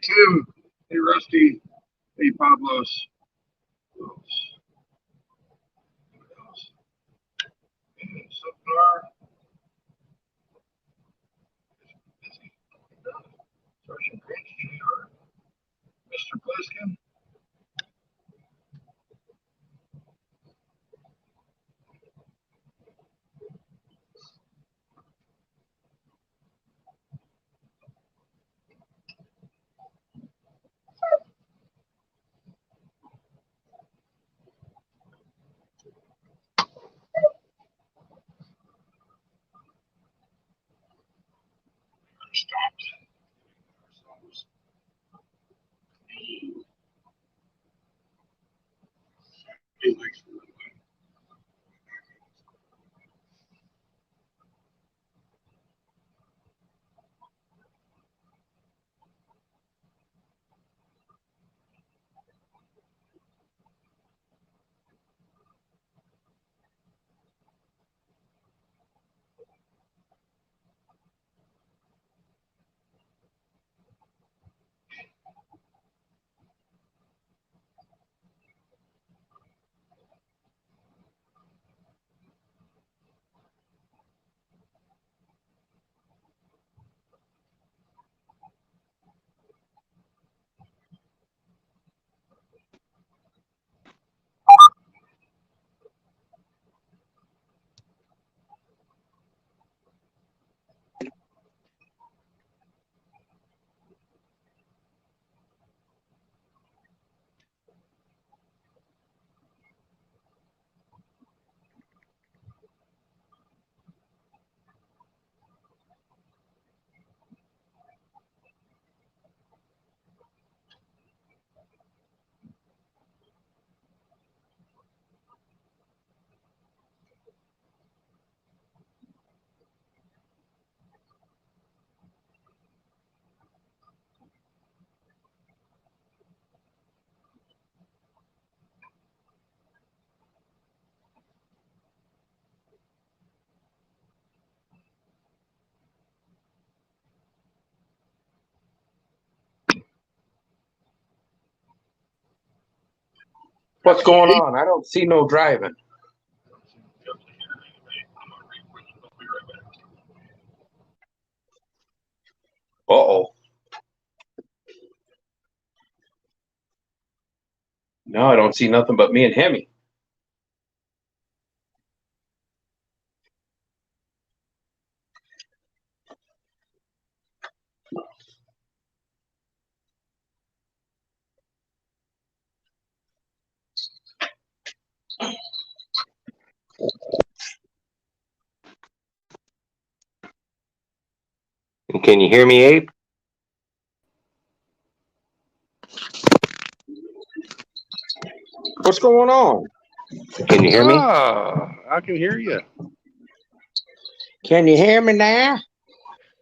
Tim. Hey, Rusty. Hey, Pablos. Who else? Who else? And Subnar. Sergeant Grant Jr. Mr. Bliskin. Stopped. Felix. What's going on? I don't see no driving. Uh-oh. No, I don't see nothing but me and Hemi. Can you hear me, Abe? What's going on? Can you hear me? I can hear you. Can you hear me now?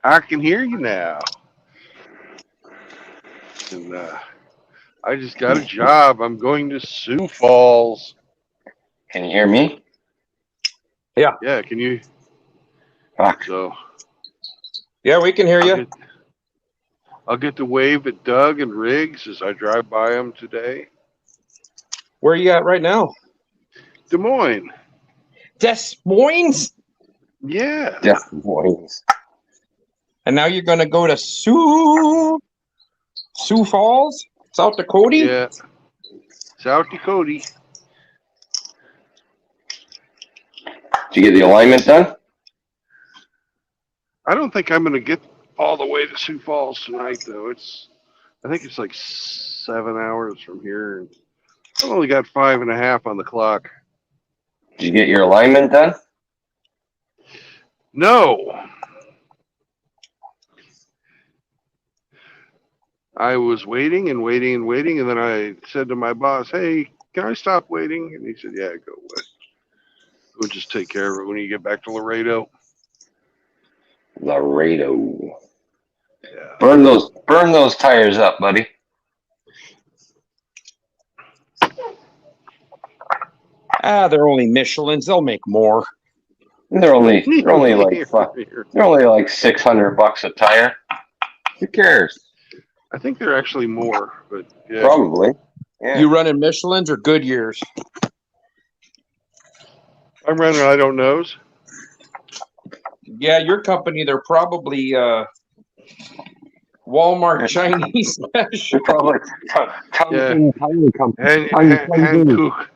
I can hear you now. And I just got a job. I'm going to Sioux Falls. Can you hear me? Yeah. Yeah, can you? Fuck. So Yeah, we can hear you. I'll get to wave at Doug and Riggs as I drive by them today. Where are you at right now? Des Moines. Des Moines? Yeah. Des Moines. And now you're going to go to Sioux Falls, South Dakota? Yeah. South Dakota. Did you get the alignment done? I don't think I'm going to get all the way to Sioux Falls tonight, though. I think it's like 7 hours from here. I've only got 5.5 on the clock. Did you get your alignment done? No. I was waiting and waiting and waiting, and then I said to my boss, "Hey, can I stop waiting?" And he said, "Yeah, go away. We'll just take care of it when you get back to Laredo." Laredo. Yeah. Burn those tires up, buddy. They're only Michelins. They'll make more. They're only like $600 a tire. Who cares? I think they're actually more, but yeah. Probably. Yeah. You running Michelin's or Goodyears? I'm running I don't knows. Yeah, your company, they're probably Walmart Chinese special. They're probably Yeah. tire company. Hankook.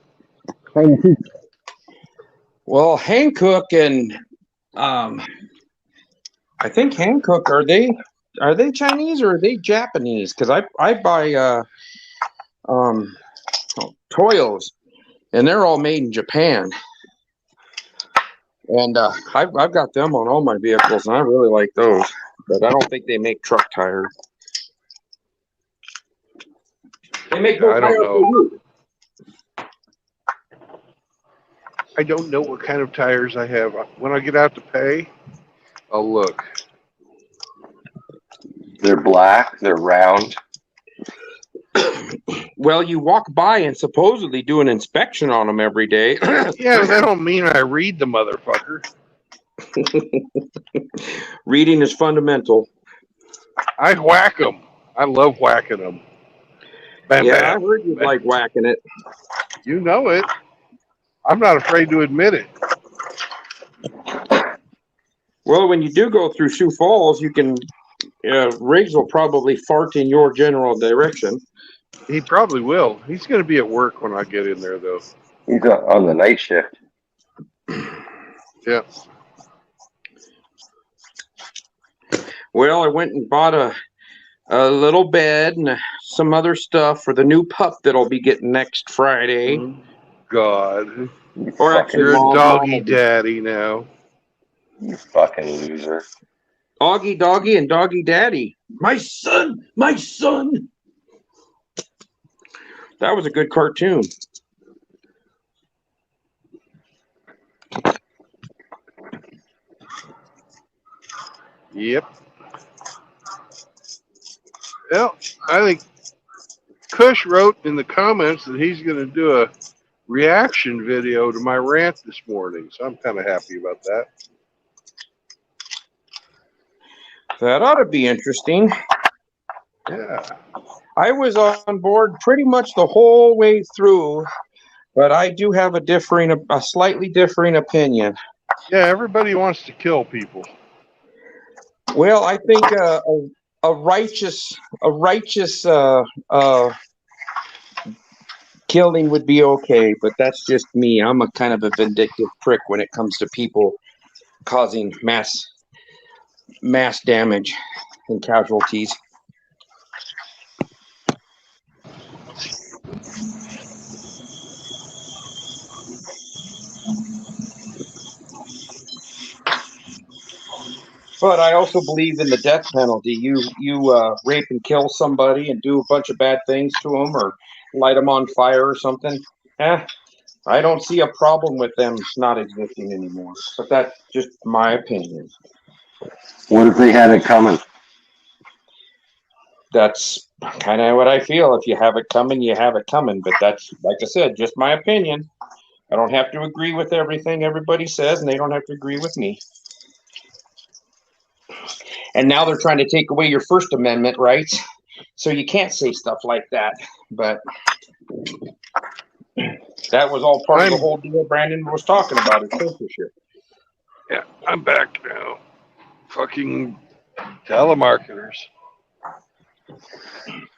Well, Hankook and I think Hankook, are they Chinese or are they Japanese? Because I buy Toyos and they're all made in Japan. And I've got them on all my vehicles and I really like those. But I don't think they make truck tires. They make I don't tires know. for you. I don't know what kind of tires I have. When I get out to pay, I'll look. They're black. They're round. Well, you walk by and supposedly do an inspection on them every day. Yeah, but that don't mean I read the motherfucker. Reading is fundamental. I whack them. I love whacking them. Bam, Yeah, bam. I heard you like whacking it. You know it. I'm not afraid to admit it. Well, when you do go through Sioux Falls, you can. Riggs will probably fart in your general direction. He probably will. He's going to be at work when I get in there, though. He's on the night shift. Yeah. Well, I went and bought a little bed and some other stuff for the new pup that I'll be getting next Friday. God. Or actually, You're a Mom, doggy Mom. daddy now. You fucking loser. Augie Doggy and Doggy Daddy. My son! My son! That was a good cartoon. Yep. Well, I think Kush wrote in the comments that he's going to do a reaction video to my rant this morning, so I'm kind of happy about that. That ought to be interesting. Yeah. I was on board pretty much the whole way through, but I do have a slightly differing opinion. Yeah, everybody wants to kill people. Well, I think a righteous killing would be okay, but that's just me. I'm a kind of a vindictive prick when it comes to people causing mass damage and casualties. But I also believe in the death penalty. You rape and kill somebody and do a bunch of bad things to them or light them on fire or something. I don't see a problem with them not existing anymore. But that's just my opinion. What if they had it coming? That's kind of what I feel. If you have it coming, you have it coming. But that's, like I said, just my opinion. I don't have to agree with everything everybody says, and they don't have to agree with me. And now they're trying to take away your First Amendment rights, so you can't say stuff like that. But that was all part of the whole deal Brandon was talking about, is censorship. Yeah, I'm back now. Fucking telemarketers.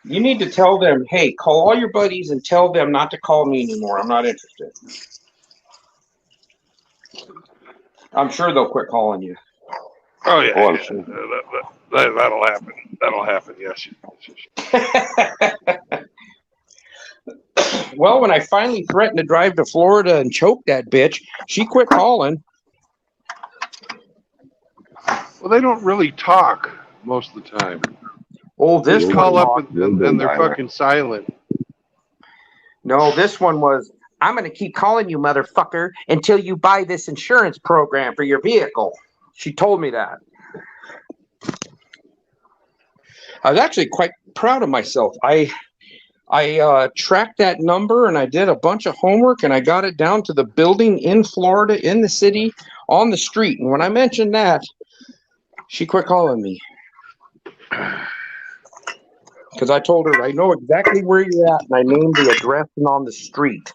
You need to tell them, hey, call all your buddies and tell them not to call me anymore. I'm not interested. I'm sure they'll quit calling you. Oh, yeah. Oh, I'm yeah. sure. That'll happen. That'll happen, yes. Well, when I finally threatened to drive to Florida and choke that bitch, she quit calling. Well, they don't really talk most of the time. Oh, this Just one call up talked. and they're fucking silent. No, this one was, I'm going to keep calling you, motherfucker, until you buy this insurance program for your vehicle. She told me that. I was actually quite proud of myself. I tracked that number and I did a bunch of homework and I got it down to the building in Florida, in the city, on the street. And when I mentioned that, she quit calling me. because I told her I know exactly where you're at, and I named the address and on the street.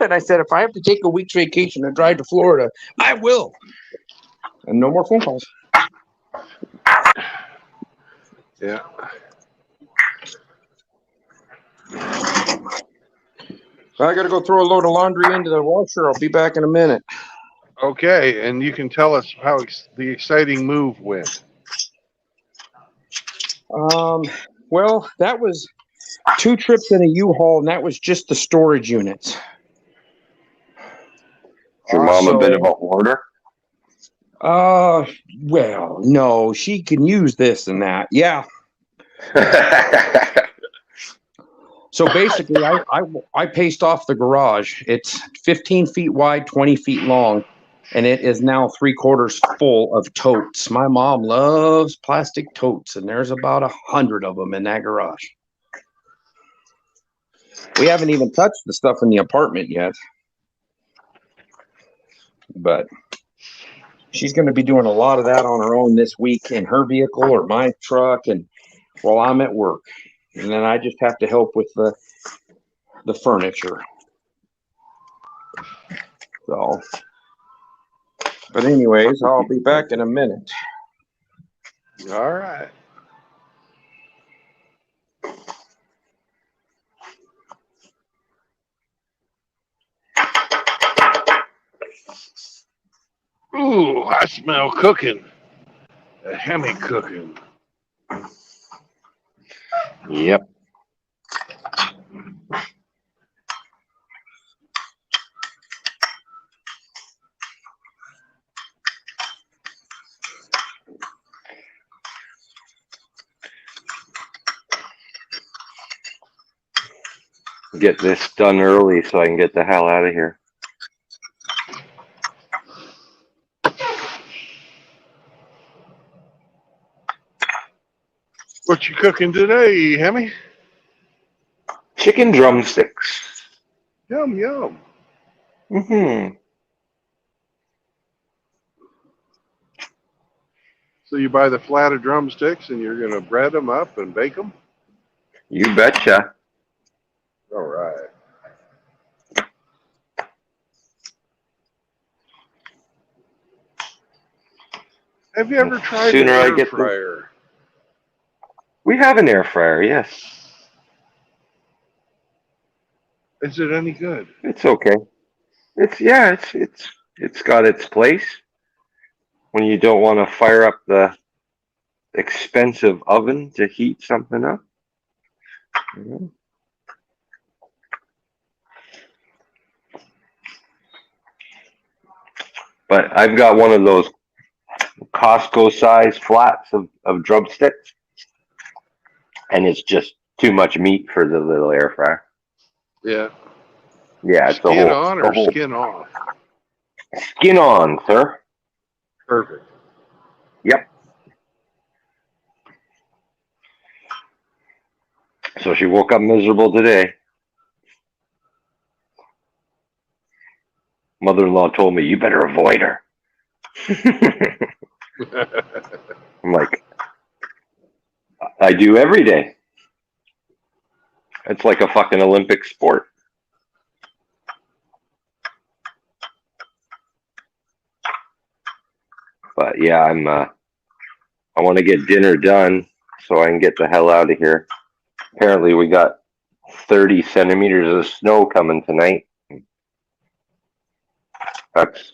And I said, if I have to take a week's vacation and drive to Florida, I will. And no more phone calls. Yeah. I got to go throw a load of laundry into the washer. I'll be back in a minute. Okay, and you can tell us how the exciting move went. Well, that was 2 trips in a U-Haul, and that was just the storage units. Is your mom a bit of So, a hoarder? well, no, she can use this and that. Yeah. So basically, I paced off the garage. It's 15 feet wide, 20 feet long, and it is now 3/4 full of totes. My mom loves plastic totes, and there's about 100 of them in that garage. We haven't even touched the stuff in the apartment yet, but she's going to be doing a lot of that on her own this week in her vehicle or my truck, and while I'm at work, and then I just have to help with the furniture. So, but anyways, I'll be back in a minute. All right. Ooh, I smell cooking. A Hemi cooking. Yep. Get this done early so I can get the hell out of here. What you cooking today, Hemi? Chicken drumsticks. Yum, yum. Mm-hmm. So you buy the flat of drumsticks and you're going to bread them up and bake them? You betcha. All right. Have you ever tried an Sooner I air get fryer? We have an air fryer, yes. Is it any good? It's okay. It's got its place. When you don't want to fire up the expensive oven to heat something up. Mhm. But I've got one of those Costco size flats of drumsticks, and it's just too much meat for the little air fryer. Yeah. Yeah, it's Skin a on or skin off? Skin on, sir. Perfect. Yep. So she woke up miserable today. Mother-in-law told me, you better avoid her. I'm like, I do every day. It's like a fucking Olympic sport. But yeah, I want to get dinner done so I can get the hell out of here. Apparently we got 30 centimeters of snow coming tonight. That's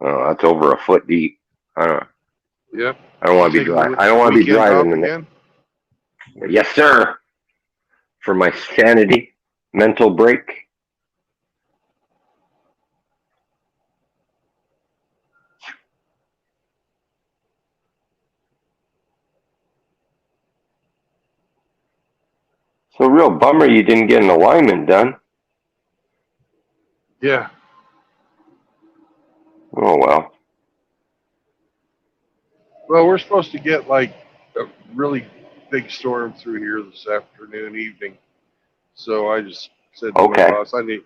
over a foot deep. Yep. I don't want to be driving. I don't want to be Weekends off driving in it. again? Yes, sir. For my sanity, mental break. So real bummer you didn't get an alignment done. Yeah. Oh well. Well, we're supposed to get like a really big storm through here this afternoon, evening. So I just said to my Okay. boss, I need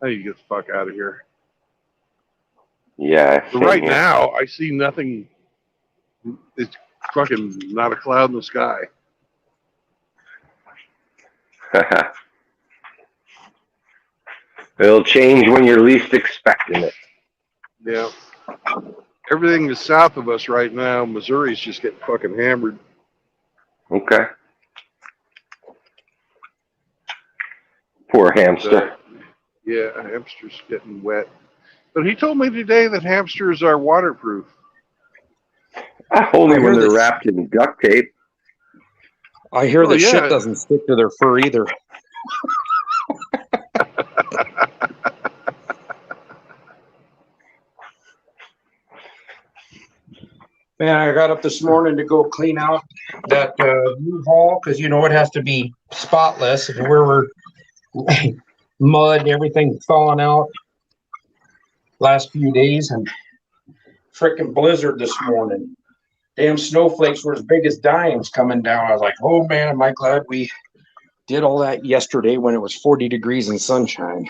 to get the fuck out of here. Yeah. But right now, I see nothing. It's fucking not a cloud in the sky. It'll change when you're least expecting it. Yeah. Everything is south of us right now. Missouri's just getting fucking hammered. Okay. Poor hamster. Yeah, a hamster's getting wet. But he told me today that hamsters are waterproof. Only I when hear they're that- wrapped in duct tape. I hear Oh, that yeah. shit doesn't stick to their fur either. Man, I got up this morning to go clean out that U-Haul because you know it has to be spotless. And where we're mud, everything falling out last few days, and frickin' blizzard this morning. Damn snowflakes were as big as dimes coming down. I was like, oh man, am I glad we did all that yesterday when it was 40 degrees and sunshine.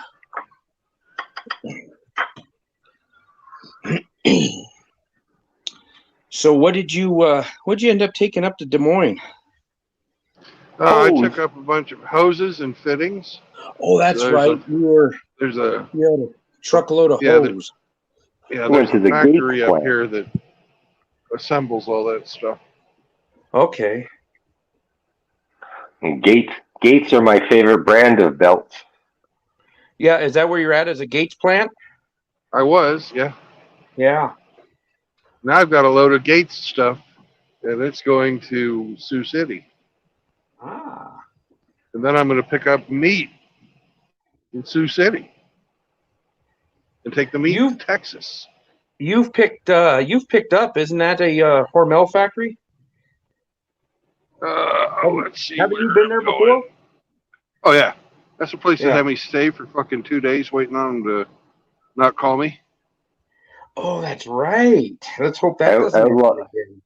So what did you end up taking up to Des Moines? I took up a bunch of hoses and fittings. Oh, that's There's right. You had a truckload of hose. There's Went to a the factory Gates up plant. here that assembles all that stuff. Okay. And Gates are my favorite brand of belts. Yeah, is that where you're at? As a Gates plant? I was, yeah. Yeah. Now I've got a load of Gates stuff, and it's going to Sioux City. Ah. And then I'm going to pick up meat in Sioux City and take the meat to Texas. You've picked up, isn't that a Hormel factory? Let's see. Haven't you where been I'm there going. before? Oh, yeah. That's the place Yeah. that had me stay for fucking 2 days waiting on them to not call me. Oh, that's right. Let's hope that doesn't Outlaw. happen again.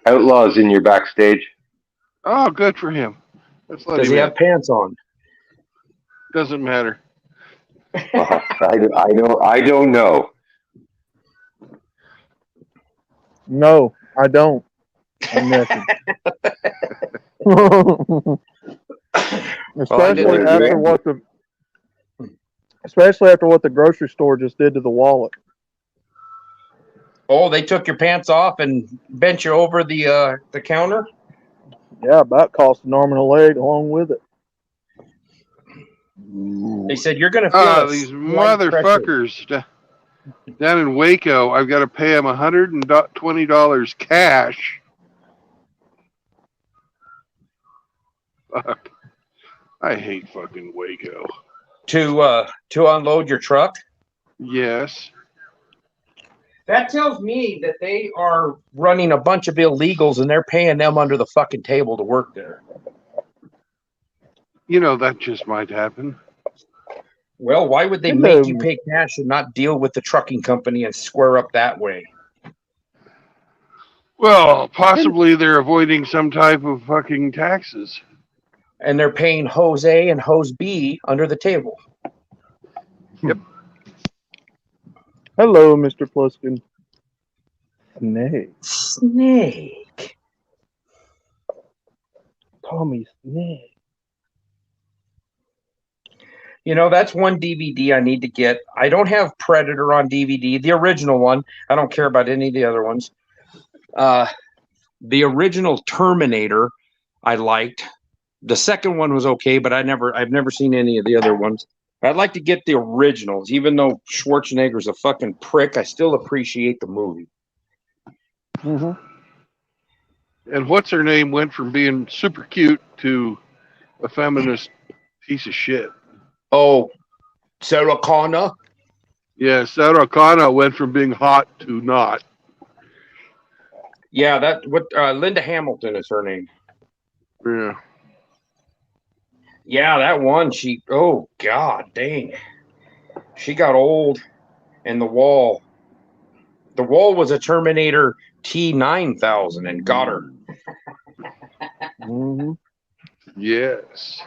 Outlaw's in your backstage. Oh, good for him. Let's let Does him he in. have pants on? Doesn't matter. I don't know. No, I don't. I'm nothing. especially after what the grocery store just did to the wallet. Oh, they took your pants off and bent you over the counter? Yeah, about cost an arm and a leg along with it. They said you're going to feel These slight pressure. motherfuckers down in Waco. I've got to pay them $120 cash. Fuck. I hate fucking Waco. To unload your truck? Yes. That tells me that they are running a bunch of illegals and they're paying them under the fucking table to work there. You know, that just might happen. Well, why would they make you pay cash and not deal with the trucking company and square up that way? Well, possibly they're avoiding some type of fucking taxes. And they're paying hose A and hose B under the table. Yep. Hello, Mr. Pluskin. Snake. Snake. Call me Snake. You know, that's one DVD I need to get. I don't have Predator on DVD, the original one. I don't care about any of the other ones. The original Terminator, I liked. The second one was okay, but I've never seen any of the other ones. I'd like to get the originals, even though Schwarzenegger's a fucking prick. I still appreciate the movie. Mm-hmm. And what's her name went from being super cute to a feminist piece of shit. Oh, Sarah Connor? Yeah, Sarah Connor went from being hot to not. Yeah, Linda Hamilton is her name. Yeah. Yeah, that one, oh, God dang. She got old, and the wall was a Terminator T9000 and got her. Mm-hmm. Yes.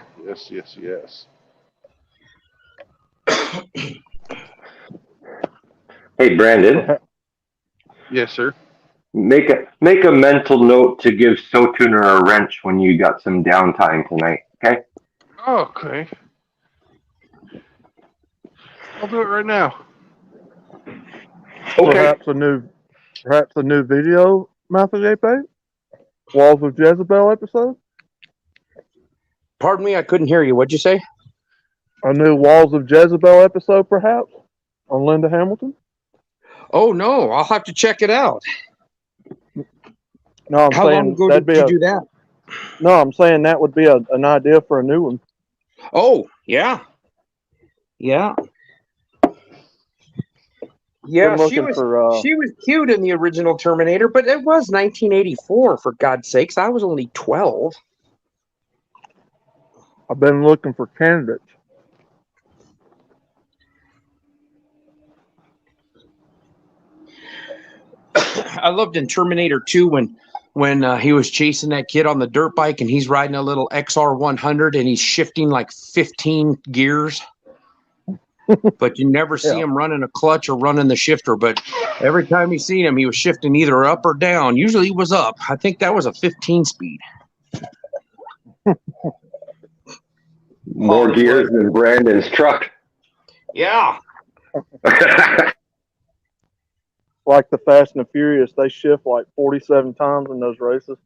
Hey, Brandon, Yes, sir. make a mental note to give SoTuner a wrench when you got some downtime tonight. Okay. Okay. I'll do it right now. Okay. Perhaps a new video, Master Walls of Jezebel episode? Pardon me, I couldn't hear you. What'd you say? A new Walls of Jezebel episode, perhaps, on Linda Hamilton? Oh no, I'll have to check it out. No, I'm How long saying ago that'd did be you do that? no, I'm saying that would be an idea for a new one. Oh, yeah. Yeah. Yeah, Been looking for she was cute in the original Terminator, but it was 1984 for God's sakes. I was only 12. I've been looking for candidates. I loved in Terminator 2 when he was chasing that kid on the dirt bike and he's riding a little XR 100 and he's shifting like 15 gears. But you never see him running a clutch or running the shifter. But every time you seen him, he was shifting either up or down. Usually he was up. I think that was a 15 speed. More gears than Brandon's truck. Yeah. Like the Fast and the Furious, they shift like 47 times in those races.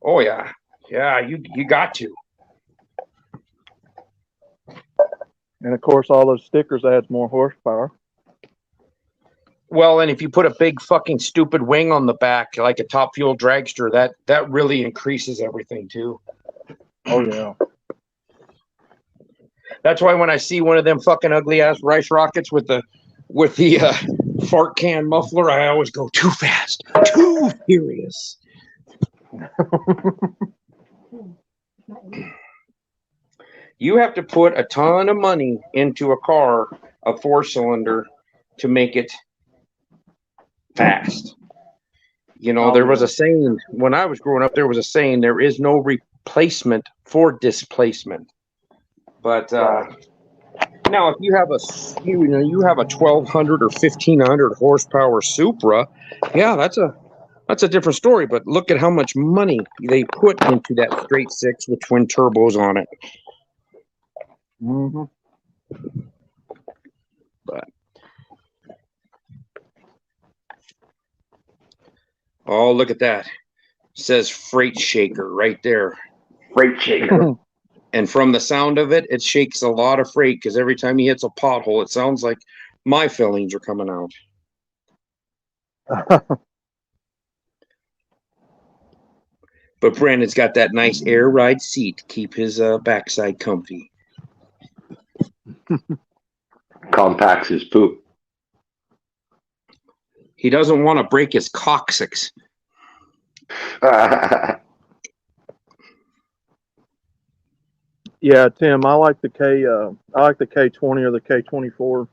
Oh yeah. Yeah, you got to. And of course, all those stickers adds more horsepower. Well, and if you put a big fucking stupid wing on the back, like a Top Fuel dragster, that really increases everything too. Oh yeah. That's why when I see one of them fucking ugly ass rice rockets with the fart can muffler, I always go too fast, too furious. You have to put a ton of money into a car, a 4-cylinder, to make it fast. You know, there was a saying when I was growing up, there was a saying, there is no replacement for displacement. But now if you have a 1200 or 1500 horsepower Supra, yeah, that's a different story. But look at how much money they put into that straight six with twin turbos on it. Mm-hmm. But oh, look at that. It says freight shaker right there. Freight shaker. And from the sound of it, it shakes a lot of freight because every time he hits a pothole, it sounds like my fillings are coming out. But Brandon's got that nice air ride seat to keep his backside comfy. Compacts his poop. He doesn't want to break his coccyx. Yeah, Tim, I like the K20 or the K24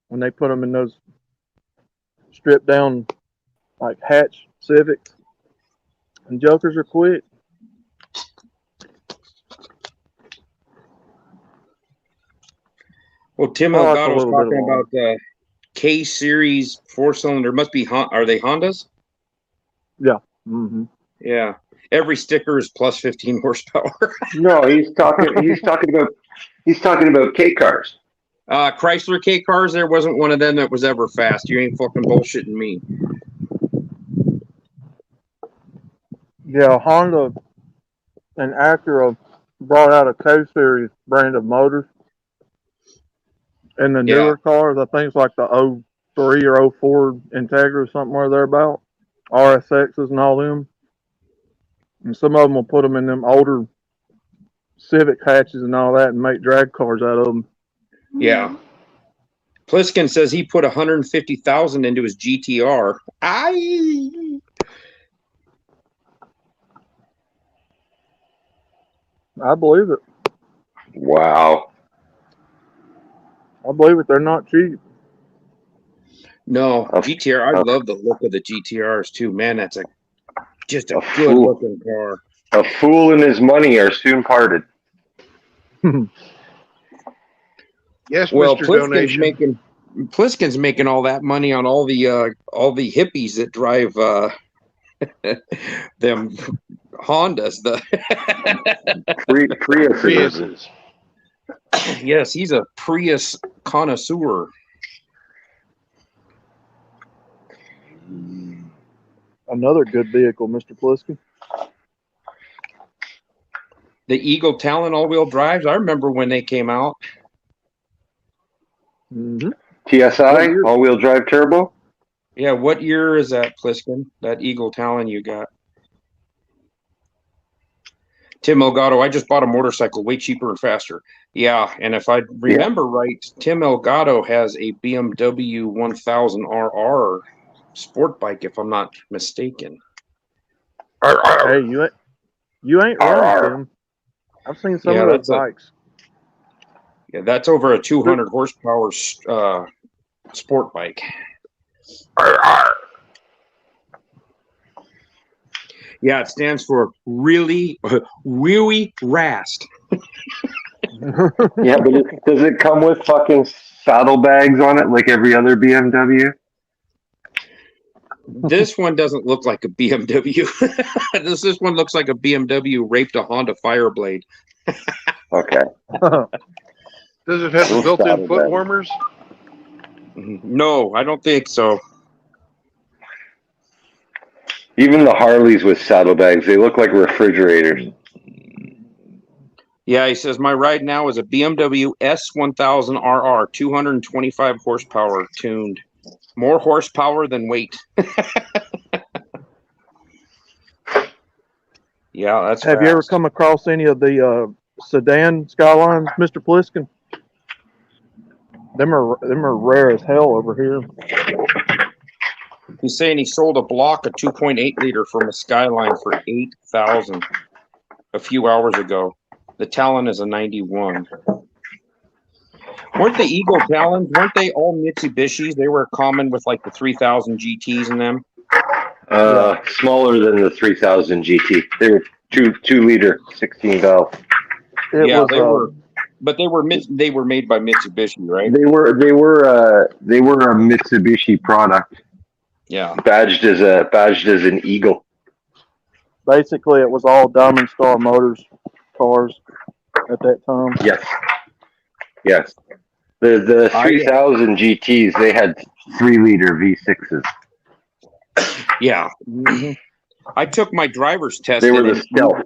when they put them in those stripped down like hatch Civics. And jokers are quick. Well, Tim Elgato's talking about the K series 4-cylinder. Must be are they Hondas? Yeah. Mm-hmm. Yeah. Every sticker is plus 15 horsepower. No, he's talking about K cars. Chrysler K cars. There wasn't one of them that was ever fast. You ain't fucking bullshitting me. Yeah, Honda and Acura brought out a K series brand of motors. And the newer cars, I think it's like the 03 or 04 Integra, somewhere thereabout. RSXs and all them. And some of them will put them in them older Civic hatches and all that and make drag cars out of them. Yeah. Pliskin says he put 150,000 into his GTR. I believe it. Wow. I believe it. They're not cheap. No, GTR. I love the look of the GTRs too. Man, that's just a good looking car. A fool and his money are soon parted. Yes, well, Mr. Pliskin's making all that money on all the hippies that drive them Hondas. The Priuses. Priuses. yes, he's a Prius connoisseur. Another good vehicle, Mr. Pliskin. The Eagle Talon all-wheel drives. I remember when they came out. Mm-hmm. TSI, all-wheel drive turbo. Yeah, what year is that, Pliskin? That Eagle Talon you got? Tim Elgato, I just bought a motorcycle, way cheaper and faster. Yeah, and if I remember right, Tim Elgato has a BMW 1000RR sport bike, if I'm not mistaken. Hey, you ain't wrong, Tim. I've seen some of those bikes. Yeah, that's over a 200 horsepower sport bike. Yeah, it stands for really rast. Yeah, but does it come with fucking saddlebags on it like every other BMW? This one doesn't look like a BMW. This one looks like a BMW raped a Honda Fireblade. Okay. Does it have the built-in foot warmers? No, I don't think so. Even the Harleys with saddlebags, they look like refrigerators. Yeah, he says, my ride now is a BMW S1000RR, 225 horsepower tuned. More horsepower than weight. Yeah, that's Have you ever come across any of the sedan Skylines, Mr. Pliskin? Them are rare as hell over here. He's saying he sold a block of 2.8 liter from a Skyline for $8,000 a few hours ago. The Talon is a 91. Weren't the Eagle Talons, weren't they all Mitsubishis? They were common with like the 3000 GTs in them. Smaller than the 3000 GT. They were 2-liter 16 valve. They were, but they were made by Mitsubishi, right? They were a Mitsubishi product. Yeah, badged as an Eagle. Basically, it was all Diamond Star Motors cars at that time. Yes. The 3000 GTs, they had 3-liter V6s. Yeah. Mm-hmm. I took my driver's test They were in the stealth.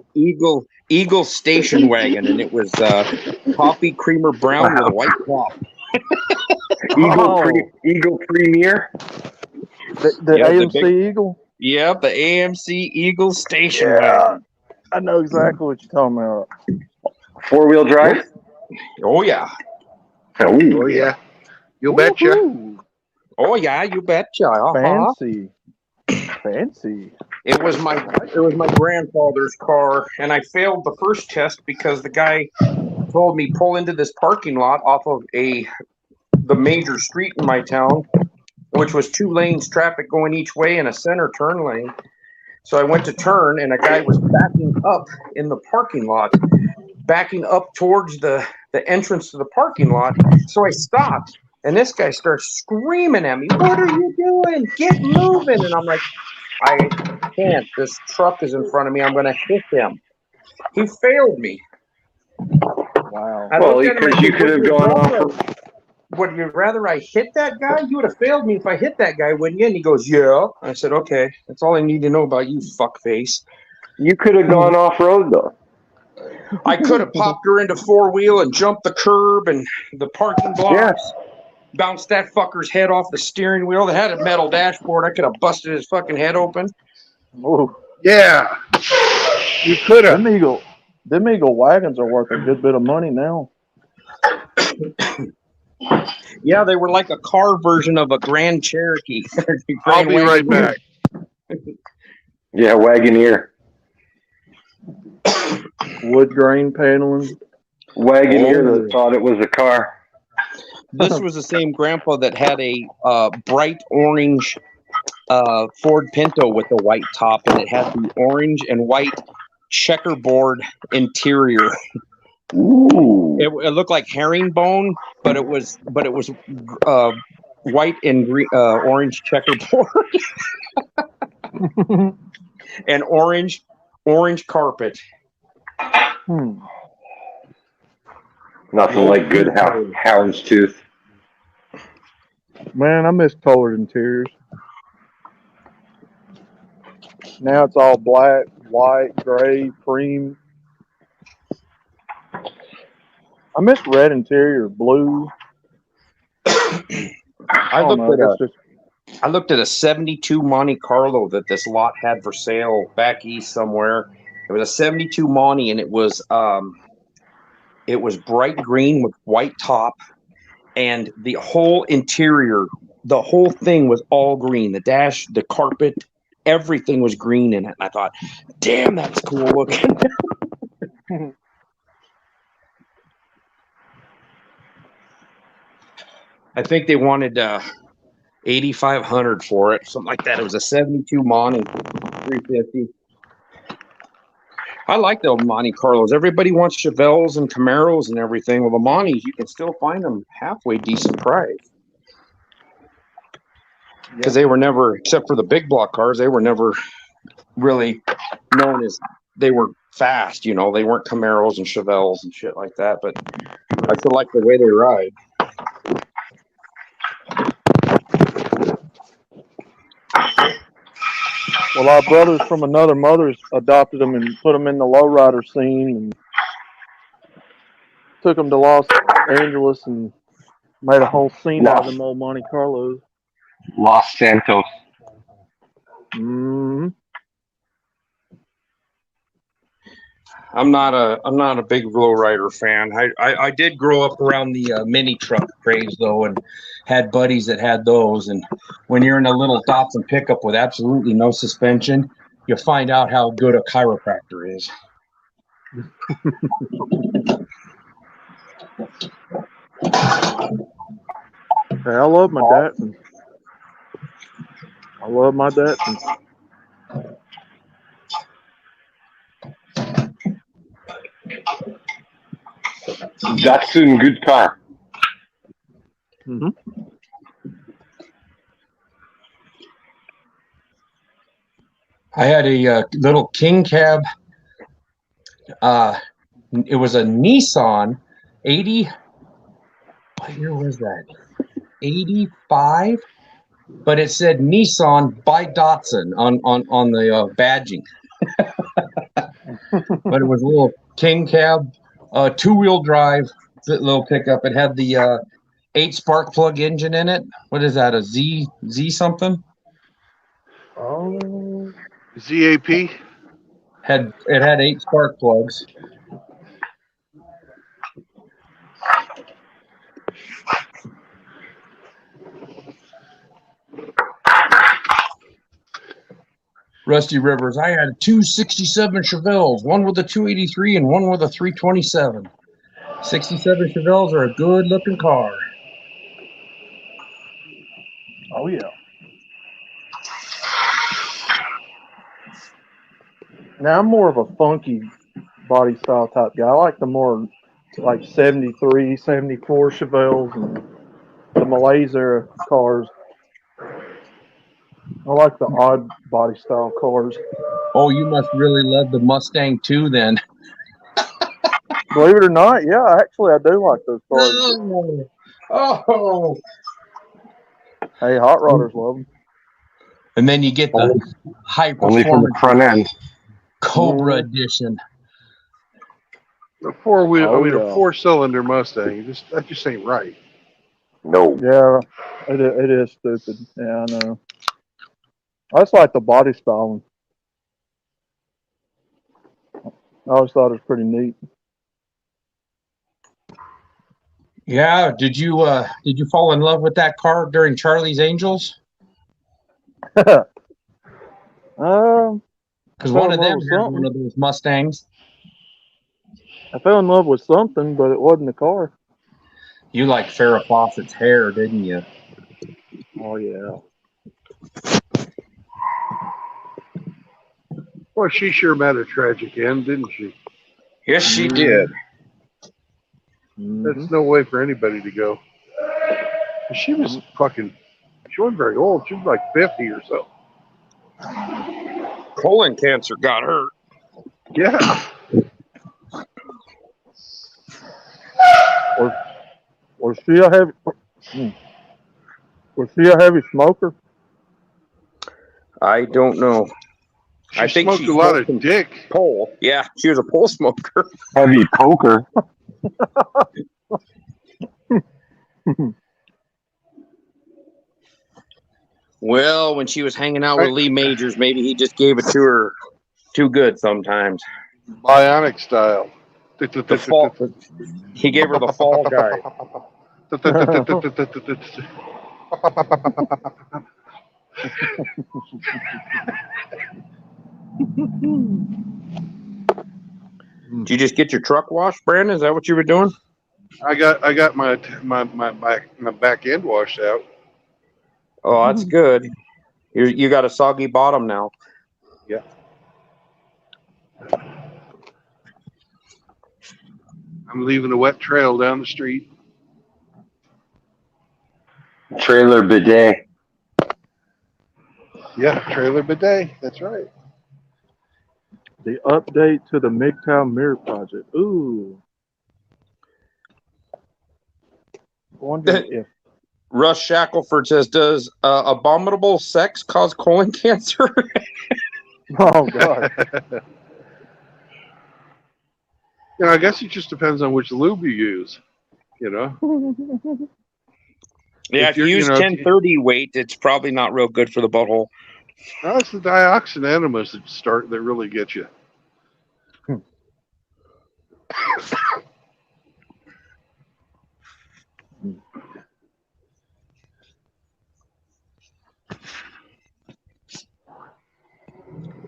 Eagle station wagon, and it was coffee creamer brown with a white top. Eagle Premier. The AMC Eagle? Yep, the AMC Eagle station wagon. I know exactly what you're talking about. 4-wheel drive? Oh, yeah. Oh, yeah. You betcha. Oh, yeah, you betcha. Uh-huh. Fancy. It was my grandfather's car, and I failed the first test because the guy told me pull into this parking lot off of the major street in my town, which was 2 lanes traffic going each way and a center turn lane. So I went to turn, and a guy was backing up in the parking lot, backing up towards the entrance to the parking lot. So I stopped, and this guy starts screaming at me, "What are you doing? Get moving!" And I'm like, I can't. This truck is in front of me. I'm going to hit him. He failed me. Wow. Well, because you could have gone off. Would you rather I hit that guy? You would have failed me if I hit that guy, wouldn't you? And he goes, yeah. I said, okay. That's all I need to know about you, fuckface. You could have gone off-road, though. I could have popped her into 4-wheel and jumped the curb and the parking blocks. Yes. Bounced that fucker's head off the steering wheel. They had a metal dashboard. I could have busted his fucking head open. Ooh. Yeah. You could have. Them Eagle wagons are worth a good bit of money now. Yeah, they were like a car version of a Grand Cherokee. I'll be right back. Yeah, Wagoneer. Wood grain paneling. Wagoneer that thought it was a car. This was the same grandpa that had a bright orange Ford Pinto with a white top, and it had the orange and white checkerboard interior. Ooh. It looked like herringbone, but it was white and green, orange checkerboard, and orange orange carpet. Nothing like good houndstooth. Man, I miss colored interiors. Now it's all black, white, gray, cream. I miss red interior, blue. I looked at a 72 Monte Carlo that this lot had for sale back east somewhere. It was a 72 Monte, and it was bright green with white top, and the whole interior, the whole thing was all green. The dash, the carpet, everything was green in it. And I thought, damn, that's cool looking. I think they wanted 8,500 for it, something like that. It was a 72 Monte, 350. I like the Monte Carlos. Everybody wants Chevelles and Camaros and everything. Well, the Montes, you can still find them halfway decent price. Because they were never, except for the big block cars, they were never really known as, they were fast, you know. They weren't Camaros and Chevelles and shit like that. But I still like the way they ride. Well, our brothers from another mother's adopted them and put them in the lowrider scene and took them to Los Angeles and made a whole scene out of them old Monte Carlos. Los Santos. Mm-hmm. I'm not a big lowrider fan. I did grow up around the mini truck craze though, and had buddies that had those. And when you're in a little Datsun pickup with absolutely no suspension, you find out how good a chiropractor is. Hey, I love my Datsun. I love my Datsun. Datsun, good car. Mm-hmm. I had a little King Cab. It was a Nissan 80. What year was that? 85. But it said Nissan by Datsun on the badging. But it was a little King Cab, 2-wheel drive little pickup. It had the 8 spark plug engine in it. What is that? A Z something? Oh. ZAP. It had 8 spark plugs. Rusty Rivers. I had 2 67 Chevelles, one with a 283 and one with a 327. 67 Chevelles are a good looking car. Oh yeah. Now I'm more of a funky body style type guy. I like the more like 73, 74 Chevelles and the Malaise era cars. I like the odd body style cars. Oh, you must really love the Mustang too, then. Believe it or not, yeah, actually I do like those cars. Oh. Hey, hot rodders love them. And then you get the high Only from the performance front end. Cobra edition. A 4-wheel, Oh, a yeah. 4-cylinder Mustang. That just ain't right. No. Yeah, it is stupid. Yeah, I know. I just like the body style. I always thought it was pretty neat. Yeah, did you fall in love with that car during Charlie's Angels? Because one of them had one of those Mustangs. I fell in love with something, but it wasn't a car. You like Farrah Fawcett's hair, didn't you? Oh yeah. Well, she sure met a tragic end, didn't she? Yes, she did. That's no way for anybody to go. She was she wasn't very old. She was like 50 or so. Colon cancer got her. Yeah. Was she a heavy? Was she a heavy smoker? I don't know. She I think smoked she a lot smoked of some dick. pole. Yeah, she was a pole smoker. Heavy poker. Well, when she was hanging out with Lee Majors, maybe he just gave it to her too good sometimes. Bionic style. The fall. He gave her the fall guy. Did you just get your truck washed, Brandon? Is that what you were doing? I got my back end washed out. Oh, that's good. You got a soggy bottom now. Yeah. I'm leaving a wet trail down the street. Trailer bidet. Yeah, trailer bidet. That's right. The update to the MGTOW Mirror Project. Ooh. Wonder if Russ Shackelford says, "Does abominable sex cause colon cancer?" oh god. I guess it just depends on which lube you use. You know. Yeah, if you use 1030 weight, it's probably not real good for the butthole. No, it's the dioxin enemas that really get you.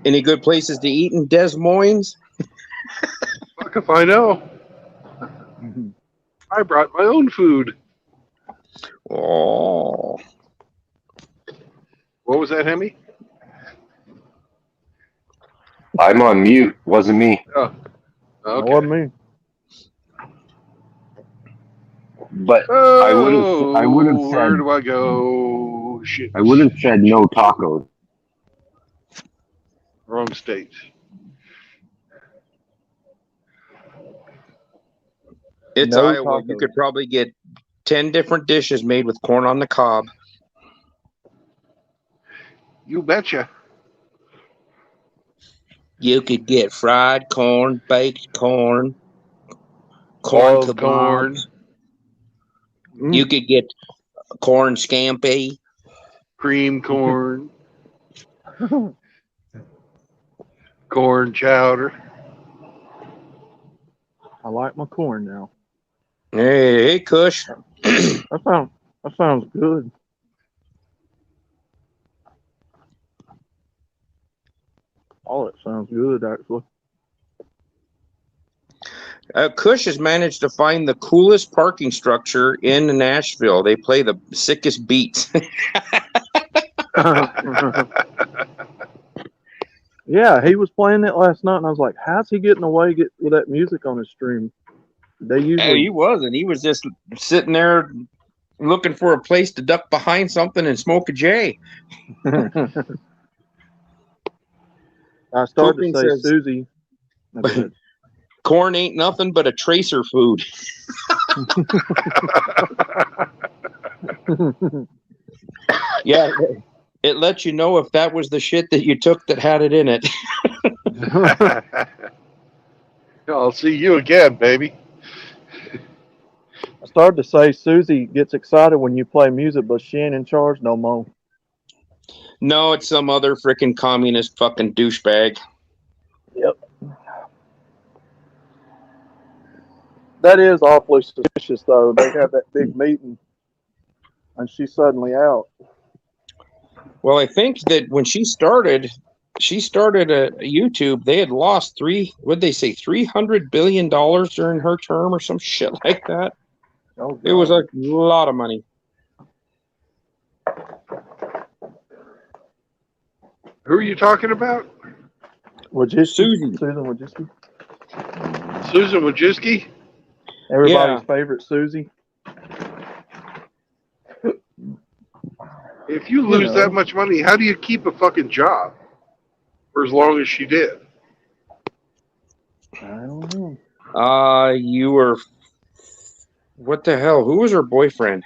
Any good places to eat in Des Moines? Fuck if I know. I brought my own food. Oh. What was that, Hemi? I'm on mute. Wasn't me. Oh, That okay. wasn't me. But Oh, I would have where said do I go? Shit. I would have said no tacos. Wrong state. It's No Iowa. You tacos. could probably get 10 different dishes made with corn on the cob. You betcha. You could get fried corn, baked corn, corn Boiled kebabs. corn, You could get corn scampi. cream corn, corn chowder. I like my corn now. Hey, Kush. That sounds good. Oh, it sounds good actually. Kush has managed to find the coolest parking structure in Nashville. They play the sickest beats. Yeah, he was playing it last night, and I was like, "How's he getting away with that music on his stream?" They Hey, usually he wasn't. He was just sitting there looking for a place to duck behind something and smoke a J. I started Pooping to say says- Susie. Okay. Corn ain't nothing but a tracer food. Yeah, it lets you know if that was the shit that you took that had it in it. I'll see you again, baby. I started to say Susie gets excited when you play music, but she ain't in charge no more. No, it's some other freaking communist fucking douchebag. Yep. That is awfully suspicious, though. They have that big meeting, and she's suddenly out. Well, I think that when she started at YouTube. They had lost $300 billion during her term or some shit like that. Oh, It was a lot of money. Who are you talking about? Susan. Susan Wojcicki. Susan Wojcicki? Everybody's favorite Susie. If you lose that much money, how do you keep a fucking job for as long as she did? I don't know. You were. What the hell? Who was her boyfriend?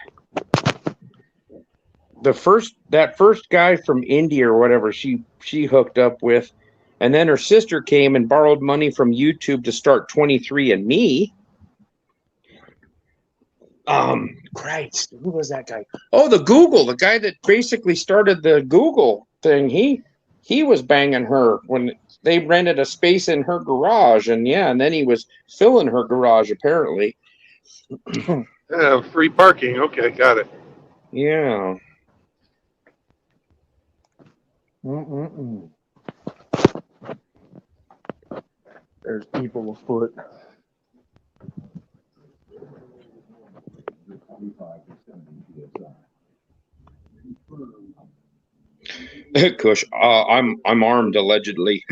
That first guy from India or whatever she hooked up with, and then her sister came and borrowed money from YouTube to start 23andMe. Christ, who was that guy? Oh, the guy that basically started the Google thing. He was banging her when they rented a space in her garage, and then he was filling her garage apparently. Free parking. Okay, got it. Yeah. Mm-mm-mm. There's people afoot. Kush, I'm armed allegedly.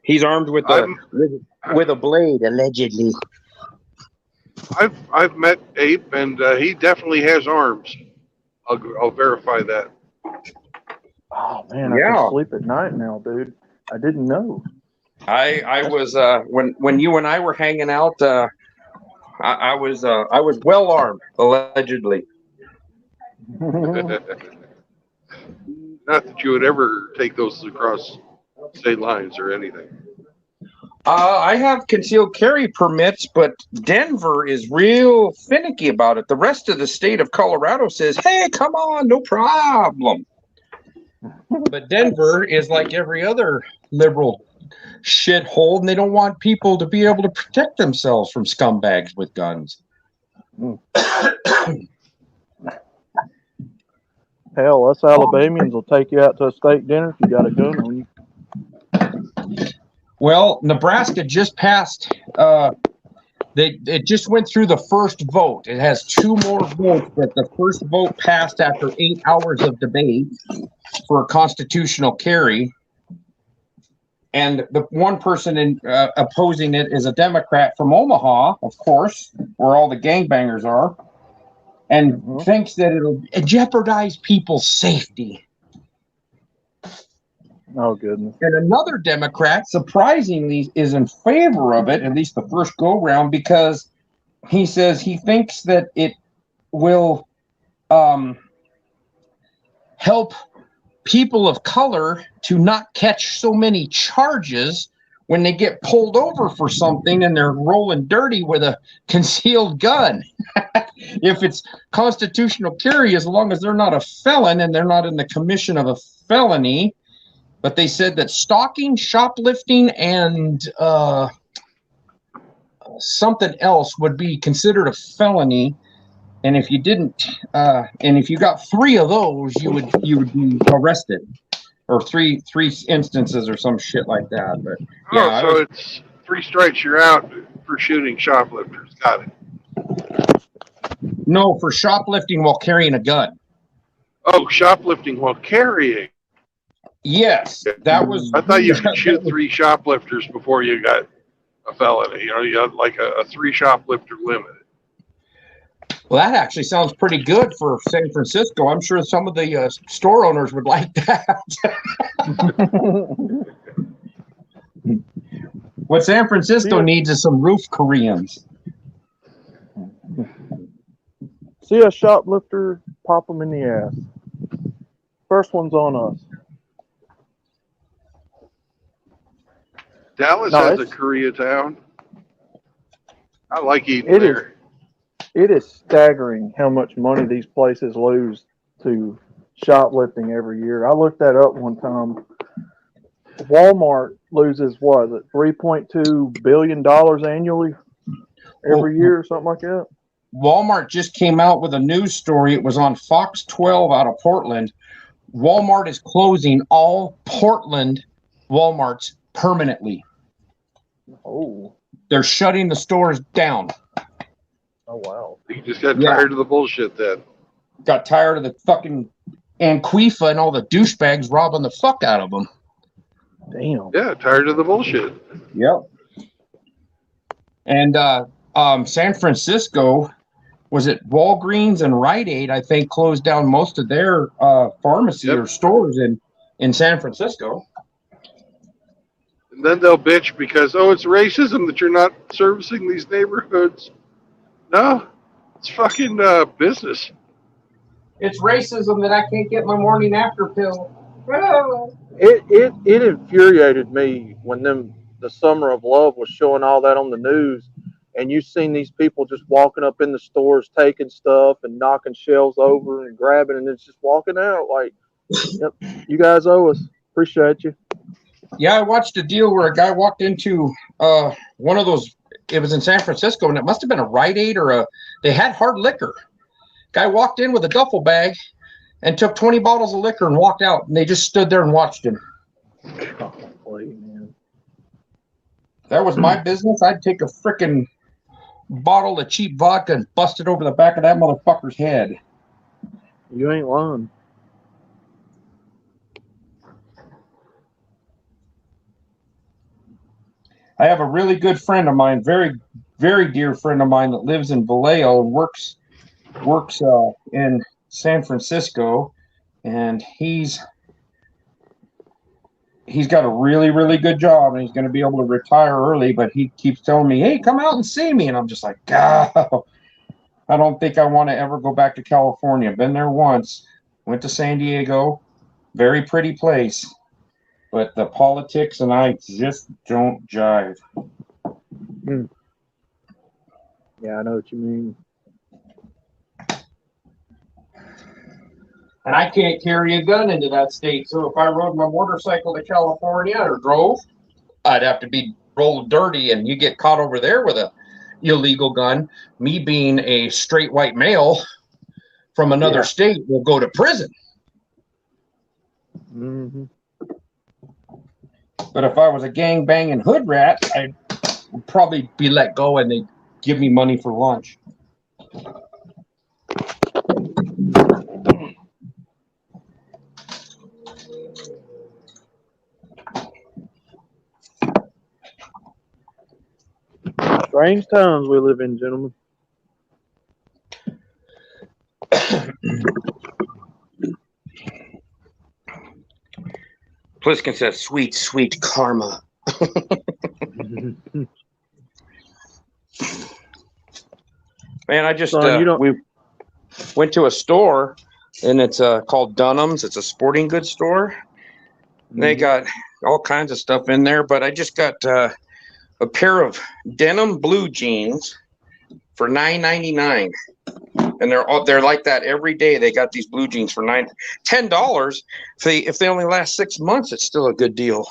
He's armed with a blade allegedly. I've met Ape, and he definitely has arms. I'll verify that. Oh man, I can sleep at night now, dude. I didn't know. I was when you and I were hanging out. I was well armed allegedly. Not that you would ever take those across state lines or anything. I have concealed carry permits, but Denver is real finicky about it. The rest of the state of Colorado says, hey, come on, no problem. But Denver is like every other liberal shithole, and they don't want people to be able to protect themselves from scumbags with guns. Hell, us Alabamians will take you out to a steak dinner if you got a gun on you. Well, Nebraska just passed. It just went through the first vote. It has 2 more votes, but the first vote passed after 8 hours of debate for a constitutional carry. And the one person opposing it is a Democrat from Omaha, of course, where all the gangbangers are, and thinks that it'll jeopardize people's safety. Oh, goodness. And another Democrat, surprisingly, is in favor of it, at least the first go-round, because he says he thinks that it will help people of color to not catch so many charges when they get pulled over for something and they're rolling dirty with a concealed gun. If it's constitutional carry, as long as they're not a felon and they're not in the commission of a felony. But they said that stalking, shoplifting, and something else would be considered a felony. And if you didn't, and if you got 3 of those, you would be arrested, or three instances or some shit like that. But yeah, so it's 3 strikes, you're out for shooting shoplifters. Got it. No, for shoplifting while carrying a gun. Oh, shoplifting while carrying. Yes, that was. I thought you could shoot 3 shoplifters before you got a felony. You had like a 3 shoplifter limit. Well, that actually sounds pretty good for San Francisco. I'm sure some of the store owners would like that. What San Francisco needs is some roof Koreans. See a shoplifter, pop them in the ass. First one's on us. Dallas has a Koreatown. I like eating there. It is staggering how much money these places lose to shoplifting every year. I looked that up one time. Walmart loses, what is it, $3.2 billion annually every year or something like that? Walmart just came out with a news story. It was on Fox 12 out of Portland. Walmart is closing all Portland Walmarts permanently. Oh. They're shutting the stores down. Oh, wow. You just got tired of the bullshit then. Got tired of the fucking Anquifa and all the douchebags robbing the fuck out of them. Damn. Yeah, tired of the bullshit. Yep. And San Francisco, was it Walgreens and Rite Aid, I think, closed down most of their pharmacy or stores in San Francisco. And then they'll bitch because, oh, it's racism that you're not servicing these neighborhoods. No, it's fucking business. It's racism that I can't get my morning after pill. It infuriated me when the Summer of Love was showing all that on the news, and you seen these people just walking up in the stores, taking stuff and knocking shelves over and grabbing, and it's just walking out like, yep, you guys owe us. Appreciate you. Yeah, I watched a deal where a guy walked into one of those. It was in San Francisco, and it must have been a Rite Aid they had hard liquor. Guy walked in with a duffel bag and took 20 bottles of liquor and walked out, and they just stood there and watched him. Golly, man. If that was my business, I'd take a frickin' bottle of cheap vodka and bust it over the back of that motherfucker's head. You ain't lying. I have a really good friend of mine, very, very dear friend of mine that lives in Vallejo and works in San Francisco, and he's got a really, really good job, and he's going to be able to retire early, but he keeps telling me, hey, come out and see me, and I'm just like, God, I don't think I want to ever go back to California. Been there once, went to San Diego, very pretty place, but the politics and I just don't jive. Yeah, I know what you mean. And I can't carry a gun into that state. So if I rode my motorcycle to California or drove, I'd have to be rolled dirty, and you get caught over there with a illegal gun. Me being a straight white male from another state will go to prison. Mm-hmm. But if I was a gang banging hood rat, I'd probably be let go and they'd give me money for lunch. Strange times we live in, gentlemen. Pliskin says, sweet, sweet karma. Man, I just we went to a store, and it's called Dunham's. It's a sporting goods store. They got all kinds of stuff in there, but I just got a pair of denim blue jeans for $9.99, and they're like that every day. They got these blue jeans for $10. If they only last 6 months, it's still a good deal.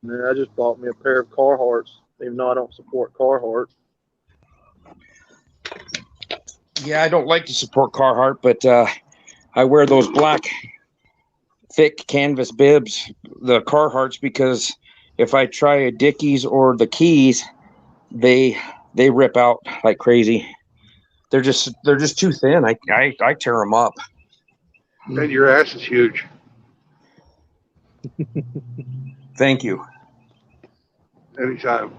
Man, I just bought me a pair of Carhartts, even though I don't support Carhartt. Yeah, I don't like to support Carhartt, but I wear those black, thick canvas bibs, the Carhartts, because if I try a Dickies or the Keys, they rip out like crazy. They're just too thin. I tear them up. And your ass is huge. Thank you. Anytime.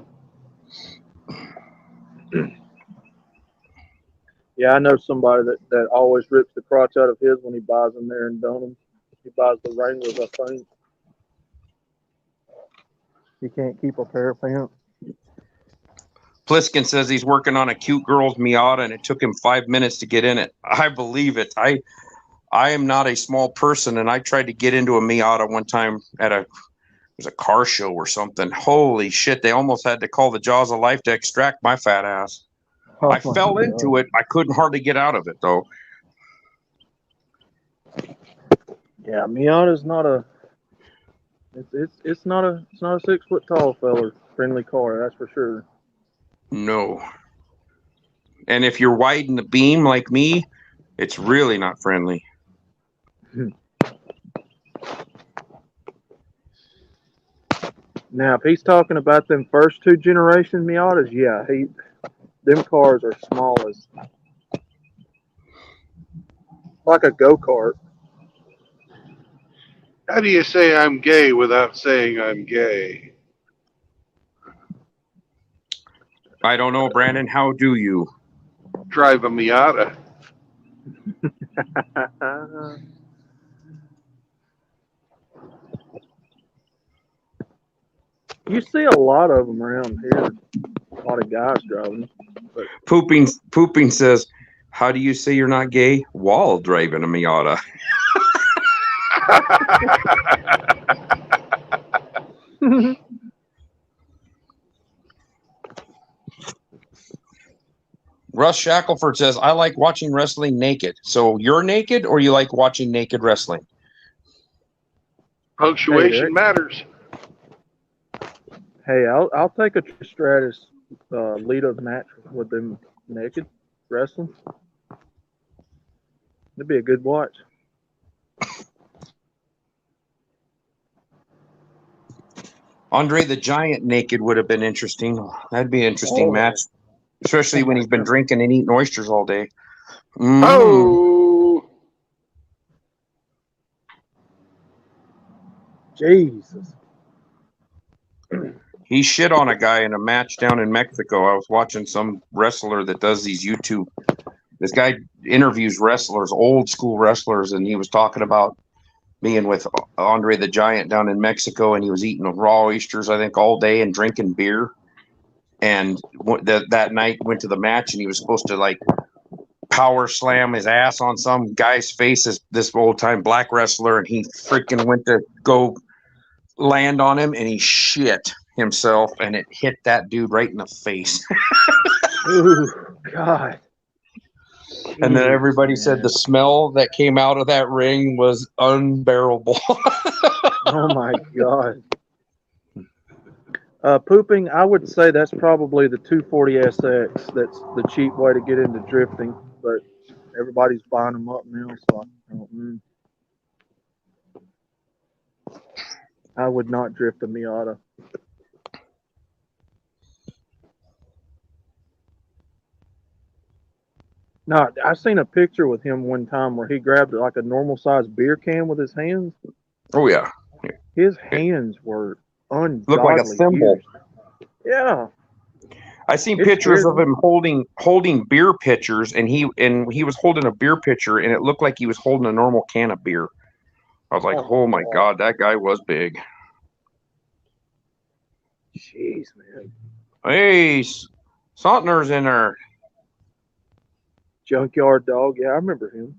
Yeah, I know somebody that always rips the crotch out of his when he buys them there in Dunham. He buys the Wranglers, I think. He can't keep a pair of pants. Pliskin says he's working on a cute girl's Miata, and it took him 5 minutes to get in it. I believe it. I am not a small person, and I tried to get into a Miata one time at it was a car show or something. Holy shit, they almost had to call the jaws of life to extract my fat ass. Oh, I fell into it. I couldn't hardly get out of it, though. Yeah, Miata's not a. It's not a 6 foot tall feller friendly car, that's for sure. No. And if you're wide in the beam like me, it's really not friendly. Now, if he's talking about them first 2 generation Miatas, yeah, them cars are small as like a go-kart. How do you say I'm gay without saying I'm gay? I don't know, Brandon. How do you? Drive a Miata. You see a lot of them around here. A lot of guys driving. Pooping says, "How do you say you're not gay while driving a Miata?" Russ Shackelford says, "I like watching wrestling naked." So you're naked, or you like watching naked wrestling? Punctuation matters. Hey, I'll take a Stratus Lita match with them naked wrestling. It'd be a good watch. Andre the Giant naked would have been interesting. That'd be an interesting match, especially when he's been drinking and eating oysters all day. Oh, Jesus. He shit on a guy in a match down in Mexico. I was watching some wrestler that does these YouTube. This guy interviews wrestlers, old school wrestlers, and he was talking about being with Andre the Giant down in Mexico, and he was eating raw oysters, I think, all day and drinking beer. And that night went to the match, and he was supposed to like power slam his ass on some guy's face, this old time black wrestler, and he freaking went to go land on him, and he shit himself, and it hit that dude right in the face. Ooh, God. And then everybody said the smell that came out of that ring was unbearable. Oh my God. Pooping, I would say that's probably the 240SX. That's the cheap way to get into drifting, but everybody's buying them up now, so I would not drift a Miata. No, I seen a picture with him one time where he grabbed like a normal sized beer can with his hands. Oh yeah, his hands were ungodly. Looked like a thimble. Huge. Yeah, I seen pictures of him holding beer pitchers, and he was holding a beer pitcher, and it looked like he was holding a normal can of beer. I was like, oh my God, that guy was big. Jeez, man. Hey, Sauntner's in there. Junkyard Dog. Yeah, I remember him.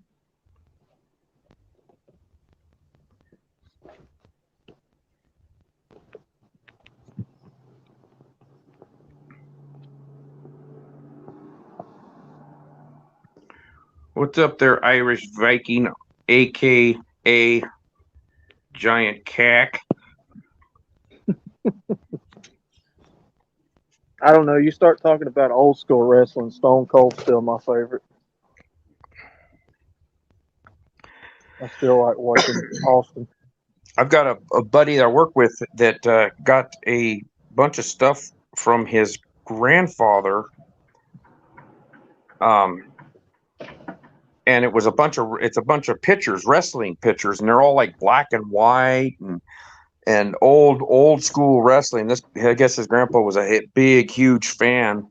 What's up there, Irish Viking, a.k.a. Giant Cack? I don't know. You start talking about old school wrestling, Stone Cold's still my favorite. I still like watching Austin. I've got a buddy that I work with that got a bunch of stuff from his grandfather. And it's a bunch of pictures, wrestling pictures, and they're all like black and white and old school wrestling. I guess his grandpa was a big, huge fan,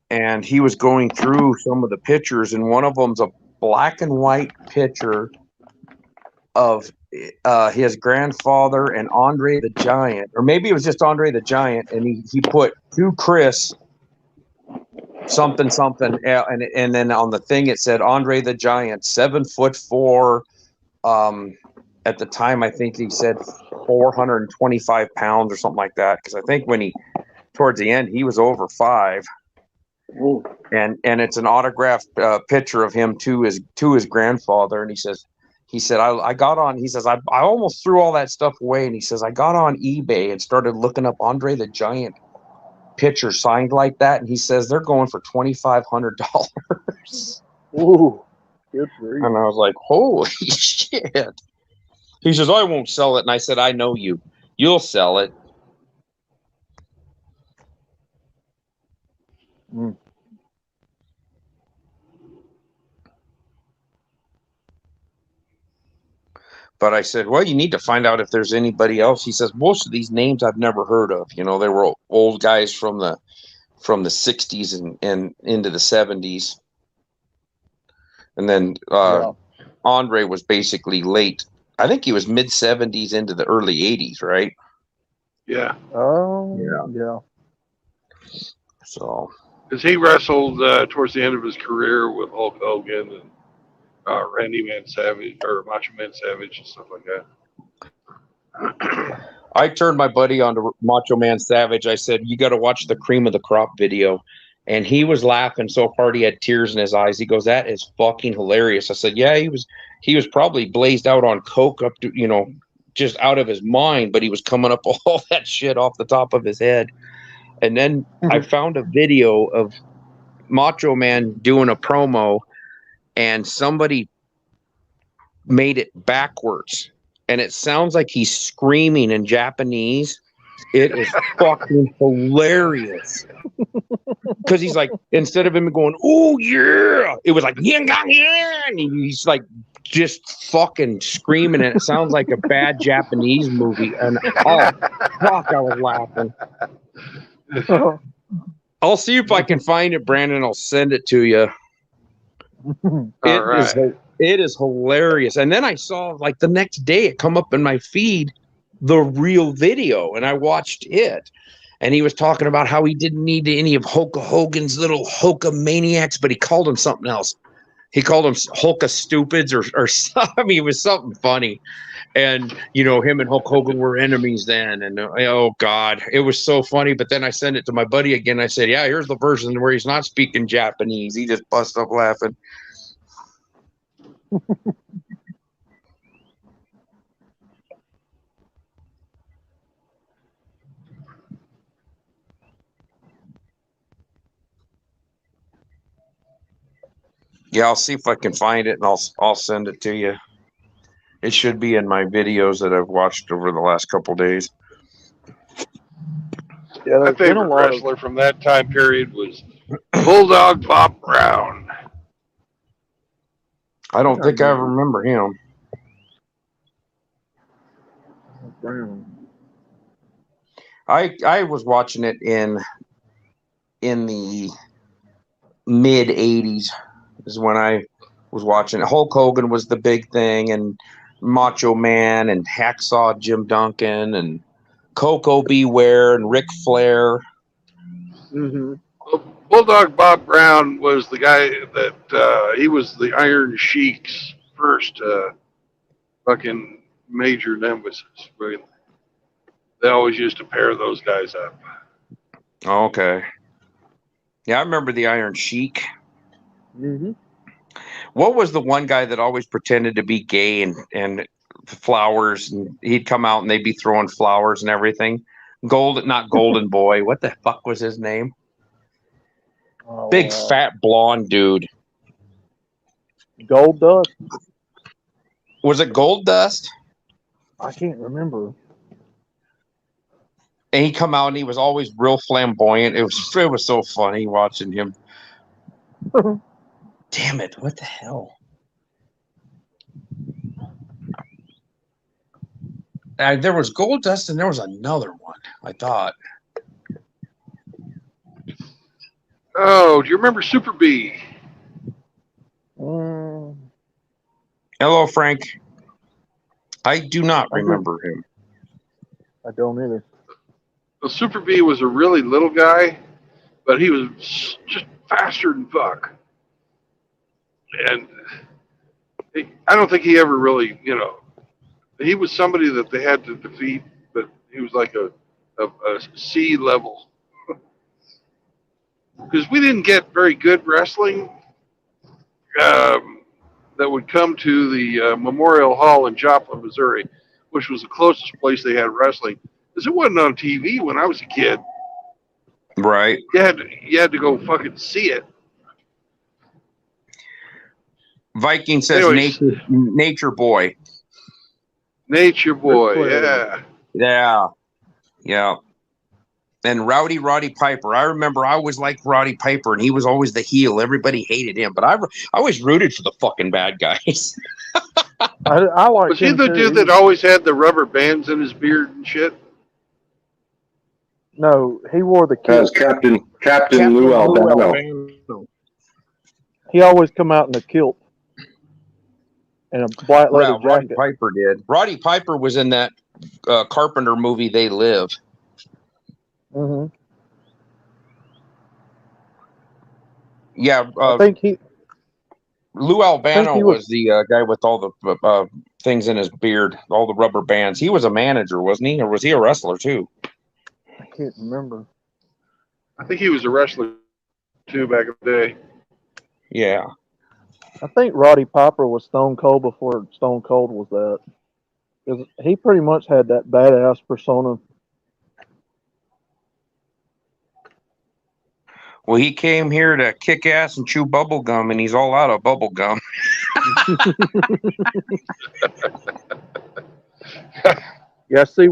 and he was going through some of the pictures, and one of them's a black and white picture of his grandfather and Andre the Giant, or maybe it was just Andre the Giant, and he put to Chris something, and then on the thing it said Andre the Giant, 7'4". At the time, I think he said 425 pounds or something like that, because I think when towards the end he was over 5. Ooh. And it's an autographed picture of him to his grandfather, and he said I got on. He says I almost threw all that stuff away, and he says I got on eBay and started looking up Andre the Giant picture signed like that, and he says they're going for $2,500. Ooh, good for you. And I was like, holy shit. He says, I won't sell it. And I said, I know you. You'll sell it. Mm. But I said, well, you need to find out if there's anybody else. He says, most of these names I've never heard of. You know, they were old guys from the 60s and into the 70s. And then Andre was basically late. I think he was mid 70s into the early 80s, right? Yeah. Oh, Yeah. yeah. So Because he wrestled towards the end of his career with Hulk Hogan and Randy Man Savage or Macho Man Savage and stuff like that. I turned my buddy on to Macho Man Savage. I said, "You got to watch the Cream of the Crop video." And he was laughing so hard he had tears in his eyes. He goes, "That is fucking hilarious." I said, "Yeah, he was probably blazed out on coke up to, just out of his mind, but he was coming up all that shit off the top of his head." And then I found a video of Macho Man doing a promo, and somebody made it backwards, and it sounds like he's screaming in Japanese. It is fucking hilarious. Because he's like, instead of him going, "Oh yeah," it was like, "Yin gang yin," and he's like just fucking screaming, and it sounds like a bad Japanese movie. And oh fuck, I was laughing. I'll see if I can find it, Brandon. I'll send it to you. It is hilarious. And then I saw, like, the next day it come up in my feed, the real video, and I watched it. And he was talking about how he didn't need any of Hulk Hogan's little Hulka maniacs, but he called them something else. He called them Hulka stupids or something. I mean, it was something funny. And, him and Hulk Hogan were enemies then. And, oh, God, it was so funny. But then I sent it to my buddy again. I said, "Yeah, here's the version where he's not speaking Japanese." He just bust up laughing. Yeah, I'll see if I can find it, and I'll send it to you. It should be in my videos that I've watched over the last couple days. Yeah, My there's been a favorite lot wrestler from that time period was Bulldog Bob Brown. I don't think I remember him. I was watching it in the mid 80s is when I was watching it. Hulk Hogan was the big thing, and Macho Man and Hacksaw Jim Duncan and Coco Beware and Ric Flair. Mm-hmm. Bulldog Bob Brown was the guy that he was the Iron Sheik's first fucking major nemesis. Really. They always used to pair those guys up. Okay. Yeah, I remember the Iron Sheik. Mm-hmm. What was the one guy that always pretended to be gay and flowers, and he'd come out and they'd be throwing flowers and everything? Not Golden Boy. What the fuck was his name? Big fat blonde dude. Gold Dust? Was it Gold Dust? I can't remember. And he'd come out and he was always real flamboyant. It was so funny watching him. Damn it, what the hell? There was Gold Dust and there was another one, I thought. Oh, do you remember Super B? Hello, Frank. I do not remember him. I don't either. Well, Super B was a really little guy, but he was just faster than fuck. And I don't think he ever really, he was somebody that they had to defeat, but he was like a C level. Because we didn't get very good wrestling that would come to the Memorial Hall in Joplin, Missouri, which was the closest place they had wrestling. Because it wasn't on TV when I was a kid. Right. You had to go fucking see it. Viking says nature boy. Nature boy, yeah. Yeah. Yeah. And Roddy Piper. I remember I always liked Roddy Piper, and he was always the heel. Everybody hated him, but I always rooted for the fucking bad guys. I like. Was he the dude that always had the rubber bands in his beard and shit? No, he wore the That was kilt. Captain Lou Albano. He always come out in a kilt. and a black leather Roddy jacket. Piper did. Roddy Piper was in that Carpenter movie, They Live. Hmm. Yeah, I think he. Lou Albano he was was- the guy with all the things in his beard, all the rubber bands. He was a manager, wasn't he? Or was he a wrestler too? I can't remember. I think he was a wrestler too back in the day. Yeah. I think Roddy Piper was Stone Cold before Stone Cold was that. Because he pretty much had that badass persona. Well, he came here to kick ass and chew bubble gum, and he's all out of bubble gum. Yeah, see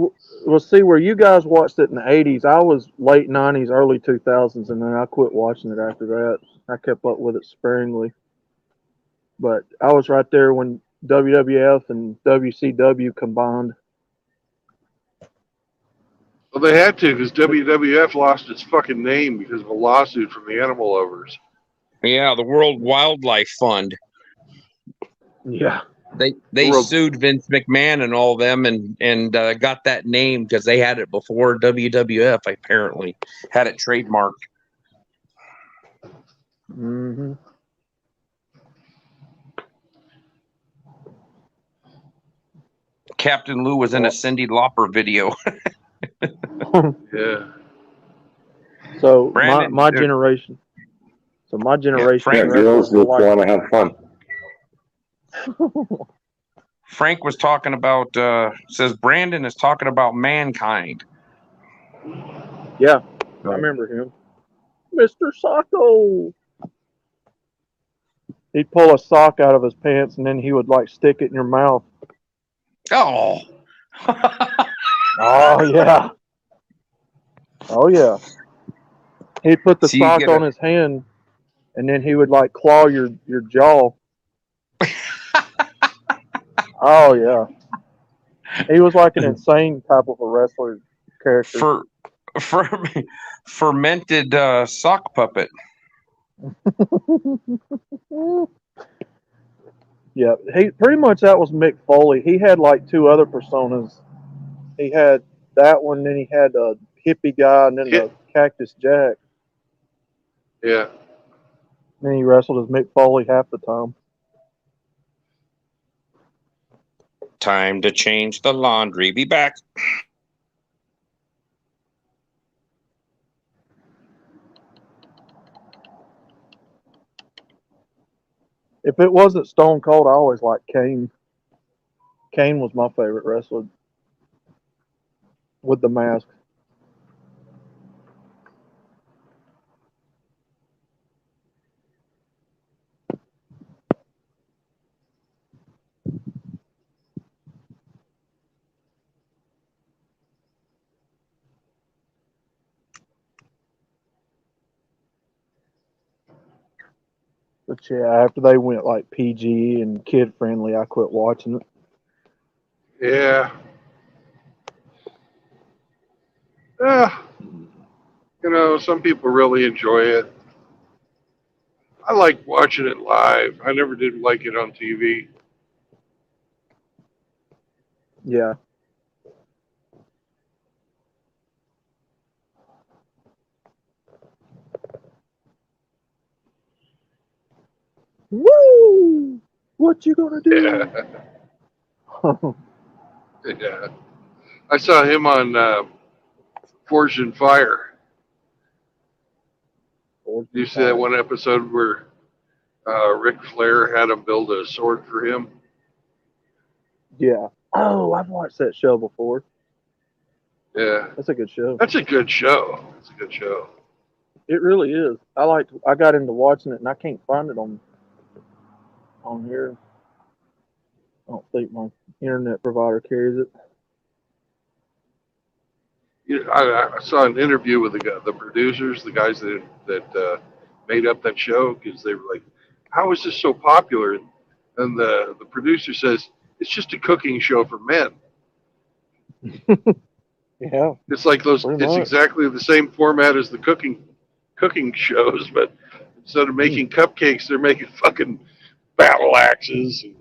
where you guys watched it in the 80s. I was late 90s, early 2000s, and then I quit watching it after that. I kept up with it sparingly. But I was right there when WWF and WCW combined. Well, they had to because WWF lost its fucking name because of a lawsuit from the animal lovers. Yeah, the World Wildlife Fund. Yeah. They sued Vince McMahon and all them and got that name because they had it before WWF apparently had it trademarked. Mm-hmm. Captain Lou was in a Cyndi Lauper video. Yeah. So Brandon, my generation. So my generation. Frank- Yeah, girls just want to have fun. Frank was talking about says Brandon is talking about Mankind. Yeah, I remember him. Mr. Socko. He'd pull a sock out of his pants and then he would like stick it in your mouth. Oh. Oh yeah. Oh yeah. He'd put the So you sock get on his hand and then he would like claw your jaw. Oh yeah. He was like an insane type of a wrestler character. Fermented sock puppet. Yeah, he pretty much that was Mick Foley. He had like two other personas. He had that one, then he had a hippie guy, and then the Cactus Jack. Yeah. Then he wrestled as Mick Foley half the time. Time to change the laundry. Be back. If it wasn't Stone Cold, I always liked Kane. Kane was my favorite wrestler with the mask. But yeah, after they went like PG and kid friendly, I quit watching it. Yeah. You know, some people really enjoy it. I like watching it live. I never did like it on TV. Yeah. Woo! What you gonna do? Yeah. Yeah. I saw him on Forged in Fire. Did you see that one episode where Ric Flair had him build a sword for him? Yeah. Oh, I've watched that show before. Yeah. That's a good show. That's a good show. It's a good show. It really is. I got into watching it and I can't find it on here. I don't think my internet provider carries it. You know, I saw an interview with the producers, the guys that made up that show, because they were like, "How is this so popular?" And the producer says, "It's just a cooking show for men." Yeah. It's like those. Pretty It's much. exactly the same format as the cooking shows, but instead of making cupcakes, they're making fucking battle axes and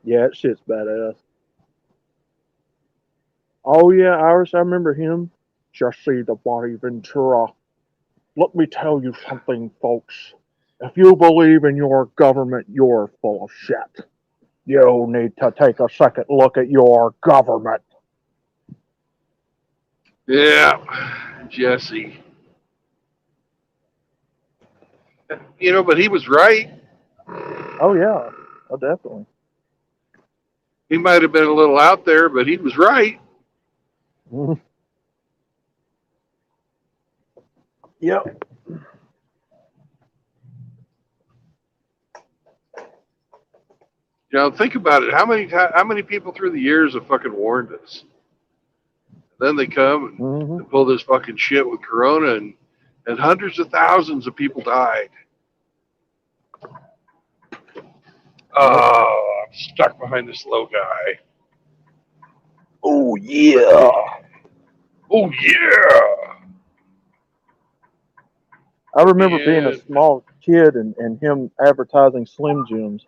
Yeah, that shit's badass. Oh yeah, Irish, I remember him. Jesse the Body Ventura. Let me tell you something, folks. If you believe in your government, you're full of shit. You need to take a second look at your government. Yeah, Jesse. But he was right. Oh yeah, oh definitely. He might have been a little out there, but he was right. Yep. Think about it. How many people through the years have fucking warned us? Then they come Mm-hmm. and pull this fucking shit with Corona, and hundreds of thousands of people died. Oh, I'm stuck behind this low guy. Oh yeah. Oh yeah. I remember being a And small kid and him advertising Slim Jims.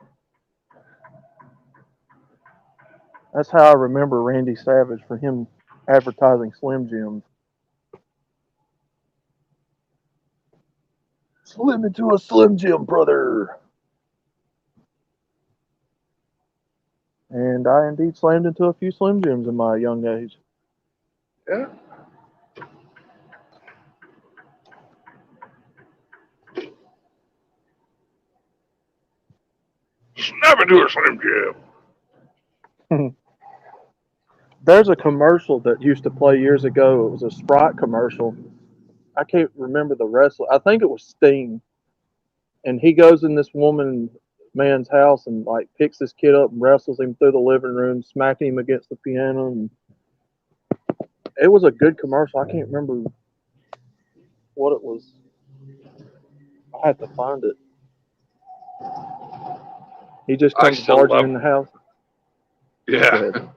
That's how I remember Randy Savage, for him advertising Slim Jims. Slim into a Slim Jim, brother. And I indeed slammed into a few Slim Jims in my young age. yeah. Snap into a Slim Jim. There's a commercial that used to play years ago. It was a Sprite commercial. I can't remember the wrestler. I think it was Sting. And he goes in this man's house and like picks this kid up and wrestles him through the living room, smacking him against the piano. And it was a good commercial. I can't remember what it was. I had to find it. He just I comes still barging love in the house. Go Yeah. ahead.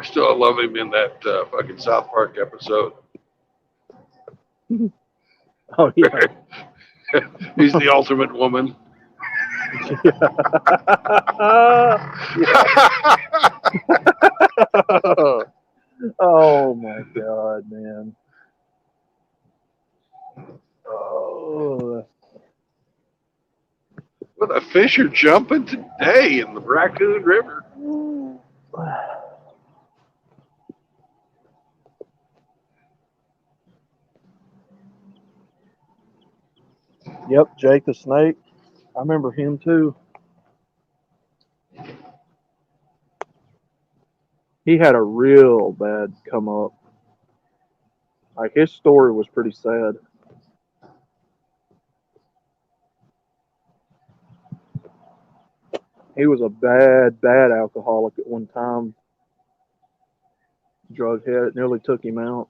I still love him in that fucking South Park episode. Oh yeah. He's the ultimate woman. Oh my god, man. Oh. Well, the fish are jumping today in the Raccoon River. Yep, Jake the Snake. I remember him too. He had a real bad come up. Like his story was pretty sad. He was a bad alcoholic at one time. Drug head. It nearly took him out.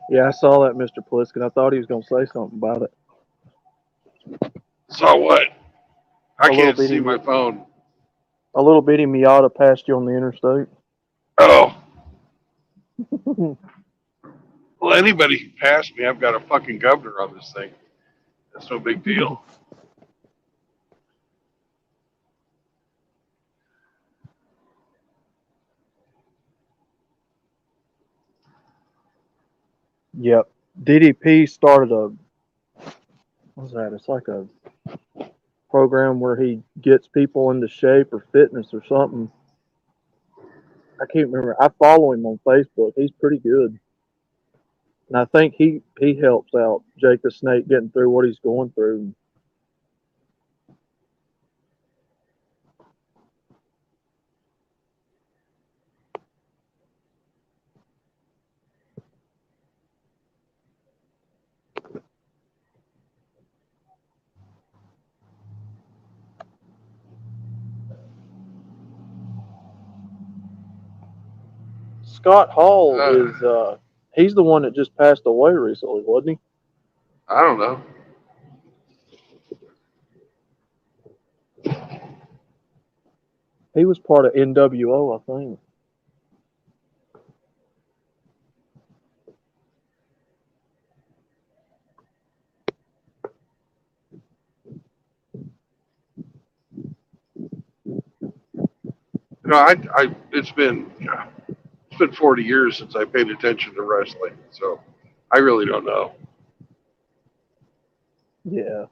Yeah, I saw that, Mr. Pliskin. I thought he was going to say something about it. So what? I A little can't see bitty, my phone. a little bitty Miata passed you on the interstate. Oh. Well, anybody can pass me. I've got a fucking governor on this thing. That's no big deal. Yep. DDP started what's that? It's like a program where he gets people into shape or fitness or something. I can't remember. I follow him on Facebook. He's pretty good. And I think he helps out Jake the Snake getting through what he's going through. Scott Hall is he's the one that just passed away recently, wasn't he? I don't know. He was part of NWO, I think. No, it's been 40 years since I paid attention to wrestling, so I really don't know. Yeah.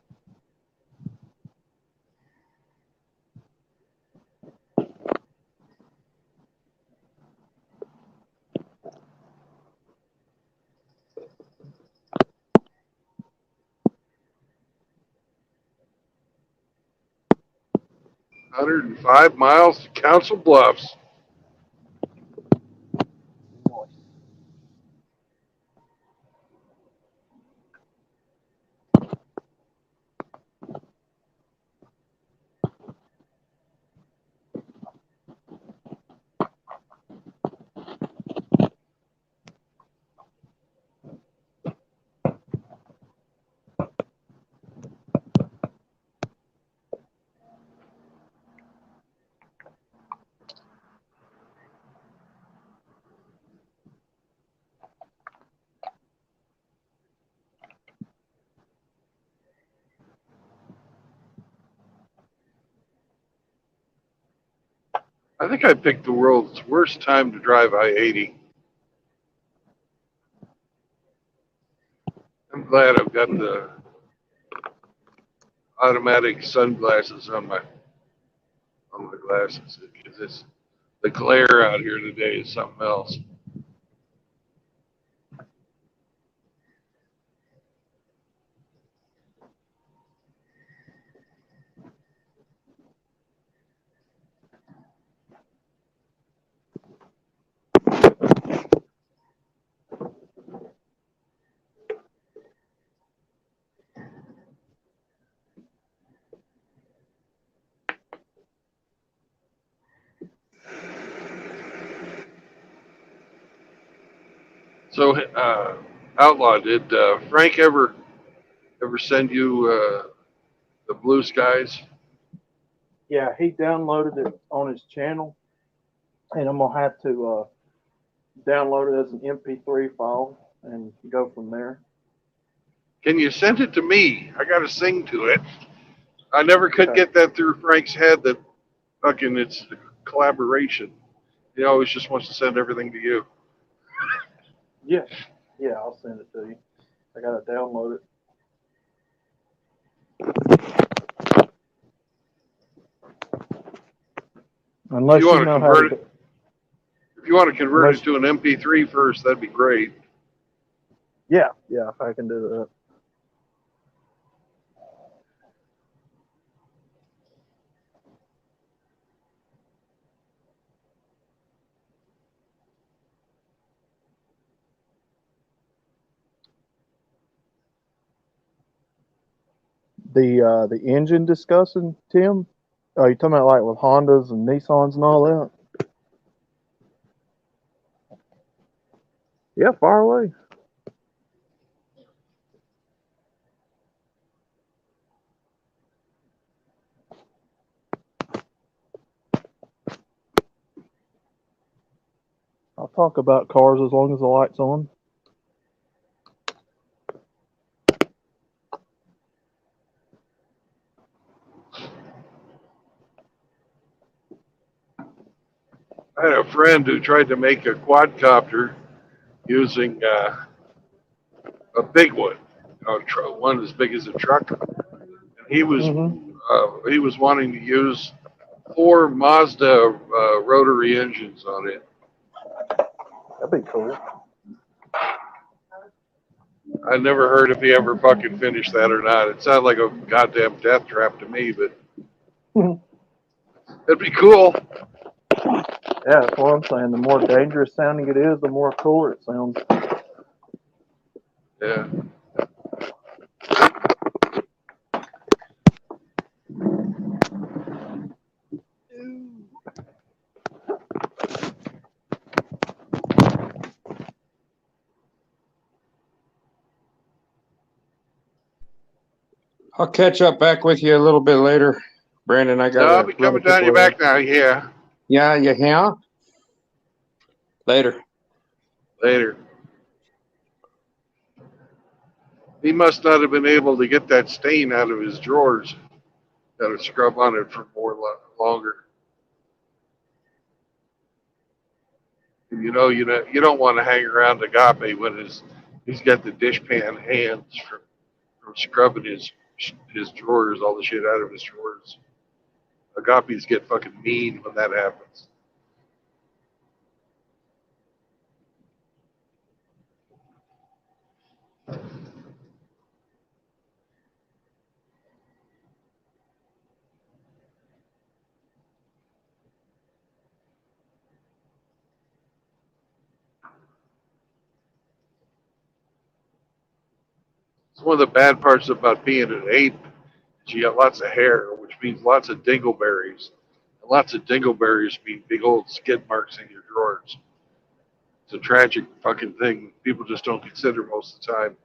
$105 miles to Council Bluffs. I think I picked the world's worst time to drive I-80. I'm glad I've got the automatic sunglasses on my glasses, because the glare out here today is something else. So, Outlaw, did Frank ever send you the Blue Skies? Yeah, he downloaded it on his channel, and I'm gonna have to download it as an MP3 file and go from there. Can you send it to me? I got to sing to it. I never could get that through Frank's head that fucking it's a collaboration. He always just wants to send everything to you. Yeah, I'll send it to you. I gotta download it. Unless you want to know convert how to. it, if you want to convert it to an MP3 first, that'd be great. Yeah, if I can do that. The engine discussing, Tim? Oh, you talking about like with Hondas and Nissans and all that? Yeah, far away. I'll talk about cars as long as the light's on. I had a friend who tried to make a quadcopter using a big one, one as big as a truck, and he was wanting to use 4 Mazda rotary engines on it. That'd be cool. I never heard if he ever fucking finished that or not. It sounded like a goddamn death trap to me, but it'd be cool. Yeah, that's what I'm saying. The more dangerous sounding it is, the more cooler it sounds. Yeah. I'll catch up back with you a little bit later, Brandon. I got. No, I'll be coming down your back now. Yeah. Yeah, you hear? Later. Later. He must not have been able to get that stain out of his drawers. Got to scrub on it for longer. You don't want to hang around Agape when he's got the dishpan hands from scrubbing his drawers, all the shit out of his drawers. Agapes get fucking mean when that happens. It's one of the bad parts about being an ape is you got lots of hair, which means lots of dingleberries. And lots of dingleberries mean big old skid marks in your drawers. It's a tragic fucking thing people just don't consider most of the time.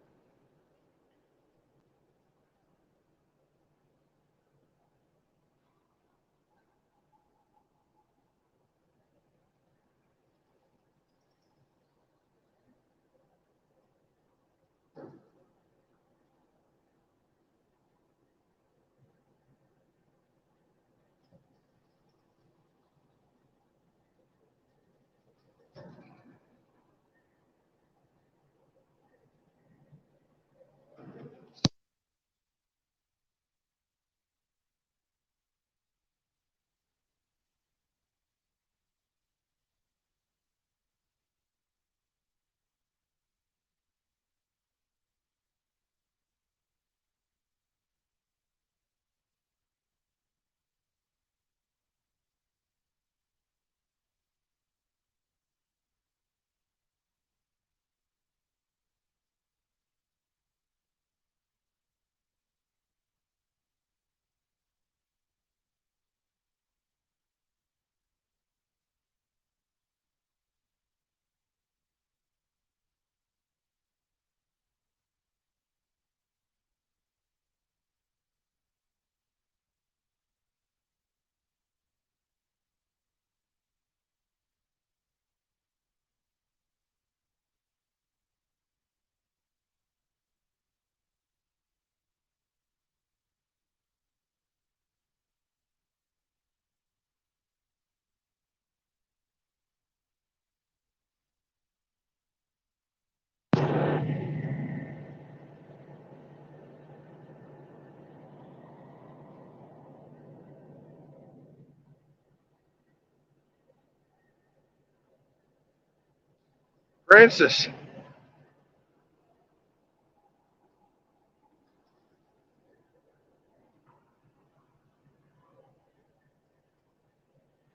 Francis.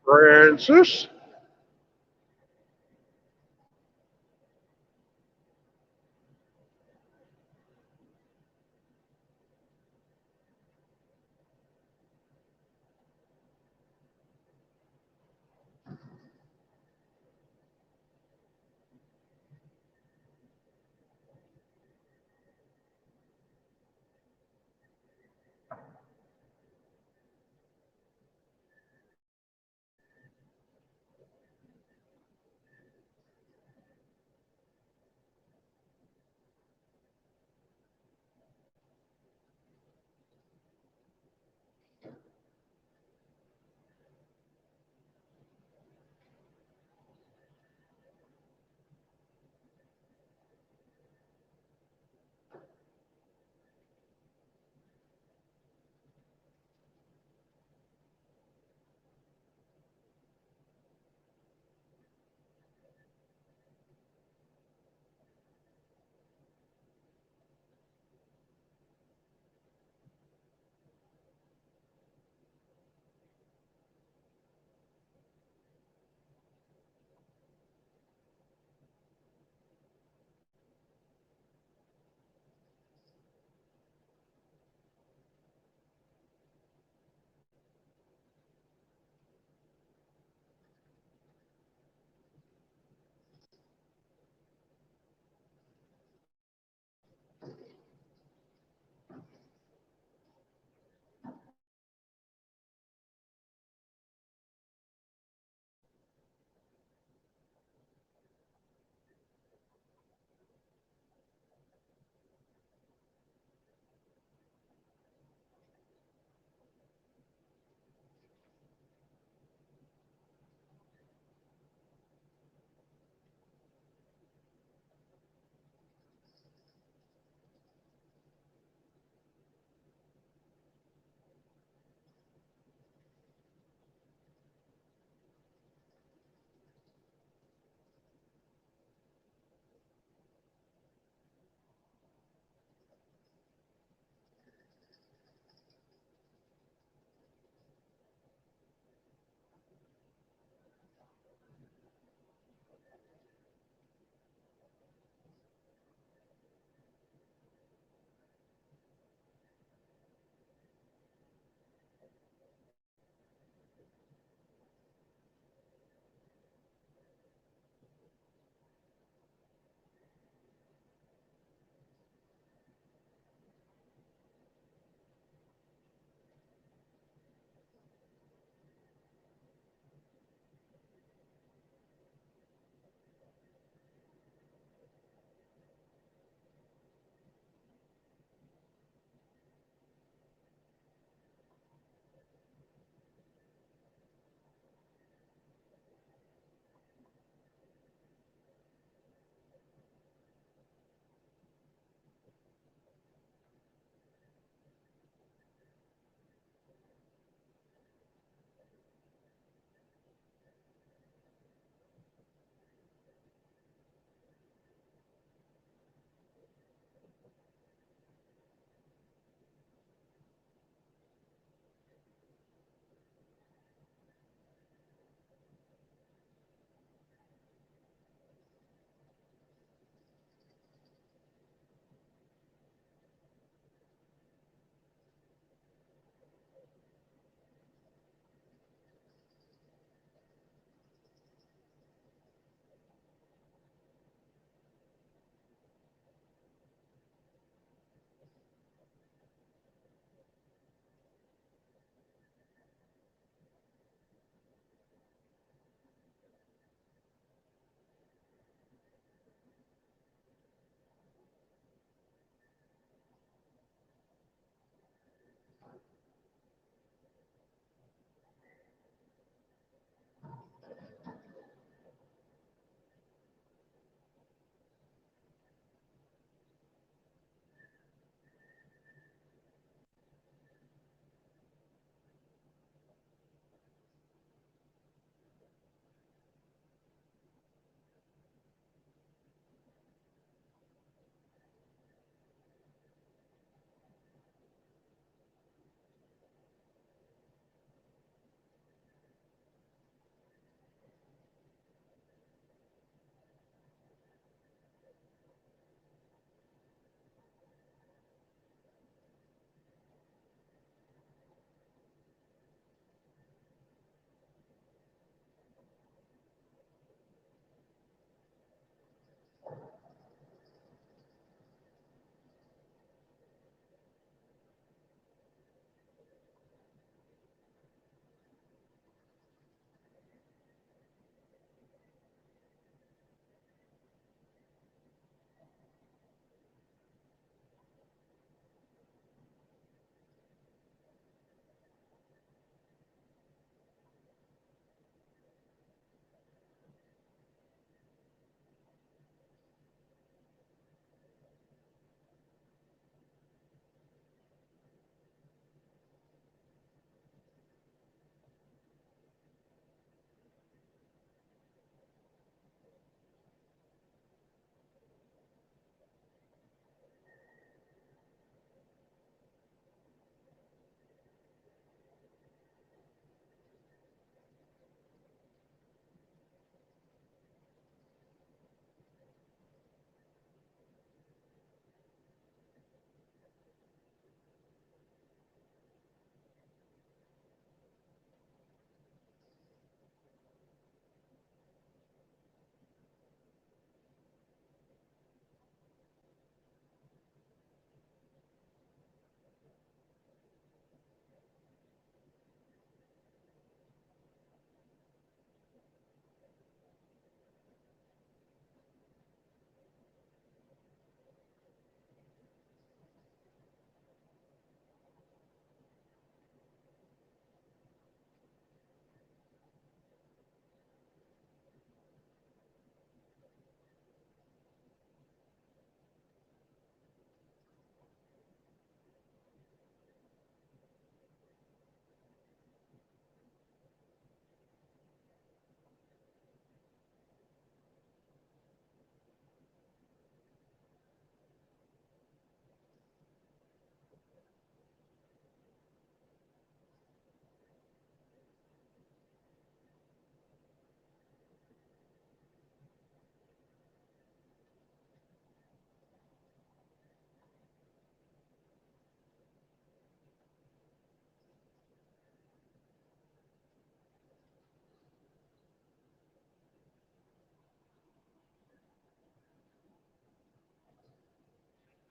Francis?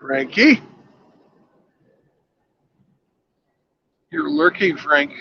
Frankie? You're lurking, Frank.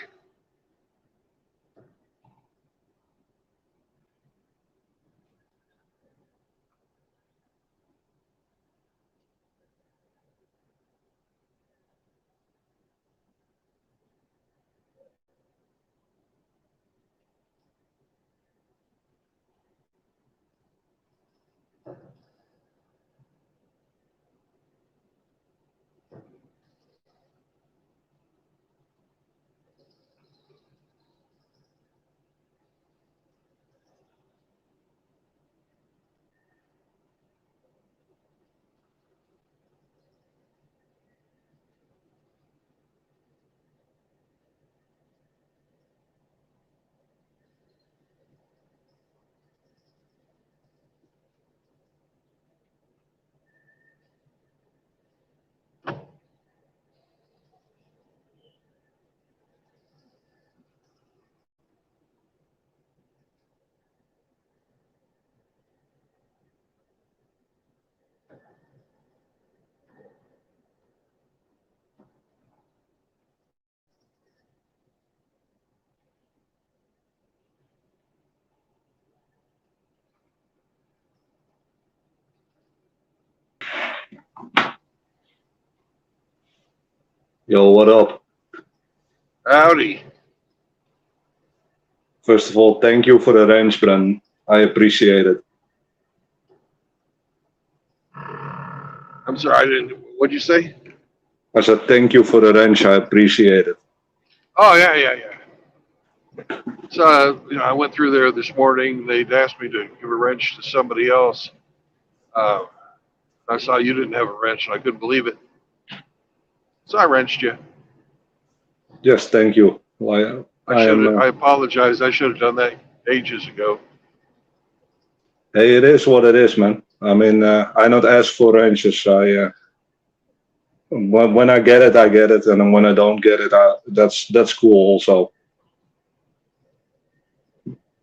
Yo, what up? Howdy. First of all, thank you for the wrench, Bren. I appreciate it. I'm sorry, I didn't. What'd you say? I said thank you for the wrench. I appreciate it. Oh, yeah. So, I went through there this morning. They'd asked me to give a wrench to somebody else. I saw you didn't have a wrench, and I couldn't believe it. So I wrenched you. Yes, thank you. I apologize. I should have done that ages ago. Hey, it is what it is, man. I mean, I not ask for wrenches. When I get it, I get it, and when I don't get it, that's cool also.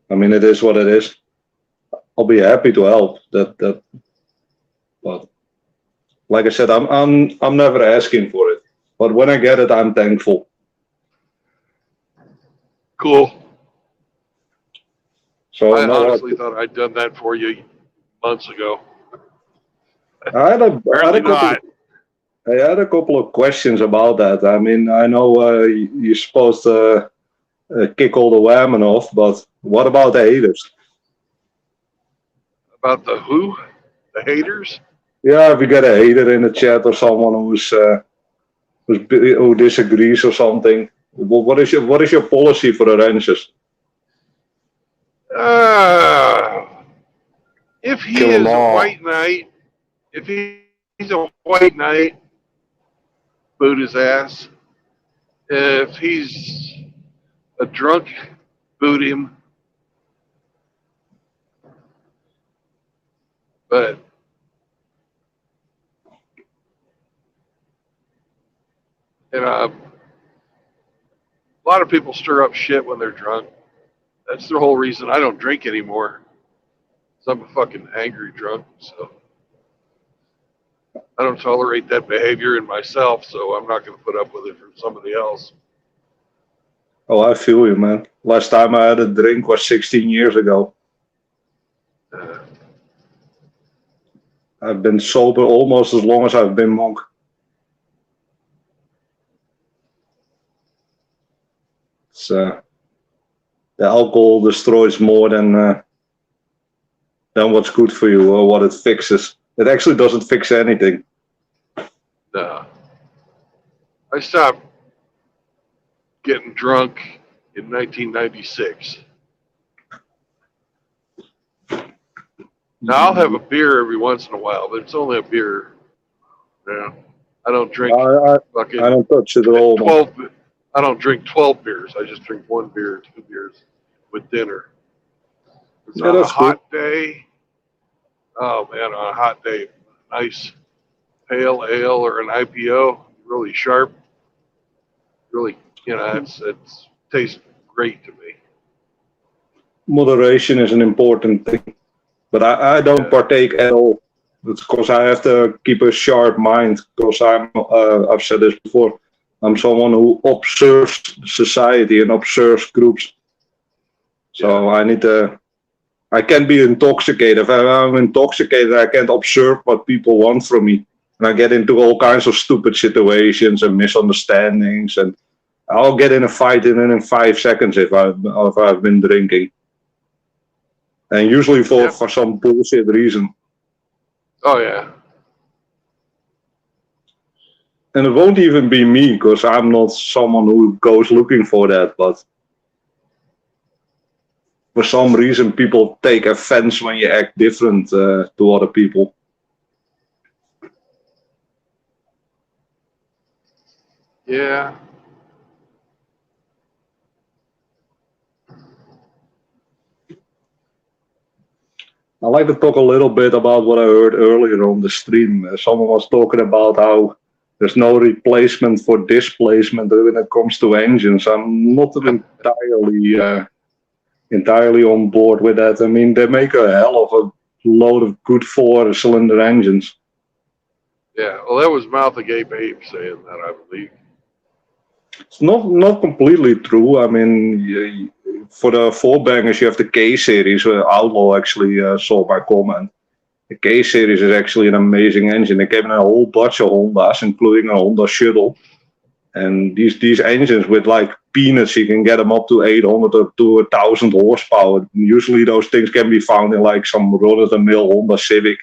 I mean, it is what it is. I'll be happy to help. But like I said, I'm never asking for it. But when I get it, I'm thankful. Cool. So I honestly thought I'd done that for you months ago. I had a couple of questions about that. I mean, I know you're supposed to kick all the whammon off, but what about the haters? About the who? The haters? Yeah, if you get a hater in the chat or someone who disagrees or something, what is your policy for the wrenches? If he Kill 'em is a all. white knight, if he's a white knight, boot his ass. If he's a drunk, boot him. But a lot of people stir up shit when they're drunk. That's the whole reason I don't drink anymore. 'Cause I'm a fucking angry drunk, so I don't tolerate that behavior in myself, so I'm not going to put up with it from somebody else. Oh, I feel you, man. Last time I had a drink was 16 years ago. I've been sober almost as long as I've been monk. It's, the alcohol destroys more than what's good for you or what it fixes. It actually doesn't fix anything. I stopped getting drunk in 1996. Now I'll have a beer every once in a while, but it's only a beer. Yeah, I don't drink I don't touch it at all. 12. I don't drink 12 beers. I just drink 1 beer, 2 beers with dinner. It's Yeah, on a that's hot day. Oh man, on a hot day, nice pale ale or an IPO, really sharp. Really, it's tastes great to me. Moderation is an important thing, but I don't partake at all. It's because I have to keep a sharp mind. Because I've said this before. I'm someone who observes society and observes groups. So I can be intoxicated. If I'm intoxicated, I can't observe what people want from me. And I get into all kinds of stupid situations and misunderstandings. And I'll get in a fight in 5 seconds if I've been drinking. And usually for some bullshit reason. Oh yeah. And it won't even be me, because I'm not someone who goes looking for that. But for some reason, people take offense when you act different to other people. Yeah. I'd like to talk a little bit about what I heard earlier on the stream. Someone was talking about how there's no replacement for displacement when it comes to engines. I'm not entirely on board with that. I mean, they make a hell of a load of good 4-cylinder engines. Yeah. Well, that was Mouth Agape Ape saying that, I believe. It's not completely true. I mean, for the 4-bangers, you have the K series. Outlaw actually saw my comment. The K series is actually an amazing engine. It came in a whole bunch of Hondas, including a Honda Shuttle. And these engines with like peanuts, you can get them up to 800 up to 1,000 horsepower. Usually those things can be found in like some run-of-the-mill Honda Civic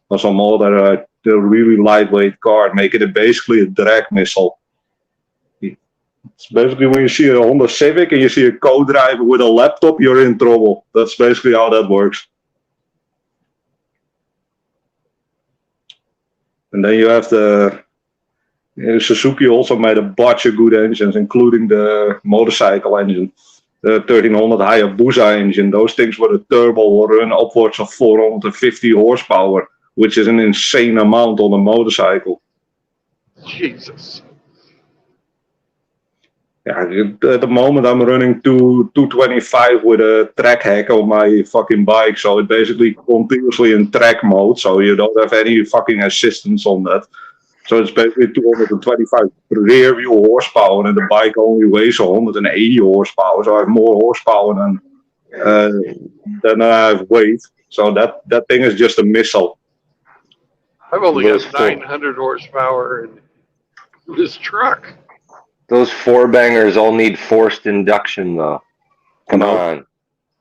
or some other really lightweight car, making it basically a drag missile. It's basically when you see a Honda Civic and you see a co-driver with a laptop, you're in trouble. That's basically how that works. And then you have Suzuki also made a bunch of good engines, including the motorcycle engine, the 1300 Hayabusa engine. Those things with a turbo will run upwards of 450 horsepower, which is an insane amount on a motorcycle. Jesus. Yeah, at the moment I'm running 225 with a track hack on my fucking bike, so it's basically continuously in track mode, so you don't have any fucking assistance on that. So it's basically 225 rear wheel horsepower, and the bike only weighs 180 horsepower, so I have more horsepower than I have weight. So that thing is just a missile. I've only got 900 horsepower in this truck. Those 4-bangers all need forced induction, though. Come on.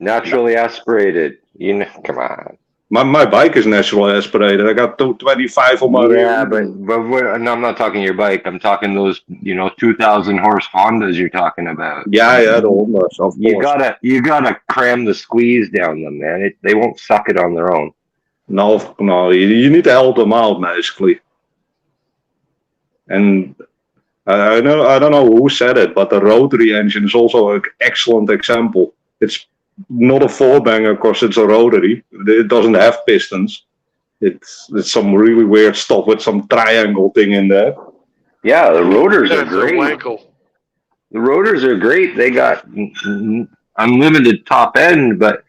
Naturally aspirated. Come on. My bike is naturally aspirated. I got 225 on my rear. Yeah, but no, I'm not talking your bike. I'm talking those, 2,000 horse Hondas you're talking about. Yeah, the Hondas, of course. You gotta cram the squeeze down them, man. They won't suck it on their own. No, you need to help them out, basically. And I don't know who said it, but the rotary engine is also an excellent example. It's not a 4-banger because it's a rotary. It doesn't have pistons. It's some really weird stuff with some triangle thing in there. Yeah, the rotors are great. Wankle. The rotors are great. They got unlimited top end, but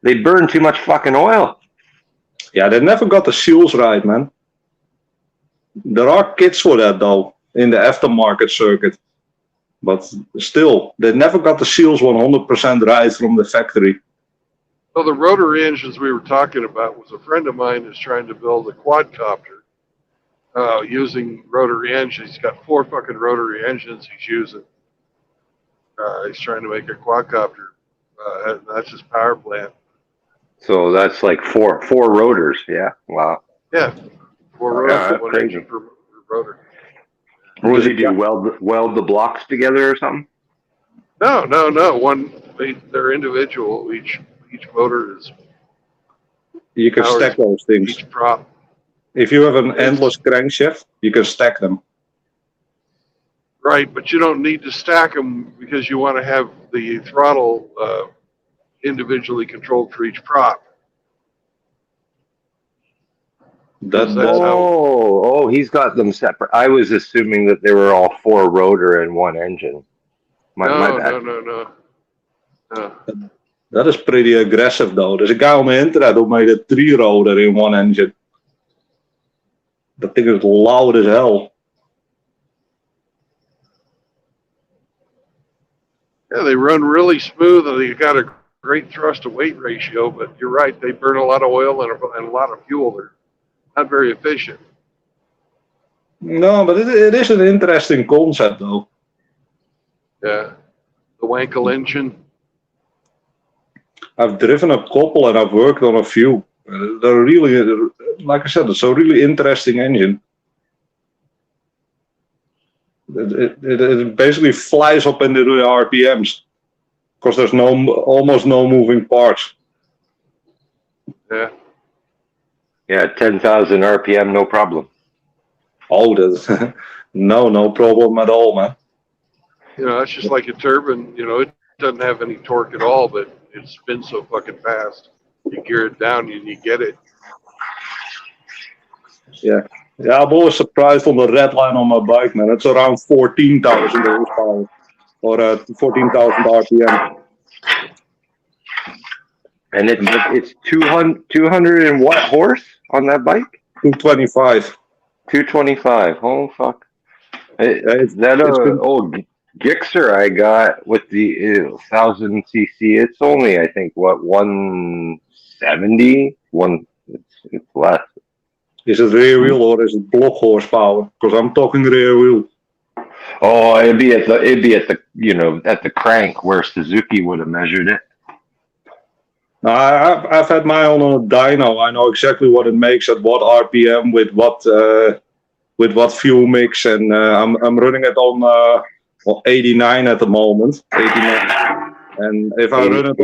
they burn too much fucking oil. Yeah, they never got the seals right, man. There are kits for that, though, in the aftermarket circuit. But still, they never got the seals 100% right from the factory. Well, the rotary engines we were talking about was a friend of mine is trying to build a quadcopter using rotary engines. He's got 4 fucking rotary engines he's using. He's trying to make a quadcopter. That's his power plant. So that's like four rotors. Yeah. Wow. Yeah. 4 rotors, that's 1 crazy. engine per rotor. What does he do? Weld the blocks together or something? No. They're individual. Each motor is. You can stack those things. Each prop. If you have an endless crankshaft, you can stack them. Right, but you don't need to stack them because you want to have the throttle individually controlled for each prop. He's got them separate. I was assuming that they were all 4 rotor and 1 engine. My bad. No. That is pretty aggressive, though. There's a guy on the internet who made a 3 rotor in 1 engine. That thing is loud as hell. Yeah, they run really smooth and they got a great thrust to weight ratio, but you're right, they burn a lot of oil and a lot of fuel. They're not very efficient. No, but it is an interesting concept though. Yeah. The Wankel engine. I've driven a couple and I've worked on a few. They're really, like I said, it's a really interesting engine. It basically flies up into the RPMs because there's almost no moving parts. Yeah. Yeah, 10,000 RPM, no problem. Oh, that's no problem at all, man. You know, it's just like a turbine. You know, it doesn't have any torque at all, but it spins so fucking fast. You gear it down and you get it. Yeah, I'm always surprised on the red line on my bike, man. It's around 14,000 horsepower or 14,000 RPM. And it's 200 and what horse on that bike? 225. 225. Oh fuck! Is that old Gixxer I got with the 1000 cc? It's only I think what 170. It's less. Is it rear wheel or is it block horsepower? Because I'm talking rear wheel. Oh, it'd be at the you know at the crank where Suzuki would have measured it. I've had my own on a dyno. I know exactly what it makes at what RPM with what fuel mix, and I'm running it on 89 at the moment. 89, and if I run it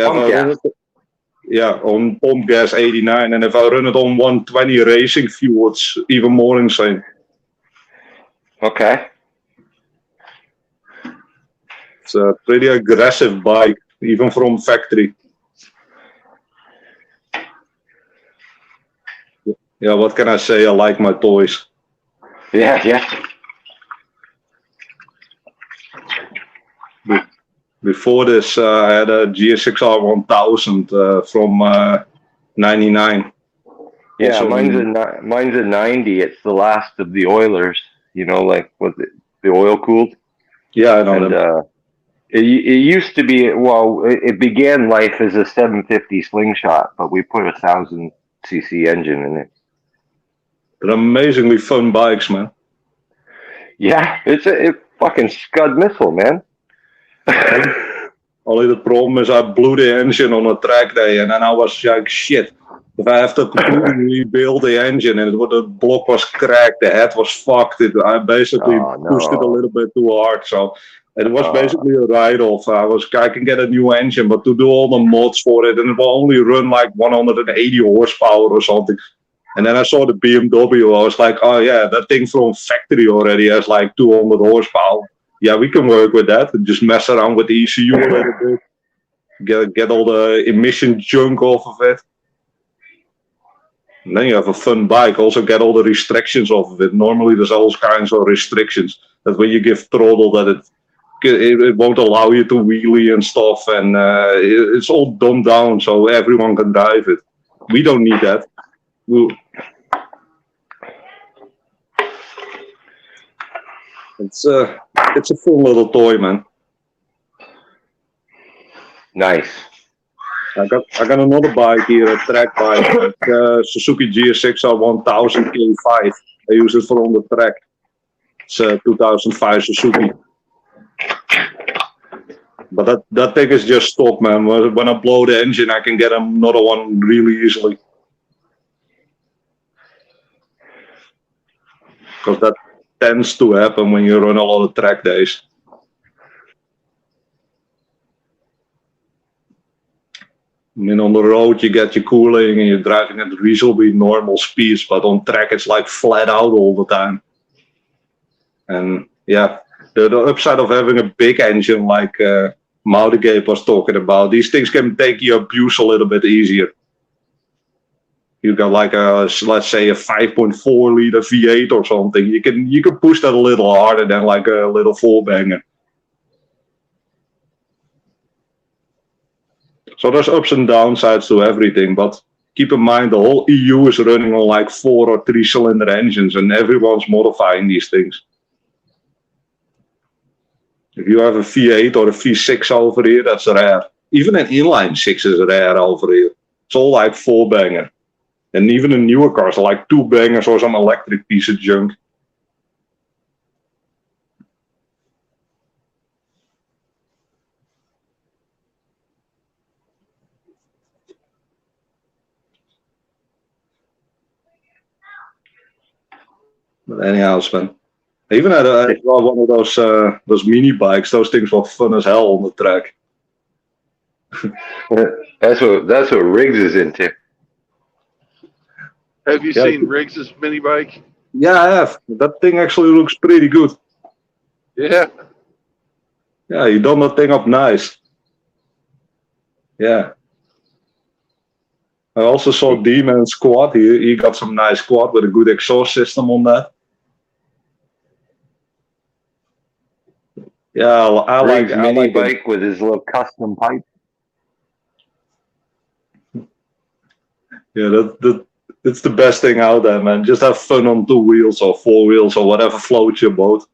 on on pump gas 89, and if I run it on 120 racing fuel, it's even more insane. Okay. It's a pretty aggressive bike, even from factory. Yeah, what can I say? I like my toys. Yeah. Before this, I had a GSXR 1000 from 99. Yeah, Also, mine's a 90. It's the last of the Oilers. You know, like with the oil cooled. Yeah, I know and, them. It used to be, well, it began life as a 750 Slingshot, but we put a 1000 cc engine in it. They're amazingly fun bikes, man. Yeah, it's a fucking Scud missile, man. Only the problem is I blew the engine on a track day, and then I was like, shit. If I have to completely rebuild the engine, and the block was cracked, the head was fucked. I basically pushed it a little bit too hard, so it was basically a write-off. I can get a new engine, but to do all the mods for it, and it will only run like 180 horsepower or something. And then I saw the BMW. I was like, oh yeah, that thing from factory already has like 200 horsepower. Yeah, we can work with that and just mess around with the ECU a little bit. Get all the emission junk off of it. And then you have a fun bike. Also get all the restrictions off of it. Normally there's all kinds of restrictions. That when you give throttle, that it won't allow you to wheelie and stuff. And it's all dumbed down so everyone can drive it. We don't need that. It's a fun little toy, man. Nice. I got another bike here, a track bike, Suzuki GSXR 1000 K5. I use it for on the track. It's a 2005 Suzuki. But that thing is just stock, man. When I blow the engine, I can get another one really easily. Because that tends to happen when you run a lot of track days. I mean, on the road you get your cooling and you're driving at reasonably normal speeds, but on track it's like flat out all the time. And yeah, the upside of having a big engine like Moudegape was talking about, these things can take your abuse a little bit easier. You got like let's say a 5.4 liter V8 or something. You can push that a little harder than like a little four banger. So there's ups and downsides to everything, but keep in mind the whole EU is running on like 4 or 3 cylinder engines, and everyone's modifying these things. If you have a V8 or a V6 over here, that's rare. Even an inline 6 is rare over here. It's all like 4-banger. And even in newer cars are like 2-bangers or some electric piece of junk. But anyhow, Sven. I even had one of those mini bikes. Those things were fun as hell on the track. That's what Riggs is into. Have you seen Riggs's mini bike? Yeah, I have. That thing actually looks pretty good. Yeah. Yeah, you done that thing up nice. Yeah. I also saw D-Man's quad. He got some nice quad with a good exhaust system on that. Yeah, I Riggs like mini it. bike with his little custom pipe. Yeah, it's the best thing out there, man. Just have fun on 2 wheels or 4 wheels or whatever floats your boat.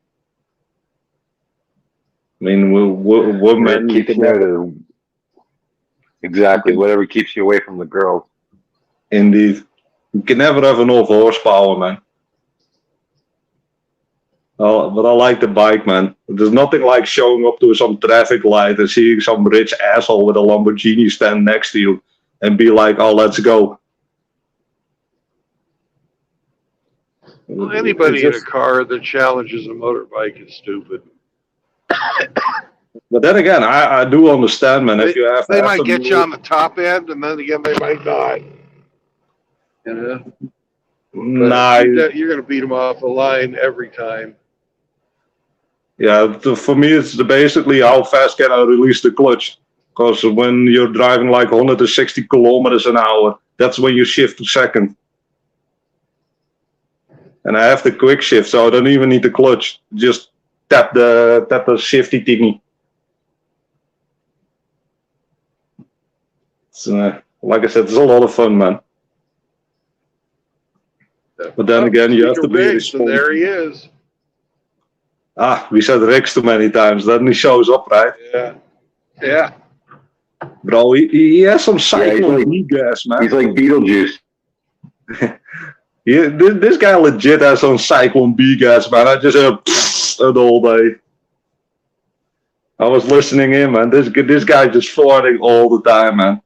I mean, we're men. Keeps you out of, exactly, whatever keeps you away from the girls. Indeed. You can never have enough horsepower, man. But I like the bike, man. There's nothing like showing up to some traffic light and seeing some rich asshole with a Lamborghini stand next to you and be like, oh, let's go. Well, anybody in a car that challenges a motorbike is stupid. But then again, I do understand, man. If you have, they might get you on the top end, and then again, they might not. You know? Nah, you're going to beat them off the line every time. Yeah, for me, it's basically how fast can I release the clutch. Because when you're driving like 160 kilometers an hour, that's when you shift to second. And I have the quick shift, so I don't even need the clutch. Just tap the shifty thingy. So, like I said, it's a lot of fun, man. But then again, you have to be responsible. There he is. Ah, we said Rex too many times. Then he shows up, right? Yeah. Yeah. Bro, he has some cyclone gas, man. He's like Beetlejuice. Yeah, this guy legit has some Cyclone B gas, man. I just heard the whole day. I was listening in, man. This guy just farting all the time, man.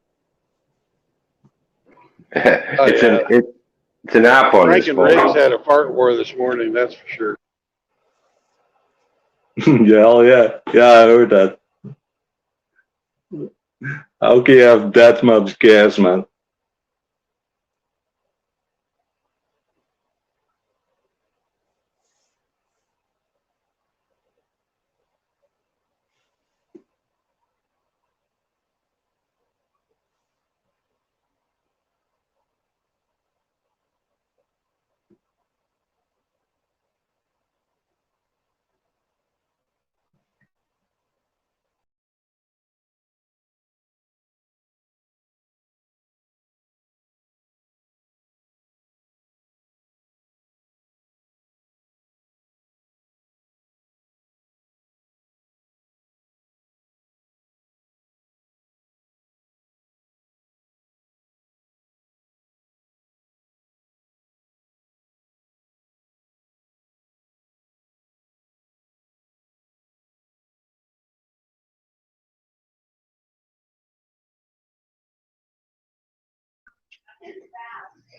It's an app on Frank his and phone. Riggs had a fart war this morning, that's for sure. Yeah, hell yeah. Yeah, I heard that. How can you have that much gas, man?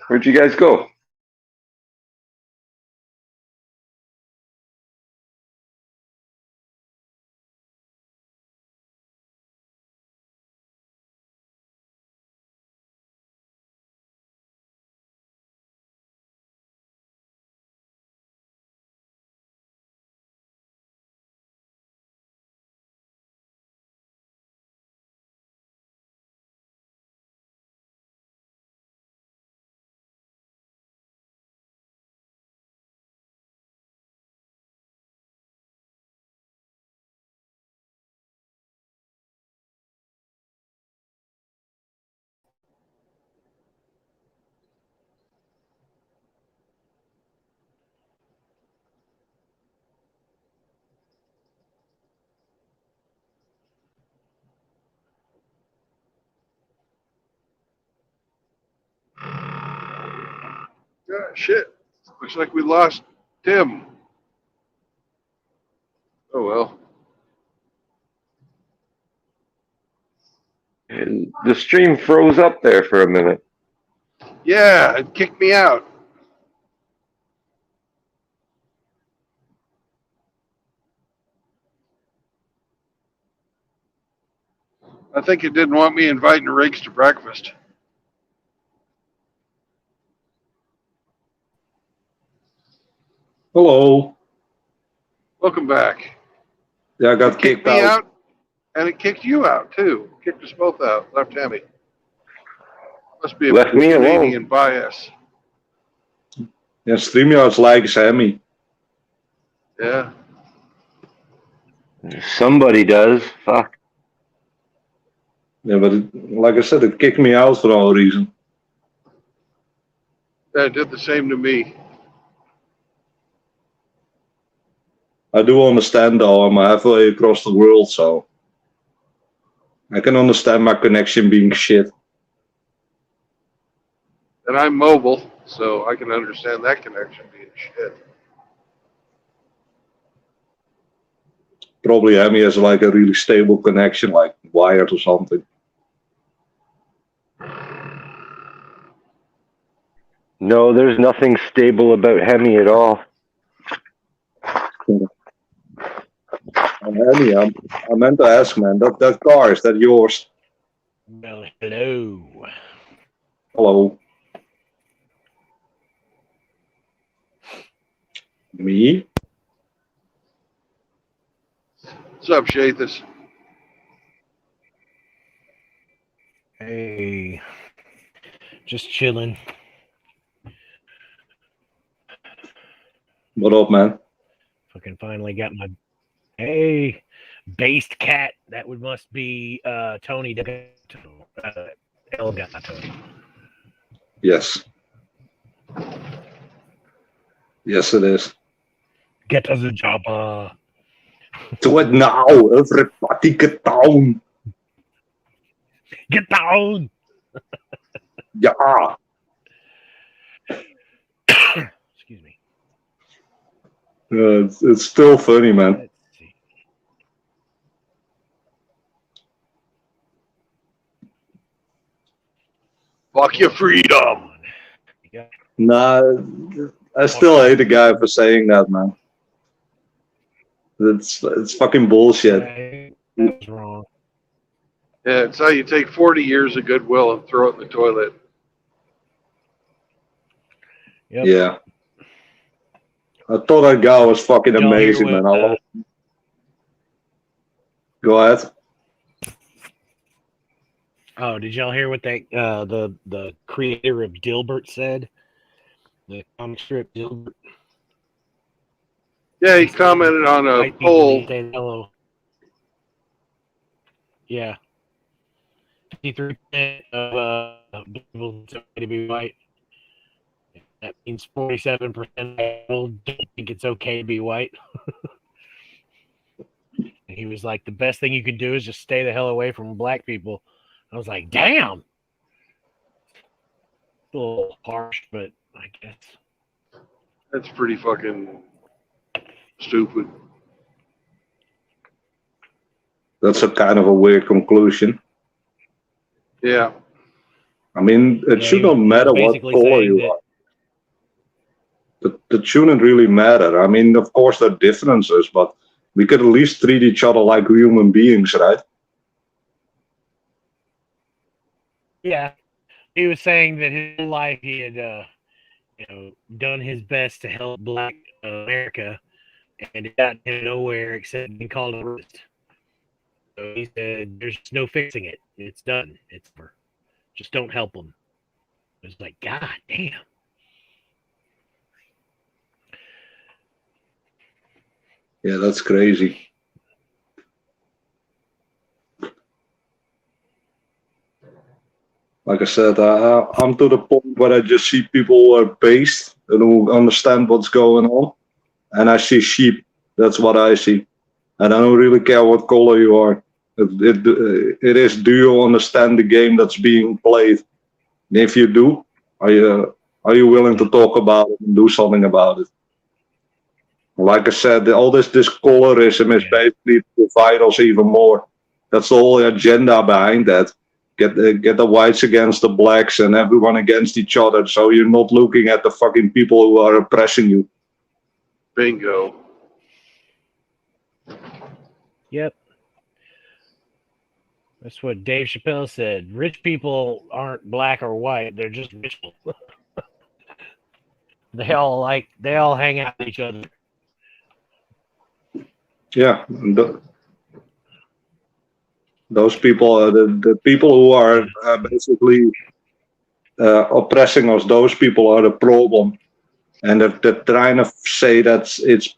Where'd you guys go? Shit. Looks like we lost Tim. Oh well. And the stream froze up there for a minute. Yeah, it kicked me out. I think it didn't want me inviting Riggs to breakfast. Hello. Welcome back. Yeah, I got It kicked kicked me out. out, and it kicked you out too. Kicked us both out. Left Hemi. Must be a Left me alone. Canadian bias. Yeah, StreamYard's like Sammy. Yeah. Somebody does. Fuck. Yeah, but like I said, it kicked me out for no reason. That did the same to me. I do understand though, I'm halfway across the world, so I can understand my connection being shit. And I'm mobile, so I can understand that connection being shit. Probably Hemi has like a really stable connection, like wired or something. No, there's nothing stable about Hemi at all. Hemi, I meant to ask, man, that car, is that yours? Well, hello. Hello. Me? What's up, Shathis? Hey, just chilling. What up, man? Fucking finally got my. Hey, based cat. That would must be Tony El Gato. Yes. Yes, it is. Get us a job. Do it now, everybody get down. Get down. Yeah. Excuse me. It's still funny, man. Let's see. Fuck your freedom. Yeah. Nah, I still hate the guy for saying that, man. It's fucking bullshit. That was wrong. Yeah, it's how you take 40 years of goodwill and throw it in the toilet. Yep. Yeah. I thought that guy was fucking Y'all hear amazing, what, man. I love him. Go ahead. Oh, did y'all hear what that the creator of Dilbert said? The comic strip Dilbert. Yeah, he commented on a White people poll. need to say hello. Yeah. 53% of people to be white. That means 47% of people don't think it's okay to be white. And he was like, the best thing you can do is just stay the hell away from black people. I was like, damn. A little harsh, but I guess. That's pretty fucking stupid. That's a kind of a weird conclusion. Yeah. I mean, it Yeah, should he was not matter what basically color saying you that- are. That shouldn't really matter. I mean, of course, there are differences, but we could at least treat each other like human beings, right? Yeah. He was saying that his whole life he had done his best to help Black America, and it got him nowhere except being called a racist. So he said, "There's no fixing it. It's done. It's over. Just don't help them." It was like, God damn. Yeah, that's crazy. Like I said, I'm to the point where I just see people who are based and who understand what's going on. And I see sheep. That's what I see. And I don't really care what color you are. It is, do you understand the game that's being played? And if you do, Are you willing to talk about it and do something about it? Like I said, all this colorism is basically to divide us even more. That's the whole agenda behind that. Get the whites against the blacks and everyone against each other, so you're not looking at the fucking people who are oppressing you. Bingo. Yep. That's what Dave Chappelle said. Rich people aren't black or white; they're just rich people. they all hang out with each other. Yeah, those people are the people who are basically oppressing us. Those people are the problem, and they're trying to say that it's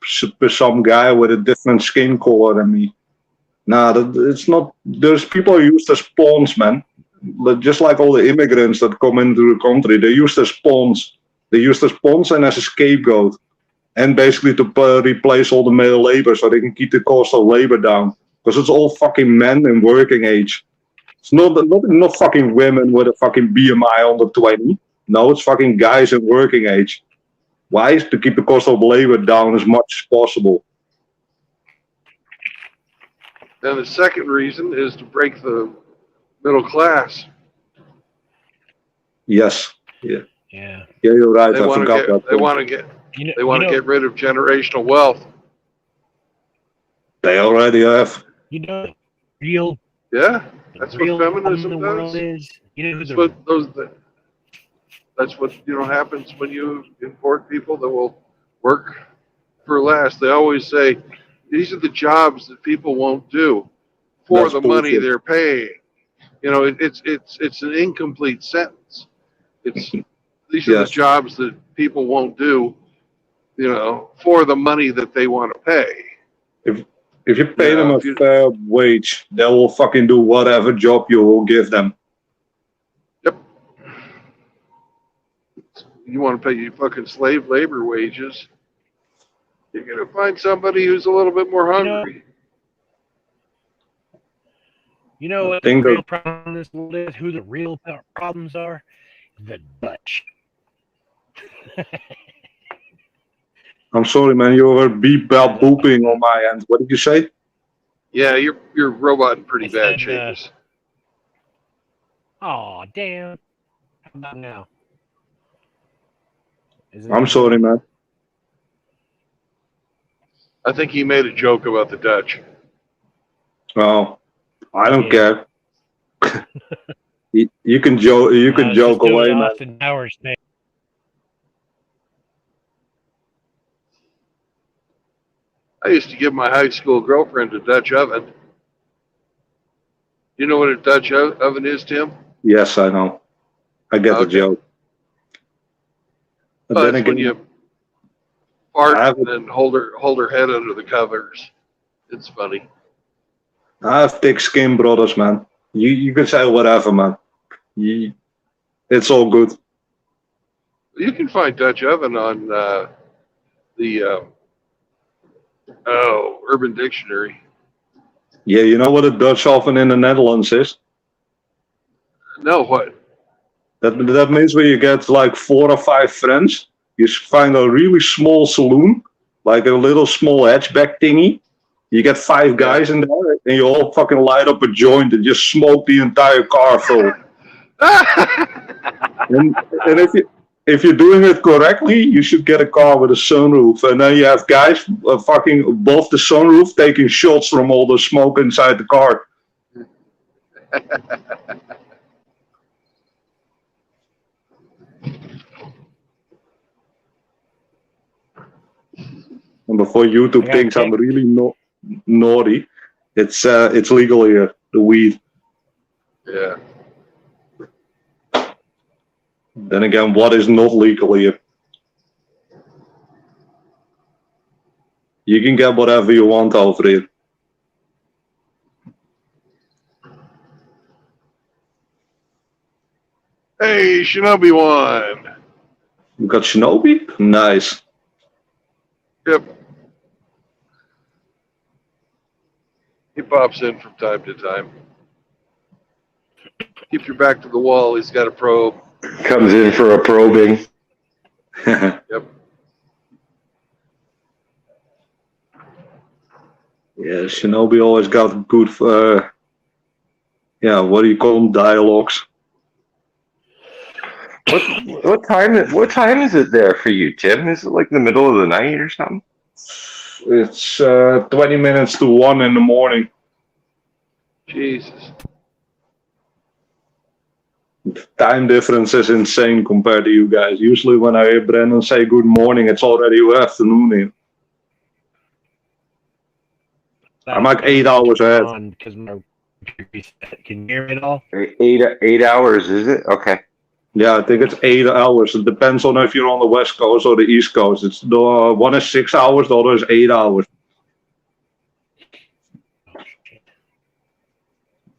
some guy with a different skin color than me. Nah, it's not. There's people used as pawns, man. But just like all the immigrants that come into the country, they're used as pawns. They're used as pawns and as a scapegoat, and basically to replace all the male labor so they can keep the cost of labor down. Because it's all fucking men in working age. It's not fucking women with a fucking BMI under 20. No, it's fucking guys in working age. Why? Is to keep the cost of labor down as much as possible. And the second reason is to break the middle class. Yes. Yeah. Yeah. Yeah, you're right. They want to get rid of generational wealth. They already have. You know, real. Yeah, that's real what feminism the does. world is. You know, that's what happens when you import people that will work for less. They always say these are the jobs that people won't do for That's the bullshit. money they're paying. You know, it's an incomplete sentence. These are the jobs that people won't do, you know, for the money that they want to pay. If you pay them a fair wage, they will fucking do whatever job you will give them. Yep. You want to pay you fucking slave labor wages, you're going to find somebody who's a little bit more hungry. You know what the real problem in this world is? Who the real problems are? The Dutch. I'm sorry, man. You were booping on my end. What did you say? Yeah, your robot in pretty bad shape. Oh, damn. How about now? I'm sorry, man. I think he made a joke about the Dutch. Oh, I don't care. You can joke. You can joke away, man. Austin Powers thing. I used to give my high school girlfriend a Dutch oven. You know what a Dutch oven is, Tim? Yes, I know. I get the joke. But then again, when you fart and then hold her head under the covers, it's funny. I have thick skin, brothers, man. You can say whatever, man. It's all good. You can find Dutch oven on the Urban Dictionary. Yeah, you know what a Dutch oven in the Netherlands is? No, what? That means when you get like 4 or 5 friends, you find a really small saloon, like a little small hatchback thingy. You get 5 guys in there, and you all fucking light up a joint and just smoke the entire car full. and if you're doing it correctly, you should get a car with a sunroof, and then you have guys fucking above the sunroof taking shots from all the smoke inside the car. And before YouTube thinks I'm really naughty, it's legal here, the weed. Yeah. Then again, what is not legal here? You can get whatever you want over here. Hey, Shinobi won. You got Shinobi? Nice. Yep. He pops in from time to time. Keep your back to the wall. He's got a probe. Comes in for a probing. Yep. Yeah, Shinobi always got good, what do you call them, dialogues. What time is it there for you, Tim? Is it like the middle of the night or something? It's 20 minutes to 1 in the morning. Jesus. The time difference is insane compared to you guys. Usually when I hear Brandon say good morning, it's already afternoon here. I'm like 8 hours ahead. Because my computer reset. Can you hear me at all? 8 hours, is it? Okay. Yeah, I think it's 8 hours. It depends on if you're on the West Coast or the East Coast. It's the one is 6 hours, the other is 8 hours.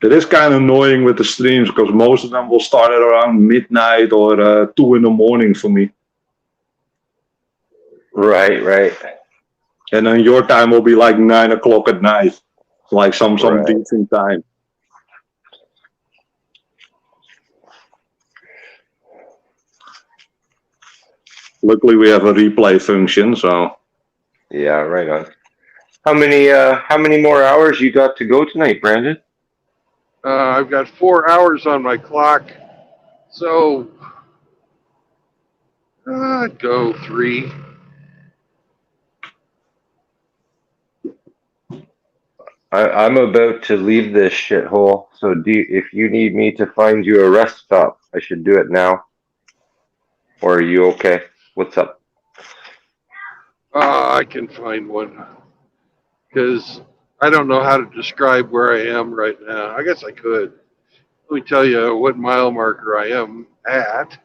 It is kind of annoying with the streams because most of them will start at around midnight or 2 in the morning for me. Right. And then your time will be like 9 o'clock at night, like some Right. decent time. Luckily, we have a replay function, so. Yeah, right on. How many more hours you got to go tonight, Brandon? I've got 4 hours on my clock, so I'd go 3. I'm about to leave this shithole, so if you need me to find you a rest stop, I should do it now. Or are you okay? What's up? I can find one because I don't know how to describe where I am right now. I guess I could. Let me tell you what mile marker I am at.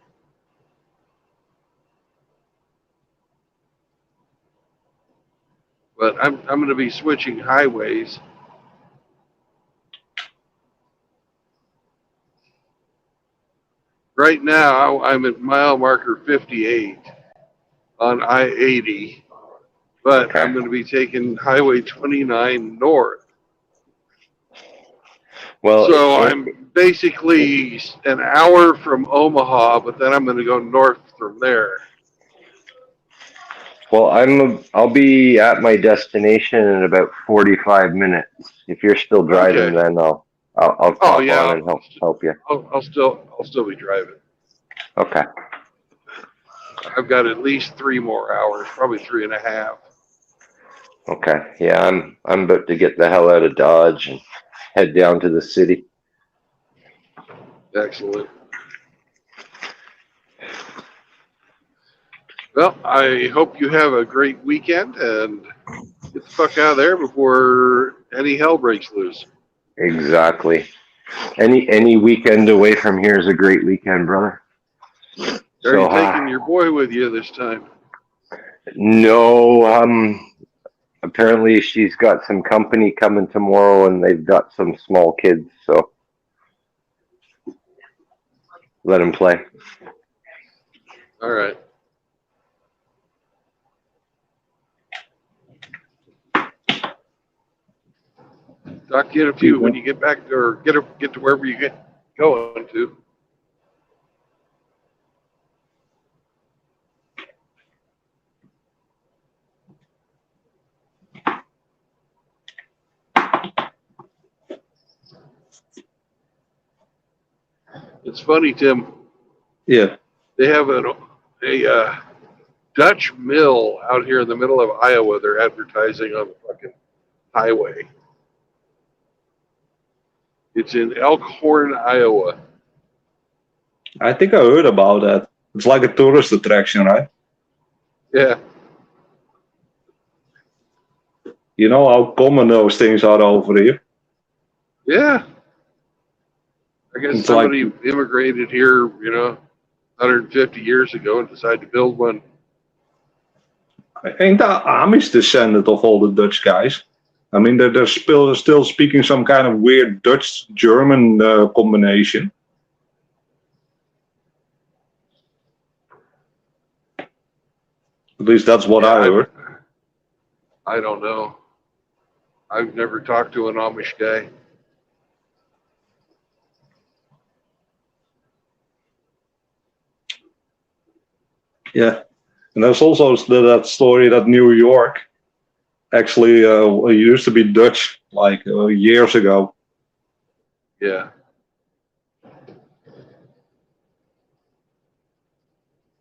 But I'm going to be switching highways. Right now, I'm at mile marker 58 on I-80, but Okay. I'm going to be taking Highway 29 north. Well, So I'm basically an hour from Omaha, but then I'm going to go north from there. Well, I'll be at my destination in about 45 minutes. If you're still driving, Okay. then I'll pop on and help you. I'll still be driving. Okay. I've got at least 3 more hours, probably 3.5. Okay. Yeah, I'm about to get the hell out of Dodge and head down to the city. Excellent. Well, I hope you have a great weekend and get the fuck out of there before any hell breaks loose. Exactly. Any weekend away from here is a great weekend, brother. Are you taking your boy with you this time? No, apparently she's got some company coming tomorrow and they've got some small kids, so let him play. All right. Talk to you in a few when you get back or get to wherever you get going to. It's funny, Tim. Yeah. They have a Dutch mill out here in the middle of Iowa. They're advertising on the fucking highway. It's in Elkhorn, Iowa. I think I heard about that. It's like a tourist attraction, right? Yeah. You know how common those things are over here. Yeah. I guess It's somebody immigrated here, 150 years ago and decided to build one. Ain't the Amish descendant of all the Dutch guys? I mean, they're still speaking some kind of weird Dutch-German combination. At least that's what I heard. I don't know. I've never talked to an Amish guy. Yeah, And there's also that story that New York actually used to be Dutch like years ago. Yeah.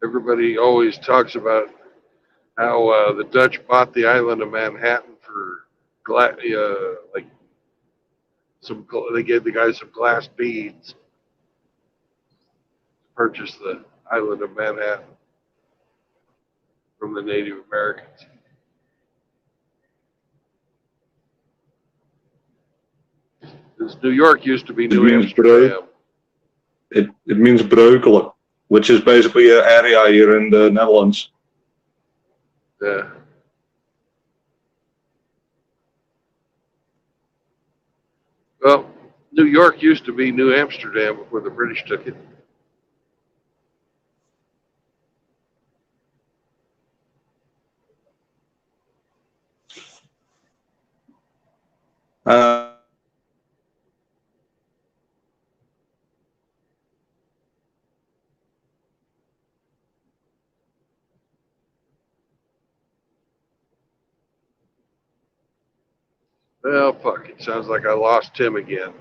Everybody always talks about how the Dutch bought the island of Manhattan for like they gave the guys some glass beads to purchase the island of Manhattan from the Native Americans. Because New York used to be New Amsterdam. It means Breukelen, which is basically an area here in the Netherlands. Yeah. Well, New York used to be New Amsterdam before the British took it. Well, fuck, it sounds like I lost Tim again.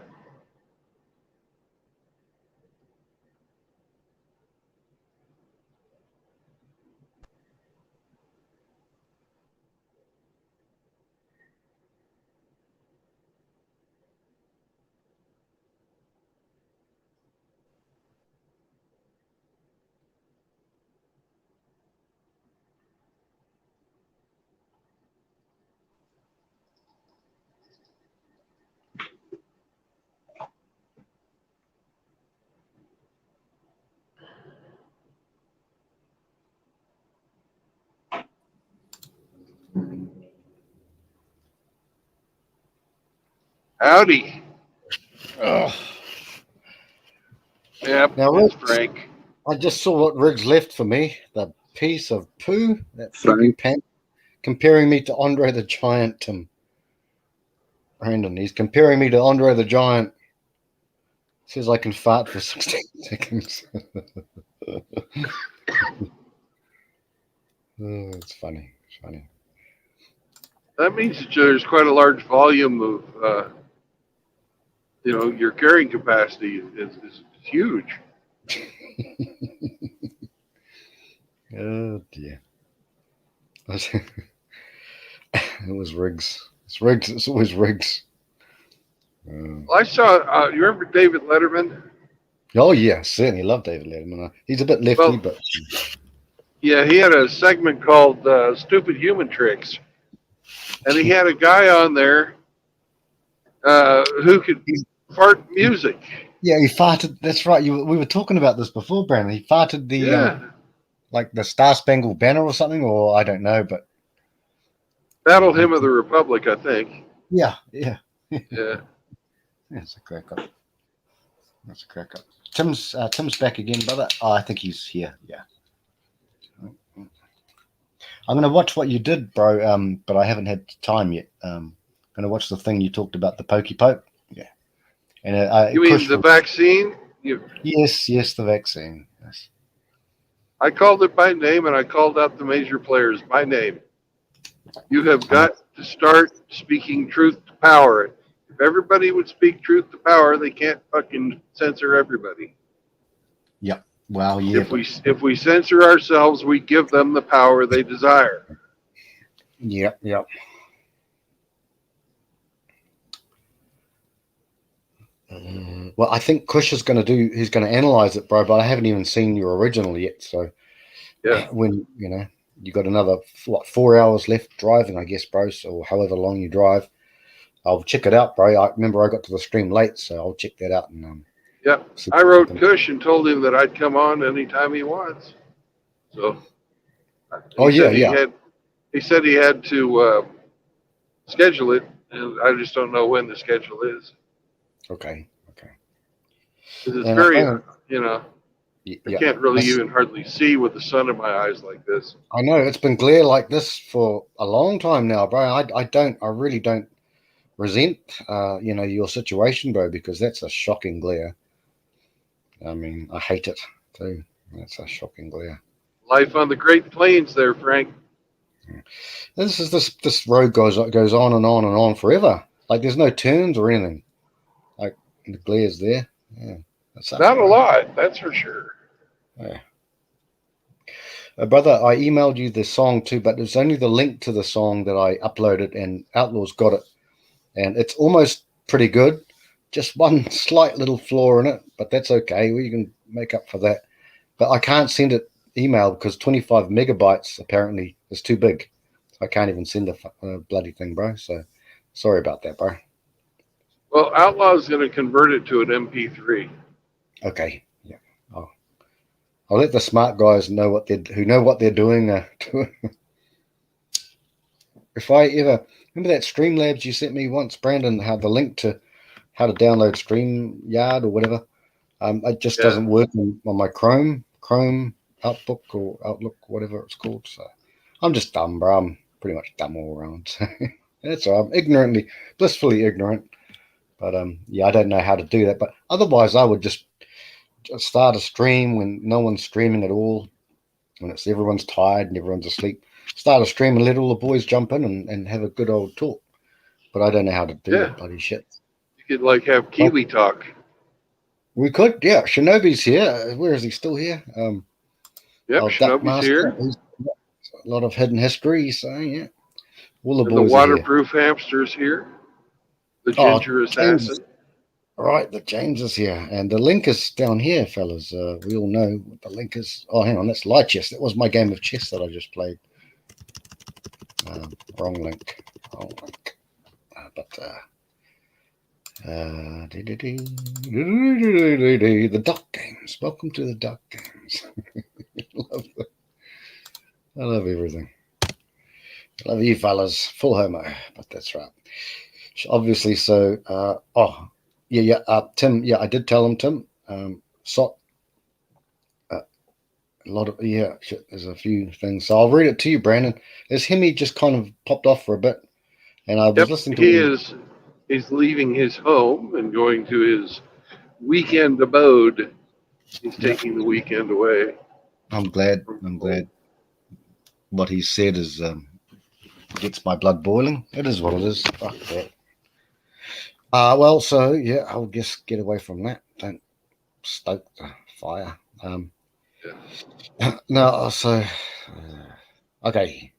Howdy. Oh. Yep, Now, it's Riggs, Frank. I just saw what Riggs left for me. The piece of poo, that Frank. poopy pant, comparing me to Andre the Giant, Tim. Brandon, he's comparing me to Andre the Giant. Says I can fart for 16 seconds. Oh, it's funny. It's funny. That means that there's quite a large volume of, your carrying capacity is huge. Oh, dear. It was Riggs. It's Riggs. It's always Riggs. Well, I saw, you remember David Letterman? Oh, yeah, certainly love David Letterman. He's a bit lefty, Well, but... Yeah, he had a segment called Stupid Human Tricks. And he had a guy on there who could fart music. Yeah, he farted. That's right. We were talking about this before, Brandon. He farted the like the Star Spangled Banner or something, or I don't know, but Battle Hymn of the Republic, I think. yeah. Yeah. That's a crack up. That's a crack up. Tim's back again, brother. Oh, I think he's here. Yeah. I'm gonna watch what you did, bro. But I haven't had time yet. Gonna watch the thing you talked about, the Pokey Poke. Yeah. And You mean the vaccine? Yes, the vaccine. Yes. I called it by name, and I called out the major players by name. You have got to start speaking truth to power. If everybody would speak truth to power, they can't fucking censor everybody. Yep. Well, yeah. If we censor ourselves, we give them the power they desire. Yep. Well, I think Kush is going to he's going to analyze it, bro, but I haven't even seen your original yet. So, yeah, when you got another 4 hours left driving, I guess, bro, or however long you drive, I'll check it out, bro. I remember I got to the stream late, so I'll check that out. And yeah, I wrote Kush and told him that I'd come on anytime he wants. So, he said he had to schedule it, and I just don't know when the schedule is. Okay. Because it's very, I can't really even hardly see with the sun in my eyes like this. I know it's been glare like this for a long time now, bro. I really don't resent, your situation, bro, because that's a shocking glare. I mean, I hate it too. That's a shocking glare. Life on the Great Plains there, Frank. This road goes on and on and on forever. Like there's no turns or anything. Like the glare's there. Yeah, that's Not a lot, that's for sure. Yeah. Brother, I emailed you the song too, but it's only the link to the song that I uploaded, and Outlaw's got it, and it's almost pretty good. Just one slight little flaw in it, but that's okay. We can make up for that. But I can't send it email because 25 megabytes apparently is too big. So I can't even send the bloody thing, bro. So sorry about that, bro. Well, Outlaw's going to convert it to an MP3. Okay, yeah. I'll let the smart guys know who know what they're doing. If I ever remember that Streamlabs you sent me once, Brandon, how the link to how to download StreamYard or whatever, it just doesn't work on my Chrome Outbook or Outlook, whatever it's called. So I'm just dumb, bro. I'm pretty much dumb all around. So that's all. I'm blissfully ignorant. But yeah, I don't know how to do that. But otherwise, I would just start a stream when no one's streaming at all, when everyone's tired and everyone's asleep. Start a stream and let all the boys jump in and have a good old talk. But I don't know how to do that bloody shit. You could have Kiwi talk. We could, yeah. Shinobi's here. Where is he? Still here? Yep, Shinobi's here. A lot of hidden history. So yeah, all the and boys. The waterproof hamster's here. The ginger assassin. All right, the James is here, and the link is down here, fellas. We all know what the link is. Oh, hang on, that's light chess. That was my game of chess that I just played. Wrong link. The Duck Games. Welcome to the Duck Games. I love everything. I love you fellas. Full homo, but that's right. Obviously, so. Tim. Yeah, I did tell him, Tim. A lot of shit, there's a few things. So I'll read it to you, Brandon. There's him. He just kind of popped off for a bit, and I was listening to. He's leaving his home and going to his weekend abode. He's taking the weekend away. I'm glad. What he said is gets my blood boiling. It is what it is. Fuck that. Well, so yeah, I'll just get away from that. Don't stoke the fire. No, so okay.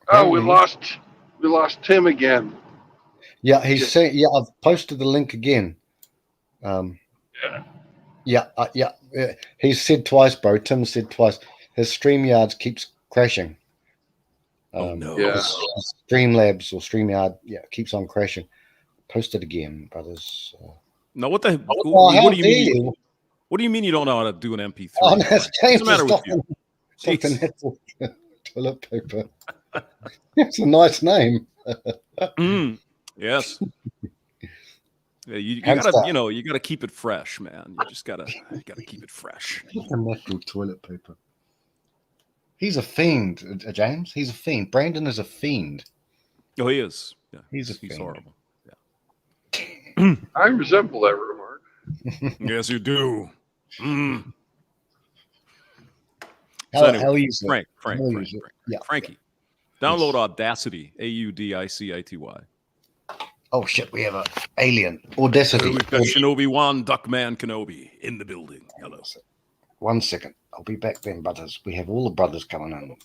Oh, we lost Tim again. Yeah, he's saying. Yeah, I've posted the link again. Yeah. He said twice, bro. Tim said twice. His StreamYard keeps crashing. No. Yeah. Streamlabs or StreamYard, keeps on crashing. Post it again, brothers. No, what the? What do you mean? What do you mean you don't know how to do an MP3? Oh, no, What's the matter with you? Toilet paper. It's a nice name. Yes. Yeah, you gotta keep it fresh, man. You just gotta keep it fresh. Metal toilet paper. He's a fiend, James. He's a fiend. Brandon is a fiend. Oh, he is. Yeah, he's horrible. Yeah. I resemble that remark. Yes, you do. So How anyway, easy? Frankie. Download Audacity. AUDICITY. Oh shit, we have an alien. Audacity. We've got Shinobi 1, Duckman Kenobi in the building. Hello. 1 second. I'll be back then, brothers. We have all the brothers coming in.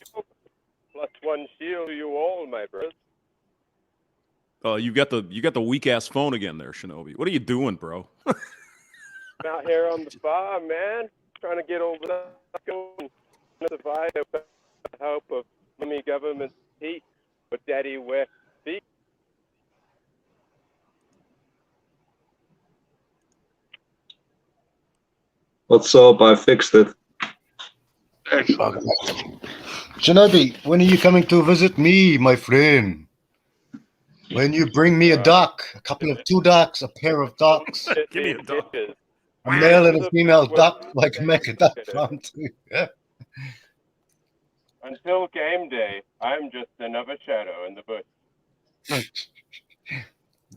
+1 shield you all, my brothers. You got the weak ass phone again there, Shinobi. What are you doing, bro? I'm out here on the farm, man. Trying to get over that and survive with the help of mummy government heat with daddy wet feet. What's up? I fixed it. Excellent. Shinobi, when are you coming to visit me, my friend? When you bring me a duck, two ducks, a pair of ducks. Give me a duck. A male and a female duck, like make a duck farm too. Yeah. Until game day, I'm just another shadow in the bush.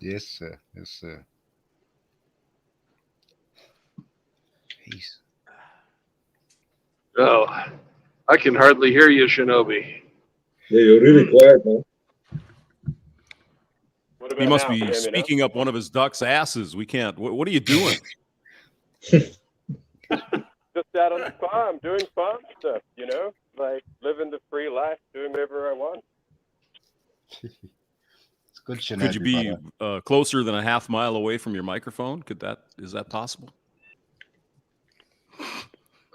Yes, sir. Yes, sir. Peace. Oh, I can hardly hear you, Shinobi. Yeah, you're really quiet, man. What about He must now? Can be you hear me now? speaking up one of his duck's asses. We can't. What are you doing? Just out on the farm, doing farm stuff, you know, like living the free life, doing whatever I want. It's good shinobi, Could you be brother. closer than a half mile away from your microphone? Is that possible?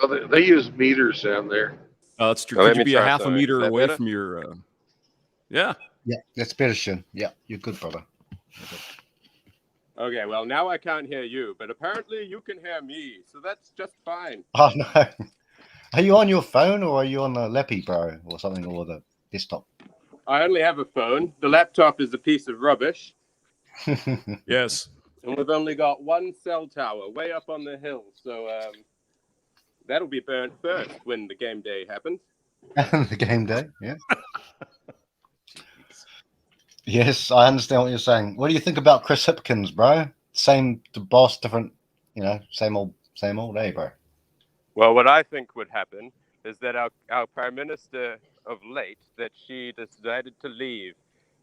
Oh, they use meters down there. That's true. Well, Could let you me be a try half a something. meter Is that away better? from your? Yeah. Yeah, that's better, Shin. Yeah, you're good, brother. Okay, well, now I can't hear you, but apparently you can hear me, so that's just fine. Oh no. Are you on your phone or are you on a lappy, bro, or something, or the desktop? I only have a phone. The laptop is a piece of rubbish, Yes. and we've only got one cell tower way up on the hill, so that'll be burnt first when the game day happens. The game day, yeah. Yes, I understand what you're saying. What do you think about Chris Hipkins, bro? Same the boss, different, same old, eh, bro? Well, what I think would happen is that our Prime Minister of late, that she decided to leave.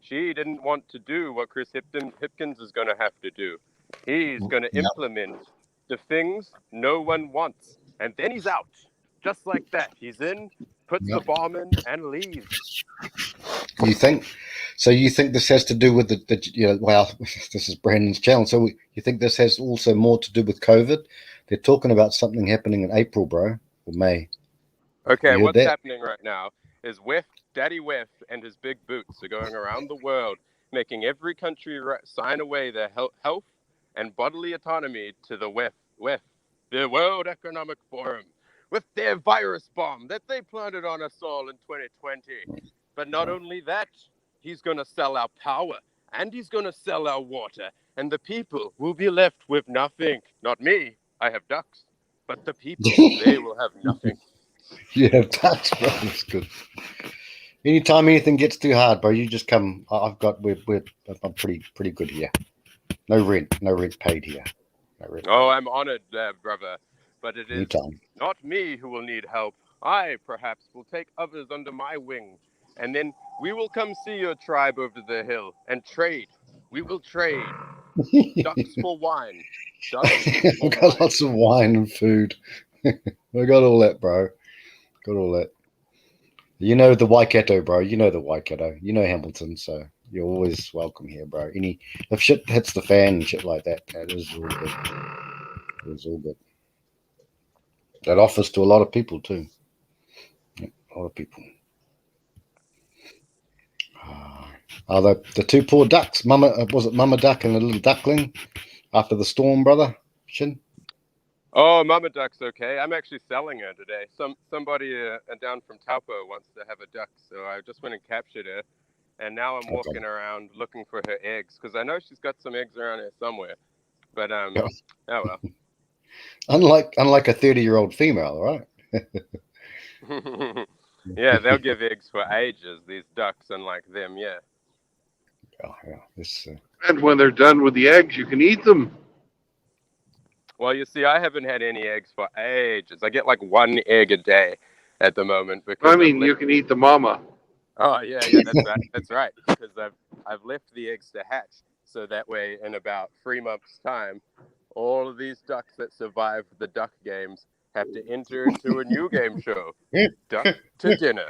She didn't want to do what Chris Hipkins is going to have to do. He's going to implement the things no one wants. And then he's out. Just like that. He's in, puts the bomb in, and leaves. You think? So you think this has to do with the well, this is Brandon's channel. So you think this has also more to do with COVID? They're talking about something happening in April, bro, or May. Okay, what's happening right now is Daddy Whiff and his big boots are going around the world, making every country sign away their health and bodily autonomy to the the World Economic Forum, with their virus bomb that they planted on us all in 2020. But not only that, he's going to sell our power, and he's going to sell our water, and the people will be left with nothing. Not me, I have ducks, but the people, they will have nothing. You have ducks, bro. That's good. Anytime anything gets too hard, bro, you just come. I'm pretty good here. No rent paid here. No rent Oh, paid. I'm honored, brother, but it is Anytime. not me who will need help. I, perhaps, will take others under my wing, and then we will come see your tribe over the hill and trade. We will trade. Ducks for wine. Ducks for I've got wine. lots of wine and food. I got all that, bro. Got all that. You know the Waikato, bro. You know the Waikato. You know Hamilton, so you're always welcome here, bro. If shit hits the fan and shit like that, that is all good. It is all good. That offers to a lot of people too. Yeah, a lot of people. The two poor ducks. Was it Mama Duck and a little duckling after the storm, brother? Shin? Oh, Mama Duck's okay. I'm actually selling her today. Somebody down from Taupo wants to have a duck, so I just went and captured her. And now I'm walking around looking for her eggs, because I know she's got some eggs around here somewhere. But, oh well. Unlike a 30-year-old female, right? Yeah, they'll give eggs for ages, these ducks, unlike them, yeah. Yeah. And when they're done with the eggs, you can eat them. Well, you see, I haven't had any eggs for ages. I get like one egg a day at the moment. Because I mean, you can eat the mama. Oh, yeah, that's right. That's right. Because I've left the eggs to hatch. So that way, in about 3 months' time, all of these ducks that survive the duck games have to enter into a new game show. Duck to dinner.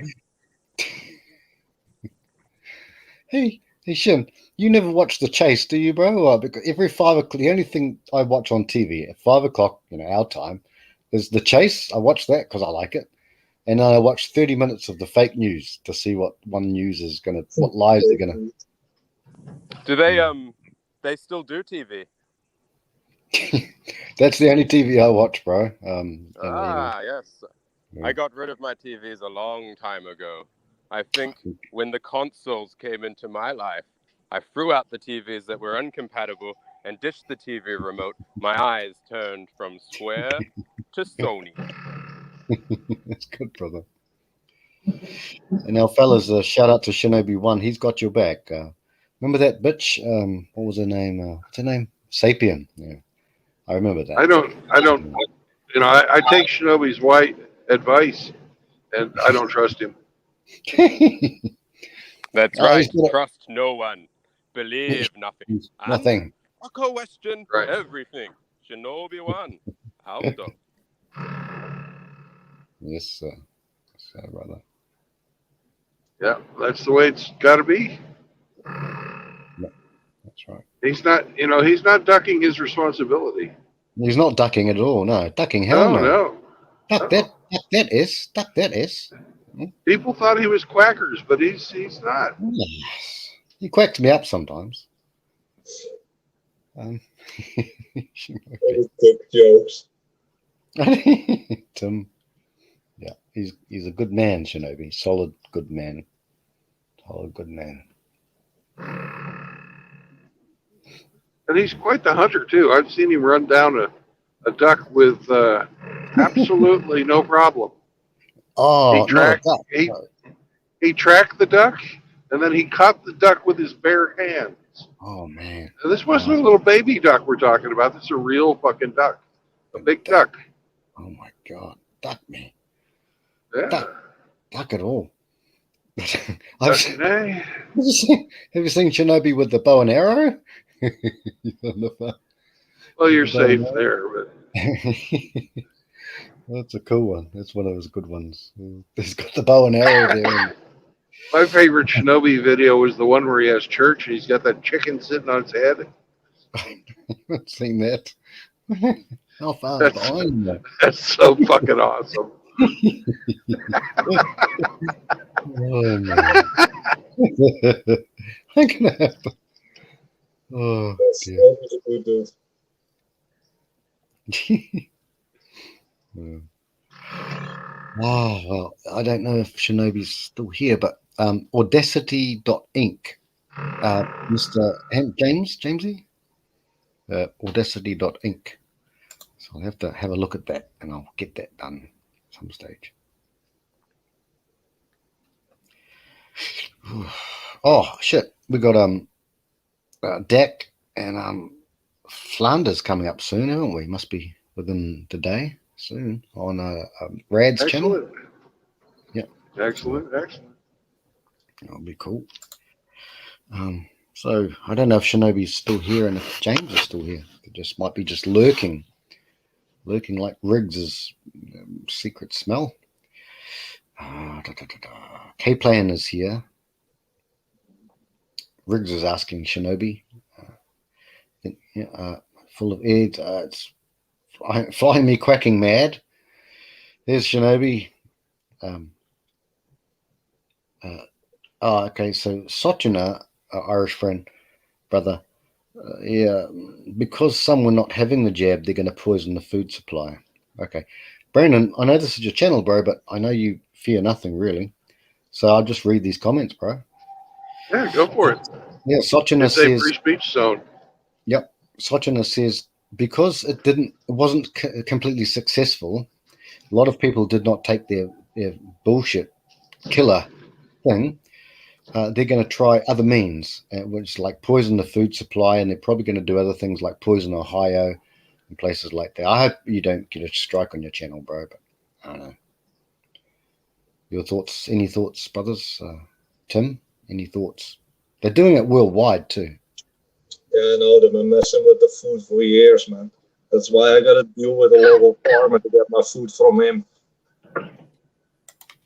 Hey, Shin, you never watch The Chase, do you, bro? Because every 5 o'clock, the only thing I watch on TV at 5 o'clock, our time, is The Chase. I watch that because I like it. And I watch 30 minutes of the fake news to see what one news is what lies they're gonna. Do they still do TV? That's the only TV I watch, bro. Yes. I got rid of my TVs a long time ago. I think when the consoles came into my life, I threw out the TVs that were incompatible and dished the TV remote. My eyes turned from Square to Sony. That's good, brother. And now, fellas, shout out to Shinobi One. He's got your back. Remember that bitch? What was her name? What's her name? Sapien. Yeah, I remember that. I don't. I take Shinobi's advice, and I don't trust him. That's right. Trust no one. Believe nothing. Nothing. And question everything. Shinobi 1. How so? Yes, sir. So, brother. Yeah, that's the way it's got to be. That's right. He's not ducking his responsibility. He's not ducking at all. No, ducking hell no. No. Duck that is. People thought he was quackers, but he's not. Yes. He quacks me up sometimes. Dick jokes. Tim. Yeah, he's a good man, Shinobi. Solid good man. Solid good man. And he's quite the hunter too. I've seen him run down a duck with absolutely no problem. Oh, he tracked the duck, and then he caught the duck with his bare hands. Oh man! And this wasn't a little baby duck we're talking about. This is a real fucking duck, a big duck. Oh my God, duck man! Yeah. Duck at all. Have you seen Shinobi with the bow and arrow? Well, you're safe there, but that's a cool one. That's one of those good ones. He's got the bow and arrow there. My favorite Shinobi video was the one where he has church and he's got that chicken sitting on his head. I haven't seen that. How far behind that? That's so fucking awesome. Oh man. I'm gonna have to... Oh, dear. That was a good dude. Oh, well, I don't know if Shinobi's still here, but Audacity.inc. Mr. Jamesy? Audacity.inc. So I'll have to have a look at that and I'll get that done at some stage. Oh, shit. We got Dak and Flanders coming up soon, haven't we? Must be within the day soon on Rad's channel. Yeah. Excellent. That'll be cool. So I don't know if Shinobi's still here and if James is still here. It just might be just lurking like Riggs's secret smell. K-Plan is here. Riggs is asking Shinobi. Full of eggs. It's flying me quacking mad. There's Shinobi. Okay, so Sochina, Irish friend, brother, because some were not having the jab, they're going to poison the food supply. Okay. Brandon, I know this is your channel, bro, but I know you fear nothing, really. So I'll just read these comments, bro. Yeah, go for it. Yeah, Sochina says... free speech zone. Yep. Sochina says, because it wasn't completely successful, a lot of people did not take their bullshit killer thing. They're going to try other means, which like poison the food supply, and they're probably going to do other things like poison Ohio and places like that. I hope you don't get a strike on your channel, bro, but I don't know. Your thoughts? Any thoughts, brothers? Tim, any thoughts? They're doing it worldwide too. Yeah, I know. They've been messing with the food for years, man. That's why I got to deal with a local farmer to get my food from him.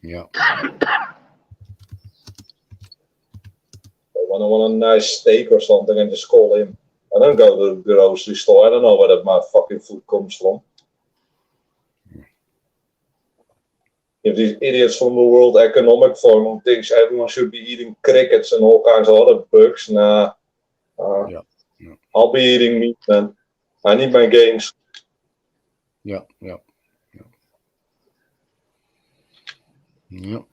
Yeah. When I want a nice steak or something, I just call him. I don't go to the grocery store. I don't know where my fucking food comes from. If these idiots from the World Economic Forum thinks everyone should be eating crickets and all kinds of other bugs, nah. I'll be eating meat, man. I need my gains. Yeah. Hey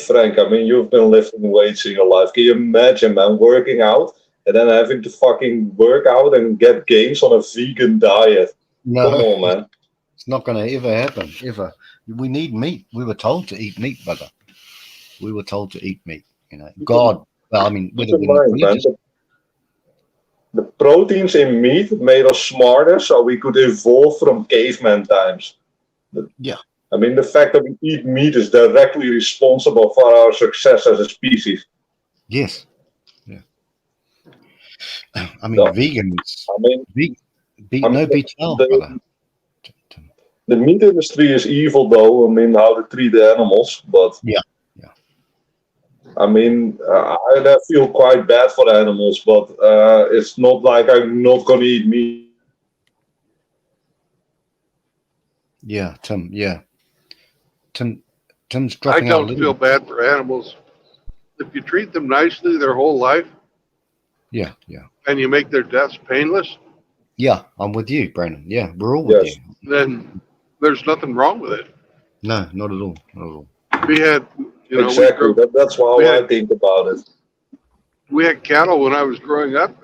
Frank, I mean, you've been lifting weights in your life. Can you imagine, man, working out and then having to fucking work out and get gains on a vegan diet? No. Come on, man. It's not going to ever happen, ever. We need meat. We were told to eat meat, brother. We were told to eat meat. You know, God. Well, I mean, the proteins in meat made us smarter, so we could evolve from caveman times. Yeah. I mean, the fact that we eat meat is directly responsible for our success as a species. Yes. Yeah. I mean, vegans. No beats hell, brother. The meat industry is evil, though. I mean, how they treat the animals, but yeah. I mean, I feel quite bad for the animals, but it's not like I'm not gonna eat meat. Yeah, Tim. Yeah, Tim's I dropping out. don't feel bad for animals. If you treat them nicely their whole life, yeah, and you make their deaths painless, yeah, I'm with you, Brandon. Yeah, we're all with you. Then there's nothing wrong with it. No, not at all. Not at all. We had, exactly. That's how I think about it. We had cattle when I was growing up.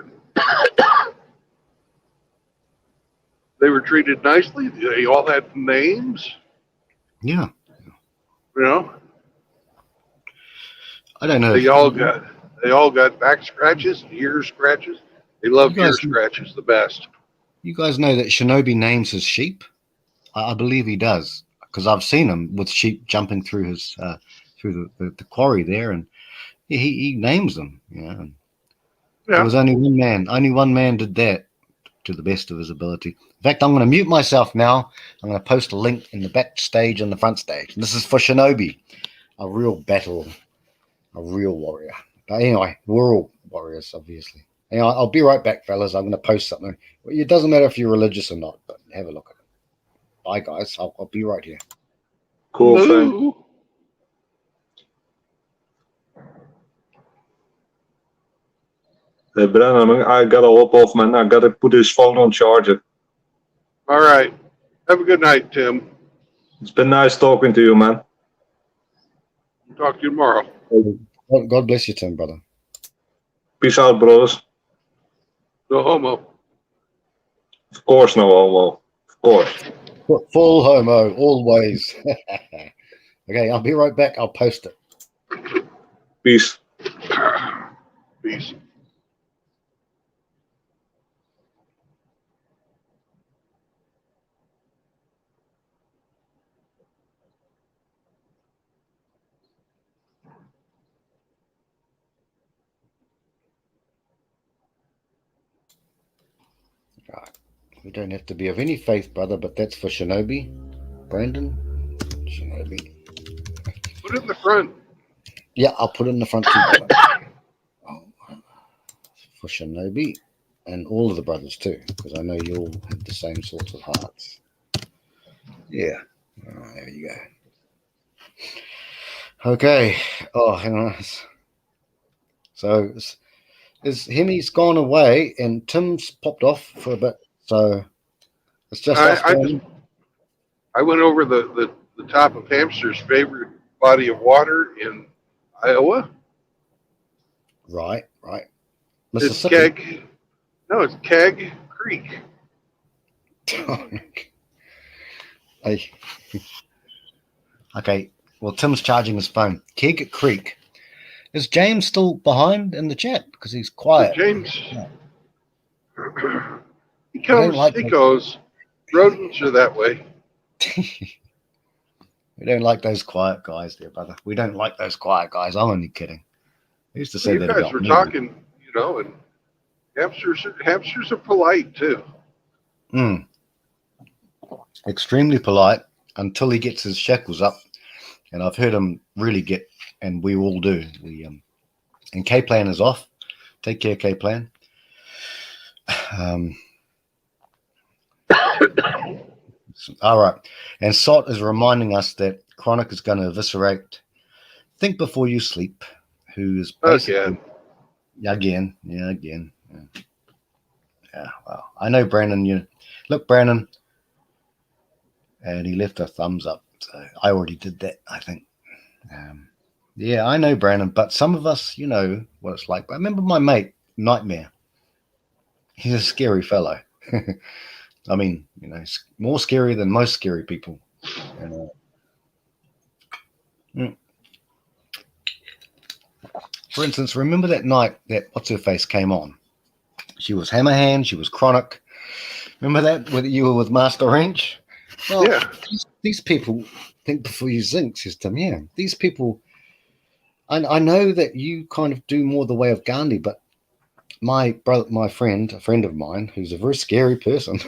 They were treated nicely. They all had names. Yeah. You know. I don't know. They all got back scratches, ear scratches. They love ear scratches the best. You guys know that Shinobi names his sheep? I believe he does, because I've seen him with sheep jumping through his through the quarry there, and he names them. Yeah. There was only one man did that to the best of his ability. In fact, I'm going to mute myself now. I'm going to post a link in the backstage and the front stage. And this is for Shinobi, a real warrior. But anyway, we're all warriors, obviously. Anyway, I'll be right back, fellas. I'm going to post something. It doesn't matter if you're religious or not, but have a look at it. Bye, guys. I'll be right here. Cool thing. Hey, Brennan, I gotta hop off, man. I gotta put his phone on charger. All right. Have a good night, Tim. It's been nice talking to you, man. Talk to you tomorrow. God bless you, Tim, brother. Peace out, brothers. No homo. Of course, no homo. Of course. Full homo, always. Okay, I'll be right back. I'll post it. Peace. Peace. Right. We don't have to be of any faith, brother, but that's for Shinobi. Brandon, Shinobi. Put it in the front. Yeah, I'll put it in the front too, brother. For Shinobi and all of the brothers too, because I know you all have the same sorts of hearts. Yeah. All right, there you go. Okay. Oh, hang on. So Hemi's gone away and Tim's popped off for a bit. So it's just us. I went over the top of Hamster's favorite body of water in Iowa. Right. It's Keg. No, it's Keg Creek. Hey. Okay. Well, Tim's charging his phone. Keg Creek. Is James still behind in the chat? Because he's quiet. James. He goes. Rodents are that way. We don't like those quiet guys there, brother. We don't like those quiet guys. I'm only kidding. I used to say that about you guys were talking, and hamsters are polite too. Extremely polite until he gets his shackles up, and I've heard him really get, and we all do. And K-Plan is off. Take care, K-Plan. All right. And Sot is reminding us that Chronic is going to eviscerate Think Before You Sleep, who's basically... Again. Yeah, well, I know Brandon. Look, Brandon. And he left a thumbs up. So I already did that, I think. Yeah, I know Brandon, but some of us, you know what it's like. I remember my mate, Nightmare. He's a scary fellow. I mean, more scary than most scary people. For instance, remember that night that What's-Her-Face came on? She was Hammerhand, she was Chronic. Remember that? You were with Master Wrench? Well, yeah. these people think before you think, says Tim. Yeah, these people. I know that you kind of do more the way of Gandhi, but my brother, a friend of mine, who's a very scary person,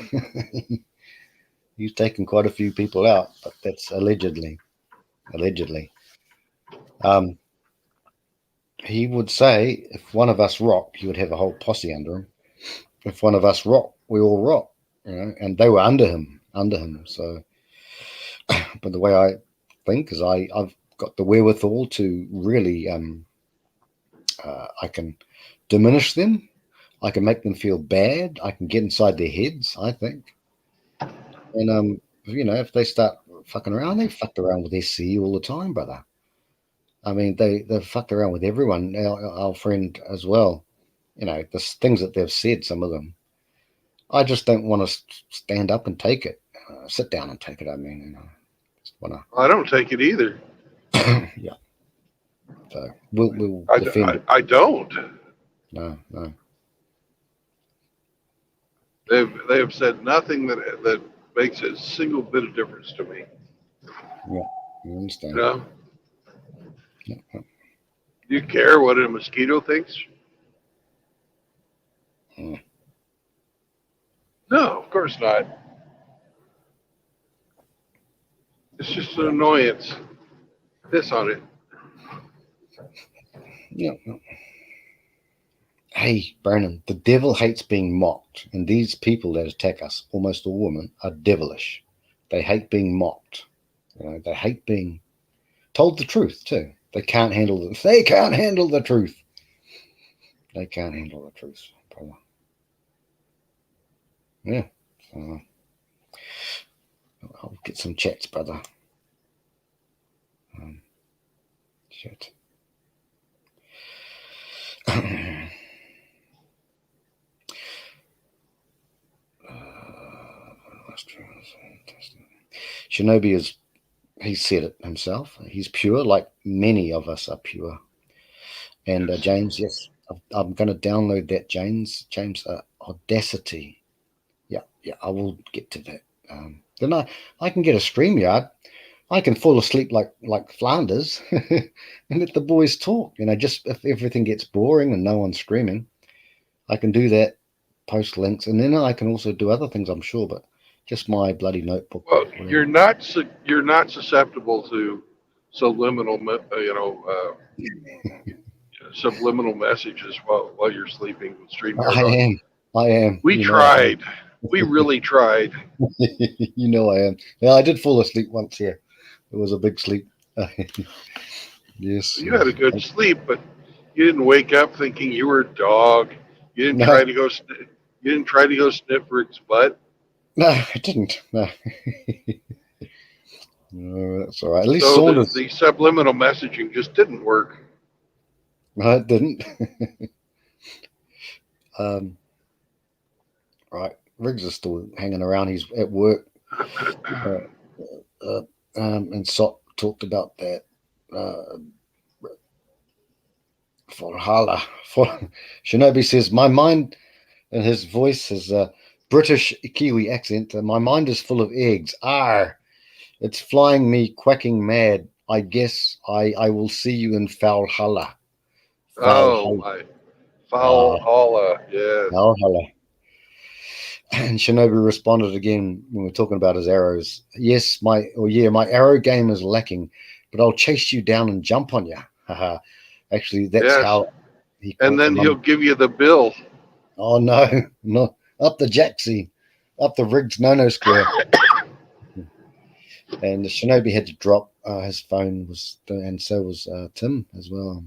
he's taken quite a few people out, but that's allegedly. He would say if one of us rocked, he would have a whole posse under him. If one of us rocked, we all rock, and they were under him. So, but the way I think is I've got the wherewithal to really, I can diminish them. I can make them feel bad. I can get inside their heads, I think. And, if they start fucking around, they fucked around with SC all the time, brother. I mean, they've fucked around with everyone, our friend as well. The things that they've said, some of them. I just don't want to stand up and take it. Sit down and take it, I mean. Just wanna... I don't take it either. Yeah. So we'll defend it. I don't. No. They have said nothing that makes a single bit of difference to me. Yeah, I understand. Do you care what a mosquito thinks? No, of course not. It's just an annoyance. Piss on it. Yeah. Hey, Brandon, the devil hates being mocked, and these people that attack us, almost all women, are devilish. They hate being mocked. They hate being told the truth too. They can't handle the truth. They can't handle the truth, brother. Yeah. So I'll get some chats, brother. Shit. Shinobi he said it himself. He's pure, like many of us are pure. And James, yes, I'm going to download that, James, Audacity. Yeah, I will get to that. Then I can get a StreamYard. I can fall asleep like Flanders and let the boys talk. Just if everything gets boring and no one's streaming, I can do that, post links, and then I can also do other things, I'm sure, but just my bloody notebook. Well, you're not susceptible to subliminal, subliminal messages while you're sleeping with StreamYard. I am. We tried. We really tried. I am. Yeah, I did fall asleep once. Yeah, it was a big sleep. Yes. You had a good sleep, but you didn't wake up thinking you were a dog. You didn't try to go. You didn't try to go sniff Rick's butt. No, I didn't. No. No, that's all right. At least so Saunders. The subliminal messaging just didn't work. No, it didn't. Right. Riggs is still hanging around. He's at work. And Sot talked about that. Valhalla. Shinobi says, my mind, and his voice has a British Kiwi accent. My mind is full of eggs. It's flying me quacking mad. I guess I will see you in Valhalla. Valhalla, yes. Valhalla. And Shinobi responded again when we were talking about his arrows. Yes, my arrow game is lacking, but I'll chase you down and jump on you. Actually, that's how. And then he'll give you the bill. Oh no, not up the Jacksy, up the Riggs no square. And the Shinobi had to drop. His phone was, and so was Tim as well.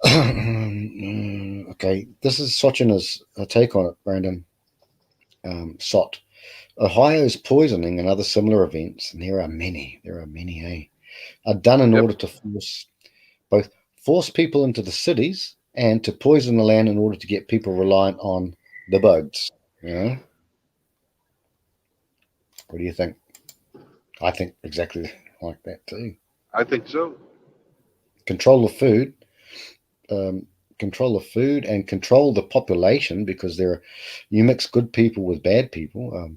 Okay, this is Sochina's take on it, Brandon. Sot. Ohio's poisoning and other similar events, and there are many, are done in order to force people into the cities and to poison the land in order to get people reliant on the bugs. What do you think? I think exactly like that too. I think so. Control of food. Control of food and control the population, because you mix good people with bad people.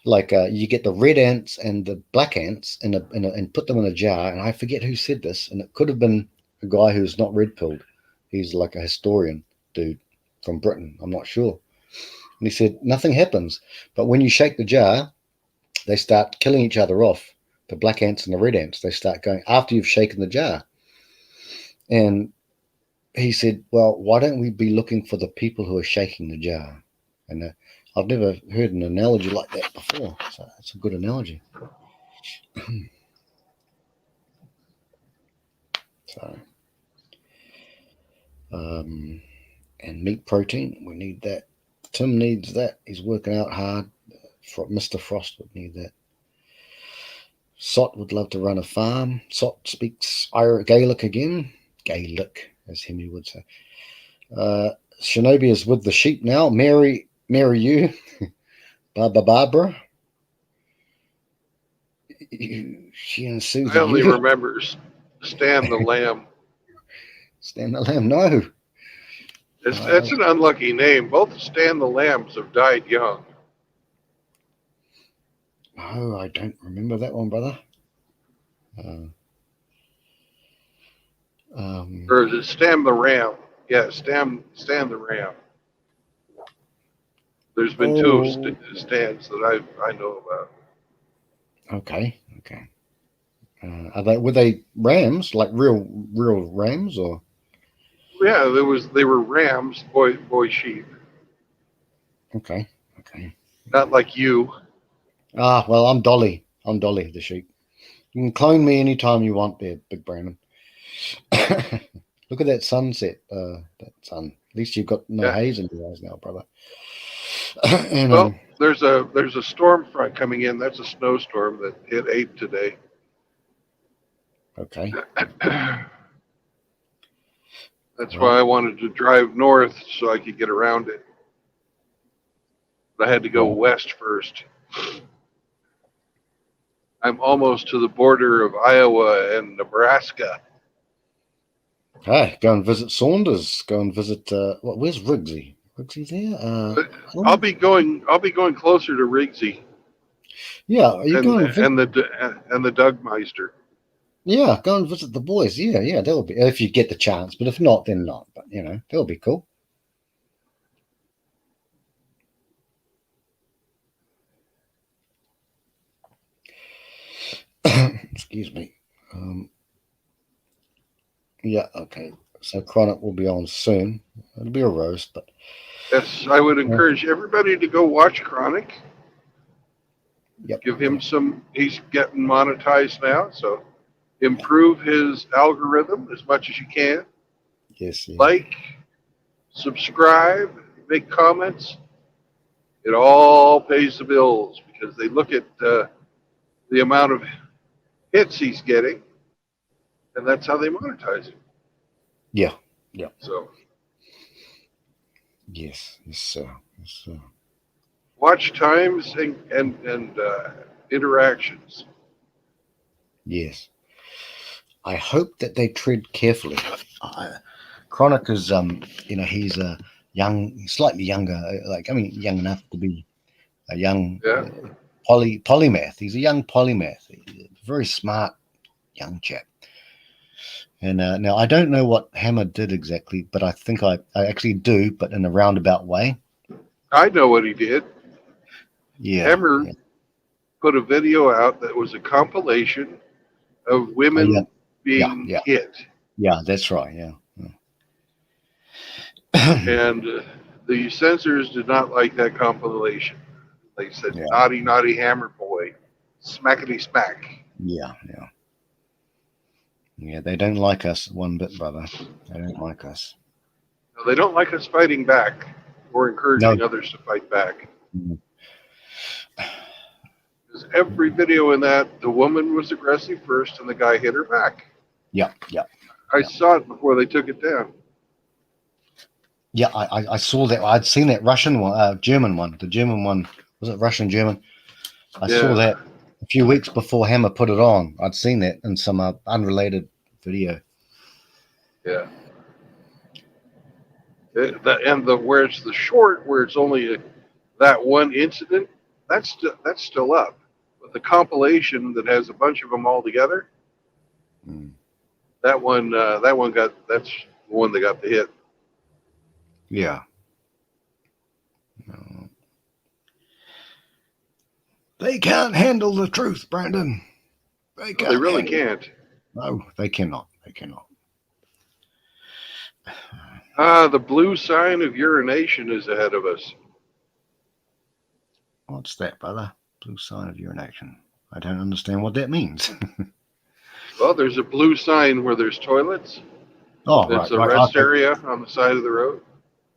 like you get the red ants and the black ants and put them in a jar. And I forget who said this, and it could have been a guy who's not red pilled. He's like a historian dude from Britain. I'm not sure. And he said nothing happens, but when you shake the jar, they start killing each other off. The black ants and the red ants, they start going after you've shaken the jar. And he said, well, why don't we be looking for the people who are shaking the jar? And I've never heard an analogy like that before. So it's a good analogy. So, and meat protein, we need that. Tim needs that. He's working out hard. Mr. Frost would need that. Sot would love to run a farm. Sot speaks Gaelic again. Gaelic, as Hemi would say. Shinobi is with the sheep now. Mary you. Barbara. She and Susie. I only remember Stan the Lamb. Stan the Lamb, no. That's an unlucky name. Both Stan the Lambs have died young. No, I don't remember that one, brother. Or is it Stan the Ram? Yeah, Stan the Ram. There's been two of Stans that I know about. Okay. Were they rams, like real rams, or? Yeah, they were rams, boy sheep. Okay. Not like you. Well, I'm Dolly. I'm Dolly, the sheep. You can clone me anytime you want there, Big Brandon. Look at that sunset, that sun. At least you've got no haze in your eyes now, brother. And, well, there's a storm front coming in. That's a snowstorm that hit 8 today. Okay. That's why I wanted to drive north so I could get around it. But I had to go west first. I'm almost to the border of Iowa and Nebraska. Hey, go and visit Saunders. Go and visit. Where's Riggsy? Riggsy there? I'll be going closer to Riggsy. Yeah, are you going and the Dougmeister. Yeah, go and visit the boys. Yeah, that'll be if you get the chance. But if not, then not. But that'll be cool. Excuse me. Yeah, okay. So Chronic will be on soon. It'll be a roast, but yes, I would encourage everybody to go watch Chronic. Yep. Give him some. He's getting monetized now, so improve his algorithm as much as you can. Yes. Yeah. Like, subscribe, make comments. It all pays the bills because they look at the amount of hits he's getting, and that's how they monetize him. Yeah. So. Yes, sir. Watch times and interactions. Yes. I hope that they tread carefully. Chronic is, he's a slightly younger, young enough to be a young polymath. He's a young polymath. He's a very smart young chap. And now I don't know what Hammer did exactly, but I think I actually do, but in a roundabout way. I know what he did. Yeah. Hammer put a video out that was a compilation of women being hit. Yeah, that's right. Yeah. And the censors did not like that compilation. They said, naughty, naughty Hammer boy. Smackety smack. Yeah. Yeah, they don't like us one bit, brother. They don't like us. No, they don't like us fighting back or encouraging others to fight back. Mm-hmm. Because every video in that, the woman was aggressive first and the guy hit her back. Yeah. I saw it before they took it down. Yeah, I saw that. I'd seen that Russian one, German one. The German one, was it Russian, German? I saw that a few weeks before Hammer put it on. I'd seen that in some unrelated video. Yeah. Where it's the short, where it's only that one incident, that's still up. But the compilation that has a bunch of them all together, that's the one that got the hit. Yeah. No. They can't handle the truth, Brandon. They really can't. No, they cannot. They cannot. The blue sign of urination is ahead of us. What's that, brother? Blue sign of urination. I don't understand what that means. Well, there's a blue sign where there's toilets. Oh, It's right. a rest area on the side of the road.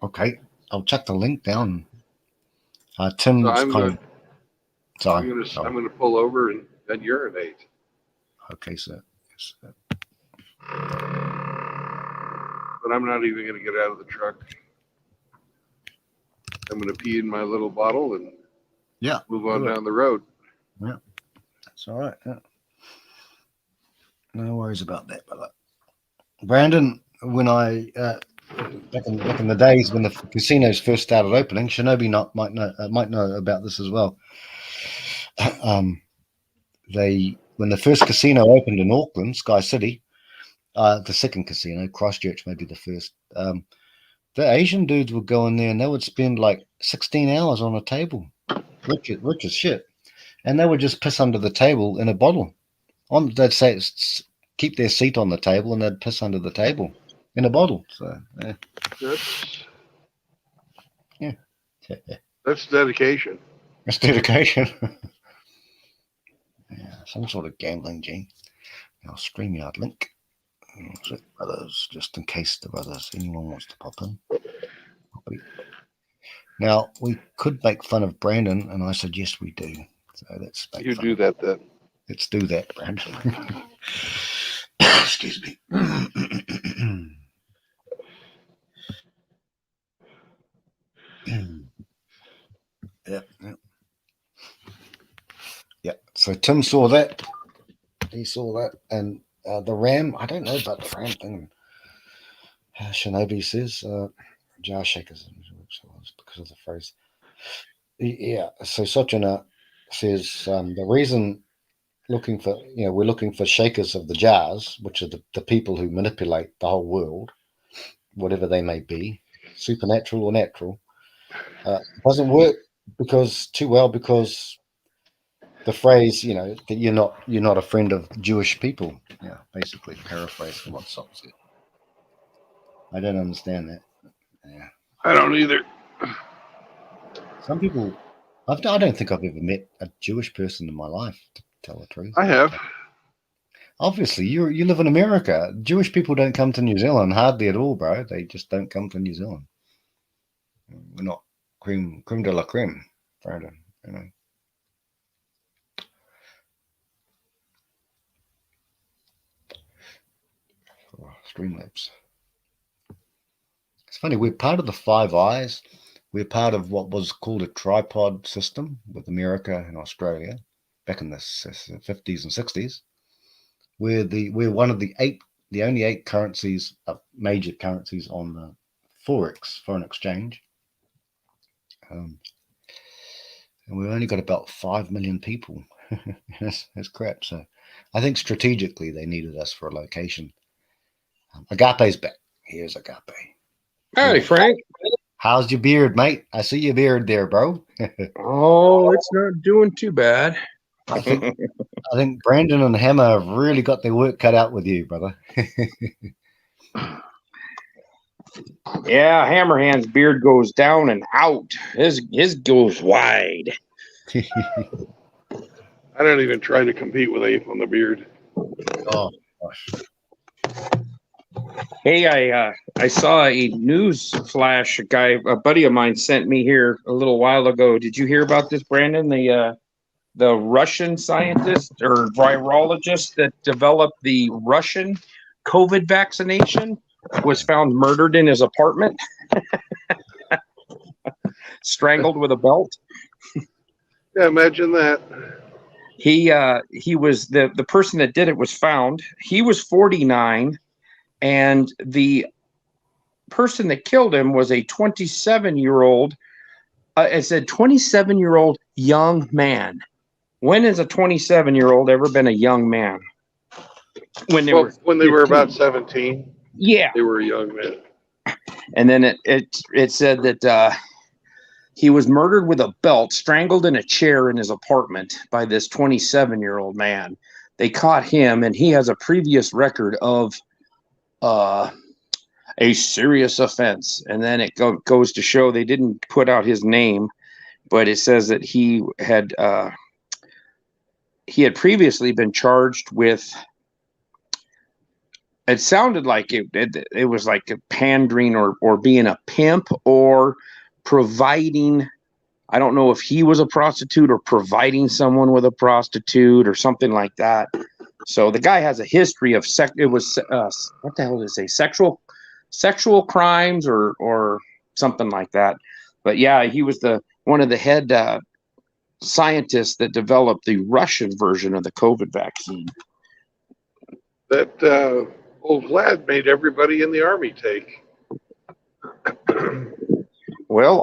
Okay, I'll check the link down. Tim's So I'm kind of. I'm going to pull over and urinate. Okay, sir. Yes, sir. But I'm not even going to get out of the truck. I'm going to pee in my little bottle and move on down the road. Yeah, that's all right. Yeah. No worries about that, brother. Brandon, when I back in the days when the casinos first started opening, Shinobi might know about this as well. When the first casino opened in Auckland, Sky City, the second casino, Christchurch, maybe the first. The Asian dudes would go in there and they would spend like 16 hours on a table, rich as shit, and they would just piss under the table in a bottle. They'd say keep their seat on the table and they'd piss under the table in a bottle. So that's dedication. That's dedication. Yeah, some sort of gambling gene. Our StreamYard link. Brothers, just in case the brothers, anyone wants to pop in. Now, we could make fun of Brandon, and I suggest we do. So let's make fun. Do that then. Let's do that, Brandon. Excuse me. Yeah. So Tim saw that. He saw that, and the Ram. I don't know about the Ram thing. Shinobi says jar shakers because of the phrase. Yeah. So Sochina says the reason we're looking for shakers of the jars, which are the people who manipulate the whole world, whatever they may be, supernatural or natural, doesn't work because the phrase, that you're not a friend of Jewish people. Yeah, basically paraphrase from what Sok said. I don't understand that. Yeah, I don't either. Some people, I don't think I've ever met a Jewish person in my life, to tell the truth. I have. Obviously, you live in America. Jewish people don't come to New Zealand hardly at all, bro. They just don't come to New Zealand. We're not creme de la creme, Brandon. Streamlabs. It's funny, we're part of the Five Eyes. We're part of what was called a tripod system with America and Australia back in the 50s and 60s. We're one of the only 8 currencies, major currencies on the Forex, foreign exchange. And we've only got about 5 million people. That's crap. So I think strategically they needed us for a location. Agape's back. Here's Agape. Howdy, Frank. How's your beard, mate? I see your beard there, bro. Oh, it's not doing too bad. I think Brandon and Hammer have really got their work cut out with you, brother. Yeah, Hammerhand's beard goes down and out. His goes wide. I don't even try to compete with Ape on the beard. Oh gosh. Hey, I saw a news flash. A buddy of mine sent me here a little while ago. Did you hear about this, Brandon? The Russian scientist or virologist that developed the Russian COVID vaccination was found murdered in his apartment, strangled with a belt. Yeah, imagine that. He was the person that did it was found. He was 49, and the person that killed him was a 27-year-old. It said 27-year-old young man. When has a 27-year-old ever been a young man? When they were about 17. Yeah, they were a young man. And then it said that he was murdered with a belt, strangled in a chair in his apartment by this 27-year-old man. They caught him, and he has a previous record of a serious offense. And then it goes to show they didn't put out his name, but it says that he had previously been charged with. It sounded like it was like a pandering or being a pimp or providing. I don't know if he was a prostitute or providing someone with a prostitute or something like that. So the guy has a history of what the hell did it say? Sexual crimes or something like that. But yeah, he was one of the head scientists that developed the Russian version of the COVID vaccine. That old Vlad made everybody in the Army take. Well,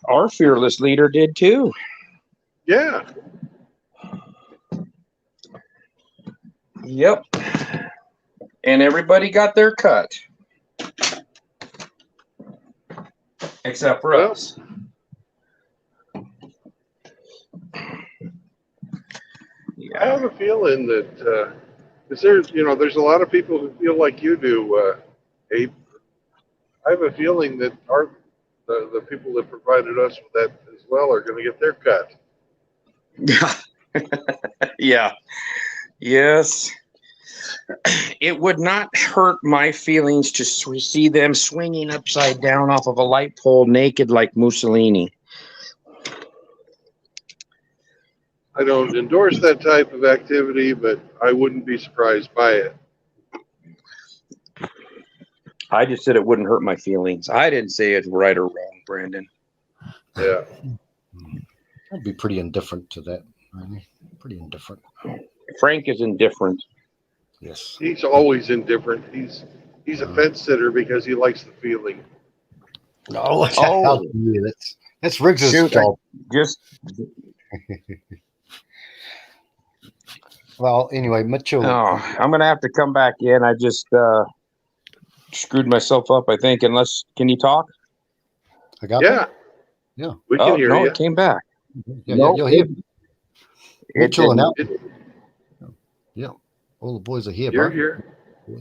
our fearless leader did too. Yeah. Yep. And everybody got their cut. Except for us. Yeah. I have a feeling that there's a lot of people who feel like you do, Abe. I have a feeling that the people that provided us with that as well are going to get their cut. Yeah. Yeah. Yes. It would not hurt my feelings to see them swinging upside down off of a light pole naked like Mussolini. I don't endorse that type of activity, but I wouldn't be surprised by it. I just said it wouldn't hurt my feelings. I didn't say it's right or wrong, Brandon. Yeah. I'd be pretty indifferent to that, really. Pretty indifferent. Frank is indifferent. Yes. He's always indifferent. He's a fence sitter because he likes the feeling. That's Riggs' job. Well, anyway, Mitchell. Oh, I'm gonna have to come back in. I just screwed myself up, I think. Can you talk? I got Yeah. Yeah. We can hear you. It came back. Yeah, you'll hear Mitchell and Al. Yeah. All the boys are here, You're bro. here.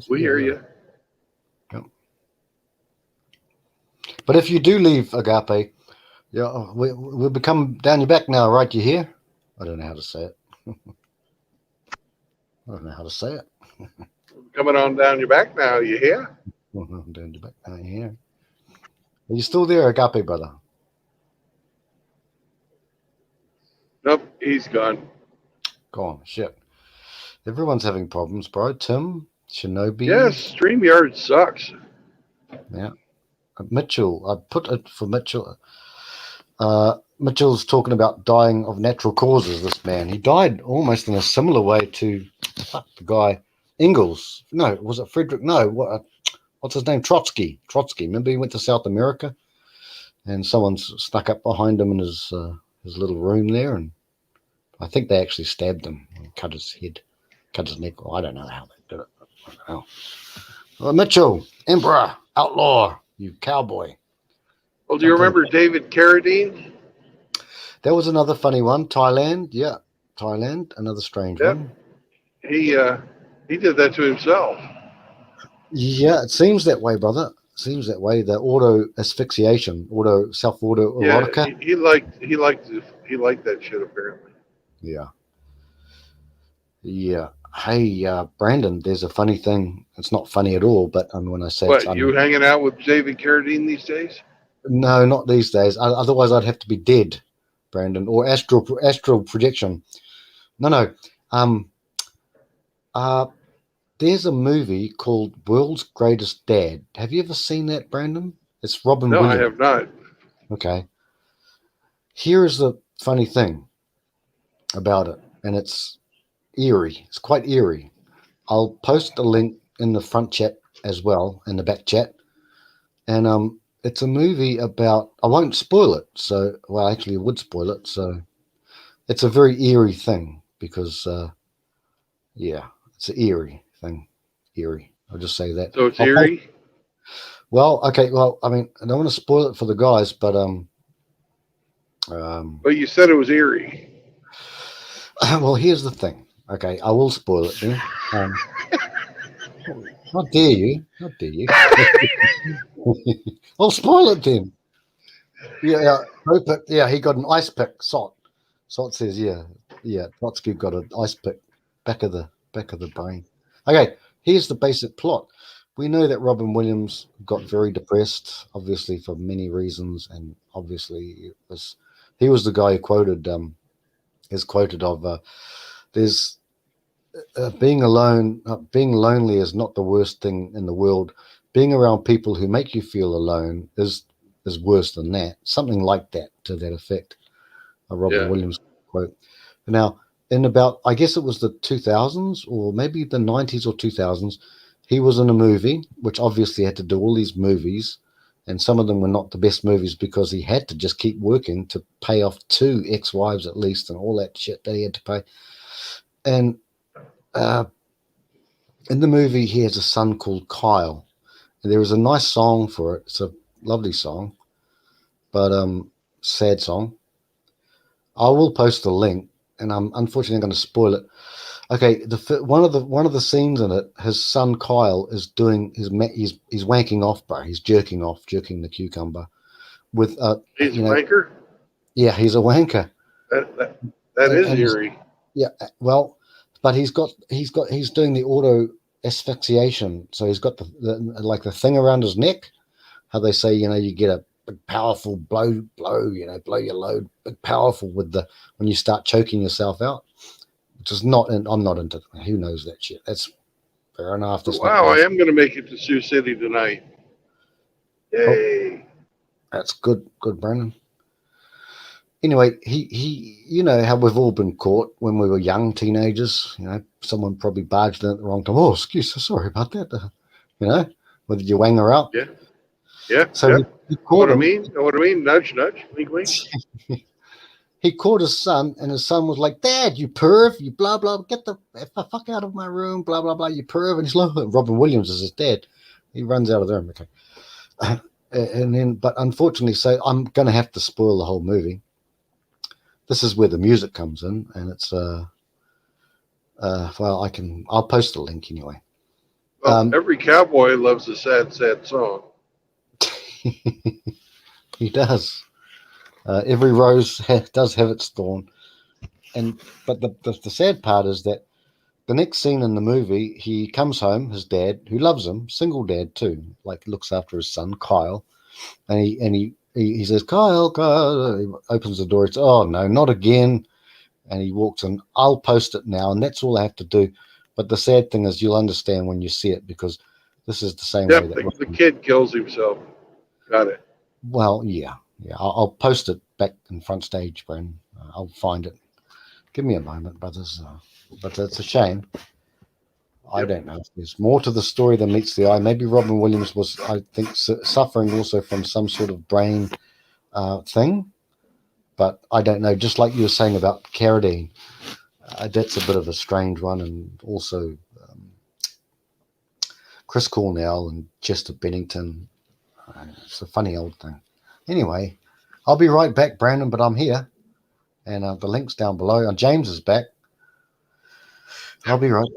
We hear you. Yeah. But if you do leave Agape, we'll become down your back now, right? You hear? I don't know how to say it. Coming on down your back now, you hear? Down your back now, you hear? Are you still there, Agape, brother? Nope, he's gone. Gone. Shit. Everyone's having problems, bro. Tim, Shinobi. Yes, StreamYard sucks. Yeah. Mitchell, I put it for Mitchell. Mitchell's talking about dying of natural causes, this man. He died almost in a similar way to the guy Ingalls. No, was it Frederick? No, what's his name? Trotsky. Remember he went to South America and someone snuck up behind him in his little room there, and I think they actually stabbed him and cut his head, cut his neck. Well, I don't know how they did it. I don't know. Well, Mitchell, Emperor, outlaw, you cowboy. Well, do you remember David Carradine? That was another funny one. Thailand, yeah. Thailand, another strange one. He did that to himself. Yeah, it seems that way, brother. It seems that way. The auto asphyxiation, self-auto erotica. Yeah, he liked that shit apparently. Yeah. Yeah. Hey, Brandon, there's a funny thing. It's not funny at all, but when I say what, you hanging out with David Carradine these days? No, not these days. Otherwise, I'd have to be dead, Brandon, or astral projection. No. There's a movie called World's Greatest Dad. Have you ever seen that, Brandon? It's Robin Williams. No, I have not. Okay. Here is the funny thing about it, and it's eerie. It's quite eerie. I'll post a link in the front chat as well, in the back chat. And it's a movie about, I won't spoil it. So, well, actually I would spoil it. So it's a very eerie thing because, yeah, it's an eerie thing. Eerie. I'll just say that. So it's eerie? Well, okay. Well, I mean, I don't want to spoil it for the guys, but But you said it was eerie. well, here's the thing. Okay, I will spoil it then. How dare you? How dare you? I'll spoil it then. Yeah, yeah, he got an ice pick. Sot says, yeah, Trotsky got an ice pick back of the brain. Okay, here's the basic plot. We know that Robin Williams got very depressed, obviously for many reasons, and obviously he was the guy who is quoted of there's being alone, being lonely is not the worst thing in the world. Being around people who make you feel alone is worse than that. Something like that, to that effect. A Robin Williams quote. Now, in about, I guess it was the 2000s or maybe the 90s or 2000s, he was in a movie, which obviously had to do all these movies, and some of them were not the best movies because he had to just keep working to pay off 2 ex-wives at least and all that shit that he had to pay. And in the movie, he has a son called Kyle. And there is a nice song for it. It's a lovely song, but sad song. I will post a link, and I'm unfortunately going to spoil it. Okay, one of the scenes in it, his son Kyle is doing he's wanking off, bro. He's jerking the cucumber with he's a wanker. Yeah, he's a wanker. That is eerie. Yeah, well, but he's doing the auto asphyxiation, so he's got the thing around his neck. How they say, you get a big powerful blow, blow your load, big powerful when you start choking yourself out, which is not, and I'm not into. Who knows that shit? That's fair enough. Wow, I am going to make it to Sioux City tonight. Yay! Oh, that's good, Brandon. Anyway, he you know how we've all been caught when we were young teenagers. Someone probably barged in at the wrong time. Oh, excuse me, sorry about that. Whether you wang her out. Yeah. So he caught him. What I mean? Nudge, nudge, wink, wink. He caught his son, and his son was like, "Dad, you perv, you blah blah, get the fuck out of my room, blah blah blah, you perv." And he's like, Robin Williams is his dad. He runs out of the room. Okay, and then, but unfortunately, so I'm going to have to spoil the whole movie. This is where the music comes in, and it's well, I'll post the link anyway. Well, every cowboy loves a sad, sad song. He does. Every rose does have its thorn, but the sad part is that the next scene in the movie, he comes home, his dad, who loves him, single dad too, like looks after his son Kyle, and he says, Kyle, he opens the door. It's, oh no, not again. And he walks in. I'll post it now, and that's all I have to do. But the sad thing is, you'll understand when you see it, because this is the same way that the kid kills himself. Got it. Well, yeah. I'll post it back in front stage, Bren. I'll find it. Give me a moment, brothers. But it's a shame. I don't know if there's more to the story than meets the eye. Maybe Robin Williams was, I think, suffering also from some sort of brain thing. But I don't know. Just like you were saying about Carradine, that's a bit of a strange one. And also Chris Cornell and Chester Bennington. It's a funny old thing. Anyway, I'll be right back, Brandon, but I'm here. And the link's down below. James is back. I'll be right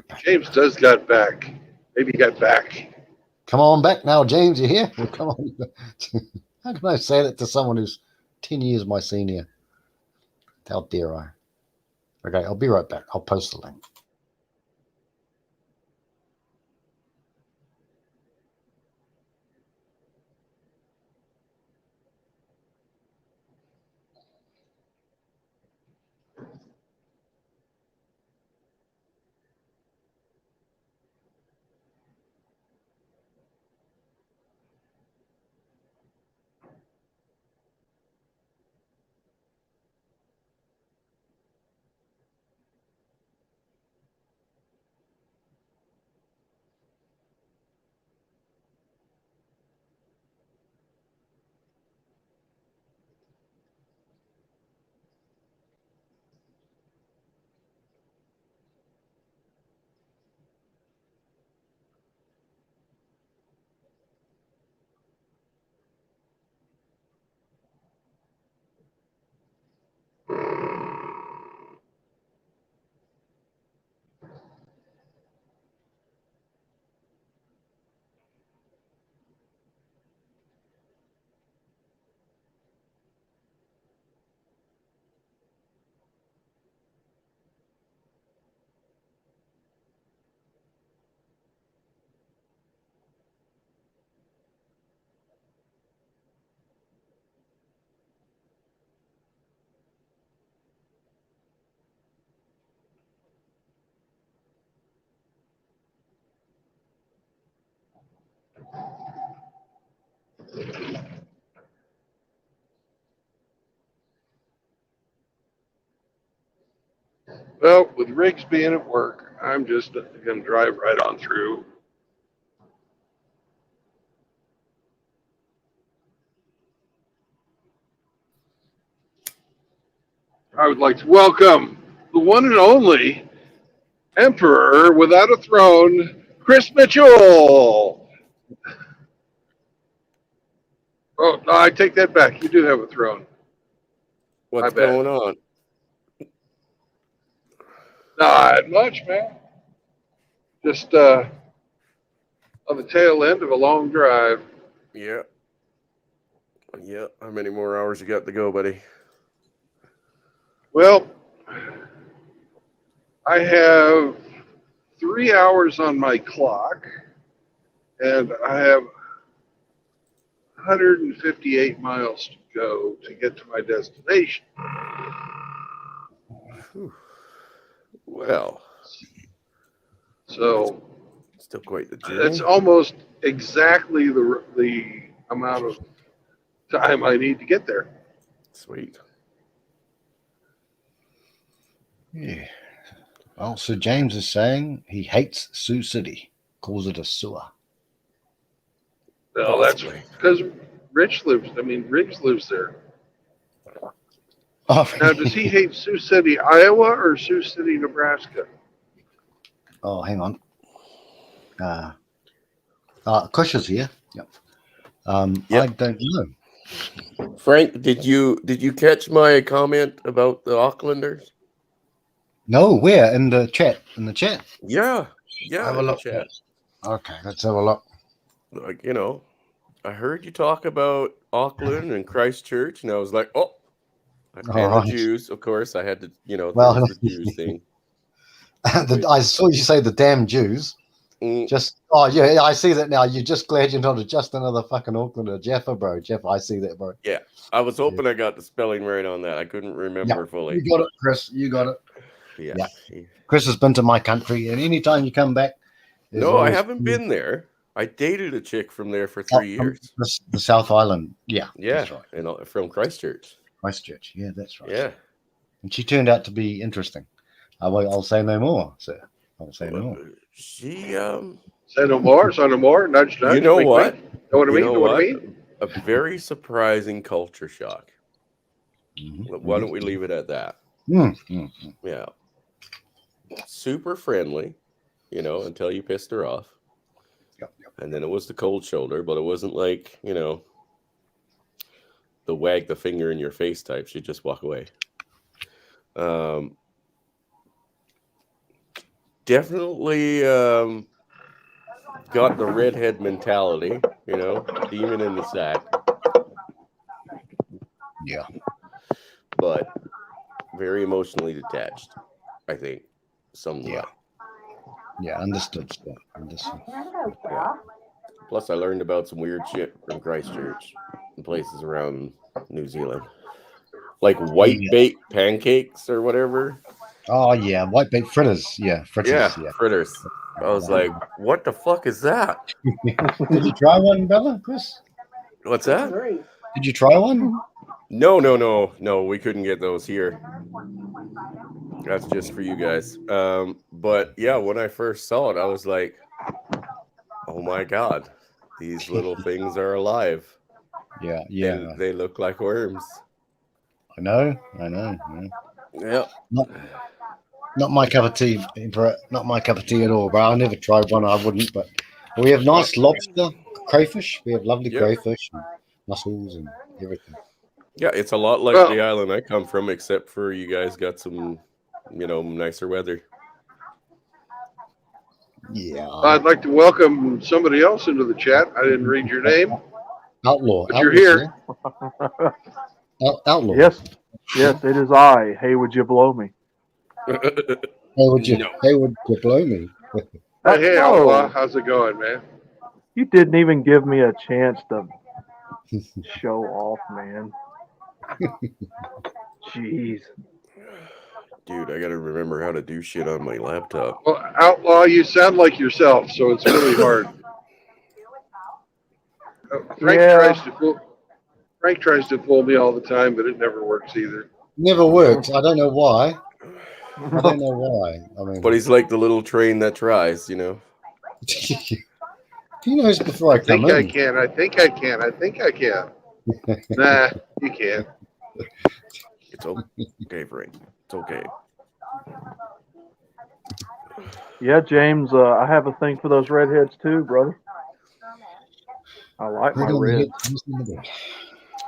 back. James does got back. Maybe he got back. Come on back now, James. You here? Well, come on. How can I say that to someone who's 10 years my senior? How dare I? Okay, I'll be right back. I'll post the link. Well, with Riggs being at work, I'm just going to drive right on through. I would like to welcome the one and only Emperor without a throne, Chris Mitchell. Oh, no, I take that back. You do have a throne. What's going on? Not much, man. Just on the tail end of a long drive. Yeah. Yeah. How many more hours you got to go, buddy? Well, I have 3 hours on my clock, and I have 158 miles to go to get to my destination. Whew. Well, so still quite the journey. It's almost exactly the amount of time I need to get there. Sweet. Yeah. Well, Sir James is saying he hates Sioux City, calls it a sewer. Well, that's because Riggs lives there. Oh, now, does he hate Sioux City, Iowa, or Sioux City, Nebraska? Oh, hang on. Kush is here. Yep. Yep. I don't know. Frank, did you catch my comment about the Aucklanders? No, where? In the chat? In the chat? Yeah. Have a in the look. chat. Okay, let's have a look. Like, I heard you talk about Auckland and Christchurch, and I was like, oh, and right. the Jews, of course. I had to, Well, there was the Jews thing. I saw you say the damn Jews. Just yeah, I see that now. You're just glad you're not just another fucking Aucklander, Jeff, bro. Jeff, I see that, bro. Yeah, I was hoping I got the spelling right on that. I couldn't remember fully. You got it, Chris. You got it. Yeah. Chris has been to my country, and anytime you come back, no, I haven't been there. I dated a chick from there for 3 years. The South Island, yeah, that's right. And from Christchurch. Christchurch, yeah, that's right. Yeah, and she turned out to be interesting. I'll say no more, sir. I'll say no more. She say no more. Say no more. Nudge, nudge. You know wink, what? Wink. Know what I mean? Know what I mean? A very surprising culture shock. Mm-hmm. Why don't we leave it at that? Mm-hmm. Yeah. Super friendly, until you pissed her off. Yep. And then it was the cold shoulder, but it wasn't like, the wag the finger in your face type. She'd just walk away. Definitely got the redhead mentality, demon in the sack. Yeah. But very emotionally detached, I think. Somewhat. Yeah, understood. Understood. Yeah. Plus, I learned about some weird shit from Christchurch and places around New Zealand. Like white baked pancakes or whatever. Oh, yeah. White baked fritters. Yeah, fritters. Yeah, fritters. I was like, what the fuck is that? Did you try one, Bella, Chris? What's that? Did you try one? No. We couldn't get those here. That's just for you guys. But yeah, when I first saw it, I was like, oh my God, these little things are alive. Yeah. And they look like worms. I know. Yeah. Not my cup of tea, not my cup of tea at all, but I never tried one. I wouldn't, but we have nice lobster, crayfish. We have lovely crayfish and mussels and everything. Yeah, it's a lot like the island I come from, except for you guys got some, nicer weather. Yeah. I'd like to welcome somebody else into the chat. I didn't read your name. Outlaw. But you're here. Outlaw. Yes, it is I. Hey, would you blow me? Hey, would you blow me? Hey, Outlaw. How's it going, man? You didn't even give me a chance to show off, man. Jeez. Dude, I gotta remember how to do shit on my laptop. Well, Outlaw, you sound like yourself, so it's really hard. Frank tries to fool me all the time, but it never works either. Never works. I don't know why. I don't know why. I mean, But he's like the little train that tries, you know. he knows before I come I in. can. I think I can. I think I can. Nah, you can't. It's okay, Frank. It's okay. Yeah, James, I have a thing for those redheads too, brother. I like my reds.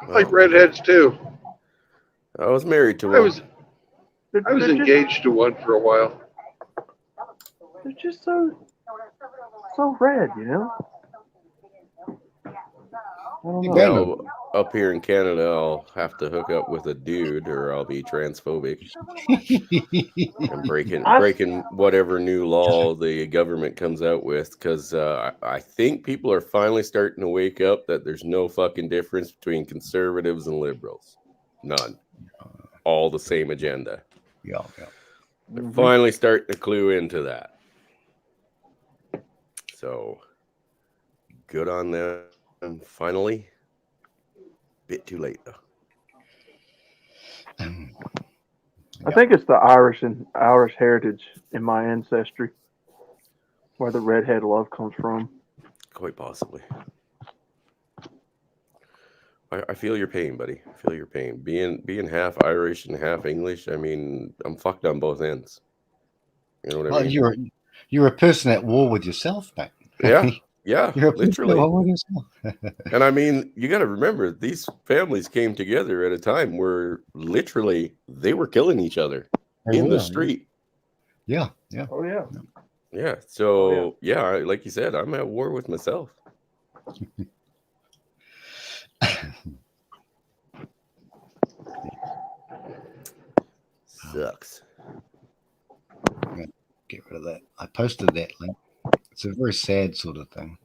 I like redheads too. I was married to one. I was engaged to one for a while. They're just so red, you know. I don't know. Now, up here in Canada, I'll have to hook up with a dude, or I'll be transphobic and breaking whatever new law the government comes out with. Because I think people are finally starting to wake up that there's no fucking difference between conservatives and liberals. None. All the same agenda. Yeah. They're finally starting to clue into that. So good on them. Finally, bit too late though. I think it's the Irish heritage in my ancestry where the redhead love comes from. Quite possibly. I feel your pain, buddy. I feel your pain. Being half Irish and half English, I mean, I'm fucked on both ends. You know what I mean? You're a person at war with yourself, mate. Yeah, You're literally. at war with yourself. And I mean, you got to remember, these families came together at a time where literally they were killing each other in the street. Yeah. Oh yeah. Yeah. So like you said, I'm at war with myself. Sucks. Get rid of that. I posted that link. It's a very sad sort of thing.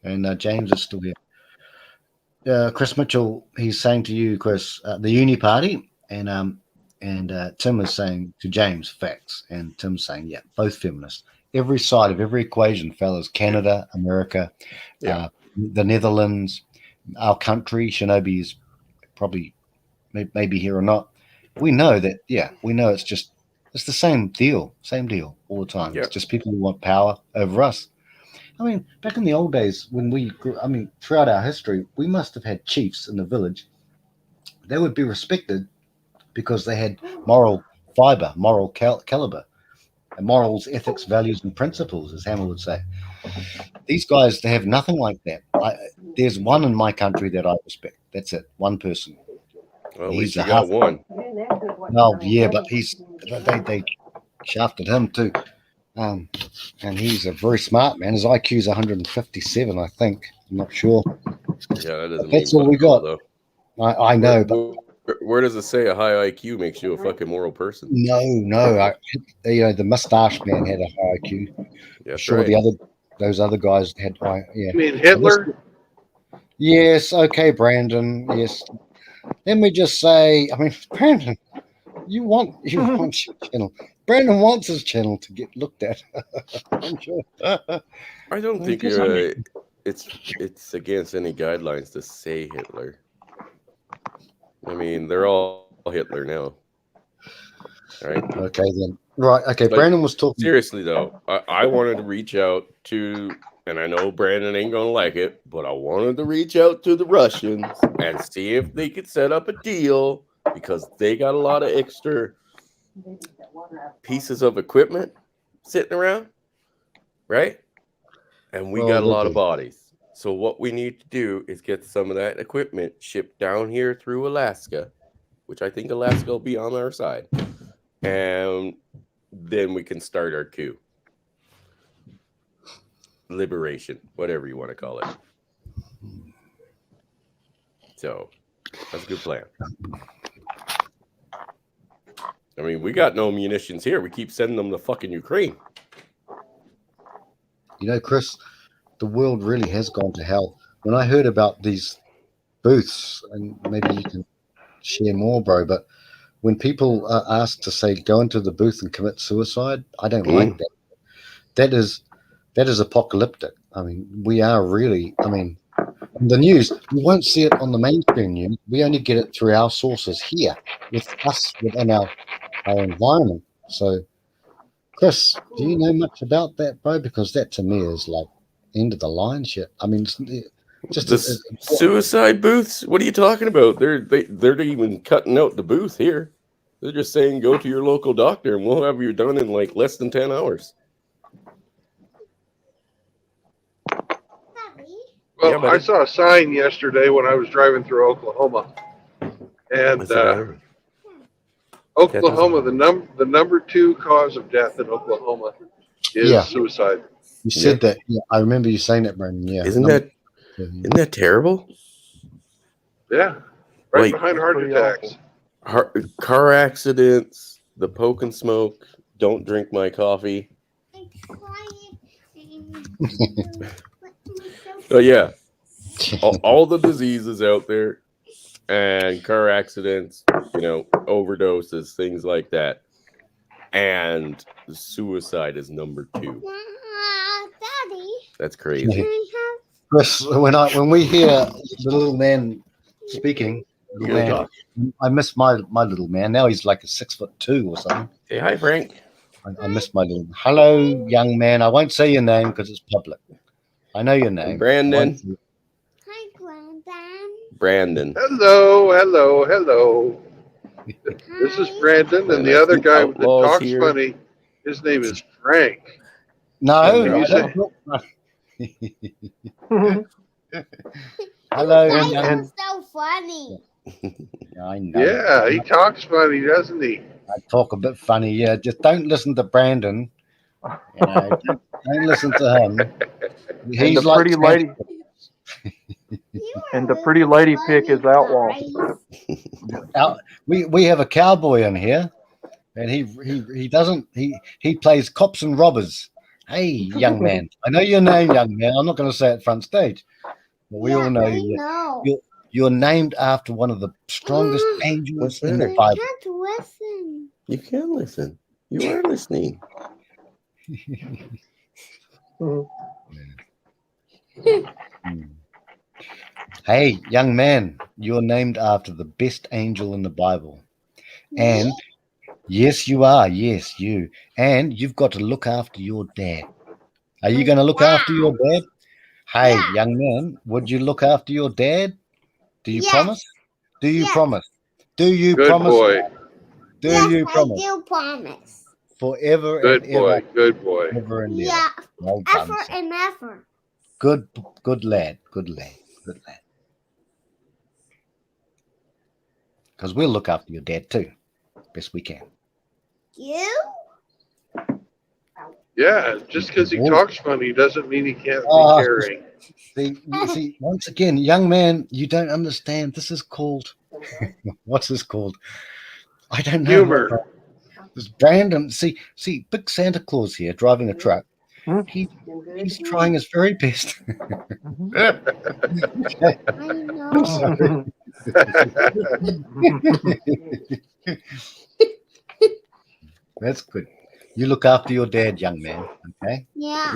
And James is still here. Chris Mitchell, he's saying to you, Chris, the uni party, and Tim is saying to James, facts, and Tim's saying, yeah, both feminists. Every side of every equation, fellas, Canada, America, the Netherlands, our country, Shinobi is probably maybe here or not. We know that, we know it's the same deal all the time. Yeah. It's just people who want power over us. I mean, back in the old days when we grew, throughout our history, we must have had chiefs in the village. They would be respected because they had moral fiber, moral caliber, morals, ethics, values, and principles, as Hammer would say. These guys, they have nothing like that. There's one in my country that I respect. That's it. One person. Well, at least you got one. No, yeah, but they shafted him too. And he's a very smart man. His IQ is 157, I think. I'm not sure. Yeah, that doesn't That's mean all we got. though. I know, but where does it say a high IQ makes you a fucking moral person? No. The mustache man had a high IQ. Yeah, sure. Right. Those other guys had high. Yeah. You mean Hitler? Yes. Okay, Brandon. Yes. Let me just say, Brandon, you want your channel. Brandon wants his channel to get looked at. I'm sure. I don't think it's against any guidelines to say Hitler. I mean, they're all Hitler now. Right? Okay, then. Right. Okay, like, Brandon was talking. Seriously, though, I wanted to reach out to, and I know Brandon ain't going to like it, but I wanted to reach out to the Russians and see if they could set up a deal because they got a lot of extra pieces of equipment sitting around, right? And we got a lot of bodies. So what we need to do is get some of that equipment shipped down here through Alaska, which I think Alaska will be on our side. And then we can start our coup. Liberation, whatever you want to call it. So that's a good plan. I mean, we got no munitions here. We keep sending them to fucking Ukraine. You know, Chris, the world really has gone to hell. When I heard about these booths, and maybe you can share more, bro, but when people are asked to say, go into the booth and commit suicide, I don't like that. That is apocalyptic. I mean, we are really, the news. We won't see it on the mainstream news. We only get it through our sources here, with us within our environment. So, Chris, do you know much about that, bro? Because that to me is like end of the line shit. I mean, just the suicide booths. What are you talking about? They're even cutting out the booth here. They're just saying go to your local doctor and we'll have you done in like less than 10 hours. Well, Yeah, I saw a sign yesterday when I was driving through Oklahoma, and Oklahoma, the number 2 cause of death in Oklahoma is suicide. You said that. Yeah, I remember you saying that, Brandon. Yeah. Isn't that terrible? Yeah, right behind heart attacks. Car accidents, the poke and smoke, don't drink my coffee. So yeah, all the diseases out there and car accidents, overdoses, things like that. And suicide is number 2. Daddy. That's crazy. Chris, when we hear the little man speaking, I miss my little man. Now he's like a 6'2" or something. Hey, hi, Frank. I miss my little. Hello, young man. I won't say your name because it's public. I know your name, Brandon. Hi, Brandon. Brandon. Hello. This is Brandon, and the other guy that talks funny, his name is Frank. No. Hello, and so funny. I know. Yeah, he talks funny, doesn't he? I talk a bit funny. Yeah, just don't listen to Brandon. Don't listen to him. He's and the pretty lady. And the pretty lady pick is outlaw. We have a cowboy in here, and he doesn't he plays cops and robbers. Hey, young man, I know your name, young man. I'm not going to say it front stage, but we all know you. You're named after one of the strongest angels in the Bible. You can't listen. You can listen. You are listening. Hey, young man, you're named after the best angel in the Bible. And yes, you are. Yes, you. And you've got to look after your dad. Are you going to look after your dad? Hey, young man, would you look after your dad? Do you promise? Do you promise? Do you promise? Good boy. Do you promise? I do promise. Forever and ever. Good boy. Ever and ever. Yeah. Well Ever done, and ever. Good lad. Good lad. Because we'll look after your dad too, best we can. You? Yeah, just because he talks funny doesn't mean he can't be caring. See, once again, young man, you don't understand. This is called, what's this called? I don't know. Humor. This Brandon, see, big Santa Claus here driving a truck. He's trying his very best. I'm sorry. That's good. You look after your dad, young man. Okay. Yeah,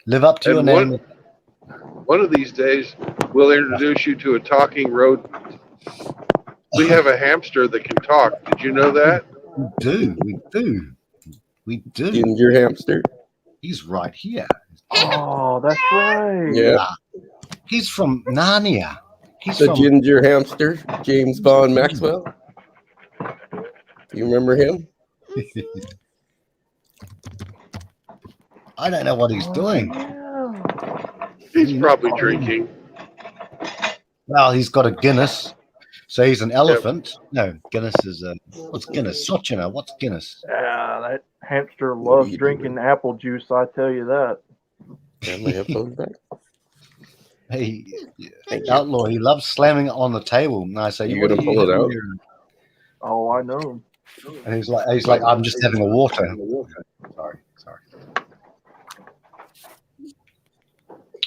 Live up to your name. One of these days, we'll introduce you to a talking rodent. We have a hamster that can talk. Did you know that? We do. Ginger hamster. He's right here. Oh, that's right. Yeah. He's from Narnia. He's the from ginger hamster, James Bond Maxwell. Do you remember him? I don't know what he's doing. He's probably drinking. Well, he's got a Guinness. So he's an elephant. Yep. No, Guinness is a... What's Guinness? Sochina, what's Guinness? Yeah, that hamster loves drinking apple juice, I tell you that. Hey, Outlaw, he loves slamming it on the table. And I say, you gonna pull it out? Oh, I know. And he's like, I'm just having a water. Sorry.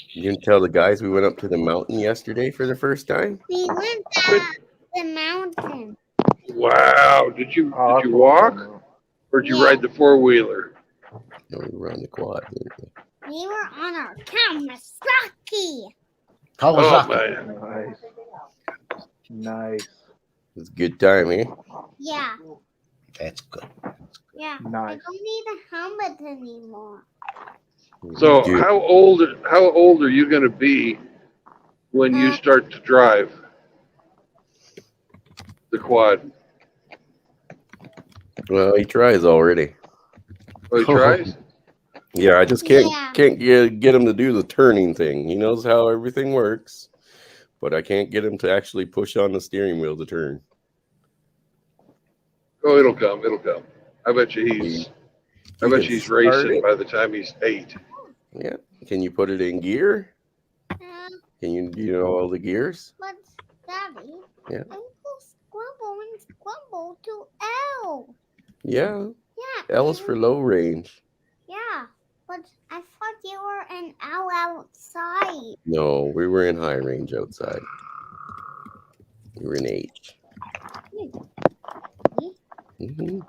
You can tell the guys we went up to the mountain yesterday for the first time. We went up the mountain. Wow! Did you walk, or did you ride the 4-wheeler? No, we were on the quad. We were on our Kawasaki. Kawasaki. man. Nice. It's a good time, eh? Yeah. That's good. Yeah. I Nice. don't need a helmet anymore. So Dude, how old are you going to be when you start to drive the quad? well, he tries already. Oh, he tries? Yeah, I just Yeah. can't get him to do the turning thing. He knows how everything works, but I can't get him to actually push on the steering wheel to turn. Oh, it'll come. It'll come. I bet you He he's can racing start it. by the time he's 8. Yeah. Can you put it in gear? Uh, Can you know all the gears? but Daddy, Yeah. I will scrumble to L. Yeah. Yeah. L is for low range. Yeah. But I thought you were an L outside. No, we were in high range outside. We were in H. Mm-hmm.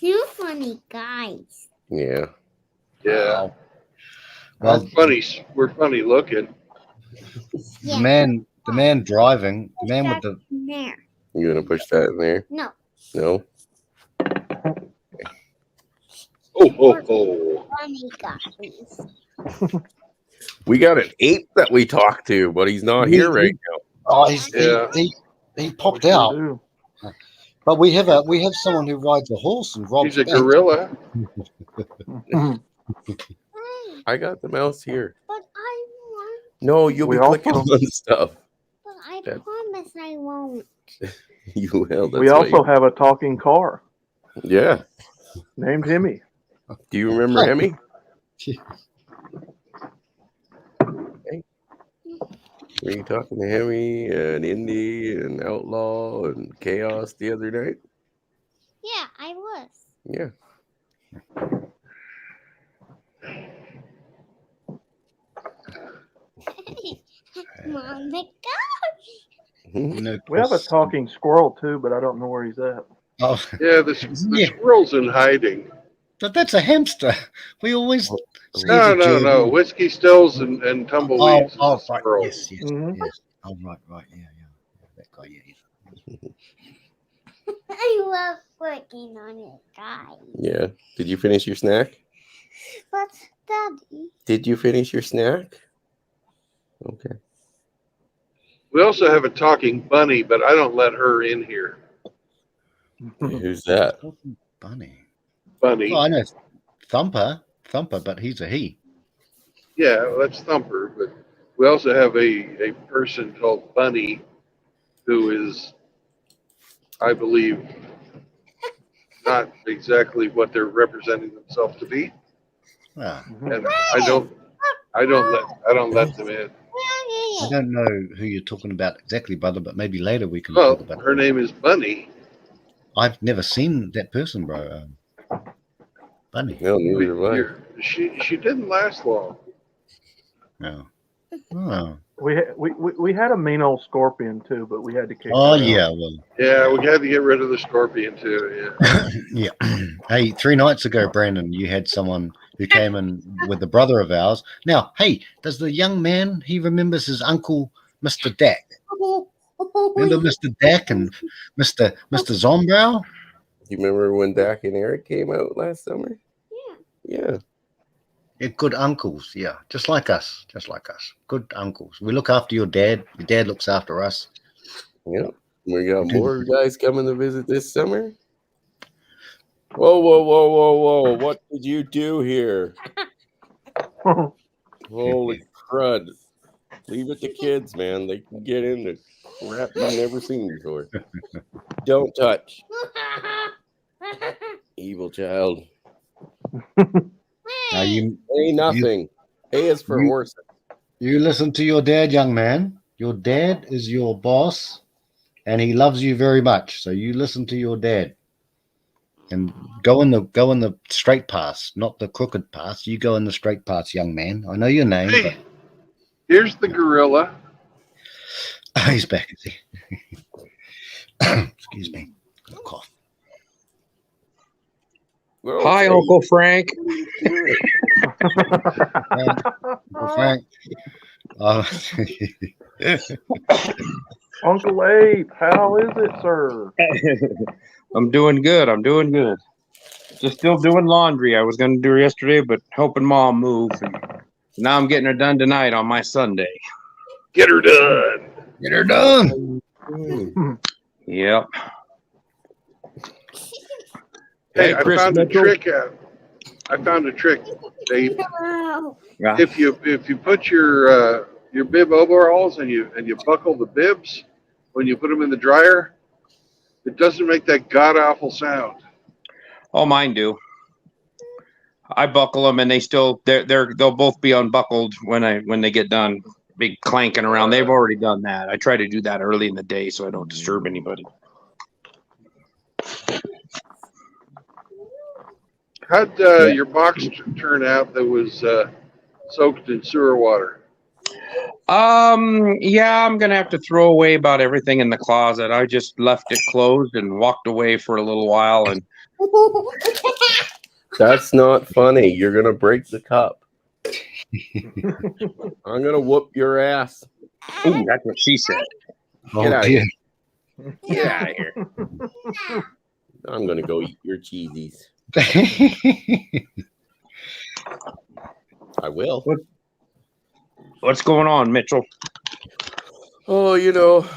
You funny guys. Yeah. Yeah. Well, We're funny looking. the man driving, the man with the There. You gonna push that in there? No. No. Oh. Funny guys. We got an 8 that we talked to, but he's not here right now. Oh, he popped out. Do. But we have someone who rides a horse and robs He's a banks. gorilla. I got the mouse here. But I want. No, you'll be clicking on stuff. But I promise I won't. You will. We also have a talking car Yeah. named Hemi. Do you remember Hemi? Were you talking to Hemi and Indy and Outlaw and Chaos the other night? Yeah, I was. Yeah. Mom, the We have a talking squirrel too, but I don't know where he's at. Oh, Yeah, the squirrel's in hiding. but that's a hamster. We always No. Whiskey stills and tumbleweeds. Oh, is a right. squirrel. Yes. Oh, right. Yeah. That guy. Yeah. I love working on it, guys. Yeah. Did you finish your snack? But Daddy. Did you finish your snack? Okay. We also have a talking bunny, but I don't let her in here. Who's that? Bunny. Bunny. Oh, I know Thumper, but he's a he. Yeah, well, that's Thumper, but we also have a person called Bunny who is, I believe, not exactly what they're representing themselves to be. Ah. And I don't let them in. I don't know who you're talking about exactly, brother, but maybe later we can Well, talk about her name is Bunny. I've never seen that person, bro. Bunny. No, neither have She didn't last long. No. Oh. We had a mean old scorpion too, but we had to kick Oh her yeah, out. well. Yeah, we had to get rid of the scorpion too. Yeah. Yeah. Hey, 3 nights ago, Brandon, you had someone who came in with a brother of ours. Now, hey, does the young man, he remembers his uncle, Mr. Dak? Remember Mr. Dak and Mr. Zombrow? You remember when Dak and Eric came out last summer? Yeah. Yeah, good uncles, yeah. Just like us. Good uncles. We look after your dad. Your dad looks after us. Yeah. We got more guys coming to visit this summer. Whoa. What did you do here? Holy crud. Leave it to kids, man. They can get into crap you've never seen before. Don't touch. Evil child. Now you Hey, nothing. A is for horses. You listen to your dad, young man. Your dad is your boss, and he loves you very much. So you listen to your dad, and go in the straight path, not the crooked path. You go in the straight path, young man. I know your name. Hey, but here's the gorilla. he's back. Is he? Excuse me. Cough. Whoa. Bye, Uncle Frank. Frank. Uncle Abe, how is it, sir? I'm doing good. I'm doing good. Just still doing laundry. I was going to do yesterday, but helping Mom move. And now I'm getting her done tonight on my Sunday. Get her done. Get her done. Yep. Hey, Hey, I Chris found Mitchell. a trick out. I found a trick, Dave. Yeah. If you put your bib overalls and you buckle the bibs when you put them in the dryer, it doesn't make that god awful sound. Oh, mine do. I buckle them, and they'll both be unbuckled when they get done. Be clanking around. They've already done that. I try to do that early in the day so I don't disturb anybody. How'd your box turn out that was soaked in sewer water? Yeah, I'm gonna have to throw away about everything in the closet. I just left it closed and walked away for a little while, and That's not funny. You're gonna break the cup. I'm gonna whoop your ass. Ooh, that's what she said. Get out of dear. here. Get out of here. I'm gonna go eat your cheesies. I will. What's going on, Mitchell? Oh, just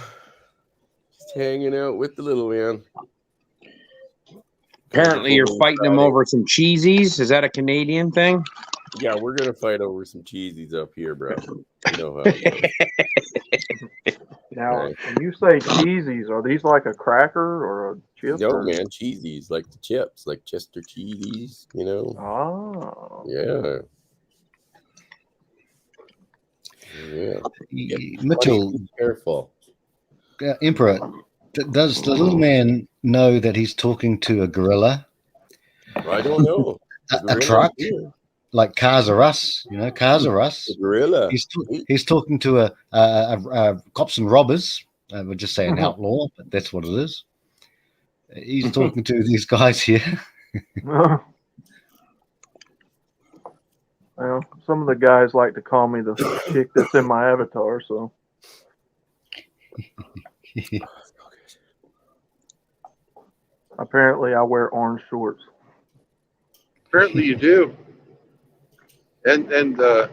hanging out with the little man. Apparently, you're fighting them over some cheesies. Is that a Canadian thing? Yeah, we're gonna fight over some cheesies up here, bro. You know how it goes. Now, Right. when you say cheesies, are these like a cracker or a chip? No, or... man, cheesies, like the chips, like Chester cheesies, Oh. Yeah. Yeah. Mitchell, Be careful. Emperor, does the little man know that he's talking to a gorilla? I don't know. A truck? Like Cars Are Us, Cars Are Us. The gorilla. He's talking to a cops and robbers. We'll just say an outlaw, but that's what it is. He's talking to these guys here. Well, some of the guys like to call me the chick that's in my avatar, so. Apparently, I wear orange shorts. Apparently, you do. And the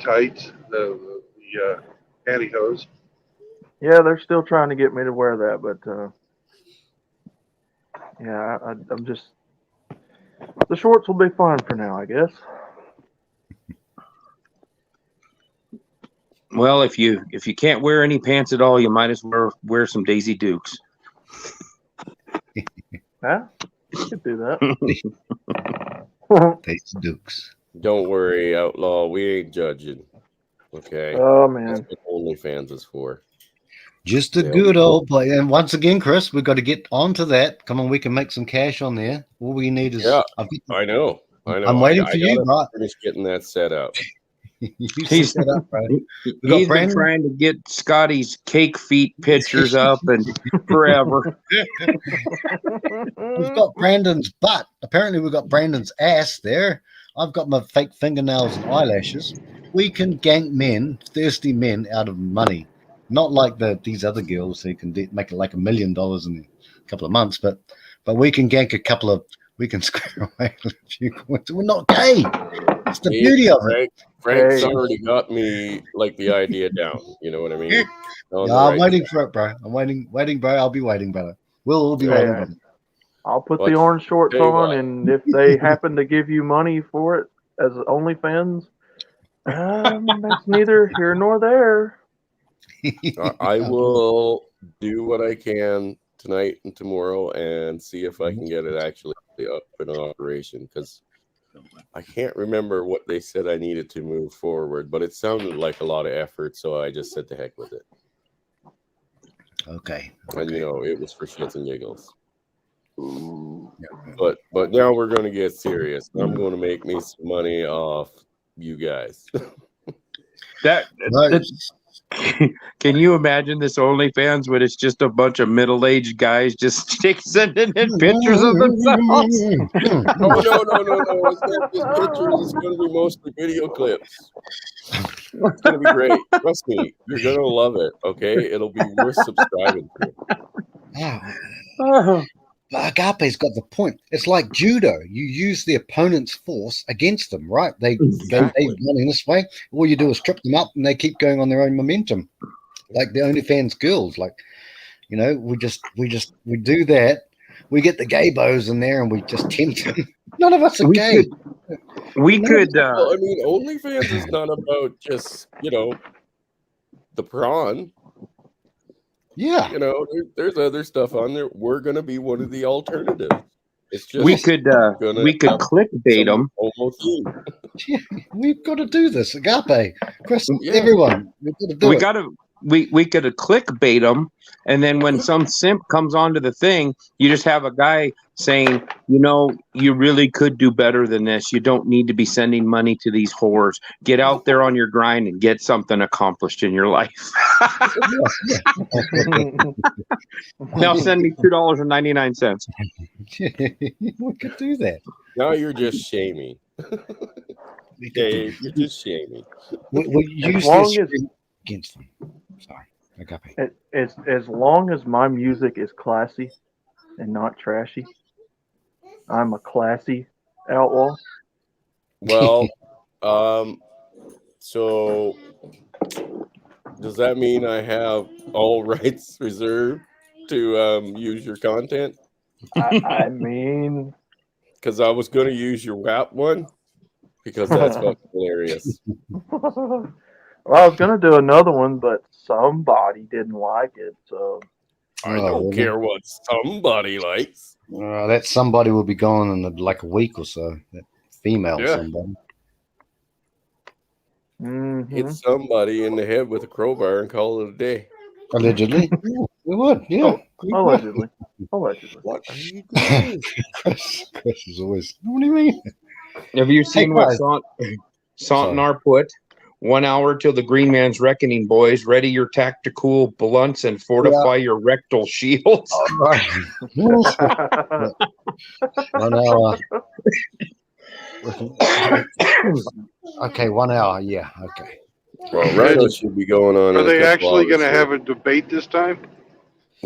tights, the pantyhose. Yeah, they're still trying to get me to wear that, but yeah, I'm just. The shorts will be fine for now, I guess. Well, if you can't wear any pants at all, you might as well wear some Daisy Dukes. Yeah, you could do that. Daisy Dukes. Don't worry, outlaw. We ain't judging. Okay. Oh man. That's what OnlyFans is for. Just a good old play. And once again, Chris, we've got to get onto that. Come on, we can make some cash on there. All we need is. Yeah, I know. I'm waiting for you, right? Finish getting that set up. He's set up, right? He's been trying to get Scotty's cake feet pictures up and forever. We've got Brandon's butt. Apparently, we've got Brandon's ass there. I've got my fake fingernails and eyelashes. We can gank men, thirsty men, out of money. Not like these other girls who can make like $1 million in a couple of months, but we can gank a couple of. We can square away a few coins. We're not gay. That's the beauty of it. Frank's already got me like the idea down. You know what I mean? Yeah, I'm waiting for it, bro. I'm waiting, bro. I'll be waiting, brother. We'll all be waiting, brother. I'll put the orange shorts on, and if they happen to give you money for it as OnlyFans, that's neither here nor there. I will do what I can tonight and tomorrow and see if I can get it actually up in operation, because I can't remember what they said I needed to move forward, but it sounded like a lot of effort, so I just said to heck with it. Okay. And it was for shits and giggles. But now we're going to get serious. I'm going to make me some money off you guys. Can you imagine this OnlyFans when it's just a bunch of middle-aged guys just sending in pictures of themselves? Oh no! It's not just pictures. It's going to be mostly video clips. It's going to be great. Trust me, you're going to love it. Okay, it'll be worth subscribing to. Oh. But Agape's got the point. It's like judo. You use the opponent's force against them, right? They running this way. All you do is trip them up, and they keep going on their own momentum. Like the OnlyFans girls, like we do that. We get the gay bows in there, and we just tempt them. None of us are gay. We could. Well, I mean, OnlyFans is not about just the prawn. Yeah, there's other stuff on there. We're gonna be one of the alternatives. It's just we could clickbait them. Yeah, we've got to do this, Agape, Chris, everyone. We've got to do it. We could clickbait them, and then when some simp comes onto the thing, you just have a guy saying, you really could do better than this. You don't need to be sending money to these whores. Get out there on your grind and get something accomplished in your life. Now send me $2.99. We could do that. Now you're just shaming. Dave, you're just shaming. We use long this against them. Sorry, Agape. As long as my music is classy and not trashy, I'm a classy outlaw. Well, so does that mean I have all rights reserved to use your content? I mean, because I was going to use your WAP one because that's fucking hilarious. Well, I was gonna do another one, but somebody didn't like it, so I don't care what somebody likes. That somebody will be gone in like a week or so. That female somebody. Mm-hmm. Hit somebody in the head with a crowbar and call it a day. Allegedly. We would, yeah. Allegedly. What are you doing? Chris is always, what do you mean? Have you seen what Sontanar put? 1 hour till the Green Man's Reckoning, boys. Ready your tactical blunts and fortify your rectal shields. 1 hour. Okay, 1 hour. Yeah, okay. Well, Rhino should be going on. Are they actually going to have a debate this time?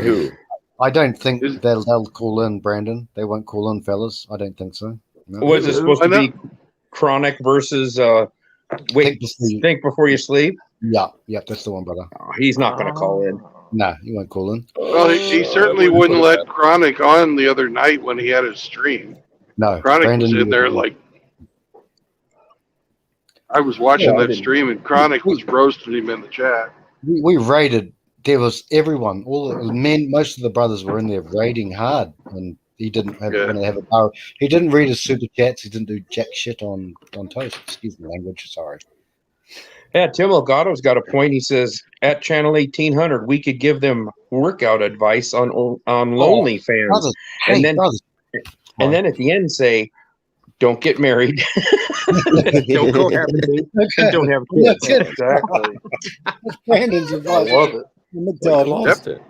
Who? I don't think they'll call in, Brandon. They won't call in, fellas. I don't think so. No. Was it supposed to be Chronic versus Think Before You Sleep? Yeah, that's the one, brother. Oh, he's not going to call in. No, he won't call in. Well, he certainly wouldn't let Chronic on the other night when he had his stream. No, Chronic Brandon was in there like. I was watching that stream and Chronic was roasting him in the chat. We raided. There was everyone, all the men, most of the brothers were in there raiding hard, and he didn't have a power. He didn't read his super chats. He didn't do jack shit on toast. Excuse my language. Sorry. Yeah, Tim Elgato's got a point. He says at Channel 1800 we could give them workout advice on lonely fans, brothers, and then at the end say, "Don't get married, don't go have kids, and don't have kids." Exactly. Brandon's advice. I love it. Lost it.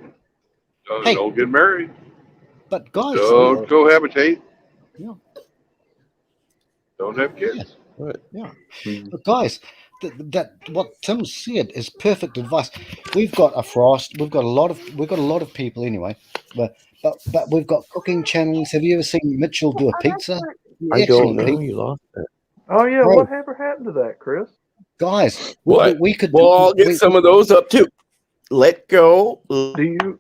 Don't get married. But guys, don't cohabitate. Yeah. Don't have kids. Yeah. But guys, that what Tim said is perfect advice. We've got a Frost. We've got a lot of people anyway. But we've got cooking channels. Have you ever seen Mitchell do a pizza? I don't know. You lost it. Oh yeah, Bro. whatever happened to that, Chris? Guys, What? we could. Well, I'll get some of those up too. Let go. Do you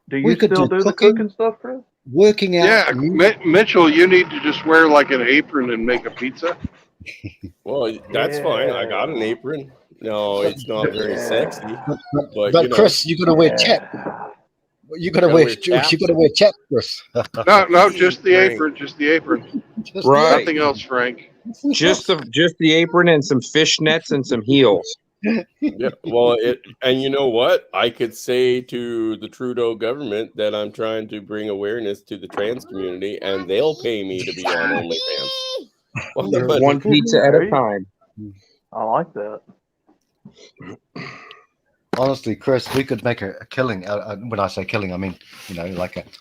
We could still do do the cooking. cooking stuff, Chris? Working out. Yeah, Mitchell, you need to just wear like an apron and make a pizza. Well, that's fine. I got an apron. No, it's not very sexy. But Chris, you got to wear chat. You got to wear. You got to wear chat, Chris. No, just the apron. Just the apron. Right. Nothing else, Frank. Just the apron and some fishnets and some heels. Yeah, well, and you know what? I could say to the Trudeau government that I'm trying to bring awareness to the trans community, and they'll pay me to be on OnlyFans. One pizza at a time. I like that. Honestly, Chris, we could make a killing. When I say killing, I mean,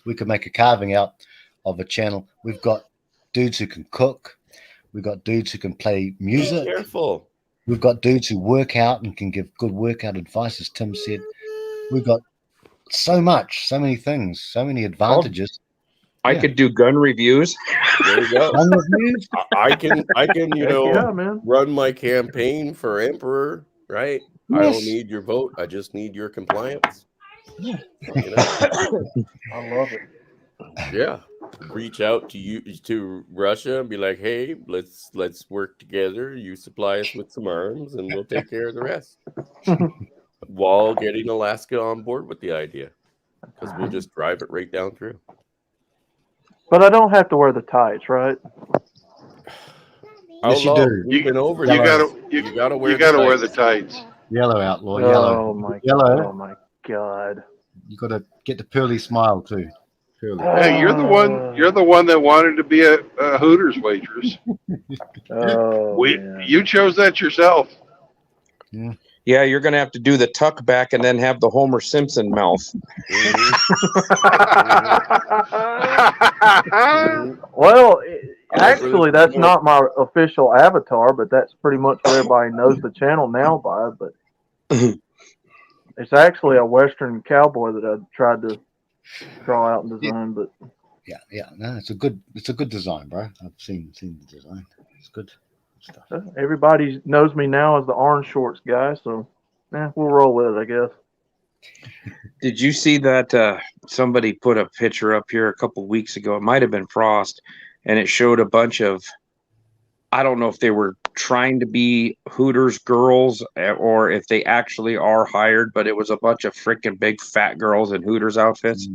we could make a carving out of a channel. We've got dudes who can cook. We've got dudes who can play Be music. careful. We've got dudes who work out and can give good workout advice, as Tim said. We've got so many things, so many advantages. I could do gun reviews. There you go. Gun reviews. I can Yeah, man. run my campaign for emperor, right? I Yes. don't need your vote. I just need your compliance. Yeah. You know? I love it. Yeah. Reach out to Russia and be like, hey, let's work together. You supply us with some arms and we'll take care of the rest. While getting Alaska on board with the idea. Because we'll just drive it right down through. But I don't have to wear the tights, right? Yes, you do. We've been over You this. gotta wear the tights. Yellow outlaw, yellow. Oh my Yellow. Oh my god. You got to get the pearly smile too. Pearly. Hey, you're the one that wanted to be a Hooters waitress. Oh, man. You chose that yourself. Yeah. Yeah, you're gonna have to do the tuck back and then have the Homer Simpson mouth. Well, actually, that's not my official avatar, but that's pretty much what everybody knows the channel now by. But it's actually a Western cowboy that I tried to draw out and design. But Yeah. No, it's a good design, bro. I've seen the design. It's good stuff. everybody knows me now as the orange shorts guy, so we'll roll with it, I guess. Did you see that somebody put a picture up here a couple weeks ago? It might have been Frost, and it showed a bunch of, I don't know if they were trying to be Hooters girls or if they actually are hired, but it was a bunch of freaking big fat girls in Hooters outfits.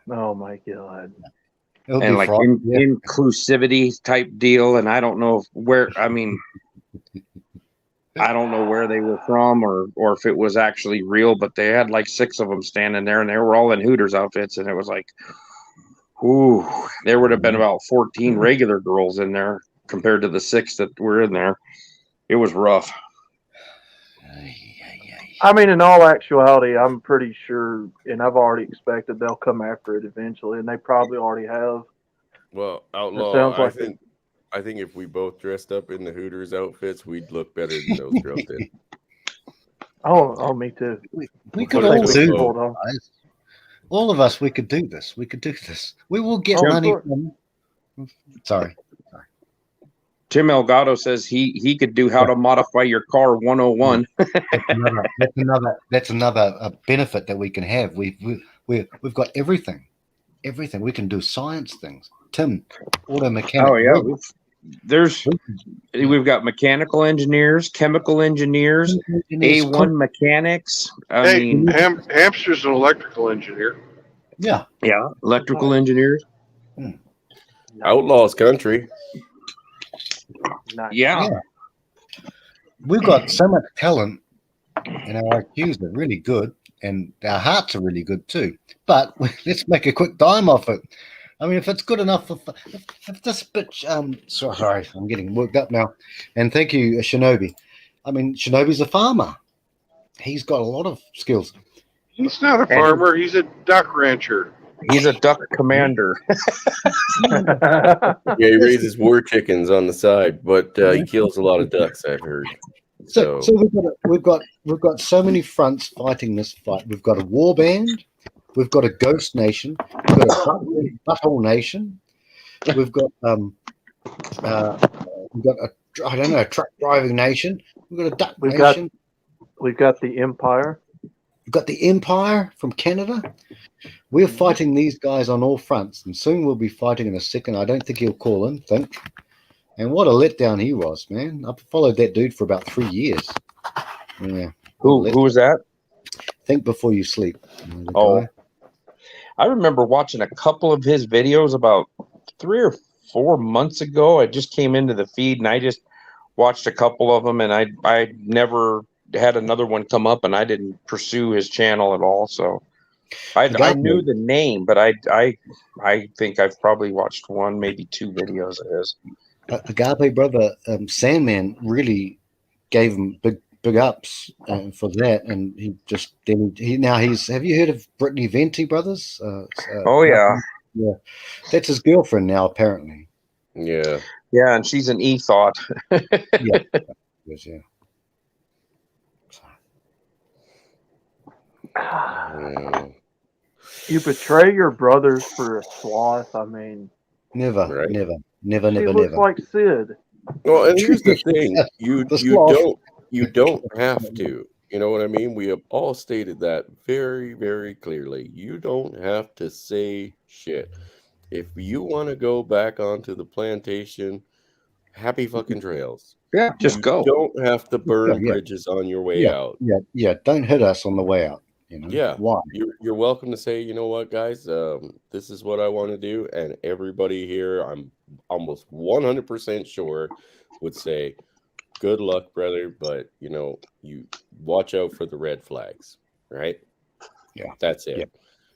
Oh my god. And like inclusivity type deal. And I don't know I don't know where they were from or if it was actually real, but they had like 6 of them standing there and they were all in Hooters outfits. And it was like, ooh, there would have been about 14 regular girls in there compared to the 6 that were in there. It was rough. I mean, in all actuality, I'm pretty sure, and I've already expected they'll come after it eventually, and they probably already have. Well, It Outlaw, sounds like I think if we both dressed up in the Hooters outfits, we'd look better than those girls did. Oh, me too. We could all do it, guys. All of us, we could do this. We will get money from. Sorry. Tim Elgato says he could do how to modify your car 101. That's another benefit that we can have. We've got everything. We can do science things. Tim, auto mechanic. Oh yeah, we've got mechanical engineers, chemical engineers, A1 mechanics. Hamster's an electrical engineer. Yeah, electrical engineers. Outlaw's country. Yeah. We've got so much talent, and our IQs are really good, and our hearts are really good too. But let's make a quick dime off it. I mean, if it's good enough, if this bitch, sorry, I'm getting worked up now. And thank you, Shinobi. I mean, Shinobi's a farmer. He's got a lot of skills. He's not a farmer. He's a duck rancher. He's a duck commander. Yeah, he raises war chickens on the side, but he kills a lot of ducks, I've heard. So we've got so many fronts fighting this fight. We've got a war band. We've got a ghost nation. We've got a butthole nation. We've got a truck driving nation. We've got a duck nation. We've got the Empire. We've got the Empire from Canada. We're fighting these guys on all fronts, and soon we'll be fighting in a second. I don't think he'll call in, think. And what a letdown he was, man. I've followed that dude for about 3 years. Yeah. Who was that? Think before you sleep. Oh. I remember watching a couple of his videos about 3 or 4 months ago. I just came into the feed and I just watched a couple of them, and I never had another one come up, and I didn't pursue his channel at all. So I knew the name, but I think I've probably watched 1, maybe 2 videos of his. Agape brother Sandman really gave him big big ups for that. And he just have you heard of Brittany Venti brothers? Oh yeah, yeah, that's his girlfriend now apparently. Yeah, yeah, and she's an e-thought. Yeah, yeah. You betray your brothers for a sloth. I mean, never, right. never, she never, looks never. like Sid. Well, and here's the thing: The sloth. you don't have to. You know what I mean? We have all stated that very, very clearly. You don't have to say shit. If you want to go back onto the plantation, happy fucking trails. Yeah, just go. You don't have to burn Yeah. bridges on your way out. Yeah. Don't hit us on the way out. You know? Yeah. Why? You're welcome to say, you know what, guys, this is what I want to do. And everybody here, I'm almost 100% sure, would say, good luck, brother. But, you watch out for the red flags, right? Yeah. That's it. Yeah.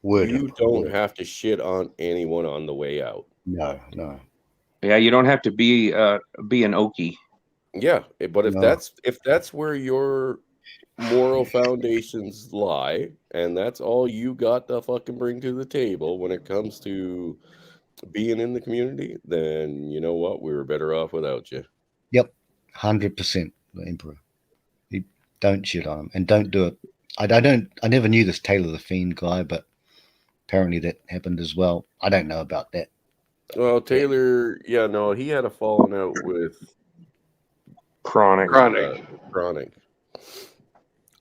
You don't have to shit on anyone on the way out. No. Yeah, you don't have to be an Okie. Yeah, but if that's where your moral foundations lie, and that's all you got to fucking bring to the table when it comes to being in the community, then you know what? We were better off without you. Yep, 100%. The Emperor. Don't shit on him, and don't do it. I never knew this Taylor the Fiend guy, but apparently that happened as well. I don't know about that. Well, Taylor, he had a falling out with Chronic.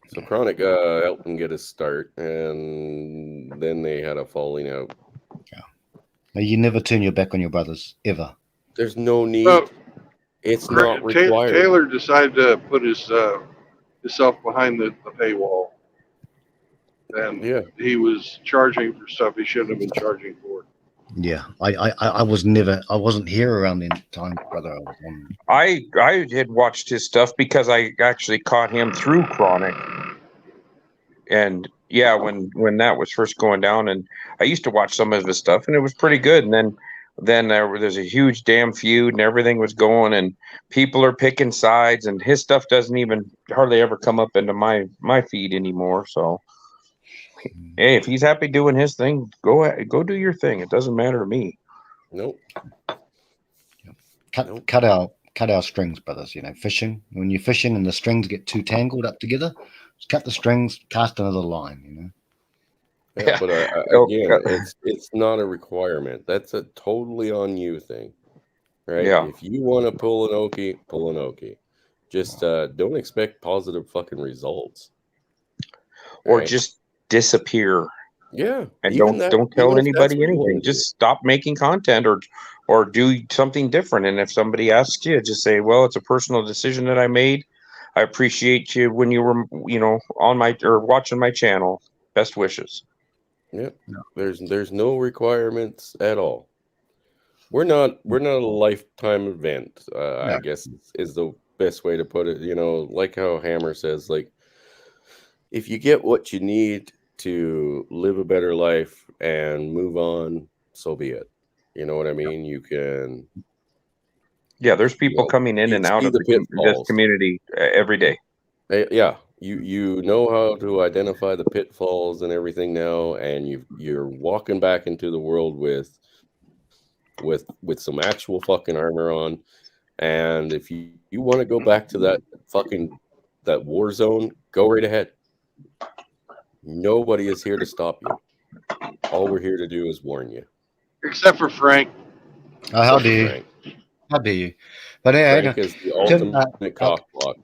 So Chronic helped him get his start, and then they had a falling out. Yeah. Now, you never turn your back on your brothers, ever. There's no need. Well, it's not required. Taylor decided to put himself behind the paywall. And he was charging for stuff he shouldn't have been charging for. Yeah, I wasn't here around the time, brother. I had watched his stuff because I actually caught him through Chronic, and yeah, when that was first going down, and I used to watch some of his stuff, and it was pretty good. And then there's a huge damn feud, and everything was going, and people are picking sides, and his stuff doesn't even hardly ever come up into my feed anymore. So. Hey, if he's happy doing his thing, go do your thing. It doesn't matter to me. Nope. Cut our strings, brothers. Fishing. When you're fishing and the strings get too tangled up together, just cut the strings, cast another line. Yeah, but again, it's not a requirement. That's a totally on you thing, right? Yeah. If you want to pull an Okie, pull an Okie. Just don't expect positive fucking results, or just disappear. Yeah, and don't tell anybody anything. Just stop making content or do something different. And if somebody asks you, just say, well, it's a personal decision that I made. I appreciate you when you were on watching my channel. Best wishes. Yep. There's no requirements at all. We're not a lifetime event, I guess is the best way to put it. Like how Hammer says, like, if you get what you need to live a better life and move on, so be it. You know what I mean? You can. Yeah, there's people coming in and out of this community every day. Yeah, you know how to identify the pitfalls and everything now, and you're walking back into the world with some actual fucking armor on. And if you want to go back to that war zone, go right ahead. Nobody is here to stop you. All we're here to do is warn you. Except for Frank. Oh, how dare you? How dare you? But Frank is the ultimate cock block.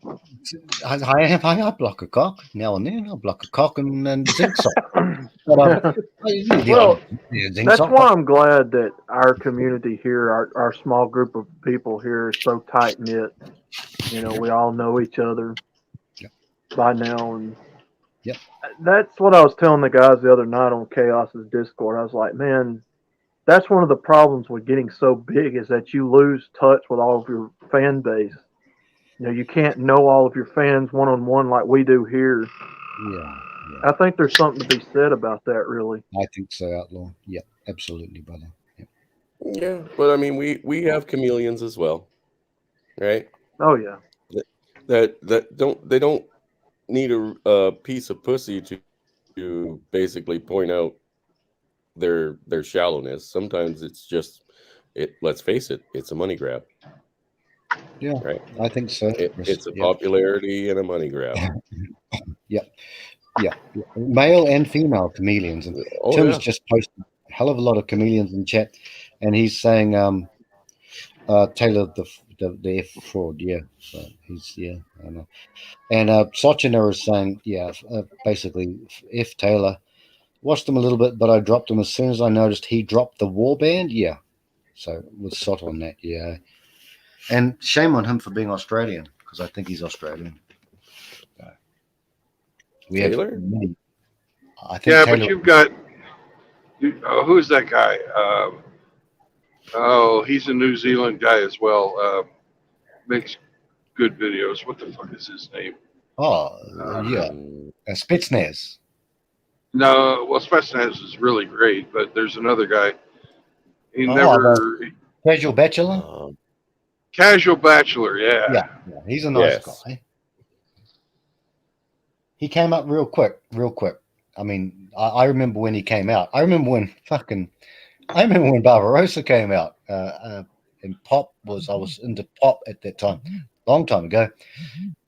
I block a cock now and then. I block a cock and zinc salt. But, well, that's why I'm glad that our community here, our small group of people here, is so tight knit. We all know each other by now, and that's what I was telling the guys the other night on Chaos's Discord. I was like, man, that's one of the problems with getting so big is that you lose touch with all of your fan base. You can't know all of your fans one-on-one like we do here. Yeah. I think there's something to be said about that, really. I think so, Outlaw. Yeah, absolutely, brother. Yeah, but I mean, we have chameleons as well, right? Oh yeah. That don't need a piece of pussy to basically point out their shallowness. Sometimes it's just let's face it, it's a money grab. Yeah, right. I think so. It's a Yeah. popularity and a money grab. Yeah, male and female chameleons. And Oh, Tim's yeah. just posted a hell of a lot of chameleons in chat, and he's saying Taylor the F fraud. Yeah, so he's I know. And Sochiner is saying basically F Taylor. Watched him a little bit, but I dropped him as soon as I noticed he dropped the warband. Yeah, so with Sot on that. Yeah, and shame on him for being Australian because I think he's Australian. We Taylor? have many. I think Yeah, Taylor, but you've got who's that guy? He's a New Zealand guy as well. Makes good videos. What the fuck is his name? Spetsnaz. No, well, Spetsnaz is really great, but there's another guy. He Casual Bachelor. Casual Bachelor, yeah. Yeah, he's a nice guy. He came up real quick. I mean, I remember when he came out. I remember when Barbarossa came out. And Pop I was into Pop at that time, long time ago.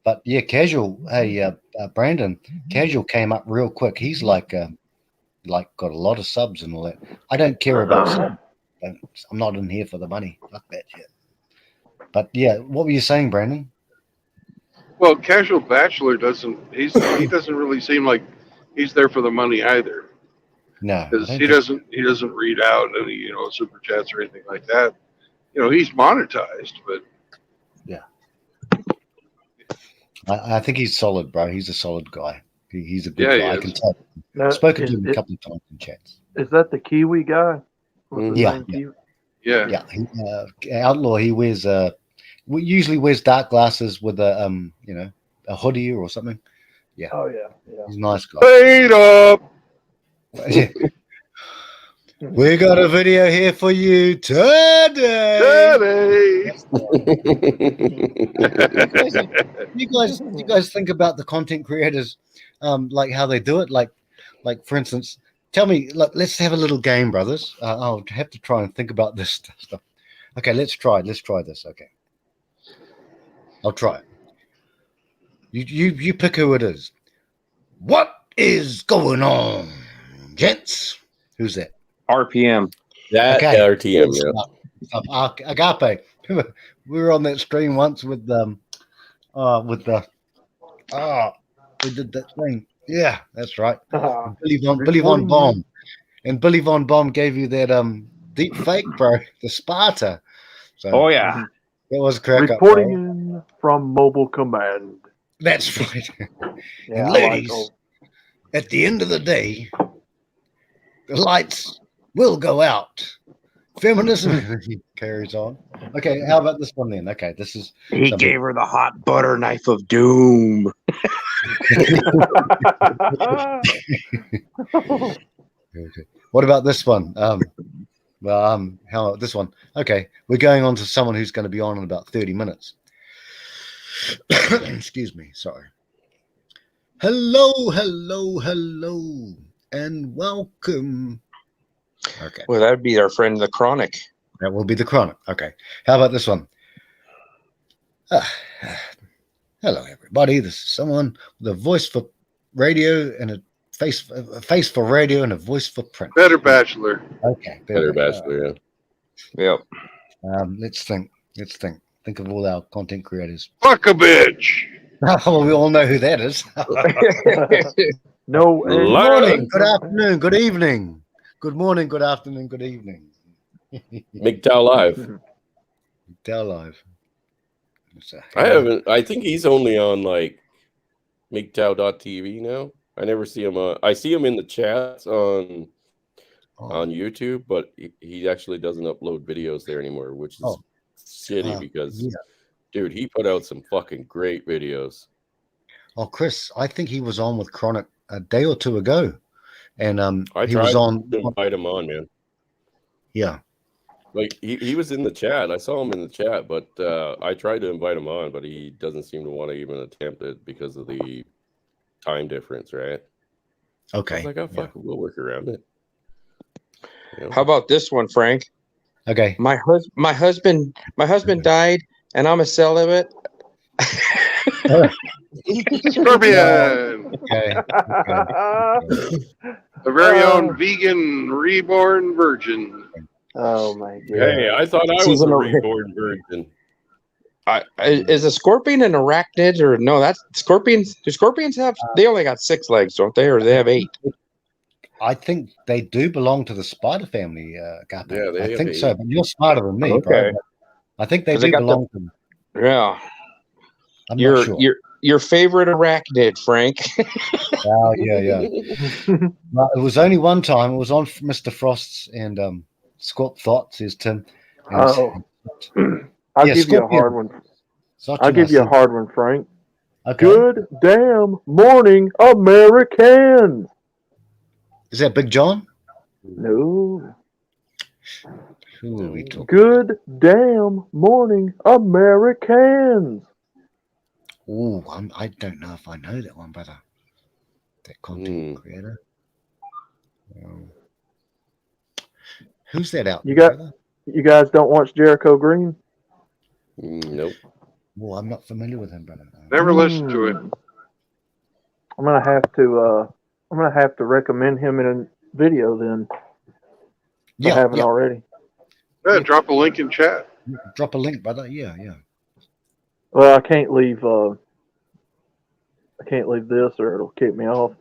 But yeah, Casual. Hey, Brandon, Casual came up real quick. He's like got a lot of subs and all that. I don't care about subs. I'm not in here for the money. Fuck that shit. But yeah, what were you saying, Brandon? Well, Casual Bachelor he doesn't really seem like he's there for the money either. No, because he doesn't read out any super chats or anything like that. He's monetized, but yeah, I think he's solid, bro. He's a solid guy. He's a good guy. I can tell. I've spoken to him a couple of times in chats. Is that the Kiwi guy? Yeah. Outlaw. He wears usually wears dark glasses with a hoodie or something. Yeah. Oh yeah. He's a nice guy. Paid up. We got a video here for you today. You guys think about the content creators, like how they do it. Like for instance, tell me. Let's have a little game, brothers. I'll have to try and think about this stuff. Okay, let's try this. Okay, I'll try it. You pick who it is. What is going on, gents? Who's that? RPM. RTM, Agape. We were on that stream once we did that thing. Yeah, that's right. Billy Von Bomb. And Billy Von Bomb gave you that deep fake, bro, the Sparta. So, yeah. It was a crack Reporting in from Mobile Command. That's right. Yeah, and ladies, at the end of the day, the lights will go out. Feminism carries on. Okay, how about this one then? Okay, this is. He gave her the hot butter knife of doom. Okay. What about this one? How about this one? Okay, we're going on to someone who's going to be on in about 30 minutes. Excuse me, sorry. Hello, and welcome. Okay. Well, that would be our friend the Chronic. That will be the Chronic. Okay. How about this one? Hello, everybody. This is someone with a voice for radio and a face for radio and a voice for print. Better Bachelor. Okay. Better Bachelor, yeah. Yep. Let's think. Think of all our content creators. Fuck a bitch. Well, we all know who that is. No. Good morning, good afternoon, good evening. Good morning, good afternoon, good evening. MGTOW Live. MGTOW Live. I think he's only on like MGTOW.tv now. I never see him I see him in the chats on YouTube, but he actually doesn't upload videos there anymore, which is shitty because dude, he put out some fucking great videos. Oh, Chris, I think he was on with Chronic a day or two ago. And I he was on to invite him on, man. Yeah. Like he was in the chat. I saw him in the chat, but I tried to invite him on, but he doesn't seem to want to even attempt it because of the time difference, right? I Okay. was like, oh fuck, we'll work around it. You know? How about this one, Frank? Okay. My husband died, and I'm a celibate. Scorpion, Okay. the very own vegan reborn virgin. Oh my god. Hey, I thought I She's was a an ar- reborn virgin. Is a scorpion an arachnid or no? That's scorpions. Do scorpions have? They only got 6 legs, don't they? Or they have 8? I think they do belong to the spider family, Gappa. Yeah, they I have think 8. so, but you're smarter than me, bro. Okay. But I think they 'Cause they do got belong to them. Yeah. I'm not sure. Your favorite arachnid, Frank. Oh, yeah. Well, it was only one time. It was on Mr. Frost's and Squat Thoughts is Tim. And Oh, I'll Yeah, give you a Scorpion. hard one. such I'll a give you a nice- hard one, Frank. Okay. Good damn morning, Americans. Is that Big John? No. Who are we talking? Good damn morning, Americans. Oh, I don't know if I know that one, brother. That content creator. Who's that out? You there, got brother? you guys don't watch Jericho Green? Nope. Well, I'm not familiar with him, brother. Never listened to it. I'm gonna have to recommend him in a video then. If I haven't already. Yeah, drop a link in chat. Drop a link, brother. Yeah. Well, I can't leave this or it'll kick me off.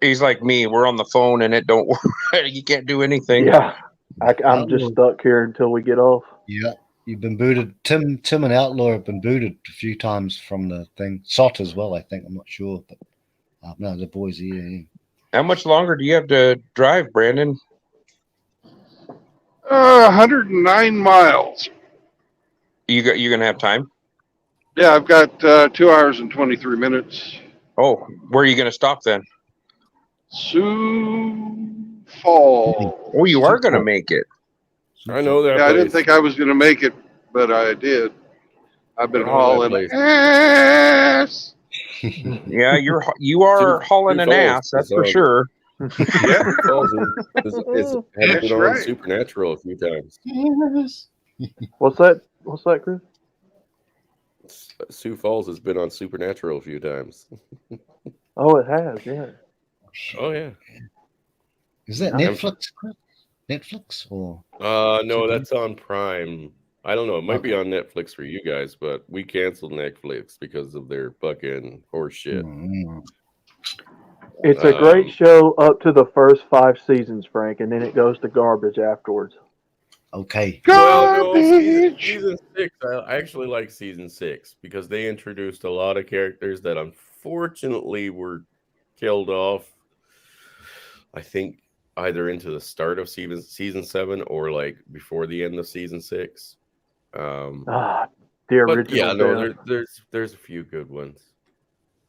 He's like me. We're on the phone and it don't work. You can't do anything. Yeah. I'm just stuck here until we get off. Yeah. You've been booted. Tim and Outlaw have been booted a few times from the thing. Sot as well, I think. I'm not sure, but no, the boys here. Yeah. How much longer do you have to drive, Brandon? 109 miles. You're gonna have time? Yeah, I've got 2 hours and 23 minutes. Oh, where are you gonna stop then? Sioux Falls. Oh, you are gonna make it. I know that. Yeah, I didn't place. think I was going to make it, but I did. I've been I know that hauling place. ass. Yeah, you are hauling an Falls ass, that's is for on- sure. Yeah, Sioux Falls has That's been on right. Supernatural a few times. What's that? What's that, Chris? Sioux Falls has been on Supernatural a few times. Oh, it has, yeah. Oh yeah. Is that Yeah. Netflix? Chris? Netflix or? No, that's on Prime. I don't know. It might be on Netflix for you guys, but we canceled Netflix because of their fucking horse shit. It's a great show up to the first 5 seasons, Frank, and then it goes to garbage afterwards. Okay. Well, no, season 6. I actually like season 6 because they introduced a lot of characters that unfortunately were killed off. I think either into the start of season 7 or like before the end of season 6. The But original. yeah, no, death. there's a few good ones.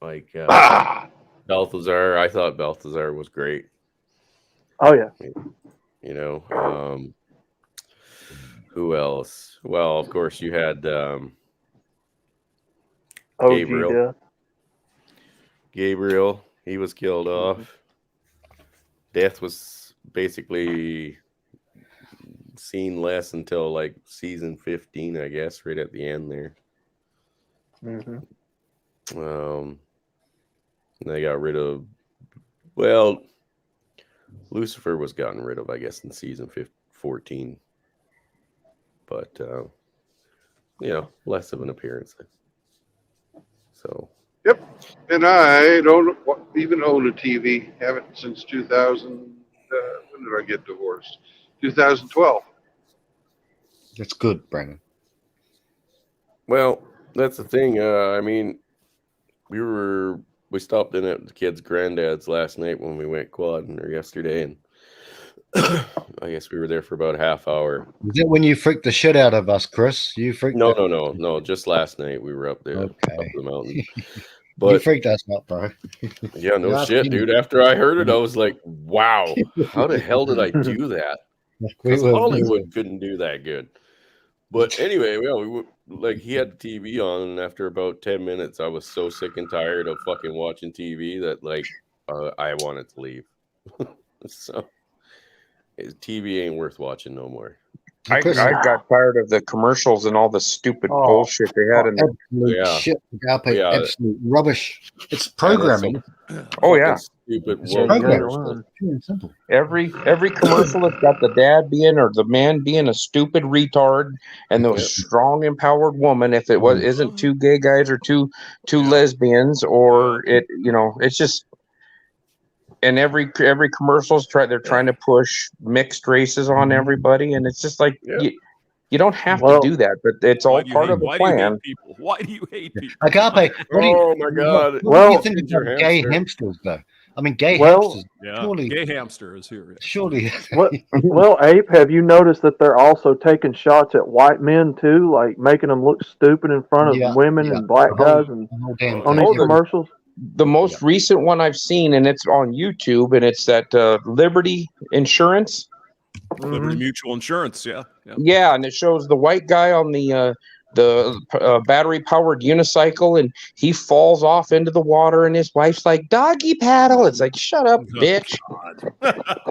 Like Ah! Balthazar. I thought Balthazar was great. Oh yeah. You know, who else? Well, of course you had OG Gabriel. death. Gabriel, he was killed off. Death was basically seen less until like season 15, I guess, right at the end there. They got rid of, well, Lucifer was gotten rid of, I guess, in season 14. But, less of an appearance. So. Yep. And I don't even own a TV. Haven't since 2000. When did I get divorced? 2012. That's good, Brandon. Well, that's the thing. I mean, we stopped in at the kids' granddad's last night when we went quadding, or yesterday, and I guess we were there for about a half hour. Is that when you freaked the shit out of us, Chris? You freaked. No. Just last night we were up there, up the mountain. But you freaked us out, bro. Yeah, no shit, dude. After I heard it, I was like, "Wow, how the hell did I do that?" Because Hollywood couldn't do that good. But anyway, yeah, like he had the TV on, and after about 10 minutes, I was so sick and tired of fucking watching TV that like I wanted to leave. So TV ain't worth watching no more. I got tired of the commercials and all the stupid bullshit they had in there. Absolute shit, absolute rubbish. It's programming. Oh yeah, stupid programming. Simple. Every commercial has got the dad being or the man being a stupid retard, and the strong, empowered woman. If it isn't two gay guys or two lesbians, or it's just. And every commercial's they're trying to push mixed races on everybody, and it's just like you don't have to do that, but it's all part of the plan. Why do you hate people? Agape. Oh my God! What do you think about gay hamsters, though? I mean, gay hamsters. Yeah, surely, gay hamster is here. Surely. Well, Ape, have you noticed that they're also taking shots at white men too, like making them look stupid in front of women and black guys and on these commercials? The most recent one I've seen, and it's on YouTube, and it's that Liberty Insurance. Liberty Mutual Insurance, yeah. Yeah, and it shows the white guy on the battery-powered unicycle, and he falls off into the water, and his wife's like, "Doggy paddle." It's like, shut up, bitch.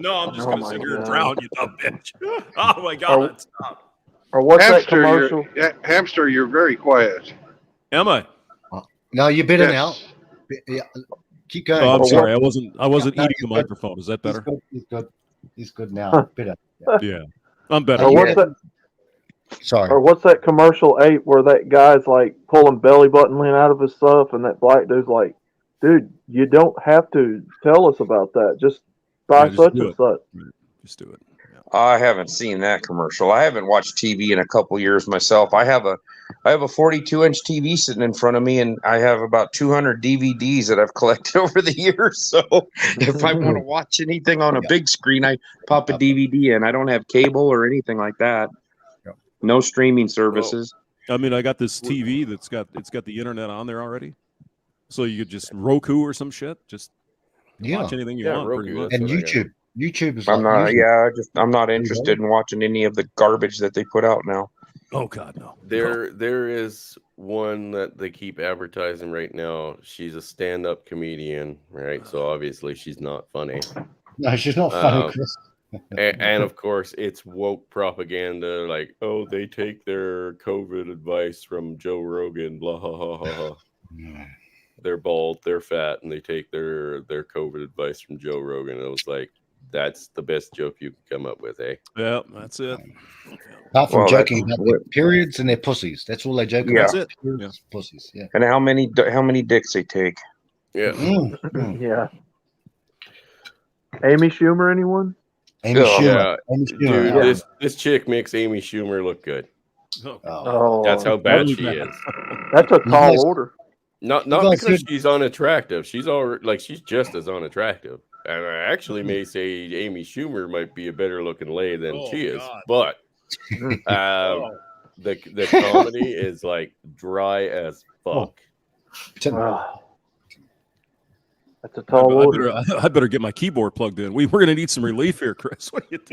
No, I'm just going to sit here and drown, you dumb bitch. Oh, my God. Stop. Or what's Hamster, that commercial? Hamster, you're very quiet. Am I? No, you're bitter now. Yeah, keep going. Oh, I'm sorry. I wasn't eating the microphone. Is that better? He's good now. Bitter. Yeah, I'm better. Or what's that? Sorry. Or what's that commercial, Ape, where that guy's like pulling belly button lint out of his stuff, and that black dude's like, "Dude, you don't have to tell us about that. Just buy such and such." Just do it. I haven't seen that commercial. I haven't watched TV in a couple years myself. I have a 42-inch TV sitting in front of me, and I have about 200 DVDs that I've collected over the years. So if I want to watch anything on a big screen, I pop a DVD in. I don't have cable or anything like that. No streaming services. Well, I mean, I got this TV that's got the internet on there already, so you could just Roku or some shit, just watch anything you want. Roku, pretty much. And YouTube is. I'm not interested in watching any of the garbage that they put out now. Oh God, no. There is one that they keep advertising right now. She's a stand-up comedian, right? So obviously she's not funny. No, she's not funny, Chris. and of course, it's woke propaganda. Like, oh, they take their COVID advice from Joe Rogan. Blah ha ha ha ha. They're bald, they're fat, and they take their COVID advice from Joe Rogan. And it was like, that's the best joke you can come up with, eh? Yeah, that's it. Apart from joking about their periods and their pussies, that's all they joke about. That's it. Periods, pussies. Yeah. And how many dicks they take? Yeah. Yeah. Amy Schumer, anyone? Amy Schumer. Dude, this chick makes Amy Schumer look good. Oh, that's how bad she is. That's a tall order. Not because she's unattractive. She's just as unattractive. And I actually may say Amy Schumer might be a better looking lay than she is. But the comedy is like dry as fuck. That's a tall order. I better get my keyboard plugged in. We're going to need some relief here, Chris. What do you think?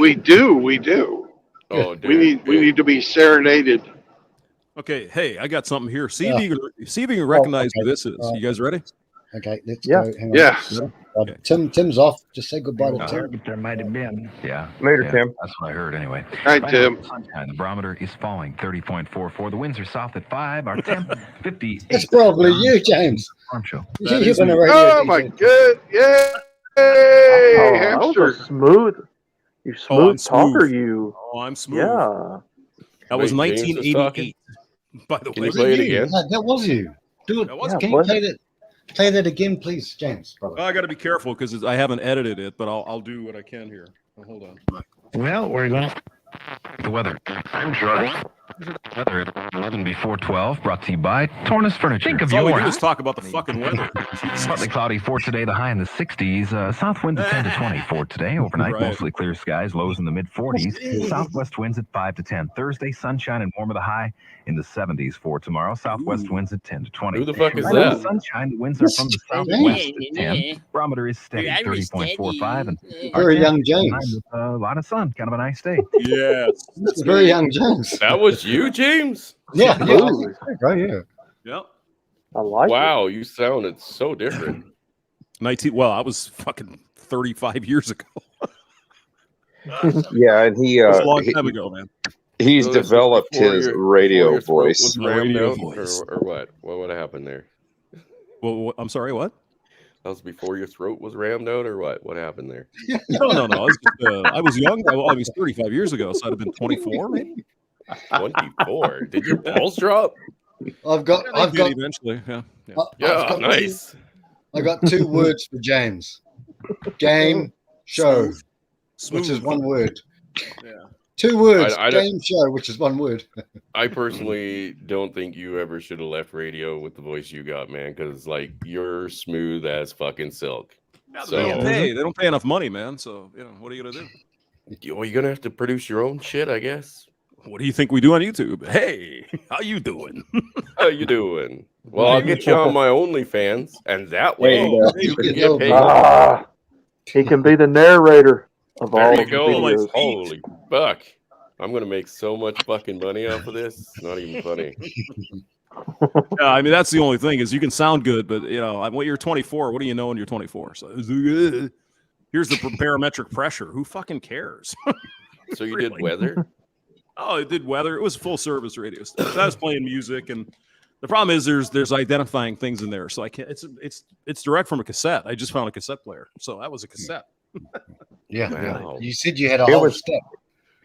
We do. Oh, dude, we need to be serenaded. Okay, hey, I got something here. See if you can recognize who this is. You guys ready? Okay, let's go. Hang on. Yeah. Okay. Tim's off. Just say goodbye to Tim. There might have been. Yeah. Later, yeah, Tim. That's what I heard anyway. Hi, Tim. The barometer is falling 30.44. The winds are south at 5. Our temp 58. It's probably you, James. Farm show. You're gonna radio Oh DJ. my god! Yay! That was Hamster. a smooth. You I'm smooth talker, smooth. you. Oh, I'm smooth. Yeah. That was Wait, James was 1988. By the Can way, you play it again? That was you. Do it. That was Can you play that again, please, James? Brother. I got to be careful because I haven't edited it, but I'll do what I can here. Hold on. Well, we're going to. The weather. I'm Jordan. Weather at 11 before 12, brought to you by Tornus Furniture. Think of All we your do is talk about the fucking weather. partly cloudy for today, the high in the 60s. South winds at 10 to 20 for today. Overnight, mostly clear skies, lows in the mid-40s. Southwest winds at 5 to 10. Thursday, sunshine and warmer, the high in the 70s for tomorrow. Southwest winds at 10 to 20. Who the fuck is Friday, that? sunshine, the winds are from the southwest at 10. Barometer is steady, 30.45. And Very young James. with a lot of sun. Kind of a nice day. Yes. Very young James. That was you, James? Yeah, Absolutely. right, yeah. Yep. I like Wow, you sounded so different. 19. Well, I was fucking 35 years ago. Yeah, and he That's a long time ago, man. he's So this was developed before his your radio throat voice. was rammed Radio out, voice. or what? What would have happened there? Well, I'm sorry, what? That was before your throat was rammed out, or what? What happened there? No. I was young. I was 35 years ago, so I'd have been 24, maybe. 24. Did your balls drop? I've got eventually. Yeah. Yeah, nice. I got 2 words for James. Game show, Smooth. which is 1 word. Yeah. 2 words. I don't- Game show, which is 1 word. I personally don't think you ever should have left radio with the voice you got, man, because like you're smooth as fucking silk. Yeah, So they don't pay enough money, man. So what are you gonna do? well, you're gonna have to produce your own shit, I guess. What do you think we do on YouTube? Hey, how you doing? How you doing? Well, I'll get you on my OnlyFans, and that way you can get paid. He can be the narrator of all There of you the go. videos. Holy fuck. I'm going to make so much fucking money off of this. It's not even funny. Yeah, I mean, that's the only thing is you can sound good, but, when you're 24, what do you know when you're 24? So here's the barometric pressure. Who fucking cares? So you did weather? Oh, it did weather. It was full service radio stuff. I was playing music, and the problem is there's identifying things in there. So I can't. It's direct from a cassette. I just found a cassette player, so that was a cassette. Yeah, Wow. You said you had a whole step.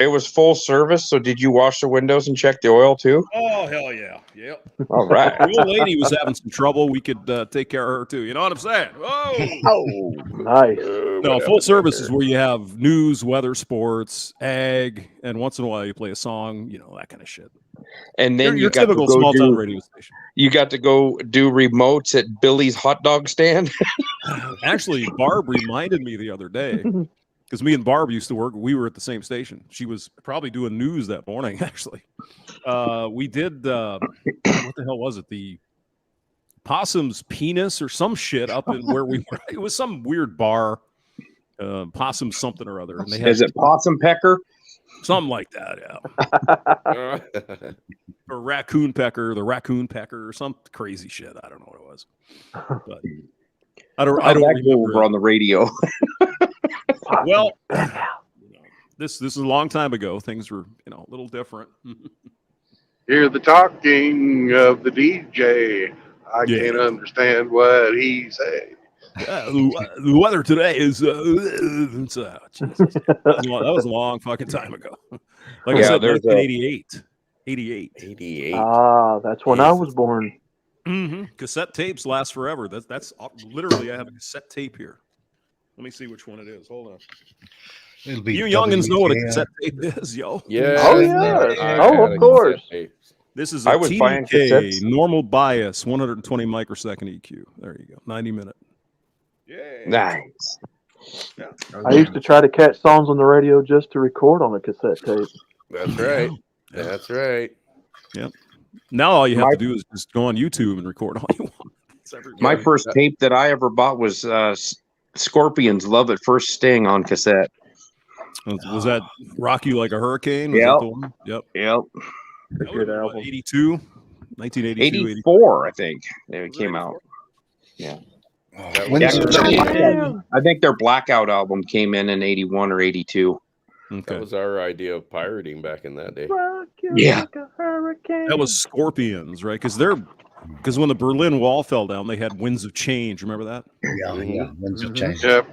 It was full service, so did you wash the windows and check the oil too? Oh, hell yeah. Yep. All right. The old lady was having some trouble. We could take care of her, too. You know what I'm saying? Oh, nice. No, full service is where you have news, weather, sports, ag, and once in a while you play a song, that kind of shit. And then your you got to typical go small town do, radio station. you got to go do remotes at Billy's hot dog stand. Actually, Barb reminded me the other day, because me and Barb used to work. We were at the same station. She was probably doing news that morning, actually. We did, what the hell was it? The Possum's Penis or some shit up in where we were. It was some weird bar, Possum something or other. And they had Is it Possum Pecker? something like that, yeah. Or Raccoon Pecker, the Raccoon Pecker, or some crazy shit. I don't know what it was. But I don't remember over on the radio. Well, this is a long time ago. Things were, a little different. Hear the talking of the DJ. I can't understand what he say. The weather today is Jesus. That was a long fucking time ago. Like I said, 1988. 88. Ah, that's when I was born. Mm-hmm. Cassette tapes last forever. That's literally, I have a cassette tape here. Let me see which one it is. Hold on. You youngins know what a cassette tape is, yo. Yeah. Oh, yeah. Oh, of course. This is a I was buying TDK cassettes. normal bias, 120 microsecond EQ. There you go. 90 minute. Yeah. Nice. Yeah. I used to try to catch songs on the radio just to record on a cassette tape. That's right. That's right. Yep. Now all you have to do is just go on YouTube and record all you want. My first tape that I ever bought was Scorpions' Love at First Sting on cassette. Was that Rock You Like a Hurricane? Was Yep. that the one? Yep. A good album. 82? 1982. 84, I think they came out. Yeah. I think their Blackout album came in 81 or 82. Okay. That was our idea of pirating back in that day. Yeah. Like a hurricane. That was Scorpions, right? Because when the Berlin Wall fell down, they had Winds of Change. Remember that? Yeah. Winds of Change. Yep.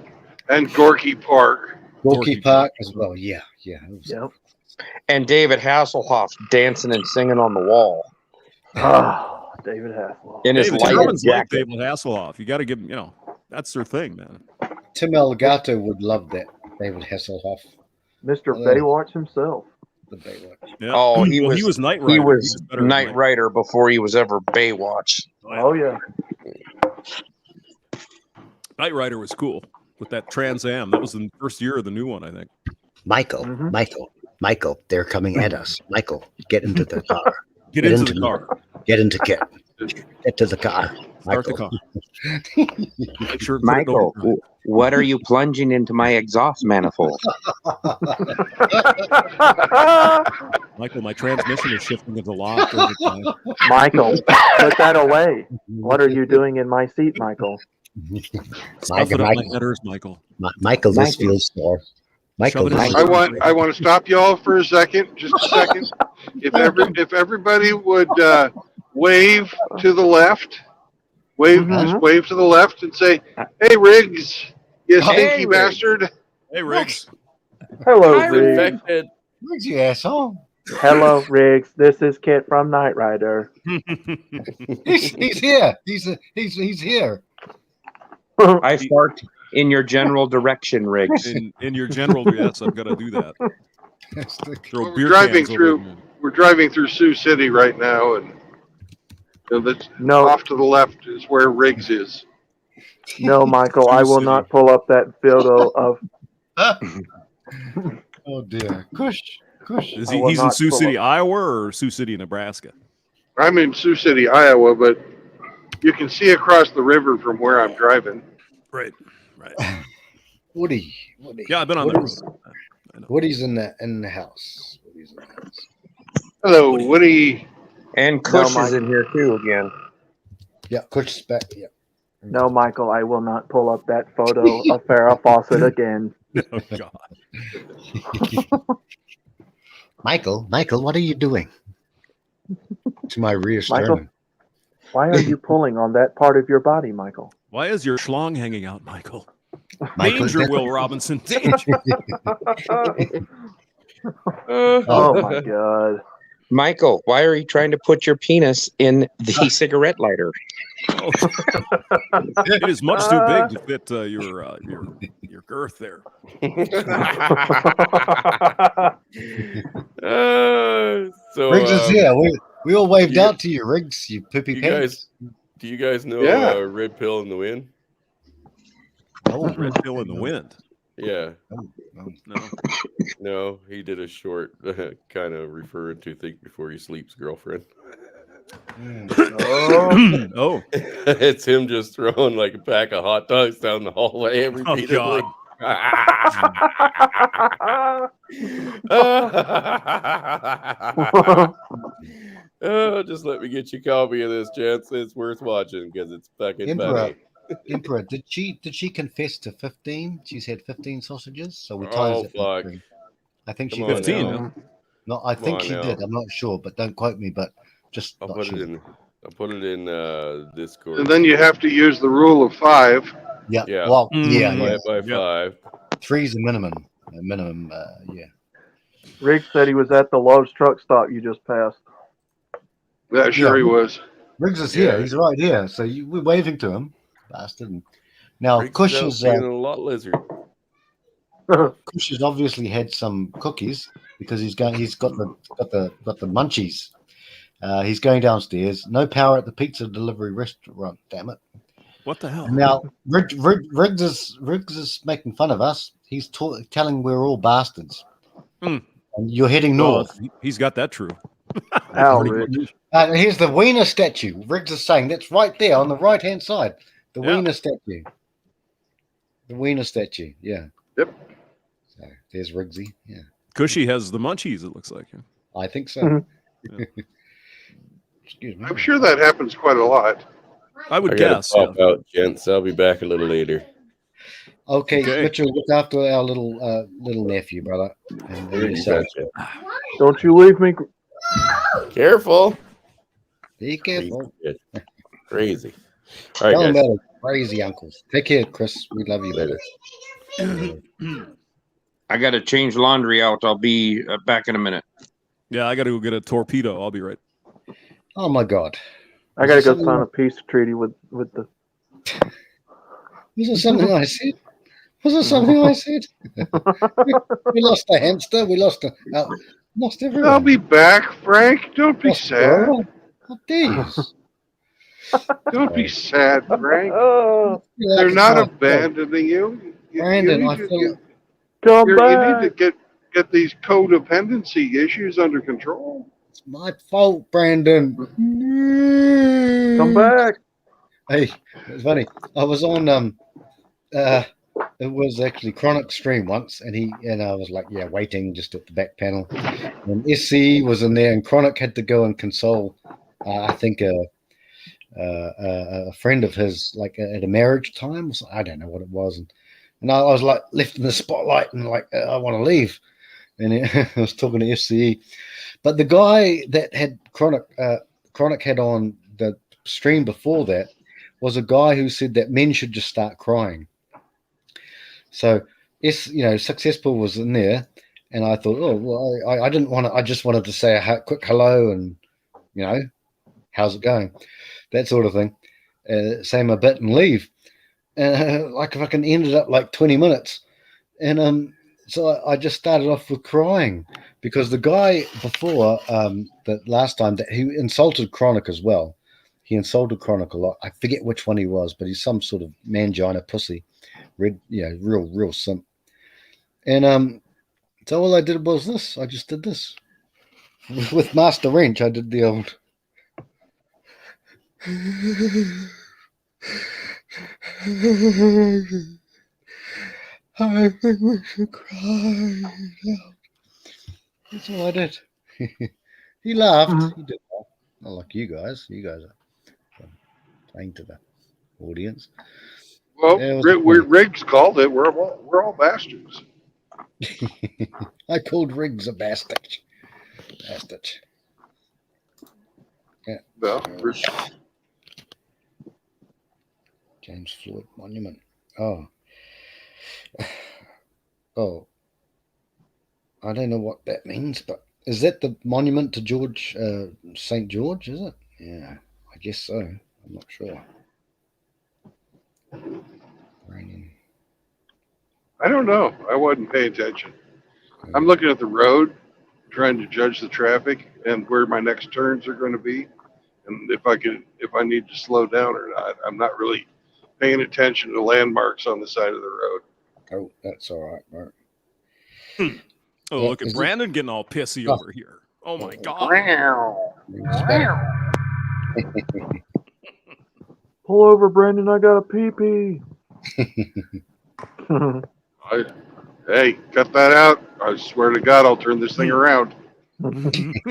And Gorky Park. Gorky Park as well. Yeah. It was, Yep. And David Hasselhoff dancing and singing on the wall Oh, David Hasselhoff. in his Hey, the light Germans like jacket. David Hasselhoff. You got to give them, that's their thing, man. Tim Elgato would love that. David Hasselhoff. Mr. Baywatch himself. The Baywatch. Yeah. Oh, he Well, was he was Knight Rider. He was better than Knight Rider before he was ever Baywatch. Oh, yeah. Knight Rider was cool with that Trans Am. That was the first year of the new one, I think. Michael, they're coming at us. Michael, get into the car. Get into the car. Get to the car. Start the car. Make sure Michael, What are you plunging into my exhaust manifold? Michael, my transmission is shifting into lock over time. Michael, put that away. What are you doing in my seat, Michael? Stuff it up my headers, Michael. Michael, this feels sore. Michael, Shove it in this my I want to stop y'all for a second, just a second. If everybody would wave to the left, just wave to the left and say, "Hey, Riggs, you stinky bastard." Hey, Riggs. Hello, I'm Riggs. infected. Where's you asshole? Hello, Riggs. This is Kit from Knight Rider. He's here. He's here. I fart in your general direction, Riggs. In your general, yes, I'm gonna do that. Throw We're beer driving cans over through. them. We're driving through Sioux City right now, and that's off to the left is where Riggs is. No, Michael, I will not pull up that photo of. Oh dear, Kush. Is he's in Sioux City, Iowa, or Sioux City, Nebraska? I'm in Sioux City, Iowa, but you can see across the river from where I'm driving. Right. Woody. Yeah, I've been on that road. Woody's in the house. Hello, Woody. And Kush is in here too again. Yeah, Kush is back. Yeah. No, Michael, I will not pull up that photo of Farrah Fawcett again. Oh God. Michael, what are you doing? To my rear Michael, sternum. why are you pulling on that part of your body, Michael? Why is your schlong hanging out, Michael? Michael, Danger, Will Robinson. Danger. Oh my God. Michael, why are you trying to put your penis in the cigarette lighter? Oh. It is much too big to fit your girth there. So Riggs is here. We all waved out to you, Riggs. You poopy pants. Do you guys know Red Pill in the Wind? Oh, Red Pill in the Wind. Yeah. No. No, he did a short kind of referring to Think Before You Sleep's girlfriend. Oh. It's him just throwing like a pack of hot dogs down the hallway repeatedly. Oh, Oh, just let me get you a copy of this, gents. It's worth watching because it's fucking funny. Emperor, did she confess to 15? She's had 15 sausages, so we Oh, times it. fuck. I think she 15. did. No, I think she did. I'm not sure, but don't quote me. But just I'll put it in Discord. And then you have to use the rule of 5. Yeah. Yeah. Well, Multiply it by 5. 3 is the minimum. Yeah. Rick said he was at the Lowe's truck stop you just passed. Yeah, sure he was. Riggs is here. He's right here. So we're waving to him, bastard. Now Riggs Kush is out is being a lot lizard. Kush has obviously had some cookies because he's got the munchies. He's going downstairs. No power at the pizza delivery restaurant. Damn it! What the hell? Now Riggs is making fun of us. He's telling we're all bastards. And you're heading north. He's got that true. Here's the Wiener statue. Riggs is saying that's right there on the right hand side. The Wiener statue. The Wiener statue. Yeah. Yep. So there's Riggsy. Yeah. Cushy has the munchies. It looks like. I think so. Excuse me. I'm sure that happens quite a lot. I would gotta guess. pop out, gents. I'll be back a little later. Okay, Mitchell, look after our little nephew, brother. And don't you leave me. Careful. Be careful. Crazy. All right, Tell guys. them crazy uncles. Take care, Chris. We love you later. I got to change laundry out. I'll be back in a minute. Yeah, I got to go get a torpedo. I'll be right. Oh my God. I got to go sign a peace treaty with the. Was it something I said? Was it something I said? We lost a hamster. We lost everyone. I'll be back, Frank. Don't be sad. Oh, geez. Don't be sad, Frank. Oh, They're not abandoning you. Brandon, I feel. Come back. You need to get these codependency issues under control. It's my fault, Brandon. Come back. Hey, it's funny. I was on It was actually Chronic stream once, and I was like, yeah, waiting just at the back panel. And SC was in there, and Chronic had to go and console, I think, a friend of his, like at a marriage time. I don't know what it was. And I was like left in the spotlight and like, I want to leave. And I was talking to FCE. But the guy that had Chronic had on the stream before that was a guy who said that men should just start crying. So, Successful was in there, and I thought, oh, well, I didn't want to, I just wanted to say a quick hello and, how's it going? That sort of thing. Say a bit and leave. Like if I can ended up like 20 minutes. And so I just started off with crying because the guy before, the last time, that he insulted Chronic as well. He insulted Chronic a lot. I forget which one he was, but he's some sort of mangina pussy. Real simp. And so all I did was this. I just did this. With Master Wrench, I did the old... I think we should cry out. That's all I did. He laughed. He did laugh. Not like you guys. You guys are playing to the audience. Well, Riggs called it. We're all bastards. I called Riggs a bastard. Bastard. Yeah. Well, James Floyd Monument. Oh. Oh. I don't know what that means, but is that the monument to George, St. George, is it? Yeah, I guess so. I'm not sure. Raining. I don't know. I wasn't paying attention. I'm looking at the road, trying to judge the traffic and where my next turns are going to be, and if I need to slow down or not. I'm not really paying attention to landmarks on the side of the road. Oh, that's all right, Mark. Oh, look at Brandon getting all pissy over here. Oh my God. Pull over, Brandon. I got a pee-pee. Hey, cut that out. I swear to God, I'll turn this thing around. And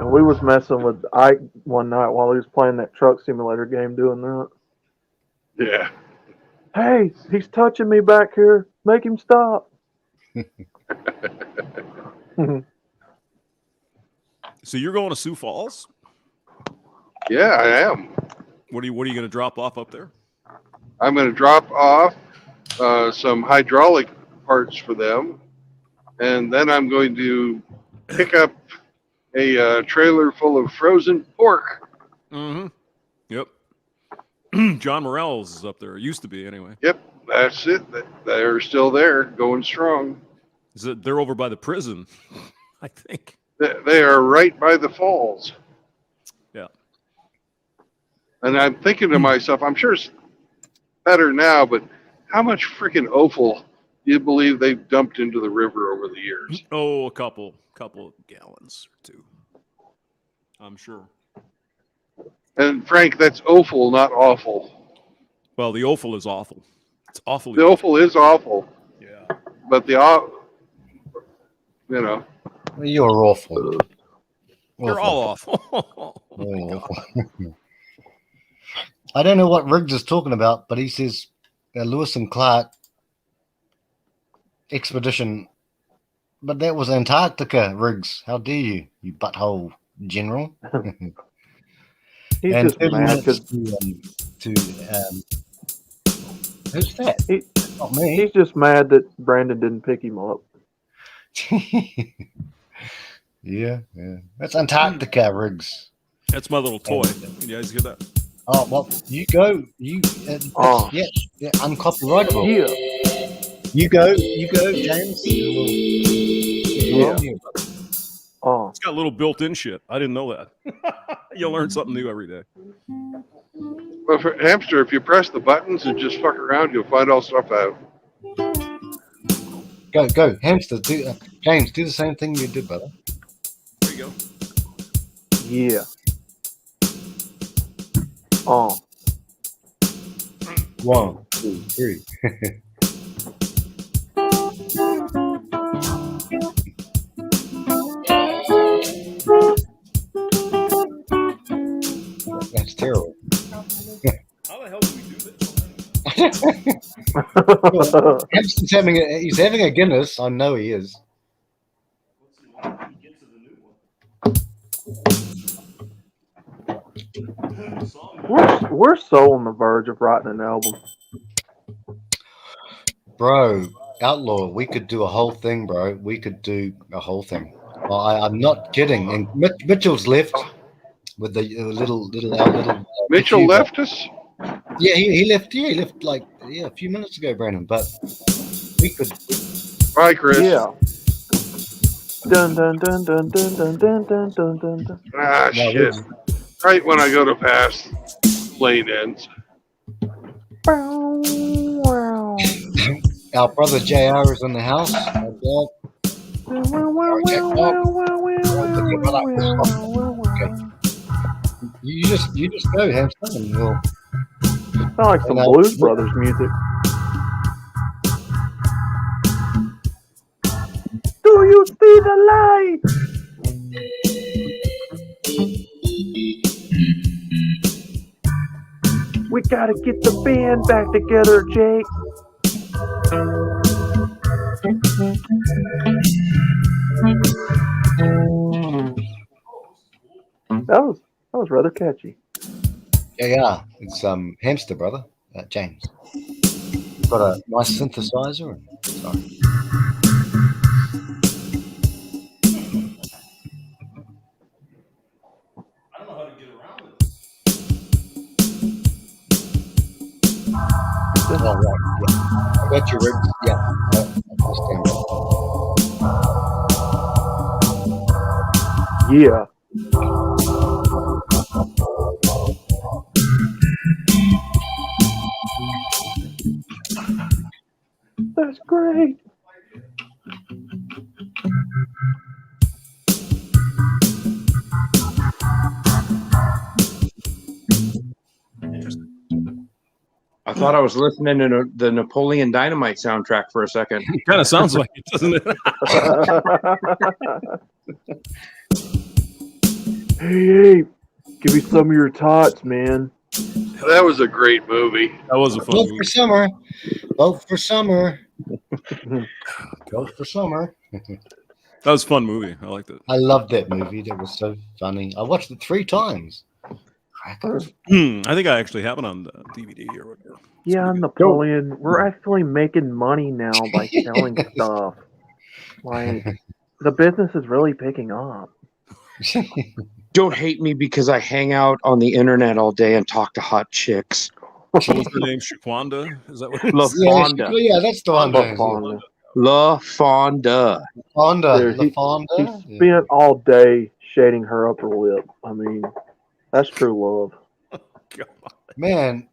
we was messing with Ike one night while he was playing that truck simulator game doing that. Yeah. Hey, he's touching me back here. Make him stop. So you're going to Sioux Falls? Yeah, I am. What are you going to drop off up there? I'm going to drop off some hydraulic parts for them, and then I'm going to pick up a trailer full of frozen pork. Mm-hmm. Yep. John Morell's is up there. It used to be, anyway. Yep, that's it. They're still there, going strong. They're over by the prison, I think. They are right by the falls. Yeah. And I'm thinking to myself, I'm sure it's better now, but how much freaking offal do you believe they've dumped into the river over the years? Oh, a couple gallons or two, I'm sure. And Frank, that's offal, not awful. Well, the offal is awful. It's awful. The offal is awful. Yeah. But You're awful. You're all awful. Awful. I don't know what Riggs is talking about, but he says Lewis and Clark expedition. But that was Antarctica, Riggs. How dare you, you butthole general? He's and just mad who's that? Not me. He's just mad that Brandon didn't pick him up. Yeah. That's Antarctica, Riggs. That's my little toy. Can you guys hear that? Oh, well, you go. Yeah, uncopyrightable. Yeah. You go, James. It's got little built-in shit. I didn't know that. You'll learn something new every day. Well, for Hamster, if you press the buttons and just fuck around, you'll find all stuff out. Go, Hamster. James, do the same thing you did, brother. There you go. Yeah. One, 2, 3. That's terrible. How the hell do we do this? Well, Hempson's he's having a Guinness. I know he is. We're so on the verge of writing an album. Bro, Outlaw, we could do a whole thing, bro. We could do a whole thing. I'm not kidding. And Mitchell's left with the little Mitchell Cuba. left us? Yeah, he left. Yeah, he left like a few minutes ago, Brandon. But we could. Bye, Chris. Yeah. Dun dun dun dun dun dun dun dun dun dun. Ah, shit. Right when I go to pass, lane ends. Our brother JR is in the house. You just go, Hamster, and we'll. Sound like some Blues Brothers music. Do you see the light? We gotta get the band back together, Jake. That was rather catchy. Yeah, it's Hamster, brother, James. Got a nice synthesizer. Sorry. I don't know how to get around it. Oh, right. Yeah. I got you, Rick. Yeah. Yeah. That's great. I thought I was listening to the Napoleon Dynamite soundtrack for a second. Kind of sounds like it, doesn't it? Hey, give me some of your tots, man. That was a great movie. That was a fun Vote movie. for summer. Vote for summer. Vote for summer. That was a fun movie. I liked it. I loved that movie. That was so funny. I watched it 3 times. I think I actually have it on DVD or whatever. Yeah, Napoleon, we're actually making money now by selling stuff. Like, the business is really picking up. Don't hate me because I hang out on the internet all day and talk to hot chicks. What was her name? Shaquanda? Is that what it La is? Fonda. Yeah, that's the one. La Fonda. La Fonda. Dude, he spent all day shading her upper lip. I mean, that's true love. Man,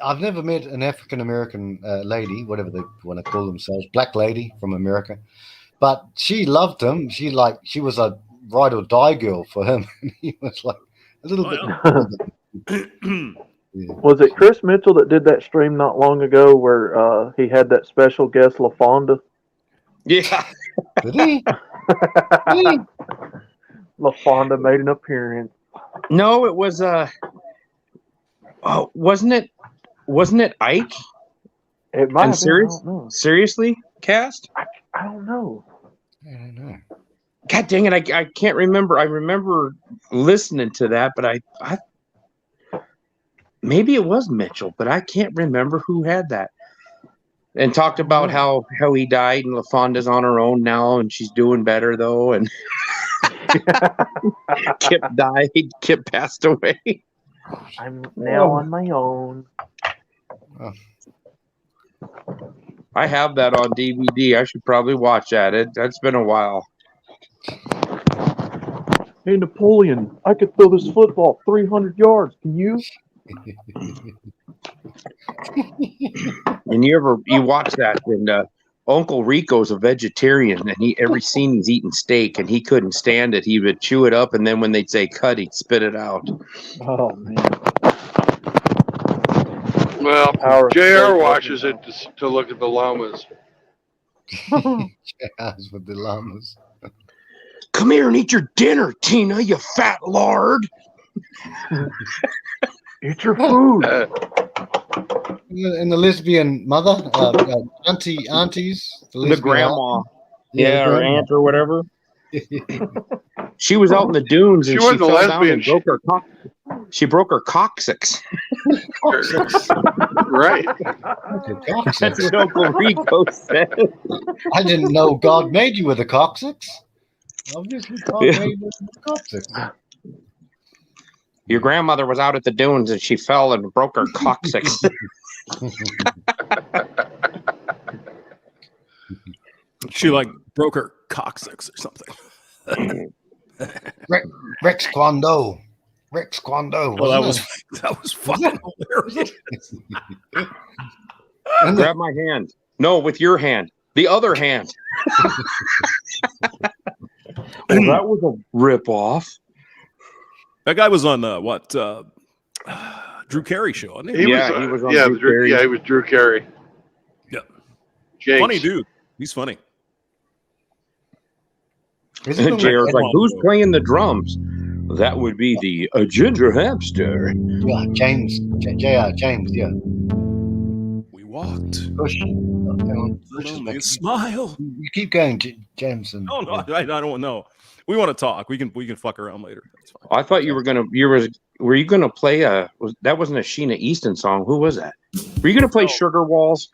I've never met an African American lady, whatever they want to call themselves, black lady from America, but she loved him. She was a ride or die girl for him. He was like a little bit. Yeah. Was it Chris Mitchell that did that stream not long ago where he had that special guest La Fonda? Yeah. Did he? La Fonda made an appearance. No, it was wasn't it Ike? It might And have been, I don't know. seriously, Cast? I don't know. I don't know. God dang it, I can't remember. I remember listening to that, but I maybe it was Mitchell, but I can't remember who had that. And talked about how he died and LaFonda's on her own now and she's doing better though, and Kip died. Kip passed away. I'm now on my own. I have that on DVD. I should probably watch that. That's been a while. Hey, Napoleon, I could throw this football 300 yards. Can you? And you watch that, and Uncle Rico's a vegetarian, and every scene he's eating steak, and he couldn't stand it. He would chew it up, and then when they'd say cut, he'd spit it out. Oh man. Well, Power JR stroke watches working it to look at the llamas. As with the llamas. Come here and eat your dinner, Tina, you fat lard. Eat your food. And the lesbian mother, aunties, The lesbian grandma. aunt. Yeah, the or grandma. aunt or whatever. She was out in the dunes She and she wasn't a fell down lesbian. and broke her cock. She broke her coccyx. Right. That's what Uncle Rico said. I didn't know God made you with a coccyx. Obviously, God Yeah. made you with a coccyx. Your grandmother was out at the dunes and she fell and broke her coccyx. She like broke her coccyx or something. Rex Kwando. Rex Kwando. Well, wasn't that was fucking hilarious. Grab my hand. No, with your hand. The other hand. That was a rip-off. That guy was on Drew Carey show, wasn't he? He was on Drew Carey. Yeah, he was Drew Carey. Yeah. Jinx. Funny dude. He's funny. JR's like, who's playing the drums? That would be the ginger hamster. Yeah, James. JR, James, yeah. We walked. Push. Smile. You keep going, James. And, No, I don't know. We want to talk. We can fuck around later. That's fine. I thought you were gonna. Were you gonna play that wasn't a Sheena Easton song? Who was that? Were you gonna play Sugar Walls?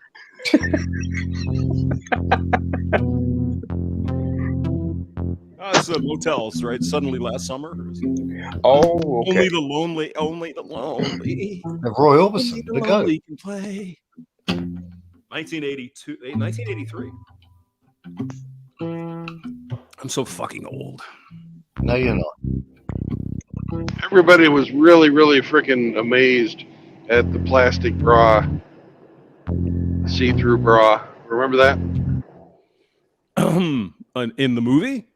It's motels, right? Suddenly last summer. Oh, okay. Only the lonely. The Roy Orbison. The lonely can play. 1982, 1983. I'm so fucking old. No, you're not. Everybody was really, really freaking amazed at the plastic bra, see-through bra. Remember that? In the movie?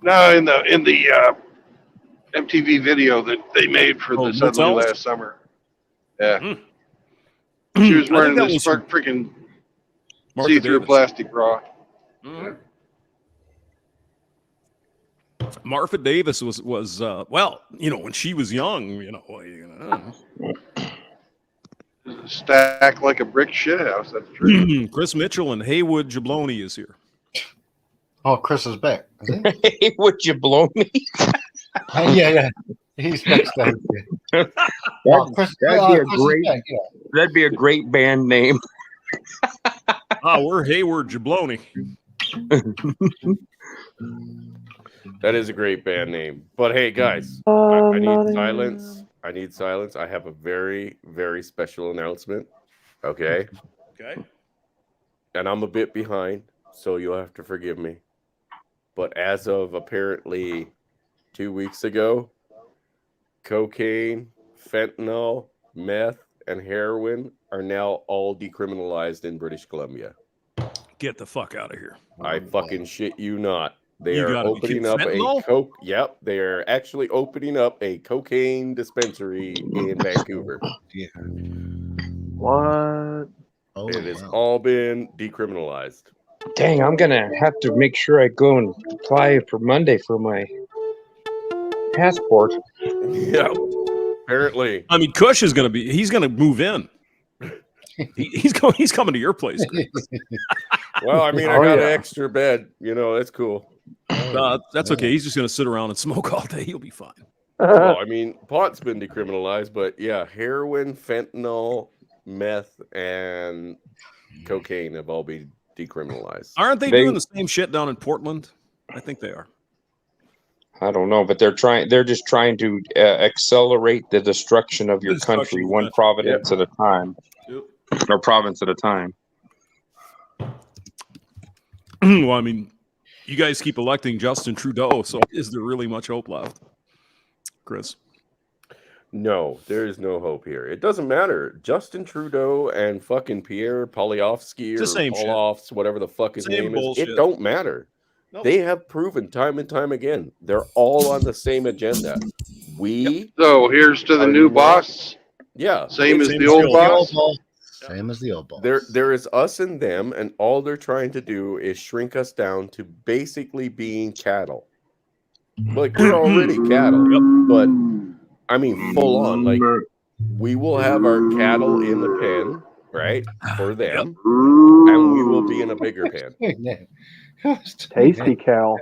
No, in the MTV video that they made for the Suddenly Motels? last summer. Yeah. She was wearing this freaking see-through plastic bra. Mm-hmm. Martha Davis was well, when she was young, Stacked like a brick shit house. That's true. Chris Mitchell and Haywood Jabloni is here. Oh, Chris is back. Is he? Haywood Jabloni. Yeah. He's backstage. That'd be a great band name. We're Hayward Jabloni. That is a great band name. But hey, guys, I need silence. I need silence. I have a very, very special announcement. Okay. Okay. And I'm a bit behind, so you'll have to forgive me. But as of apparently 2 weeks ago, cocaine, fentanyl, meth, and heroin are now all decriminalized in British Columbia. Get the fuck out of here. I fucking shit you not. They You are gotta be opening kidding. up Fentanyl? a coke. Yep, they are actually opening up a cocaine dispensary in Vancouver. What? It has all been decriminalized. Dang, I'm gonna have to make sure I go and apply for Monday for my passport. Yeah, apparently. I mean, Kush is he's gonna move in. He's coming to your place. Well, I mean, I got an extra bed. That's cool. That's okay. He's just gonna sit around and smoke all day. He'll be fine. Well, I mean, pot's been decriminalized, but yeah, heroin, fentanyl, meth, and cocaine have all been decriminalized. Aren't they doing the same shit down in Portland? I think they are. I don't know, but they're just trying to accelerate the destruction of your country, one province at a time. Yep. Or province at a time. Well, I mean, you guys keep electing Justin Trudeau, so is there really much hope left, Chris? No, there is no hope here. It doesn't matter. Justin Trudeau and fucking Pierre Poilievsky or Poilievs, whatever the fuck his name is, it don't matter. Nope. They have proven time and time again. They're all on the same agenda. So here's to the new boss. Yeah. Same as the old boss. Same as the old boss. There is us and them, and all they're trying to do is shrink us down to basically being cattle. Like, we're already cattle, but I mean, full on. Like, we will have our cattle in the pen, right, for them, and we will be in a bigger pen. Tasty cow.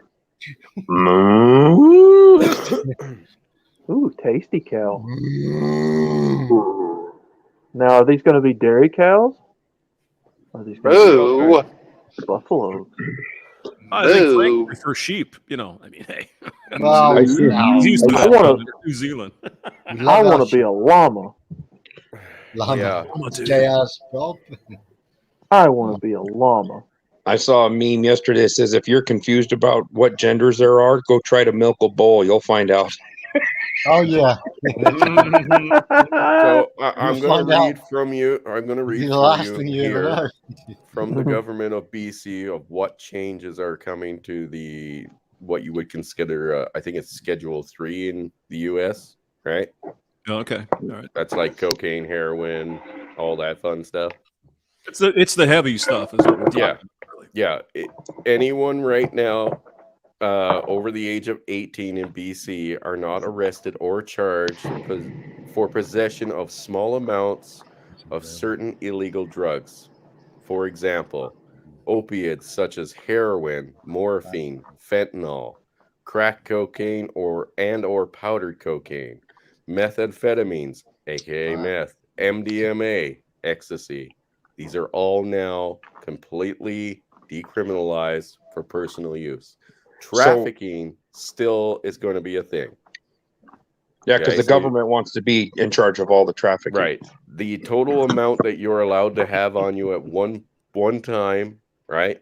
Ooh, tasty cow. Now, are these going to be dairy cows? Or are these going to be buffaloes? I think Frank prefers sheep. You know, I mean, hey, Well, he's used to that in New Zealand. I want to be a llama. Yeah. I want to be a llama. I saw a meme yesterday that says, if you're confused about what genders there are, go try to milk a bull. You'll find out. Oh, yeah. So I'm going to read from you. I'm going to read from you here from the government of BC of what changes are coming to what you would consider, I think it's Schedule 3 in the U.S., right? Okay. All right. That's like cocaine, heroin, all that fun stuff. It's the heavy stuff, is what we're talking about. Yeah. Anyone right now over the age of 18 in BC are not arrested or charged for possession of small amounts of certain illegal drugs. For example, opiates such as heroin, morphine, fentanyl, crack cocaine or powdered cocaine, methamphetamines, aka meth, MDMA, ecstasy. These are all now completely decriminalized for personal use. Trafficking still is going to be a thing. Yeah, because the government wants to be in charge of all the trafficking. Right. The total amount that you're allowed to have on you at one time, right,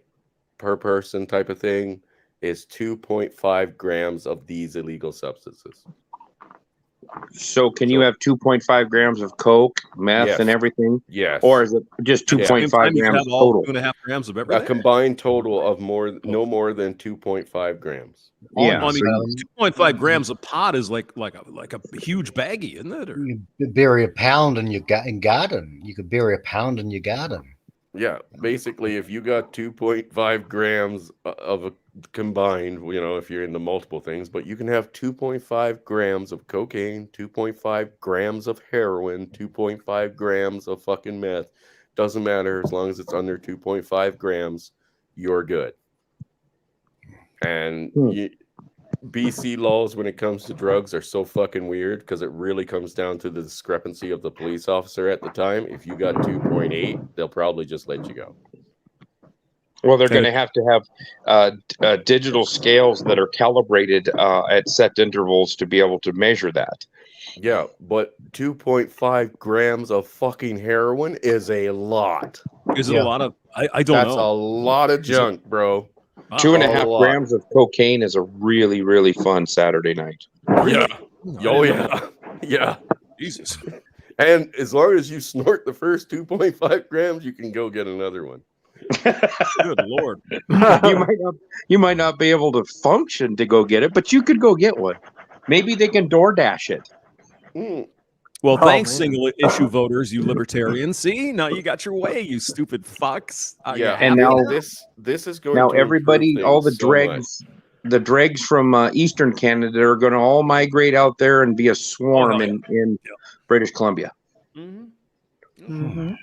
per person type of thing, is 2.5 grams of these illegal substances. So can you have 2.5 grams of coke, meth, and everything? Yes. Or is it just 2.5 grams total? 2.5 grams of everything. A combined total of no more than 2.5 grams. Yeah. I mean, 2.5 grams of pot is like a huge baggie, isn't it? Or... You bury a pound and you got him. You could bury a pound and you got him. Yeah, basically, if you got 2.5 grams of a combined, if you're into multiple things, but you can have 2.5 grams of cocaine, 2.5 grams of heroin, 2.5 grams of fucking meth. Doesn't matter as long as it's under 2.5 grams, you're good. And BC laws when it comes to drugs are so fucking weird because it really comes down to the discrepancy of the police officer at the time. If you got 2.8, they'll probably just let you go. Well, they're going to have digital scales that are calibrated at set intervals to be able to measure that. Yeah, but 2.5 grams of fucking heroin is a lot. Is it a lot of? I don't know. That's a lot of junk, bro. 2.5 grams of cocaine is a really, really fun Saturday night. Yeah. Oh, yeah. Yeah. Jesus. And as long as you snort the first 2.5 grams, you can go get another one. Good Lord. You might not be able to function to go get it, but you could go get one. Maybe they can DoorDash it. Well, thanks, single issue voters, you libertarians. See, now you got your way, you stupid fucks. And now this is going. Now to everybody, all the dregs, the dregs from Eastern Canada are going to all migrate out there and be a swarm in British Columbia. When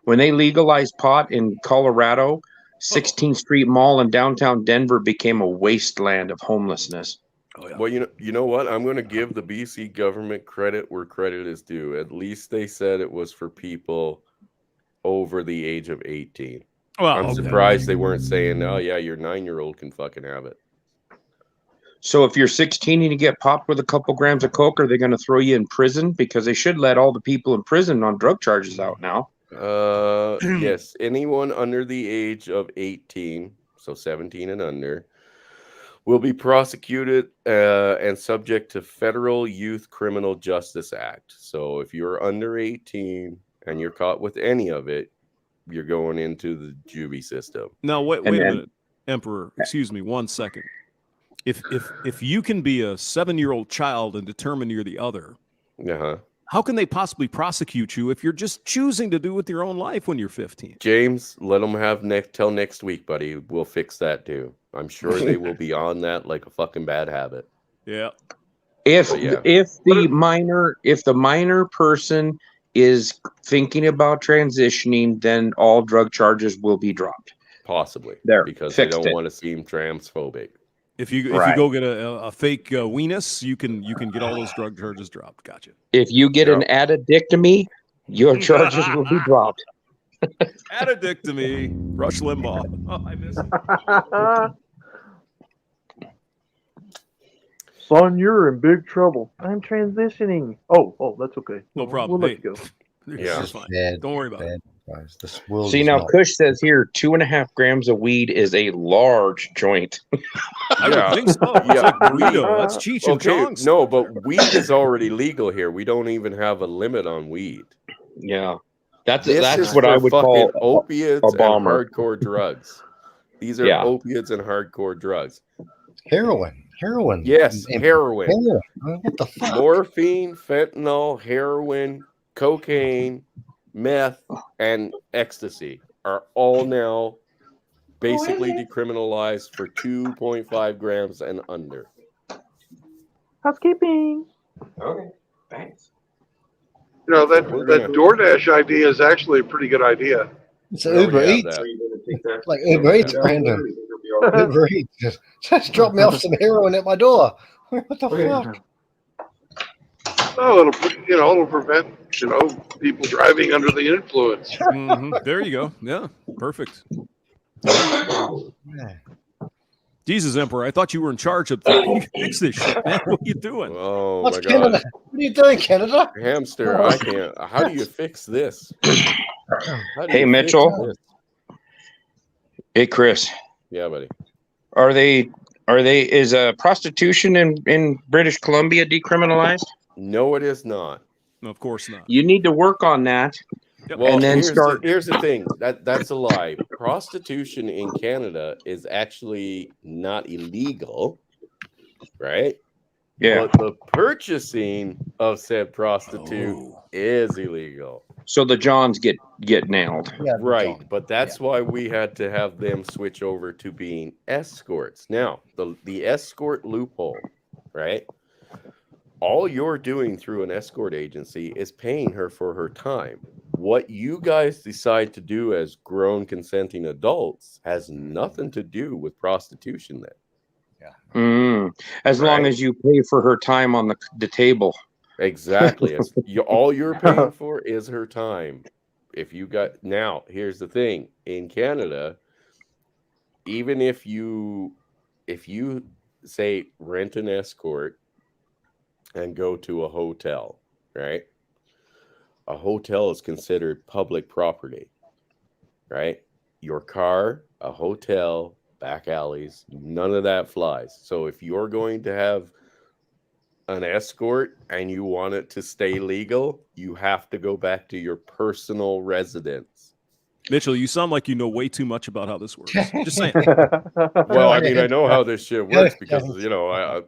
they legalized pot in Colorado, 16th Street Mall in downtown Denver became a wasteland of homelessness. Well, you know what? I'm going to give the BC government credit where credit is due. At least they said it was for people over the age of 18. Well, I'm surprised they weren't saying, "Oh yeah, your 9-year-old can fucking have it." So if you're 16 and you get popped with a couple grams of coke, are they going to throw you in prison? Because they should let all the people in prison on drug charges out now. Yes, anyone under the age of 18, so 17 and under, will be prosecuted and subject to Federal Youth Criminal Justice Act. So if you're under 18 and you're caught with any of it, you're going into the juvie system. Now, wait a minute, Emperor. Excuse me, 1 second. If you can be a 7-year-old child and determine you're the other, how can they possibly prosecute you if you're just choosing to do with your own life when you're 15? James, let them have till next week, buddy. We'll fix that too. I'm sure they will be on that like a fucking bad habit. Yeah. If the minor person is thinking about transitioning, then all drug charges will be dropped. Possibly. There, because they don't it. want to seem transphobic. If you go get a fake weenus, you can get all those drug charges dropped. Gotcha. If you get an addictomy, your charges will be dropped. Addictomy. Rush Limbaugh. Oh, I miss it. Son, you're in big trouble. I'm transitioning. Oh, that's okay. No problem. We'll let you go. Yeah, it's fine. Don't worry about it. See, now Kush says here 2.5 grams of weed is a large joint. I would think so. It's like burrito. That's Cheech and Chong's. No, but weed is already legal here. We don't even have a limit on weed. Yeah, that's is what for I would call opiates a bomber. and hardcore drugs. These are opiates and hardcore drugs. Heroin. Yes, heroin. What the fuck? Morphine, fentanyl, heroin, cocaine, meth, and ecstasy are all now basically decriminalized for 2.5 grams and under. Housekeeping. Okay, thanks. You know, that DoorDash idea is actually a pretty good idea. It's Uber Eats. Like Uber Eats, Brandon. Uber Eats. Just drop me off some heroin at my door. What the fuck? Oh, it'll prevent, people driving under the influence. There you go. Yeah, perfect. Jesus, Emperor, I thought you were in charge of you fix this shit, man. What are you doing? Oh, What's my Canada? God. What are you doing, Canada? Hamster, I can't. How do you fix this? Hey, Mitchell. Hey, Chris. Yeah, buddy. Is prostitution in British Columbia decriminalized? No, it is not. Of course not. You need to work on that. Well, and then here's the thing. That's a lie. Prostitution in Canada is actually not illegal, right? Yeah. But the purchasing of said prostitute is illegal. So the Johns get nailed. Yeah, Right, but that's why we had to have them switch over to being escorts. Now, the escort loophole, right? All you're doing through an escort agency is paying her for her time. What you guys decide to do as grown consenting adults has nothing to do with prostitution then. As long as you pay for her time on the table. Exactly. All you're paying for is her time. Now, here's the thing. In Canada, even if you say rent an escort and go to a hotel, right? A hotel is considered public property, right? Your car, a hotel, back alleys, none of that flies. So if you're going to have an escort and you want it to stay legal, you have to go back to your personal residence. Mitchell, you sound like you know way too much about how this works. Just saying. Well, I mean, I know how this shit works because, yes.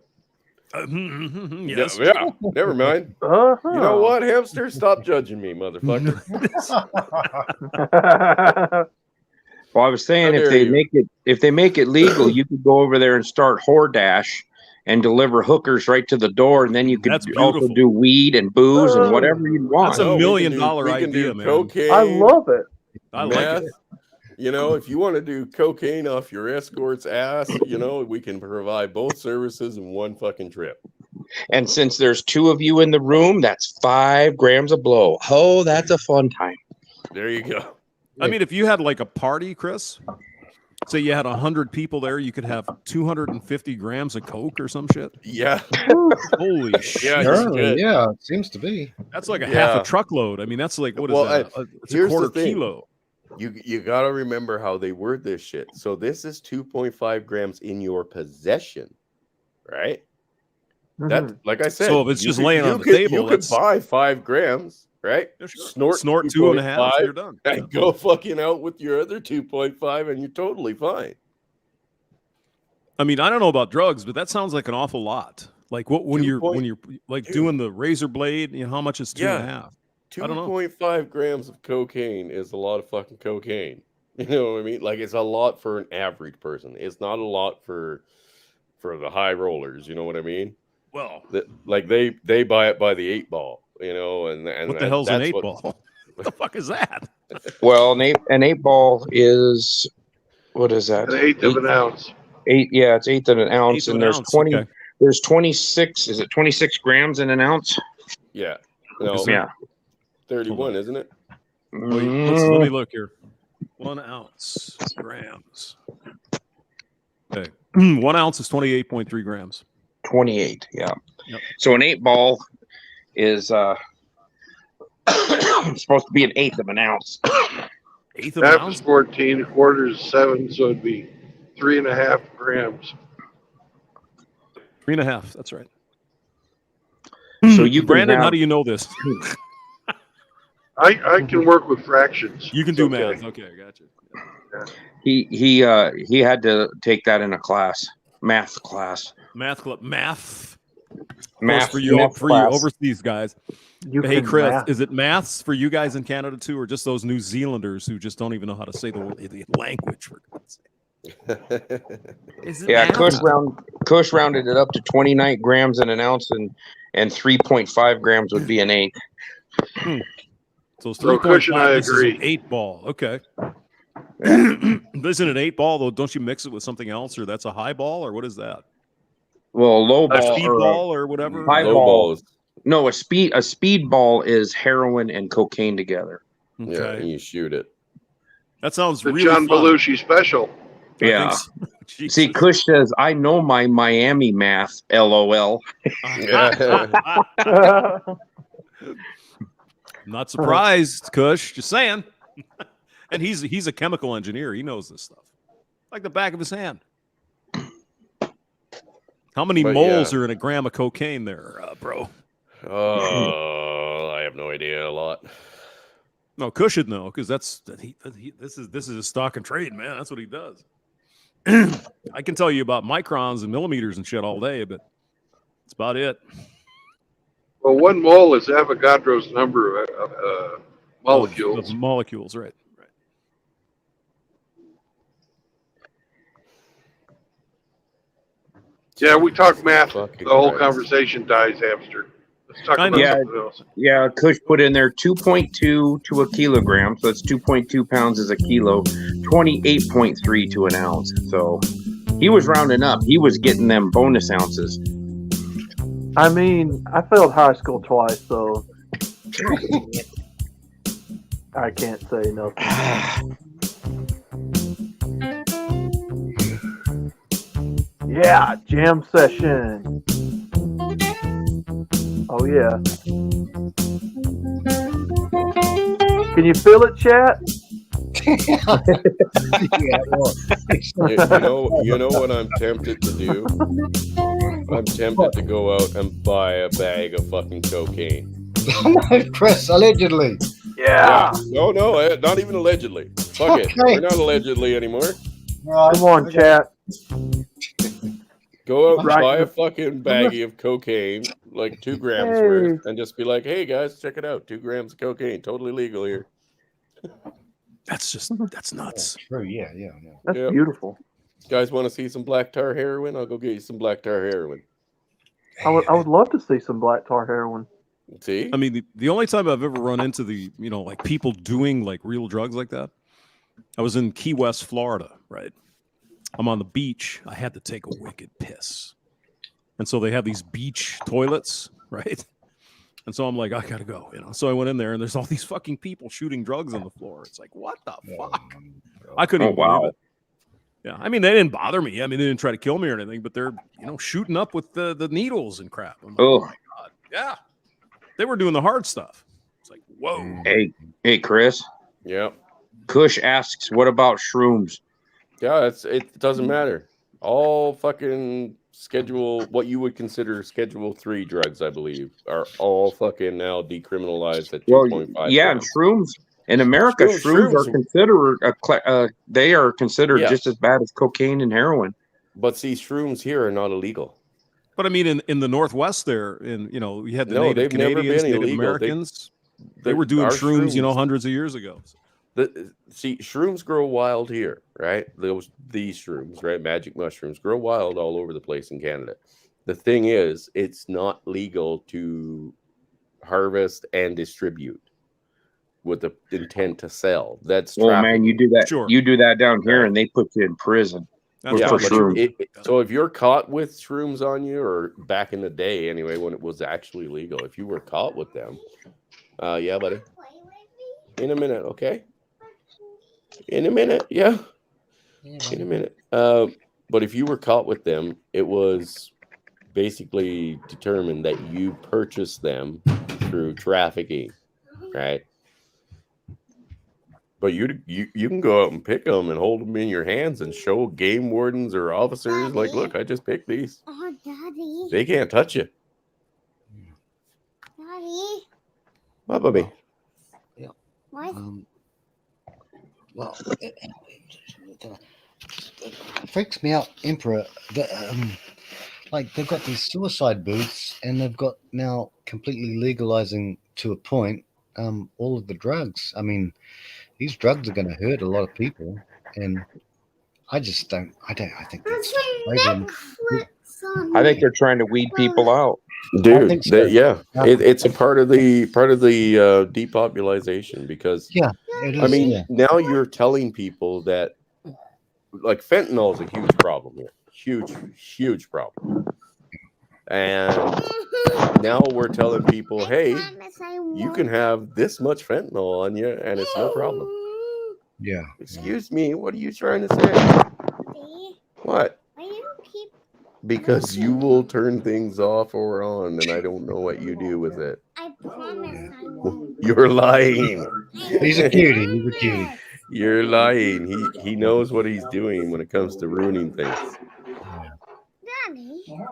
Yeah, never mind. You know what, hamster? Stop judging me, motherfucker. Well, I was saying if they make it legal, you could go over there and start HoreDash and deliver hookers right to the door, and then you could also do weed and booze and whatever you want. That's $1 million idea, man. Cocaine, I love it. I meth, like it. If you want to do cocaine off your escort's ass, we can provide both services in one fucking trip. And since there's 2 of you in the room, that's 5 grams of blow. Oh, that's a fun time. There you go. I mean, if you had like a party, Chris, say you had 100 people there, you could have 250 grams of coke or some shit. Yeah. Holy shit. Yeah, it seems to be. That's like half a truckload. I mean, that's like, what is that? It's a quarter kilo. You got to remember how they word this shit. So this is 2.5 grams in your possession, right? That, like I said, so if it's just laying on the table, you could buy 5 grams, right? Snort 2.5, you're done. And go fucking out with your other 2.5, and you're totally fine. I mean, I don't know about drugs, but that sounds like an awful lot. Like what when you're like doing the razor blade, you know how much is 2.5? I don't know. 2.5 grams of cocaine is a lot of fucking cocaine. You know what I mean? Like it's a lot for an average person. It's not a lot for the high rollers. You know what I mean? Well, like they buy it by the 8-ball. You know, and what the hell's an 8-ball? What the fuck is that? Well, an 8-ball is, what is that? An eighth of an ounce. Yeah, it's eighth of an ounce, Eighth of and an there's ounce, 20. okay. There's 26. Is it 26 grams in an ounce? Yeah. No. Yeah. 31, isn't it? Let me look here. 1 ounce grams. Okay. 1 ounce is 28.3 grams. 28. Yeah. Yep. So an 8-ball is supposed to be an eighth of an ounce. Eighth of an Half ounce? is 14, a quarter is 7, so it'd be 3.5 grams. 3.5. That's right. So you, Brandon, how do you know this? I can work with fractions. You can do math. Okay, gotcha. He had to take that in a class, math class. Math. Math for you class. overseas guys. You Hey can Chris, math. is it maths for you guys in Canada too, or just those New Zealanders who just don't even know how to say the language? For God's sake? Is it Yeah, math? Kush rounded it up to 29 grams in an ounce, and 3.5 grams would be an eighth. So it's So 3.5. Kush and I This agree. is an 8-ball. Okay. Isn't an 8-ball though? Don't you mix it with something else, or that's a high ball, or what is that? Well, low A ball speed or ball or whatever. high Low ball. balls. No, a speed ball is heroin and cocaine together. Okay. Yeah, and you shoot it. That sounds The really John fun. Belushi special. I Yeah. think so. Jesus. See, Kush says, "I know my Miami math." LOL. Not surprised, Kush. Just saying. And he's a chemical engineer. He knows this stuff like the back of his hand. How many moles are in a gram of cocaine there, bro? Oh, I have no idea. A lot. No, Kush should know because this is his stock and trade, man. That's what he does. I can tell you about microns and millimeters and shit all day, but that's about it. Well, 1 mole is Avogadro's number of molecules. Of molecules, right. Yeah, we talk math. The Fucking whole Christ. conversation dies, hamster. Let's talk about something else. Yeah, Kush put in there 2.2 to a kilogram, so it's 2.2 pounds as a kilo, 28.3 to an ounce. So he was rounding up. He was getting them bonus ounces. I mean, I failed high school twice, so I can't say nothing. Yeah, jam session. Oh yeah. Can you feel it, chat? You know what I'm tempted to do? I'm tempted to go out and buy a bag of fucking cocaine. Chris, allegedly. Yeah. No, not even allegedly. Fuck it. Okay. We're not allegedly anymore. Come on, chat. Go out and Right. buy a fucking baggie of cocaine, like 2 grams worth, and just be like, hey guys, check it out. 2 grams of cocaine, totally legal here. That's nuts. True, yeah. That's Yep. beautiful. Guys want to see some black tar heroin? I'll go get you some black tar heroin. I would love to see some black tar heroin. See? I mean, the only time I've ever run into like people doing like real drugs like that, I was in Key West, Florida, right? I'm on the beach. I had to take a wicked piss. And so they have these beach toilets, right? And so I'm like, I gotta go, So I went in there and there's all these fucking people shooting drugs on the floor. It's like, what the fuck? I couldn't even believe it. Yeah, I mean, they didn't bother me. I mean, they didn't try to kill me or anything, but they're, shooting up with the needles and crap. I'm like, oh my God. Yeah. They were doing the hard stuff. It's like, whoa. Hey, Chris. Yep. Kush asks, what about shrooms? Yeah, it doesn't matter. All fucking what you would consider Schedule 3 drugs, I believe, are all fucking now decriminalized at 2.5 yeah, grams. and shrooms in America, shrooms are considered they are considered just as bad as cocaine and heroin. But see, shrooms here are not illegal. But I mean, in the Northwest there, and you know, you had the No, Native they've never Canadians, been Native illegal. Americans. They were doing our shrooms, you know, hundreds of years ago. See, shrooms grow wild here, right? These shrooms, right? Magic mushrooms grow wild all over the place in Canada. The thing is, it's not legal to harvest and distribute with the intent to sell. That's man, you do that. Sure. You do that down here, and they put you in prison. Yeah, for but shrooms. so if you're caught with shrooms on you, or back in the day anyway, when it was actually legal, if you were caught with them, yeah, buddy. In a minute, okay? In a minute, yeah. In a minute. But if you were caught with them, it was basically determined that you purchased them through trafficking, right? But you can go out and pick them and hold them in your hands and show game wardens or officers, like, look, I just picked these. Oh, Daddy. They can't touch you. Daddy. What, Bubby? What? Well, it freaks me out, Emperor. Like they've got these suicide booths, and they've got now completely legalizing to a point all of the drugs. I mean, these drugs are going to hurt a lot of people, and I just don't. I think that's I think they're trying to weed people out, dude. It's a part of the depopulation, because it I is, mean, now you're telling people that, like, fentanyl is a huge problem here, huge problem, and now we're telling people, hey, you can have this much fentanyl on you and it's no problem. Yeah. Excuse me, what are you trying to say? What? Why do you keep... Because you will turn things off or on, and I don't know what you do with it. I promise I won't. You're lying. He's a cutie. He's a cutie. You're lying. He knows what he's doing when it comes to ruining things.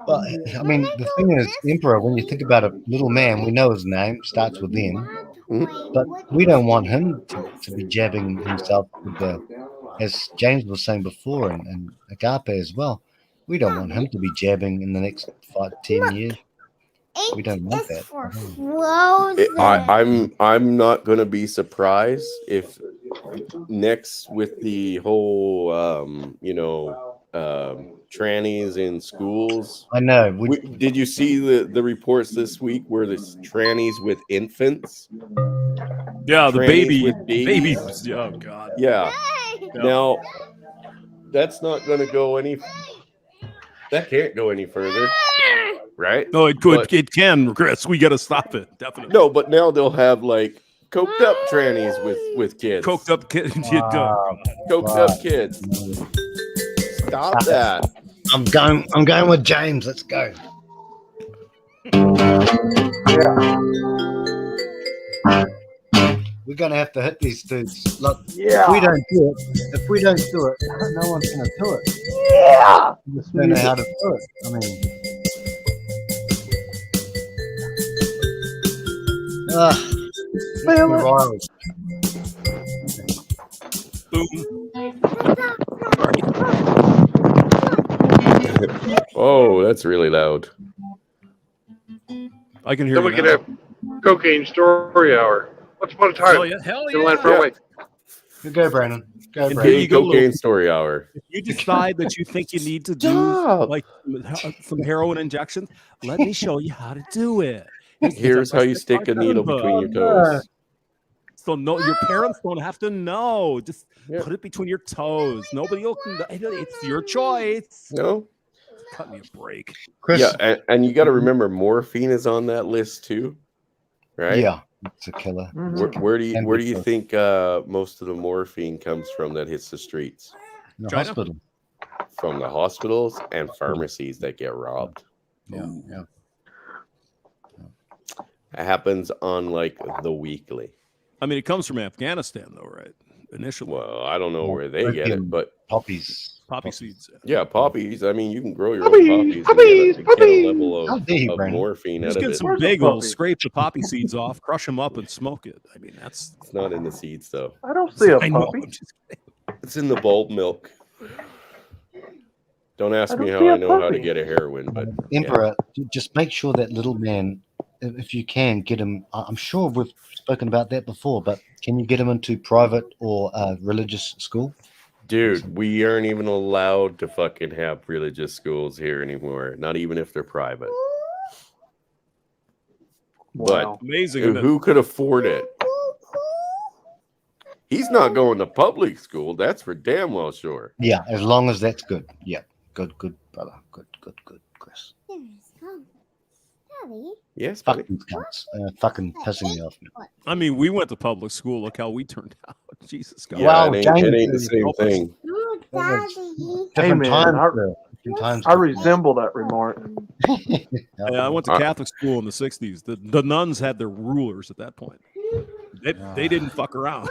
But I mean, the thing is, Emperor, when you think about a little man, we know his name starts with N, but we don't want him to be jabbing himself with the, as James was saying before, and Agape as well. We don't want him to be jabbing in the next 5-10 years. We don't want that. I'm not going to be surprised if next with the whole trannies in schools. I know. Did you see the reports this week where there's trannies with infants? Yeah, the Trannies babies. with Oh God. Yeah. Now that's not going to go any. That can't go any further, right? No, it could. It can, Chris. We got to stop it. Definitely. No, but now they'll have like coked up trannies with kids. Coked up kids. Coked up kids. Stop that. I'm going with James. Let's go. We're gonna have to hit these dudes. Look, if we don't do it, no one's gonna do it. Yeah. We just don't know how to do it. I mean, viral. Oh, that's really loud. I can hear Then you we can now. have cocaine story hour. Once upon a time. Hell in Land Far Away. You go, Brandon. Go, And Brandon. here you go, Cocaine story hour. If you decide that you think you need to do like some heroin injections, let me show you how to do it. Here's how you stick a needle between your toes. So no, your parents don't have to know. Just put it between your toes. Nobody will. It's your choice. No. Cut me a break. Chris. Yeah, and you got to remember, morphine is on that list too, right? Yeah, it's a killer. Where do you think most of the morphine comes from that hits the streets? The hospital. From the hospitals and pharmacies that get robbed. Yeah. It happens on like the weekly. I mean, it comes from Afghanistan, though, right? Initially. Well, I don't know where they get it, but poppies. Poppy seeds. Yeah, poppies. I mean, you can grow your own poppies. Get a level of morphine out Just of get it. some bagels, scrape the poppy seeds off, crush them up, and smoke it. I mean, that's. It's not in the seeds, though. I don't see a I know, puppy. I'm just kidding. It's in the bulb milk. Don't ask I me don't how see a I know how to puppy. get a heroin, but yeah. Emperor, just make sure that little man, if you can get him, I'm sure we've spoken about that before, but can you get him into private or religious school? Dude, we aren't even allowed to fucking have religious schools here anymore. Not even if they're private. Wow. But Amazing, isn't it? who could afford it? He's not going to public school. That's for damn well sure. Yeah, as long as that's good. Yeah, good, brother. Good, Chris. Daddy. Yes, buddy. Fucking cunts. Fucking pissing me off. I mean, we went to public school. Look how we turned out. Jesus God. Yeah, Well, it James ain't the is- same thing. Oh, Daddy. Hey, Different man, times. Different times. I resemble that remark. Yeah, I went to Catholic school in the 60s. The nuns had their rulers at that point. They didn't fuck around.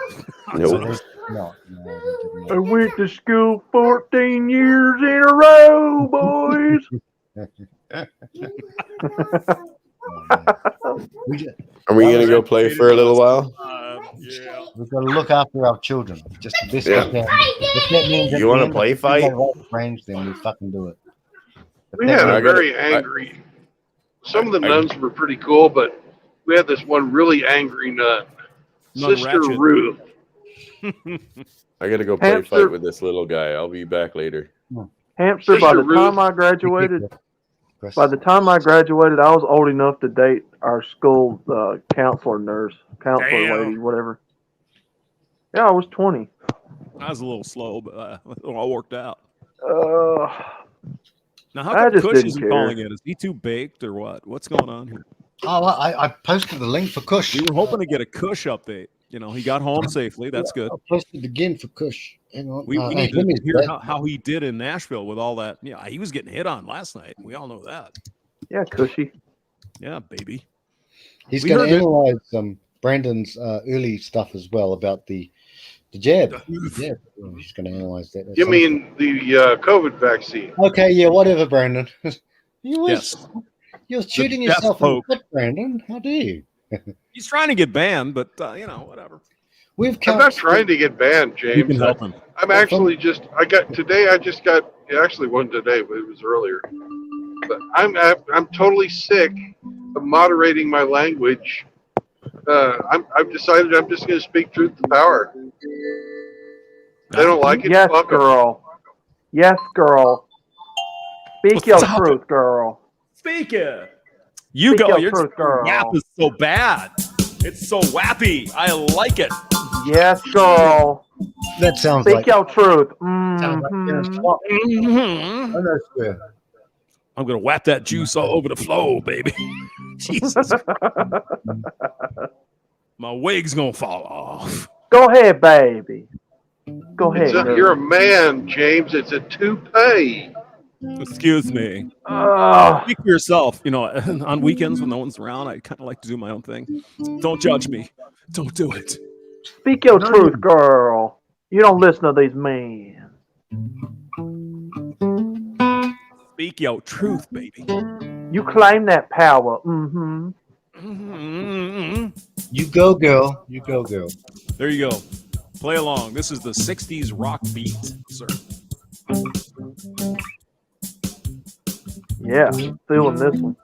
Nope. No. I went to school 14 years in a row, boys. Are we going to go play for a little while? Yeah. We've got to look after our children. Just the best Yeah. we can. If that means at You the wanna end play of the fight? range, then we fucking do it. If We that had a means- very angry. Some of the nuns were pretty cool, but we had this one really angry nun, Nun Sister Ratchet. Ruth. I got to go play Hamster. fight with this little guy. I'll be back later. Hamster, by Sister the time Ruth. I graduated, Chris. I was old enough to date our school counselor Damn. lady, whatever. Yeah, I was 20. I was a little slow, but it all worked out. Now, how I come just Kush didn't isn't care. calling in? Is he too baked or what? What's going on here? Oh, I posted the link for Kush. We were hoping to get a Kush update. You know, he got home safely. That's good. I posted again for Kush. Hang on. We need him to is hear dead. how he did in Nashville with all that. Yeah, he was getting hit on last night. We all know that. Yeah, cushy. Yeah, baby. He's We going to heard it. analyze Brandon's early stuff as well about the jab. Yeah, he's going to analyze that. You mean the COVID vaccine? Okay, yeah, whatever, Brandon. Yes. You're shooting death yourself in the poke. foot, Brandon. How do you? He's trying to get banned, but whatever. We've I'm not trying to get banned, You James. can help him. I'm actually just. I just got. It actually wasn't today, but it was earlier. But I'm totally sick of moderating my language. I've decided I'm just going to speak truth to power. They don't like it. Yes, Fuck 'em. girl. Yes, girl. Speak your Stop truth, girl. Speak it. You Speak go. your Your truth, girl. yap is so bad. It's so wappy. I like it. Yes, girl. That sounds Speak like. your truth. Sounds like Terrence Mhm. Clark. Mhm. I know, swear. I'm gonna whap that juice all over the floor, baby. Jesus, my wig's gonna fall off. Go ahead, baby. Go ahead. You're a man, James. It's a toupee. Excuse me. Ugh. Speak for yourself. You know, on weekends when no one's around, I kind of like to do my own thing. Don't judge me. Don't do it. Speak your truth, girl. You don't listen to these men. Speak your truth, baby. You claim that power. Mm-hmm. Mhm. You go, girl. You go, girl. There you go. Play along. This is the 60s rock beat, sir. Yeah, feeling this one.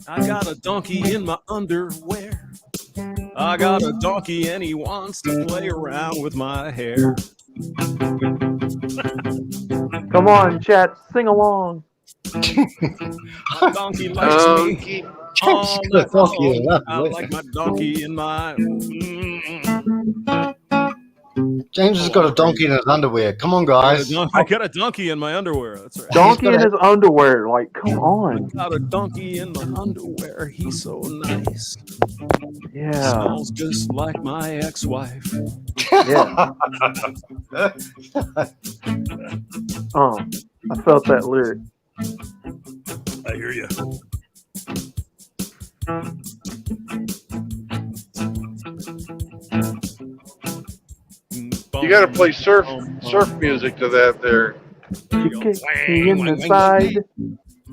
I got a donkey in my underwear. I got a donkey and he wants to play around with my hair. Come on, chat, sing along. My donkey likes me. Donkey. All Got a night donkey in long. her I lap. like my donkey in my. James has got a donkey in his underwear. Come on, guys. I got a donkey in my underwear. That's right. Donkey in his underwear. Like, come I on. got a donkey in my underwear. He's so nice. Yeah. Smells just like my ex-wife. Yeah. I felt that lyric. I hear you. You got to play surf music to that there. She kicked me in the side.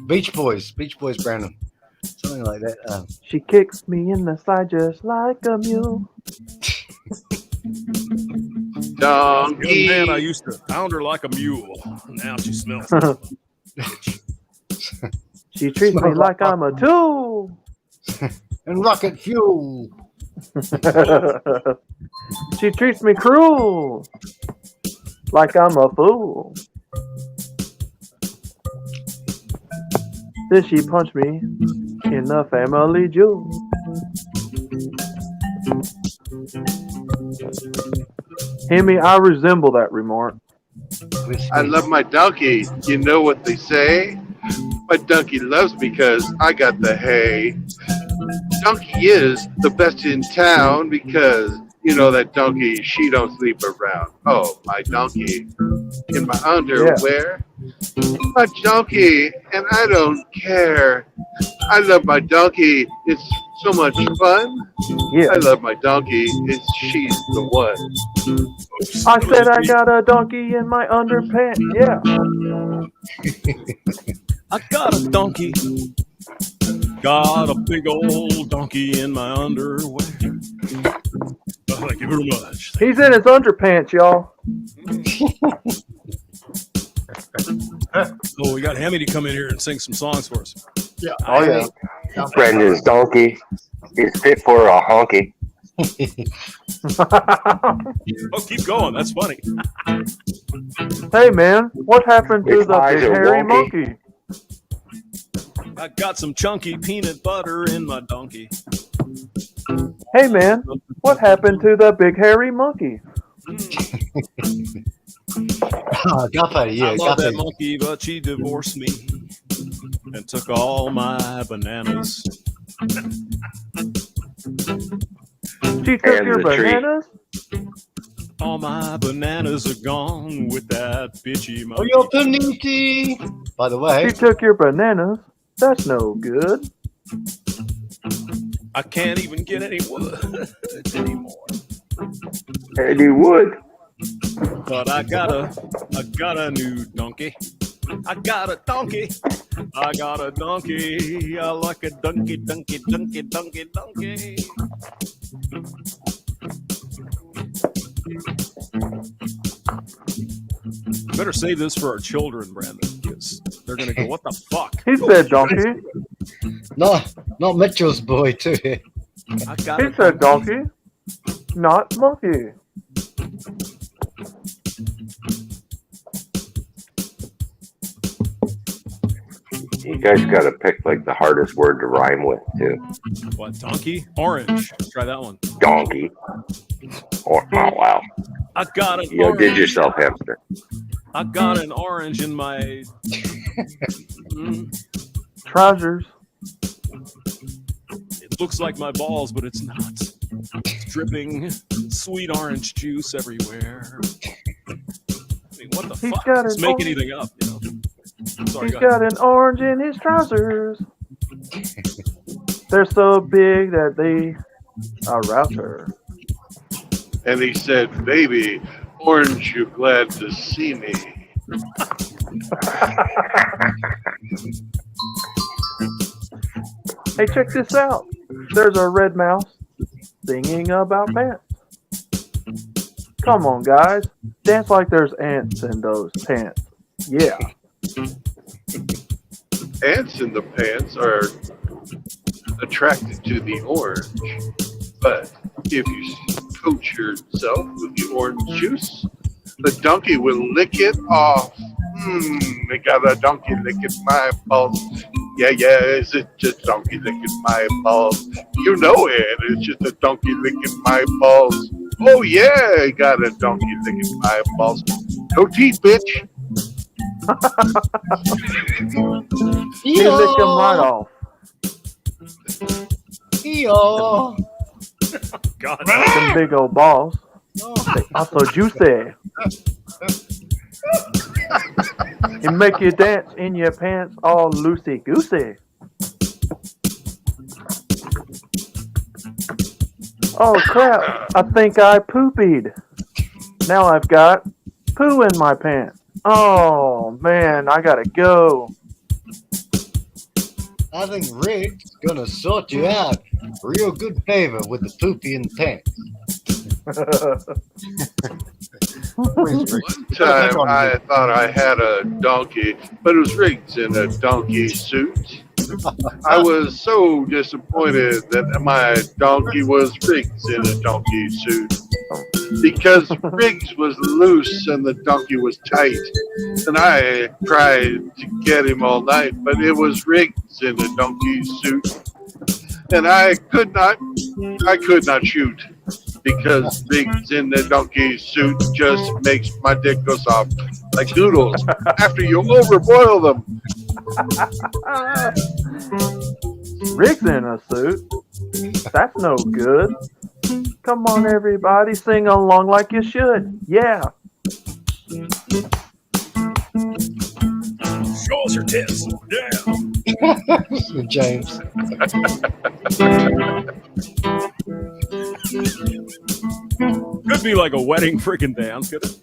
Beach Boys, Brandon. Something like that. She kicks me in the side just like a mule. donkey. Young man, I used to pound her like a mule. Now she smells like a bitch. She treats me like I'm a tool. And rocket fuel. She treats me cruel. Like I'm a fool. Then she punched me in the family jewel. Hemi, I resemble that remark. I love my donkey. You know what they say? My donkey loves me because I got the hay. Donkey is the best in town because, you know, that donkey, she don't sleep around. Oh, my donkey in my underwear. My donkey, and I don't care. I love my donkey. It's so much fun. Yeah. I love my donkey. She's the one. I said I got a donkey in my underpants. Yeah. I got a donkey. Got a big old donkey in my underwear. Oh, thank you very much. He's in his underpants, y'all. Oh, we got Hammy to come in here and sing some songs for us. Yeah. Oh, yeah. Brendan's donkey is fit for a honky. Oh, keep going. That's funny. Hey, man, what happened to His the eyes big are hairy wonky. monkey? I got some chunky peanut butter in my donkey. Hey, man, what happened to the big hairy monkey? Oh, Agape, yeah, I love that Agape. monkey, but she divorced me and took all my bananas. She took And your the tree. bananas? All my bananas are gone with that bitchy Oh, monkey. your panini. By the way, She took your bananas? That's no good. I can't even get any wood anymore. And he would. But I got a new donkey. I got a donkey. I got a donkey. I like a donkey, donkey, donkey, donkey, donkey. Better save this for our children, Brandon, because they're gonna go, "What the fuck?" He said donkey. not Mitchell's boy too. I got He a said donkey, not monkey. You guys got to pick like the hardest word to rhyme with too. What, donkey? Orange. Try that one. Donkey. Or, oh wow. I got an You orange. did yourself, hamster. I got an orange in my Trousers. It looks like my balls, but it's not. It's dripping sweet orange juice everywhere. I mean, what the He's fuck? got Just an make orange- anything up, you know. Sorry, He's go ahead. got an orange in his trousers. They're so big that they arouse her. And he said, baby, aren't you glad to see me? Hey, check this out. There's a red mouse singing about pants. Come on, guys. Dance like there's ants in those pants. Yeah. Ants in the pants are attracted to the orange. But if you coat yourself with the orange juice, the donkey will lick it off. I got a donkey licking my balls. Yeah, is it just donkey licking my balls? You know it, it's just a donkey licking my balls. Oh yeah, I got a donkey licking my balls. No teeth, bitch. He licked them right off. Yo. God. Them big old balls. They are so juicy. It make you dance in your pants all loosey-goosey. Oh crap, I think I poopied. Now I've got poo in my pants. Oh man, I gotta go. I think Rick's gonna sort you out real good favor with the poopy in the pants. One time I thought I had a donkey, but it was Riggs in a donkey suit. I was so disappointed that my donkey was Riggs in a donkey suit. Because Riggs was loose and the donkey was tight. And I tried to get him all night, but it was Riggs in a donkey suit. And I could not shoot. Because Riggs in the donkey suit just makes my dick go soft like noodles after you overboil them. Rick's in a suit. That's no good. Come on, everybody, sing along like you should. Yeah. Show us your tits. Yeah. James. Could be like a wedding freaking dance, could it?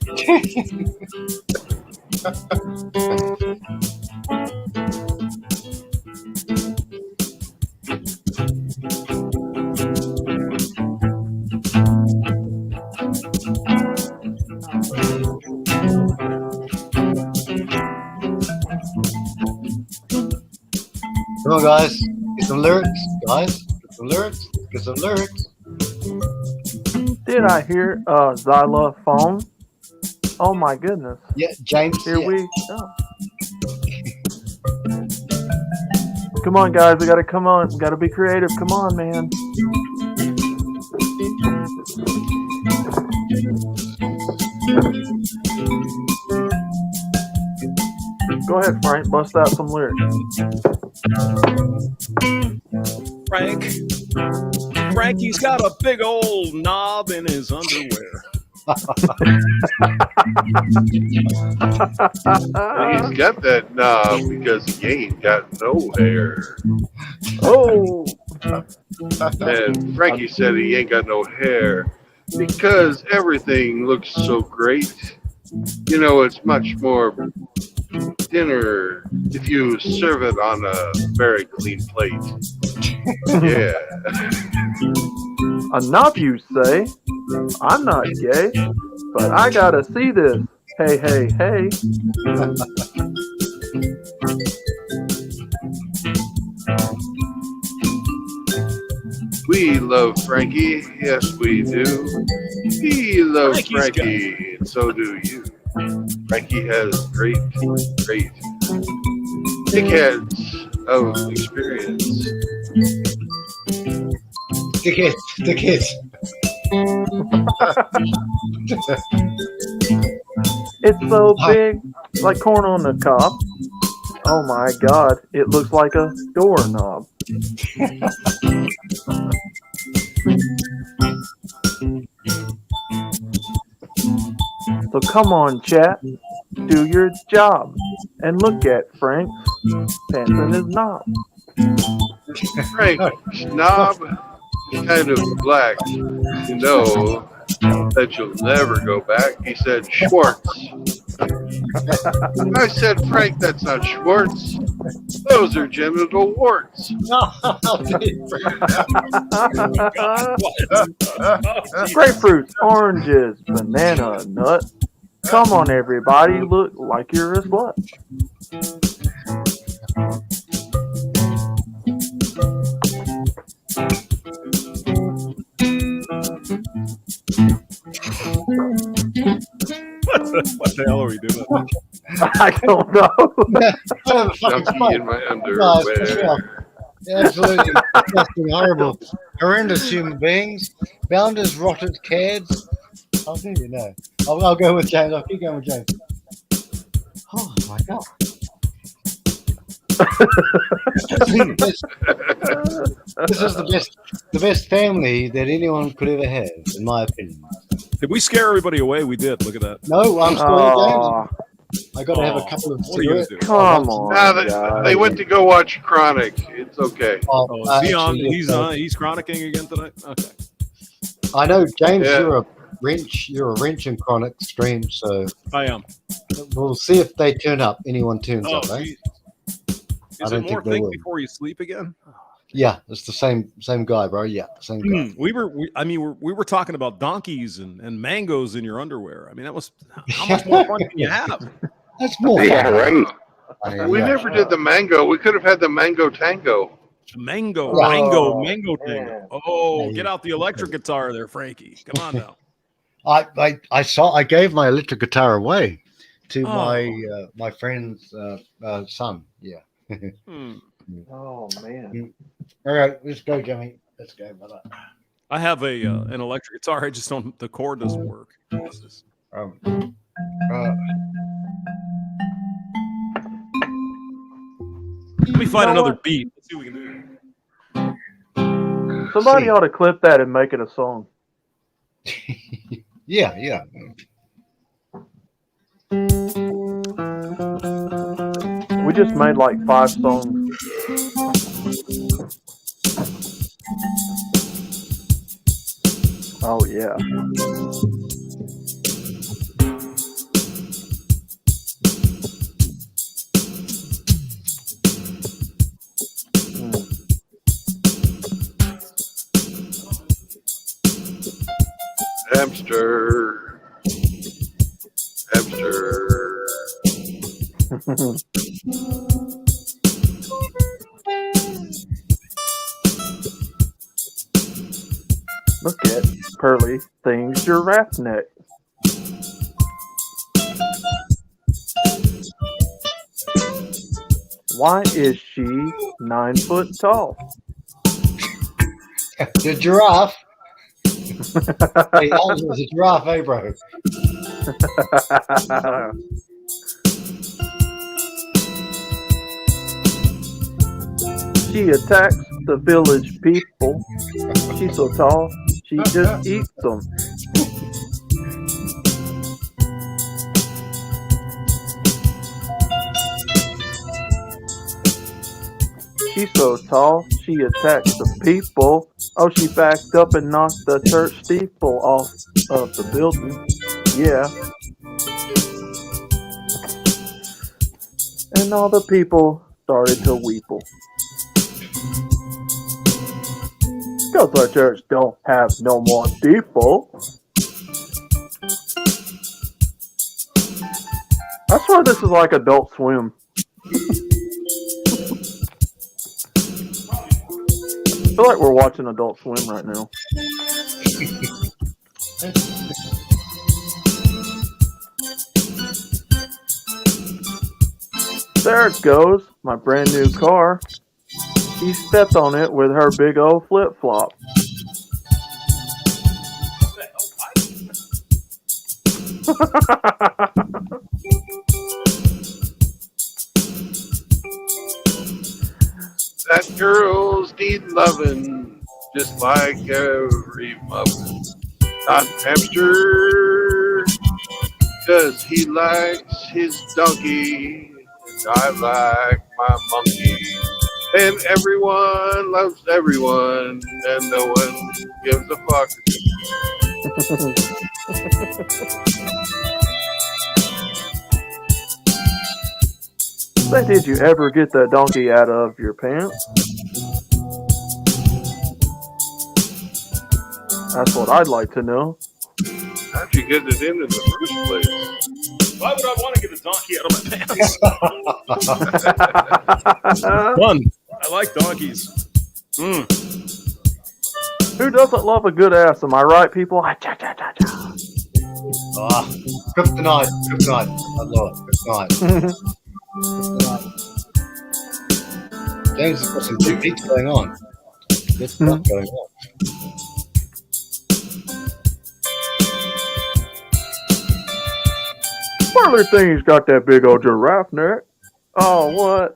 Come on, guys. Get some lyrics, guys. Get some lyrics. Get some lyrics. Did I hear xylophone? Oh my goodness. Yeah, James. Here we go. Come on, guys. We gotta come on. We gotta be creative. Come on, man. Go ahead, Frank. Bust out some lyrics. Frankie's got a big old knob in his underwear. He's got that knob because he ain't got no hair. Oh. And Frankie said he ain't got no hair because everything looks so great. You know, it's much more dinner if you serve it on a very clean plate. Yeah. A knob, you say? I'm not gay, but I gotta see this. Hey, hey, hey. We love Frankie, yes we do. He loves Frankie, and so do you. Frankie has great dickheads of experience. Dickheads. It's so big, like corn on the cob. Oh my god, it looks like a doorknob. So come on, chat, do your job, and look at Frank's pants in his knob. Frank's knob is kind of black. You know that you'll never go back. He said Schwartz. I said, Frank, that's not Schwartz. Those are genital warts. Grapefruits, oranges, banana, nut. Come on, everybody, look like you're a slut. What the hell are we doing? I don't know. Donkey in my underwear. Absolutely disgusting, horrible, horrendous human beings. Bound as rotted cads. I'll do you know. I'll go with James. I'll keep going with James. Oh my god. This is the best family that anyone could ever have, in my opinion. Did we scare everybody away? We did. Look at that. No, I'm still James. I got to have a couple of cigarettes. Come on. Nah, they went to go watch Chronic. It's okay. Is he on? He's chronicking again tonight. Okay. I know, James. Yeah. You're a wrench in Chronic stream, so I am. We'll see if they turn up. Anyone turns up, right? Is it more think before you sleep again? Yeah, it's the same guy, bro. Yeah, same guy. We were talking about donkeys and mangoes in your underwear. I mean, that was how much more fun can you have? That's more Yeah, fun. right. We never did the mango. We could have had the mango tango. Mango Oh, tango. man. Oh, get out the electric guitar there, Frankie. Come on now. I gave my electric guitar away to Oh. my friend's son. Yeah. Oh man. All right, let's go, Jimmy. Let's go, brother. I have an electric guitar. I just don't. The cord doesn't work. Let me find another beat. Let's see what we can do. Somebody ought to clip that and make it a song. Yeah. We just made like 5 songs. Oh yeah. Hamster. Look at Pearly Thing's giraffe neck. Why is she 9 foot tall? The giraffe. Hey, Alden was a giraffe, eh, bro? She attacks the village people. She's so tall, she just eats them. She's so tall, she attacks the people. Oh, she backed up and knocked the church steeple off of the building. Yeah. And all the people started to weeple. 'Cause our church don't have no more steeple. I swear this is like Adult Swim. I feel like we're watching Adult Swim right now. There it goes, my brand new car. She stepped on it with her big old flip flop. That girl's need loving, just like every muffin. Not hamster, 'cause he likes his donkey, and I like my monkey. And everyone loves everyone, and no one gives a fuck. Say, did you ever get the donkey out of your pants? That's what I'd like to know. How'd you get it in the first place? Why would I want to get a donkey out of my pants? Fun. I like donkeys. Who doesn't love a good ass? Am I right, people? Kryptonite. I love it. Kryptonite. James has got some two beats going on. Good stuff going on. Pearly Thing's got that big old giraffe neck. Oh, what?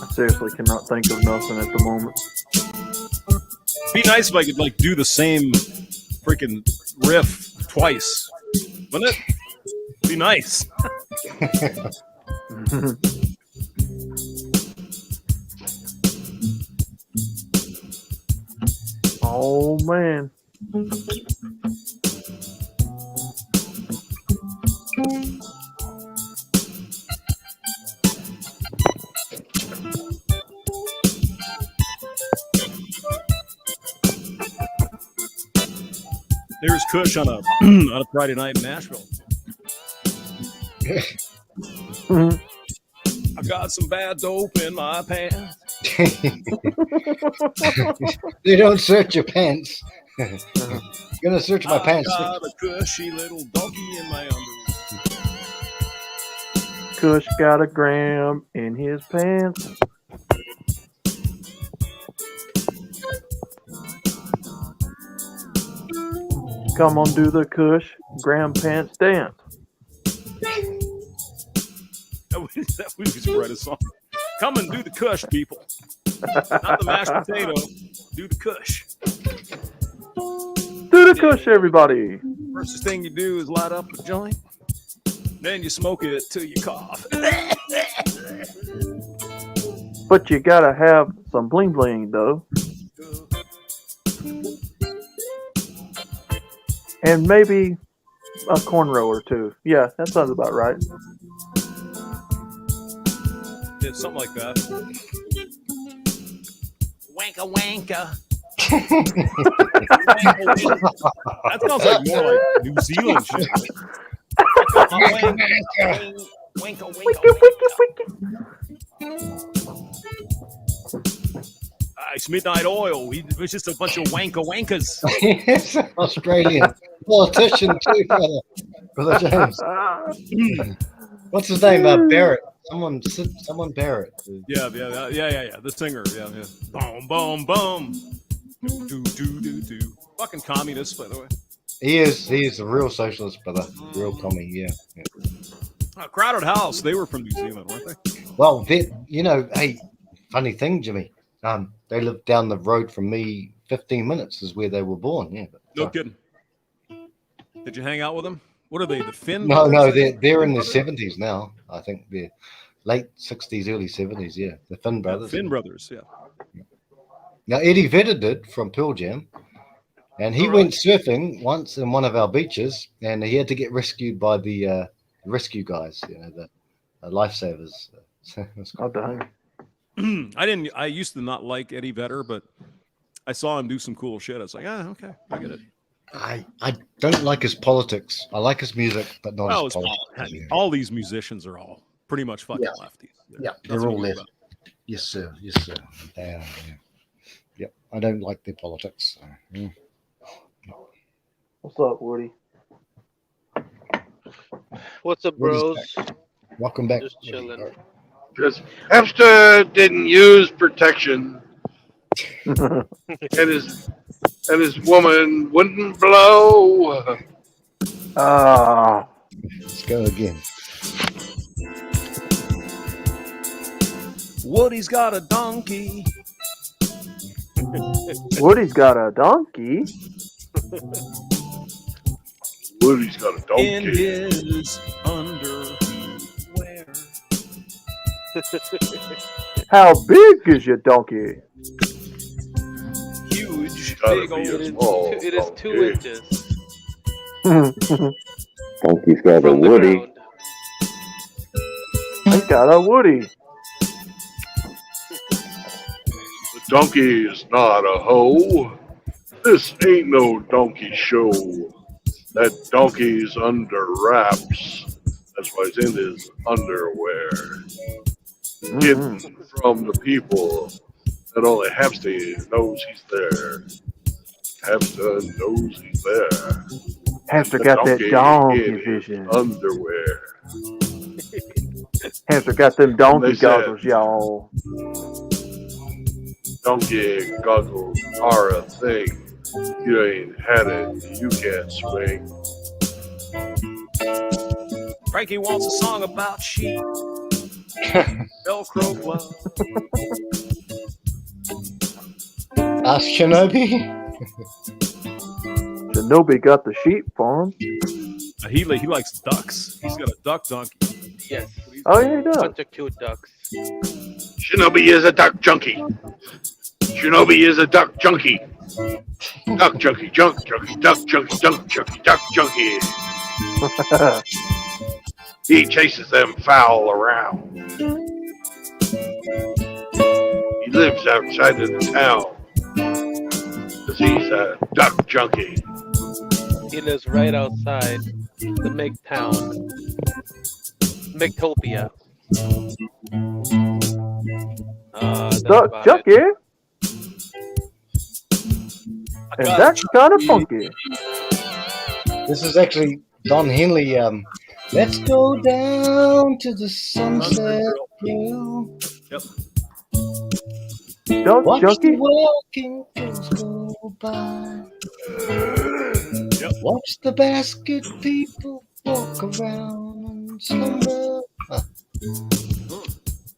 I seriously cannot think of nothing at the moment. Be nice if I could like do the same freaking riff twice, wouldn't it? Be nice. Oh man. There's Kush on a Friday night in Nashville. I got some bad dope in my pants. You don't search your pants. You're gonna search my pants. I got a cushy little donkey in my underwear. Kush got a gram in his pants. Come on, do the Kush gram pants dance. That would just write a song. Come and do the Kush, people. Not the mashed potato. Do the Kush. Do the Kush, everybody. First thing you do is light up a joint. Then you smoke it till you cough. But you gotta have some bling bling, though. And maybe a cornrow or two. Yeah, that sounds about right. Yeah, something like that. Wanka wanka. That sounds like more like New Zealand shit. Wanka It's Midnight Oil. He was just a bunch of wankas. He's an Australian politician too, brother James. What's his name? Barrett. Someone Barrett. Yeah. The singer. Yeah. Boom, boom, boom. Do. Fucking communist, by the way. He is a real socialist, brother. Real commie. Yeah. Crowded House. They were from New Zealand, weren't they? Well, hey, funny thing, Jimmy. They lived down the road from me. 15 minutes is where they were born. Yeah. No kidding. Did you hang out with them? What are they? The Finn? No, they're in their 70s now. I think they're late 60s, early 70s. Yeah, the Finn brothers. Finn brothers. Yeah. Now Eddie Vedder did from Pearl Jam, and he went surfing once in one of our beaches, and he had to get rescued by the rescue guys. The lifesavers. Oh, dang. I used to not like Eddie Vedder, but I saw him do some cool shit. I was like, okay, I get it. I don't like his politics. I like his music, but not his politics. All these musicians are all pretty much fucking lefties. They're all left. Yes, sir. Yeah. Yep. I don't like their politics. What's up, Woody? What's up, bros? Welcome back. Just chilling. Because Hepster didn't use protection, and his woman wouldn't blow. Let's go again. Woody's got a donkey. Woody's got a donkey. Woody's got a donkey. In his underwear. How big is your donkey? Huge, big old. It is 2 inches. Donkey's got a Woody. I got a Woody. The donkey is not a hoe. This ain't no donkey show. That donkey's under wraps. That's why he's in his underwear. Hidden from the people that only Hepster knows he's there. Hepster knows he's there. Hepster got that donkey in vision. his underwear. Hepster got them donkey They said- goggles, y'all. Donkey goggles are a thing. You ain't had it, you can't swing. Frankie wants a song about sheep. Velcro glove. Ask Shinobi. Shinobi got the sheep farm. He likes ducks. He's got a duck donkey. Yes. Oh, yeah, he does. Bunch of cute ducks. Shinobi is a duck junkie. Shinobi is a duck junkie. Duck junkie, junk junkie, duck junkie, dunk junkie, duck junkie. He chases them fowl around. He lives outside of the town. 'Cause he's a duck junkie. He lives right outside the MGTOW. MGTOPIA. Duck junkie. And that's kind of funky. This is actually Don Henley. Let's go down to the Sunset Grill. Yep. Duck Watch junkie. the walking girls go by. Yep. Watch the basket people walk around and slumber.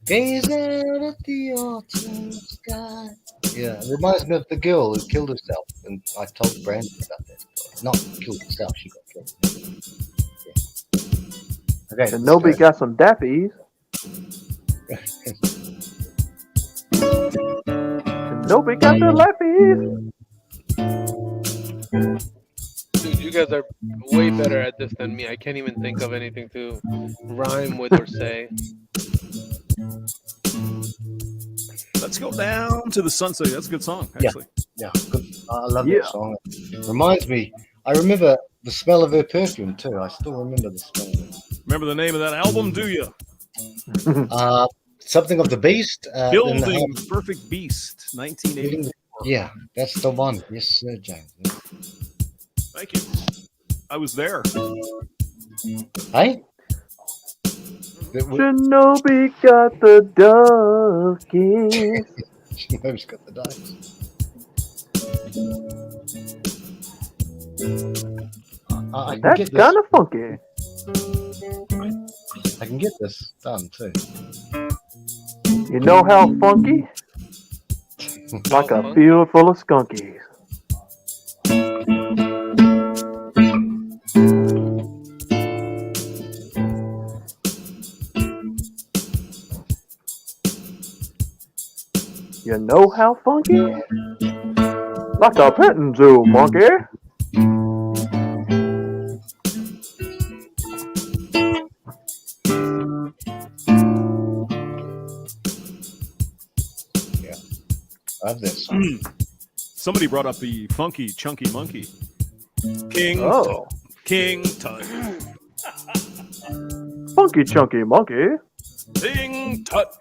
Gaze out at the autumn sky. Yeah, it reminds me of the girl who killed herself, and I told Brandon about that. Not killed herself, she got killed. Yeah. Okay. And nobody got some dappies. And nobody got the lappies. Dude, you guys are way better at this than me. I can't even think of anything to rhyme with or say. Let's go down to the sunset. That's a good song, actually. Yeah, good. I love that song. Reminds me, I remember the smell of her perfume too. I still remember the smell of it. Remember the name of that album, do you? Something of the Beast. Building Perfect Beast, 1984. Yeah, that's the one. Yes, sir, James. Yeah. Thank you. I was there. Hey? Shinobi got the duckies. Shinobi's got the ducks. That's kind of funky. I can get this done too. You know how funky? Like a field full of skunkies. You know how funky? Like a petting zoo, monkey. Yeah, I have this. Somebody brought up the funky chunky monkey. King Oh. Tut. King Tut. Funky chunky monkey. King Tut.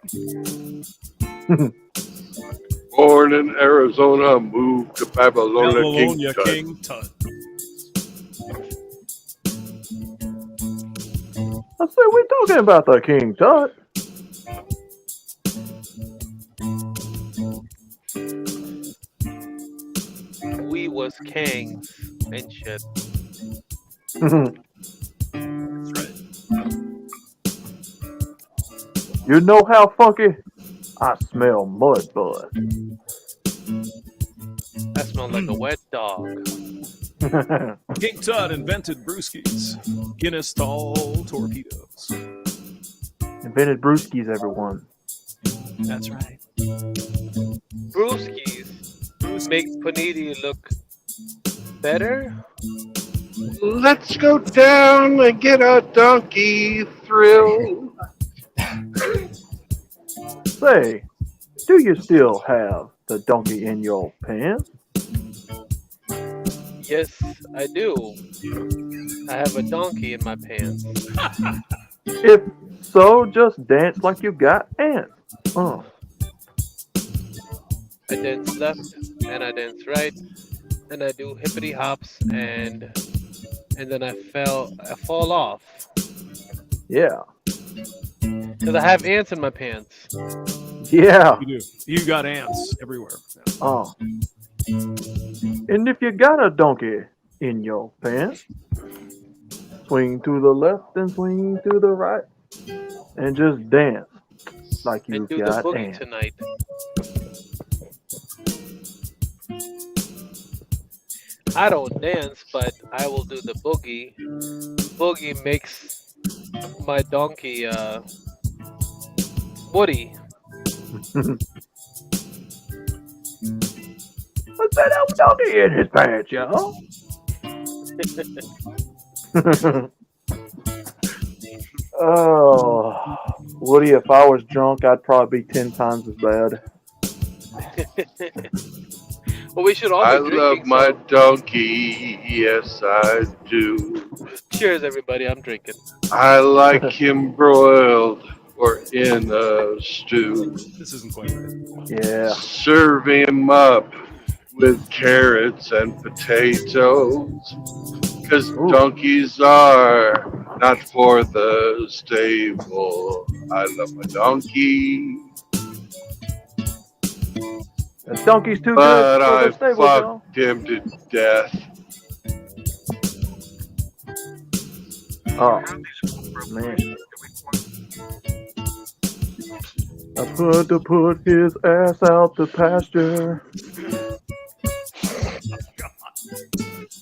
Born in Arizona, moved to Babylonia, King Tut. King Tut. I said we're talking about the King Tut. We was kings and shit. That's right. You know how funky? I smell mud bud. That smells like a wet dog. King Tut invented brewskis. Guinness tall torpedoes. Invented brewskis, everyone. That's right. Brewskis make Panini look better? Let's go down and get a donkey thrill. Say, do you still have the donkey in your pants? Yes, I do. I have a donkey in my pants. If so, just dance like you got ants. I dance left and I dance right and I do hippity hops and then I fall off. Yeah. Because I have ants in my pants. Yeah. You do. You got ants everywhere. Oh. And if you got a donkey in your pants, swing to the left and swing to the right and just dance like you And do the got boogie ants. tonight. I don't dance, but I will do the boogie. Boogie makes my donkey woody. Let's fat old donkey in his pants, y'all. Oh, Woody, if I was drunk, I'd probably be 10 times as bad. Well, we should all be I drinking. love my donkey, yes I do. Cheers, everybody. I'm drinking. I like him broiled or in a stew. This isn't quite right. Yeah. Serve him up with carrots and potatoes. Because donkeys are not for the stable. I love my donkey. The donkey's too But good for I the stable, y'all. fucked him to death. Oh, man. I put to put his ass out the pasture.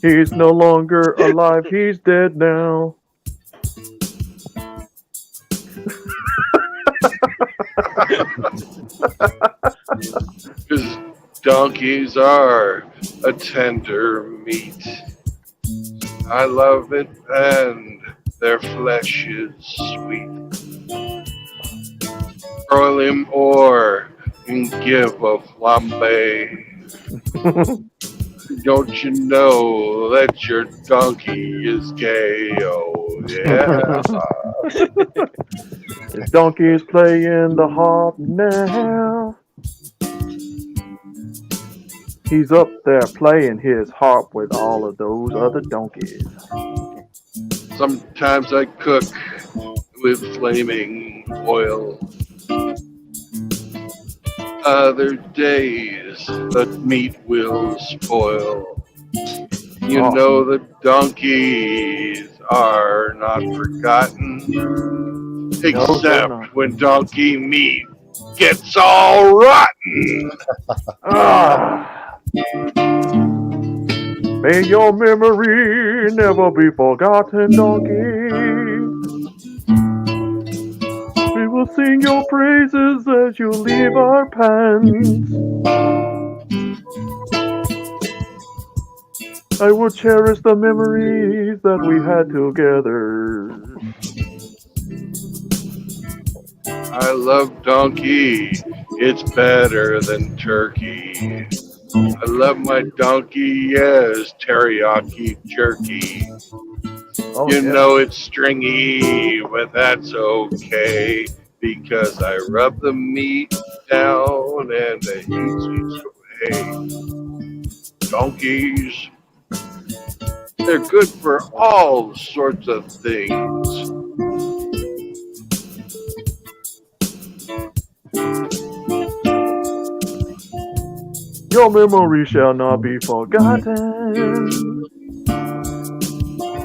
He's no longer alive, he's dead now. Because donkeys are a tender meat. I love it and their flesh is sweet. Broil him or give a flambe. Don't you know that your donkey is gay? Oh, yeah. The donkey is playing the harp now. He's up there playing his harp with all of those other donkeys. Sometimes I cook with flaming oil. Other days, the meat will spoil. You know the donkeys are not forgotten, except when donkey meat gets all rotten. May your memory never be forgotten, donkey. We will sing your praises as you leave our pens. I will cherish the memories that we had together. I love donkey, it's better than turkey. I love my donkey, yes, teriyaki jerky. You know it's stringy, but that's okay, because I rub the meat down and the heat sweeps away. Donkeys, they're good for all sorts of things. Your memory shall not be forgotten.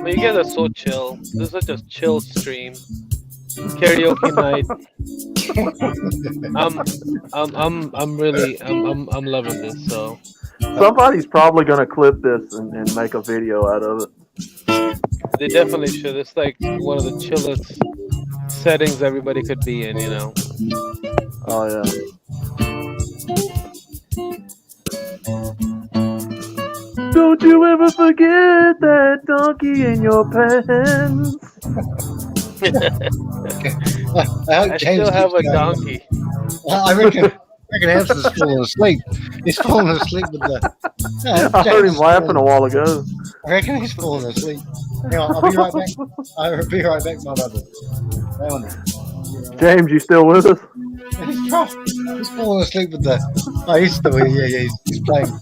But you guys are so chill. This is such a chill stream. Karaoke night. I'm loving this. So Somebody's probably gonna clip this and make a video out of it. they definitely should. It's like one of the chillest settings everybody could be in. You know. Oh yeah. Don't you ever forget that donkey in your pants. I still have a donkey. Well, I reckon Hamster's falling asleep. He's falling asleep with the. I heard him laughing a while ago. I reckon he's falling asleep. Hang on, I'll be right back. I'll be right back, my brother. Hang on. James, you still with us? He's falling asleep with the. Oh, he's still here. Yeah, he's playing.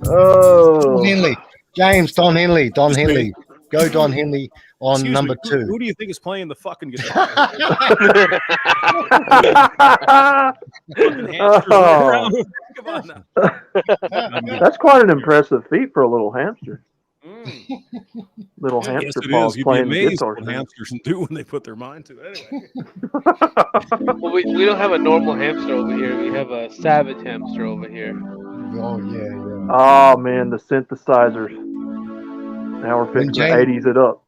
Oh. Don Henley. James, Don Henley. Go Don Henley on Excuse number me, 2. Who do you think is playing the fucking guitar? Oh. Come on now. That's quite an impressive feat for a little hamster. Little hamster Yes, it paws is. You'd be playing the amazed guitar. what hamsters can do when they put their mind to it. Anyway. Well, we don't have a normal hamster over here. We have a savage hamster over here. Oh yeah. Oh man, the synthesizers. Now we're fixing to 80s it up.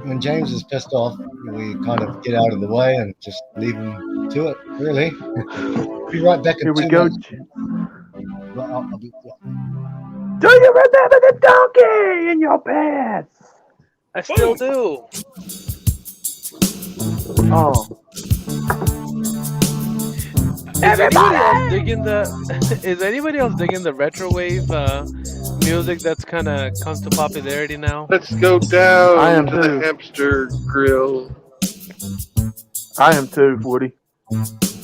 When James is pissed off, we kind of get out of the way and just leave him to it. Really. Be right back. Here we go. I'll be, yeah. Do you remember the donkey in your pants? I still do. Oh. Is anybody else digging the? Is anybody else digging the retrowave music that's kind of comes to popularity now? Let's go I down am to the too. hamster grill. I am too, Woody.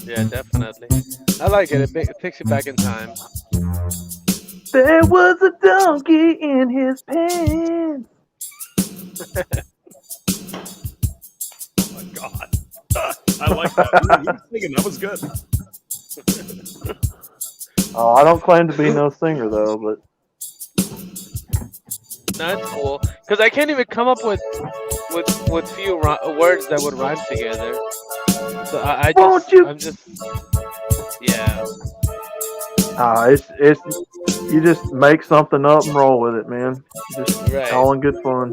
Yeah, definitely. I like it. It takes you back in time. There was a donkey in his pants. Oh my god. I like that. Ooh, he was singing. That was good. Oh, I don't claim to be no singer though, but No, it's cool. Cause I can't even come up with few words that would rhyme together. So I'm just yeah. it's you just make something up and roll with it, man. Just Right. all in good fun.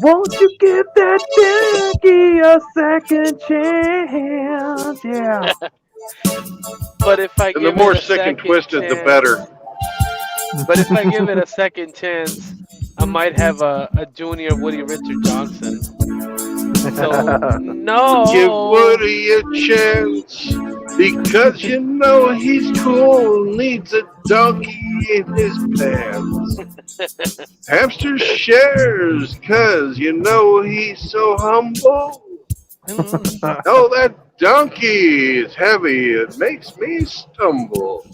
Won't you give that donkey a second chance? Yeah. But if I And give the more it a sick and second twisted, the chance- better. But if I give it a second chance, I might have a junior Woody Richard Johnson. So no. Give Woody a chance because you know he's cool. Needs a donkey in his pants. Hamster shares cause you know he's so humble. Oh, that donkey is heavy. It makes me stumble.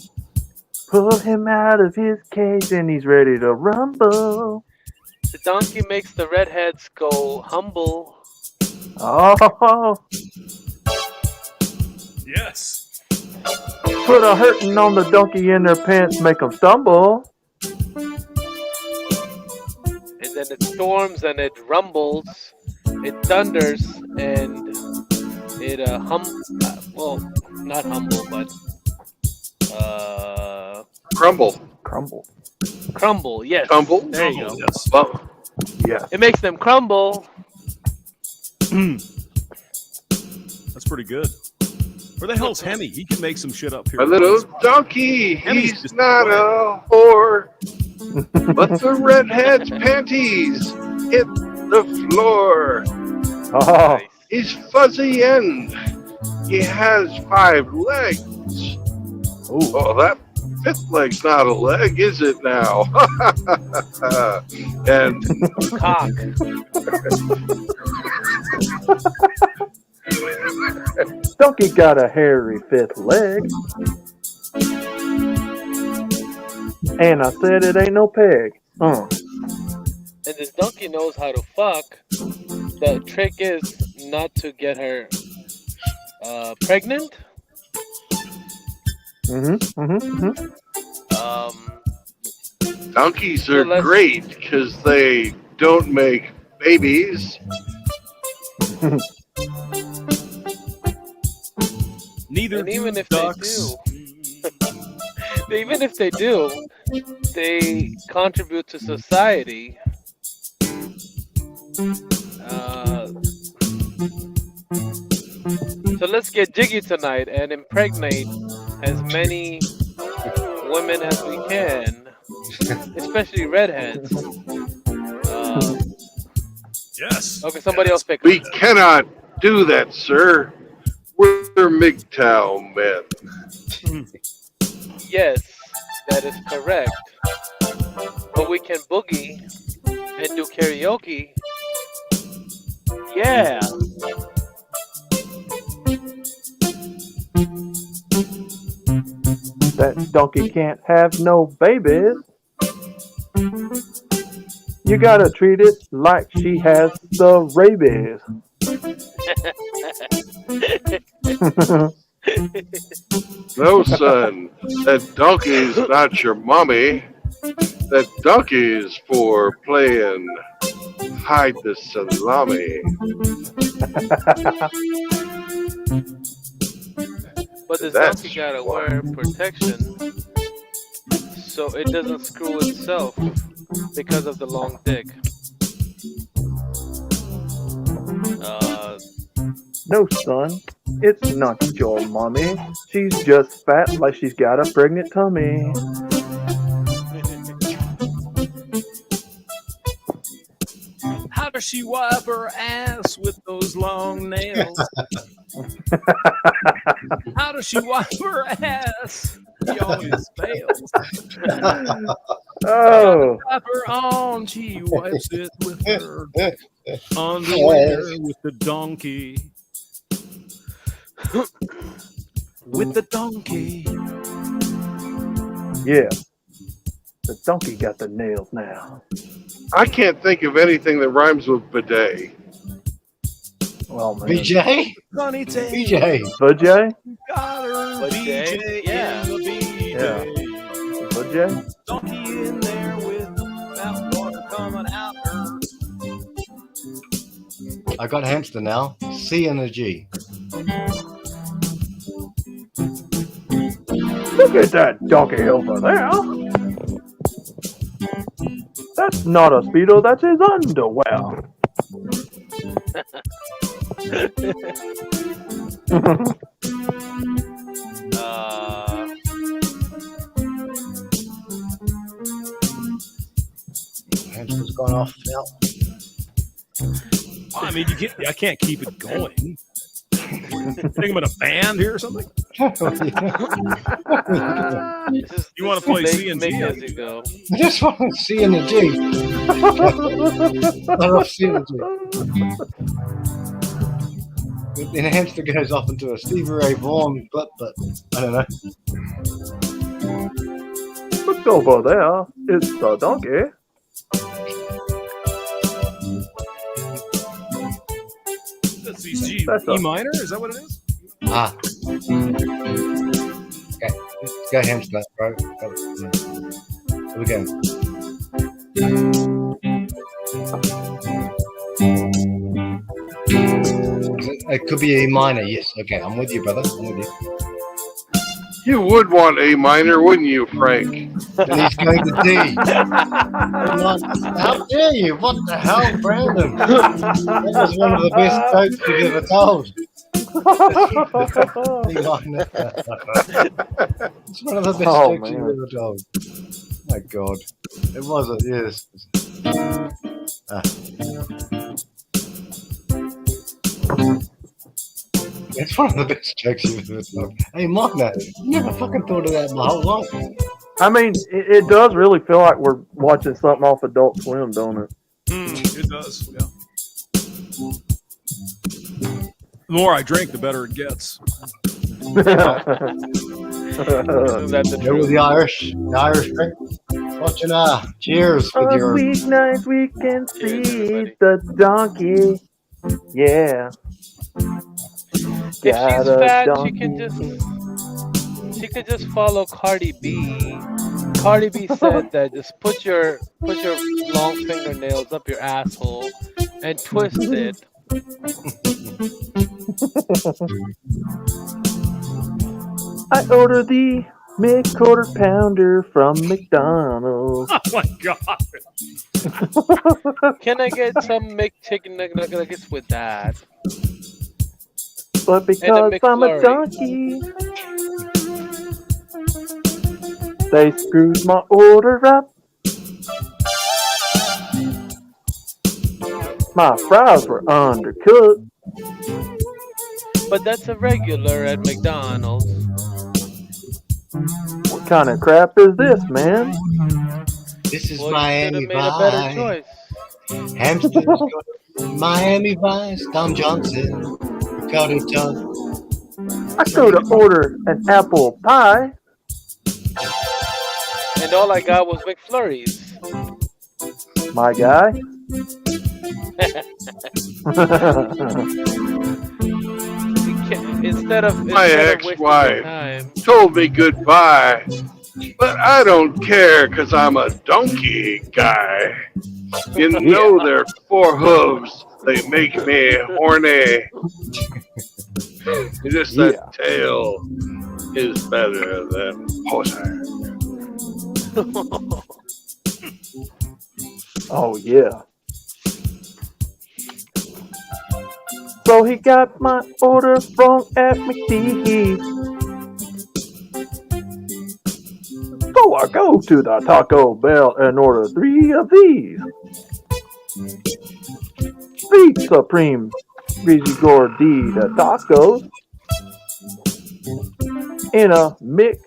Pull him out of his cage and he's ready to rumble. The donkey makes the redheads go humble. Oh, Yes. put a hurting on the donkey in their pants, make them stumble. And then it storms and it rumbles. It thunders and it well, not humble, but Crumble. crumble. Yes. Tumble? There you go. Yes. Well, Yeah. It makes them crumble. That's pretty good. Where the hell's Hemi? He can make some shit up here. my little donkey, Hemi's he's just not a whore. But the redhead's panties hit the floor. Oh, He's fuzzy and he has 5 legs. Oh, that 5th leg's not a leg, is it now? And Cock. donkey got a hairy 5th leg. And I said it ain't no peg. And this donkey knows how to fuck. The trick is not to get her pregnant. donkeys So are let's- great because they don't make babies. Neither And do even if ducks. even if they do, they contribute to society. So let's get jiggy tonight and impregnate as many women as we can, especially redheads. Yes. Okay, somebody else pick. We cannot do that, sir. We're MGTOW men. Yes, that is correct. But we can boogie and do karaoke. Yeah. That donkey can't have no babies. You gotta treat it like she has the rabies. No, son. That donkey's not your mommy. That donkey's for playing hide the salami. But this That's donkey gotta wear protection so it doesn't screw itself because of the long dick. No, son. It's not your mommy. She's just fat like she's got a pregnant tummy. How does she wipe her ass with those long nails? How does she wipe her ass? She always fails. Oh. Wipe her on, she wipes it with her underwear with the donkey. With the donkey. Yeah. The donkey got the nails now. I can't think of anything that rhymes with bidet. Well, man. BJ? Funny tail. BJ. Vajay? Got her BJ. Yeah. In the BJ. Yeah. Vajay? Donkey in there with that water coming out her. I got hamster now. C and a G. Look at that donkey over there. That's not a Speedo, that's his underwear. Hamster's gone off now. I mean, I can't keep it going. Think I'm in a band here or something? You want to play C and G? As you go. I just want to C and a G. I love C and a G. Then the hamster goes off into a Stevie Ray Vaughan but I don't know. Look over there. It's the donkey. That's G That's E minor? Is that what it is? Ah. Okay. Let's go hamster, bro. Here we go. It could be A minor, yes. Okay, I'm with you, brother. I'm with you. You would want A minor, wouldn't you, Frank? And he's going to D. How dare you? What the hell, Brandon? That was one of the best jokes you've ever told. It's one of the best jokes you've ever told. My God. It wasn't, yes. It's one of the best jokes you've ever told. Hey, Magna, never fucking thought of that in my whole life. I mean, it does really feel like we're watching something off Adult Swim, don't it? It does, yeah. The more I drink, the better it gets. That's There with the Irish drink. Watching cheers with On your weeknights we can see the donkey. Yeah. If Got she's a fat, donkey. she could just follow Cardi B. Cardi B said that just put your long fingernails up your asshole and twist it. I order the mid-quarter pounder from McDonald's. Oh my God. Can I get some McChicken nuggets with that? But because I'm a McFlurry. donkey, they screwed my order up. My fries were undercooked. But that's a regular at McDonald's. What kind of crap is this, man? This is Well, Miami you could have made a better Vice. choice. Hamsters go Miami Vice. Tom Johnson. Ricardo John. I go to order an apple pie. And all I got was McFlurries. My guy. Instead of My wasting your ex-wife time. told me goodbye, but I don't care because I'm a donkey guy. You know their four hooves, they make me horny. Just that tail is better than horsehair. Oh, yeah. So he got my order wrong at McDee's. So I go to the Taco Bell and order 3 of these. 3 Supreme Gordita tacos in a mix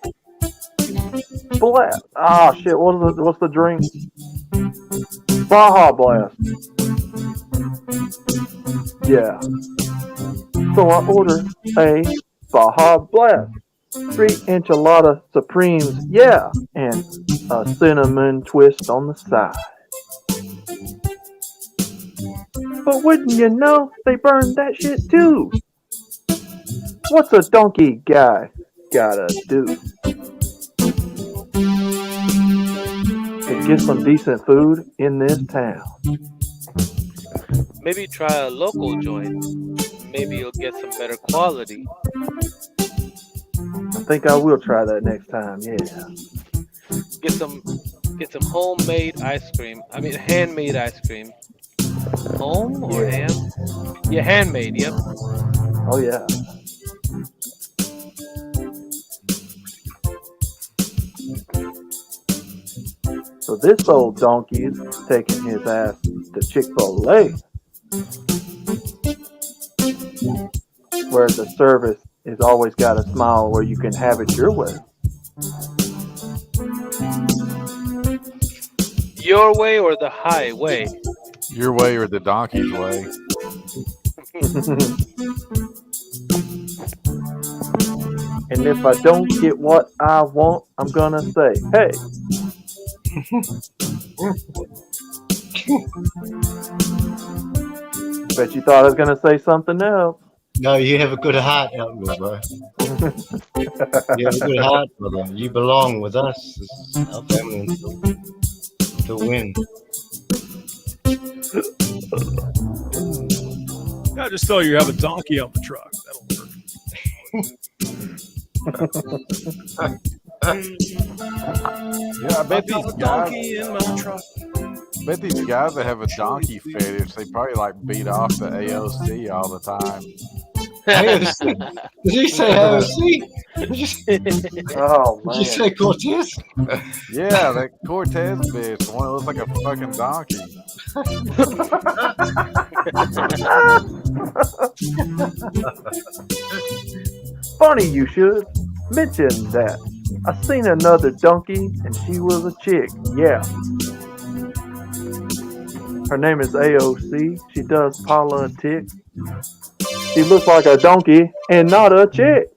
blast. Ah, shit, what's the drink? Baja Blast. Yeah. So I order a Baja Blast. 3 enchilada supremes, yeah, and a cinnamon twist on the side. But wouldn't you know, they burned that shit too. What's a donkey guy gotta do to get some decent food in this town? Maybe try a local joint. Maybe you'll get some better quality. I think I will try that next time, yeah. Get some homemade ice cream. I mean handmade ice cream. Home or ham? Yeah, handmade, yep. Oh yeah. So this old donkey is taking his ass to Chick-fil-A, where the service is always got a smile where you can have it your way. Your way or the highway? Your way or the donkey's way. And if I don't get what I want, I'm gonna say, hey. Bet you thought I was gonna say something else. No, you have a good heart, Outlaw, bro. You have a good heart, brother. You belong with us. This is our family to win. Yeah, just tell you have a donkey on the truck. That'll work. Yeah, I bet these guys. In my truck. Bet these guys that have a donkey fetish, they probably like beat off the AOC all the time. AOC? Did you say AOC? Oh man! Did you say Cortez? Yeah, that Cortez bitch, the one that looks like a fucking donkey. Funny you should mention that. I seen another donkey and she was a chick. Yeah. Her name is AOC. She does politics. She looks like a donkey and not a chick.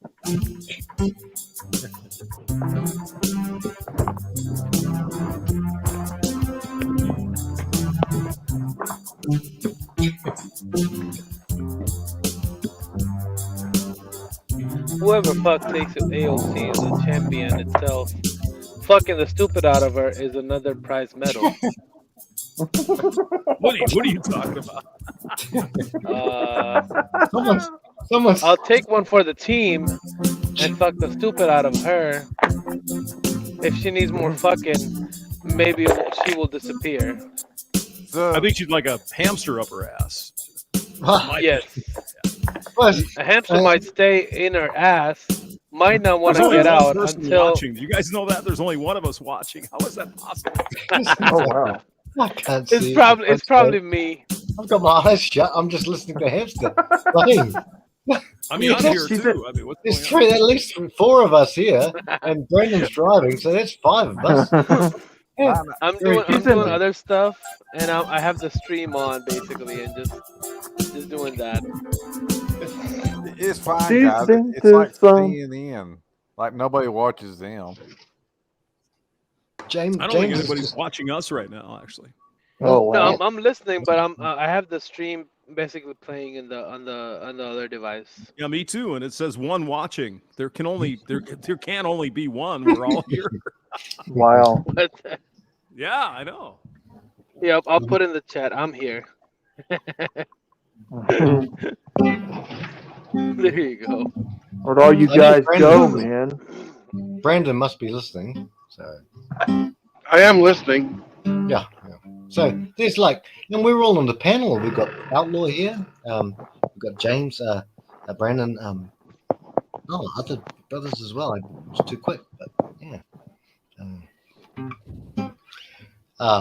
Whoever fuck takes AOC as a champion itself, fucking the stupid out of her is another prize medal. What are you talking about? I'll take one for the team and fuck the stupid out of her. If she needs more fucking, maybe she will disappear. I think she's like a hamster up her ass. Yes. A hamster might stay in her ass, might not want to get out until. Watching. Do you guys know that? There's only one of us watching. How is that possible? Oh wow. I can't see. It's probably me. I've got my eyes shut. I'm just listening to hamster. Playing. I mean, I'm here too. I mean, there's at least 4 of us here, and Brendan's driving, so that's 5 of us. Yeah. I'm doing other stuff, and I have the stream on basically, and just doing that. It's fine, guys. It's like CNN. Like nobody watches them. James, I don't think anybody's watching us right now, actually. Oh wow. No, I'm listening, but I have the stream basically playing on the other device. Yeah, me too. And it says 1 watching. There can only be 1. We're all here. Wow. Yeah, I know. Yeah, I'll put in the chat. I'm here. There you go. Where'd all you guys go, man? Brandon must be listening. So I am listening. Yeah. So there's and we're all on the panel. We've got Outlaw here, We've got James, Brandon, other brothers as well. I was too quick, but yeah.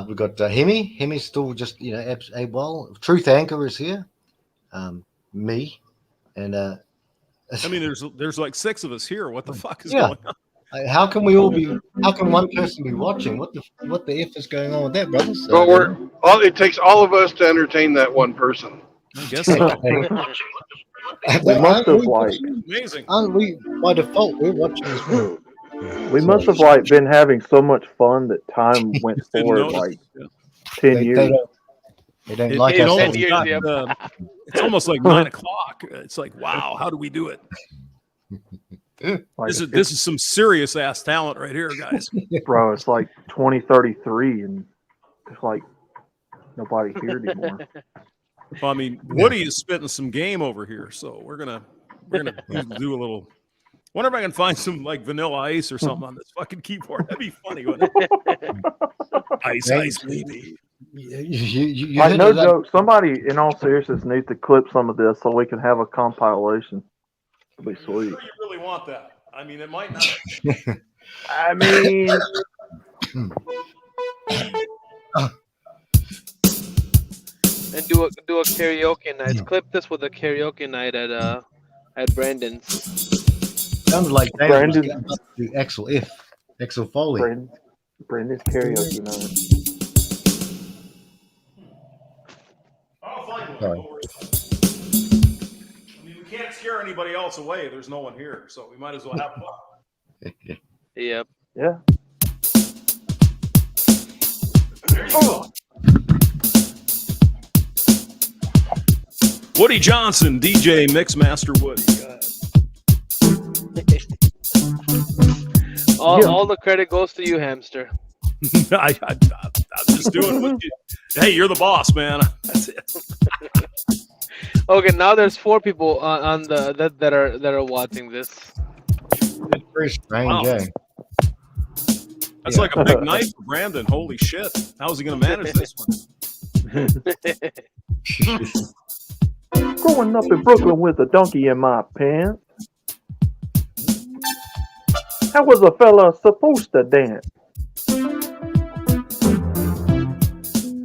We've got Hemi. Hemi's still just well. Truth Anchor is here. Me, and I mean, there's like 6 of us here. What the fuck is yeah. going on? How can we all be? How can one person be watching? What the f is going on with that, brothers? Well, it takes all of us to entertain that one person. I guess so. We must have amazing. Aren't we by default? We're watching this movie. We must have been having so much fun that time went forward like 10 years. They don't like us. It's almost like 9 o'clock. It's like, wow, how do we do it? This is some serious ass talent right here, guys. Bro, it's like 2033 and it's like nobody here anymore. Well, I mean, Woody is spitting some game over here, so we're gonna do a little. Wonder if I can find some like Vanilla Ice or something on this fucking keyboard. That'd be funny, wouldn't it? Ice, baby. Like, no joke. Somebody, in all seriousness, needs to clip some of this so we can have a compilation. It'll be sweet. You really want that? I mean, it might not. I mean, and do a karaoke night. Clip this with a karaoke night at Brandon's. Sounds like Brandon do Axel Foley. Brandon's karaoke night. Sorry. I mean, we can't scare anybody else away. There's no one here, so we might as well have fun. Yep. Yeah. Oh. Woody Johnson, DJ Mixmaster Woody. All the credit goes to you, hamster. I'm just doing what you. Hey, you're the boss, man. That's it. Okay, now there's 4 people on the that are watching this. It's pretty strange, Wow. That's like a big night for Brandon. Holy shit! How's he gonna manage this one? Growing up in Brooklyn with a donkey in my pants. How was a fella supposed to dance?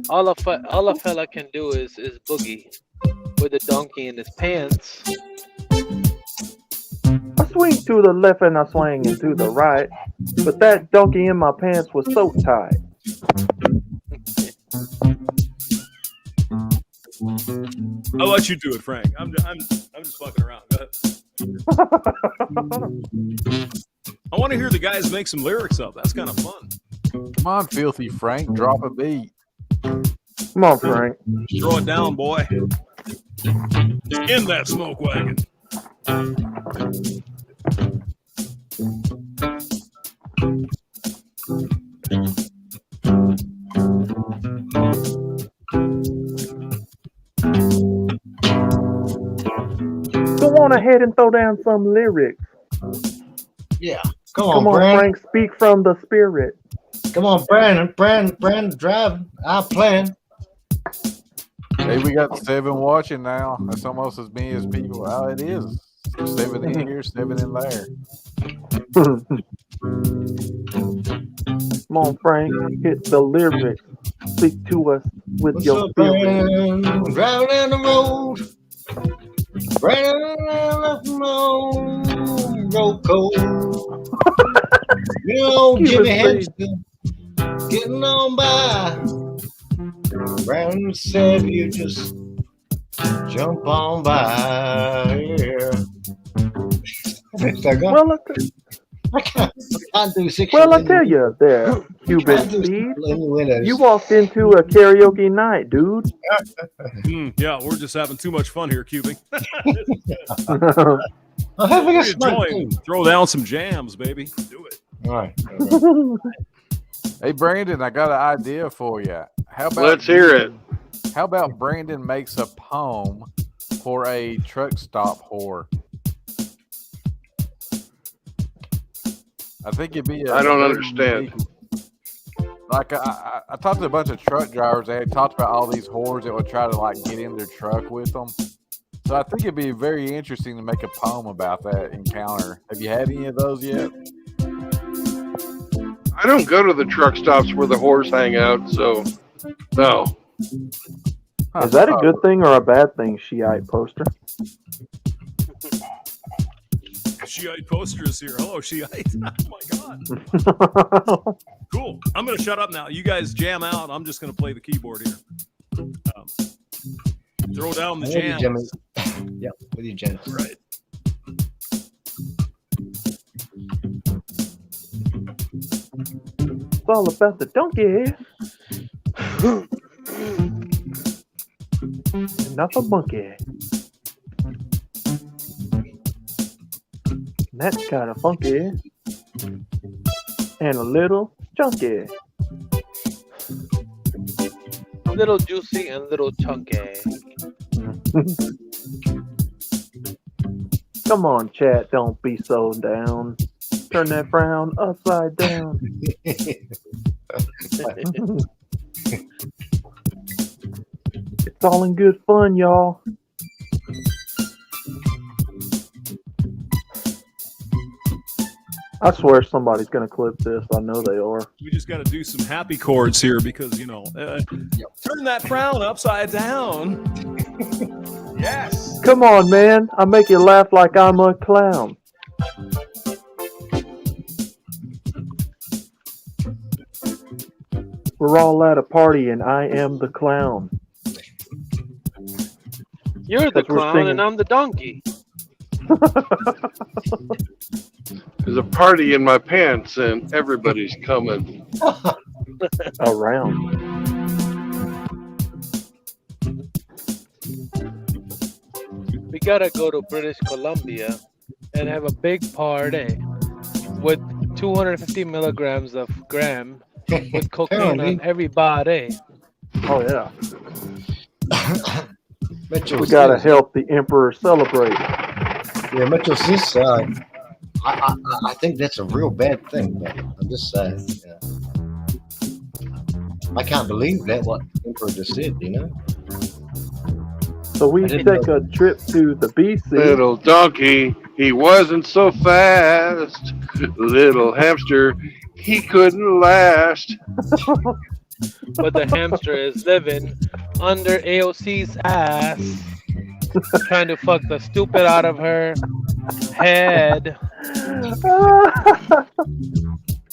All a fella can do is boogie with a donkey in his pants. I swing to the left and I swing into the right, but that donkey in my pants was so tight. I'll let you do it, Frank. I'm just fucking around. Go ahead. I want to hear the guys make some lyrics up. That's kind of fun. Come on, Filthy Frank, drop a beat. Come on, Frank. Throw it down, boy. In that smoke wagon. Go on ahead and throw down some lyrics. Yeah. Come on, Frank. Speak from the spirit. Come on, Brandon driving. Our plan. Hey, we got 7 watching now. That's almost as many as people. Oh, it is. 7 in here, 7 in there. Come on, Frank. Hit the lyrics. Speak to us with What's your up, spirit. Brandon? Driving down the road. Brandon left the road cold. You know, Jimmy Hamster getting on by. Brandon said you just jump on by. Yeah. Well, I can't do 6. Well, I tell you there, Cuban Steve, you walked into a karaoke night, dude. Yeah, we're just having too much fun here, Cubing. I'm having a smoke. Throw down some jams, baby. Do it. All right. Hey, Brandon, I got an idea for you. How about Let's hear it. How about Brandon makes a poem for a truck stop whore? I think it'd be. I don't understand. Like I talked to a bunch of truck drivers. They had talked about all these whores that would try to like get in their truck with them. So I think it'd be very interesting to make a poem about that encounter. Have you had any of those yet? I don't go to the truck stops where the whores hang out, so no. Is that a good thing or a bad thing, Shiite poster? Shiite poster is here. Hello, Shiite. Oh my god. Cool. I'm gonna shut up now. You guys jam out. I'm just gonna play the keyboard here. Throw down the jam. Yep, with you, Jen. Right. It's all about the donkey. Not the monkey. That's kind of funky. And a little chunky. Little juicy and little chunky. Come on, chat, don't be so down. Turn that frown upside down. It's all in good fun, y'all. I swear somebody's going to clip this. I know they are. We just got to do some happy chords here because, turn that frown upside down. Yes. Come on, man. I make you laugh like I'm a clown. We're all at a party and I am the clown. You're the clown and I'm the donkey. There's a party in my pants and everybody's coming. Around. We gotta go to British Columbia and have a big party with 250 milligrams of gram with cocaine on everybody. Oh, yeah. Mitchell, We got to help the emperor celebrate. Yeah, Mitchell, this, I think that's a real bad thing, man. I'm just saying. Yeah. I can't believe that what the emperor just said, So we take a trip to the BC. Little donkey, he wasn't so fast. Little hamster, he couldn't last. But the hamster is living under AOC's ass, trying to fuck the stupid out of her head.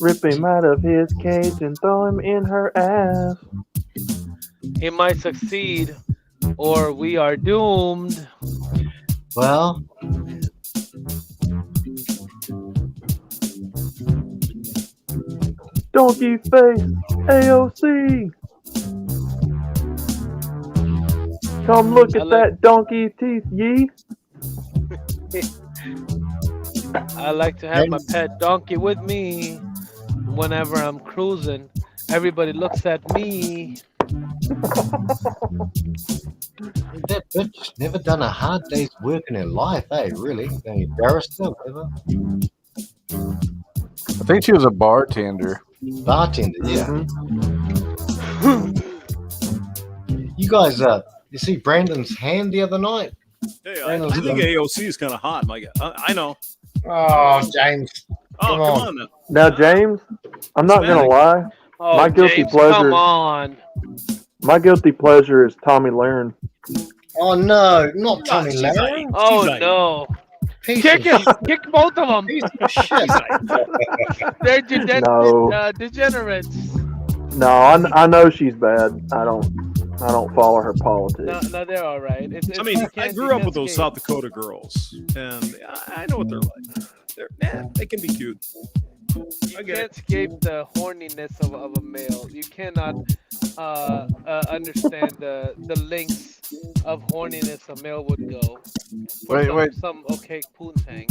Rip him out of his cage and throw him in her ass. He might succeed, or we are doomed. Well, donkey face, AOC. Come look at that donkey teeth, ye. I like to have my pet donkey with me whenever I'm cruising. Everybody looks at me. that bitch never done a hard day's work in her life, really? They embarrassed her, whatever. I think she was a bartender. Bartender, yeah. You guys, you see Brandon's hand the other night? Hey, I think AOC is kind of hot, my guy. I know. Oh, James. Come on now. Now, James, I'm not going to lie. Oh, My guilty James, pleasure. come on. My guilty pleasure is Tommy Lahren. Oh, no, not Tommy Lahren. Oh, no. Kick him. Kick both of them. They're degenerates. No, I know she's bad. I don't follow her politics. No, they're all right. I grew up with those South Dakota girls, and I know what they're like. They can be cute. You can't escape the horniness of a male. You cannot understand the lengths of horniness a male would go. Wait. Some okay poontang.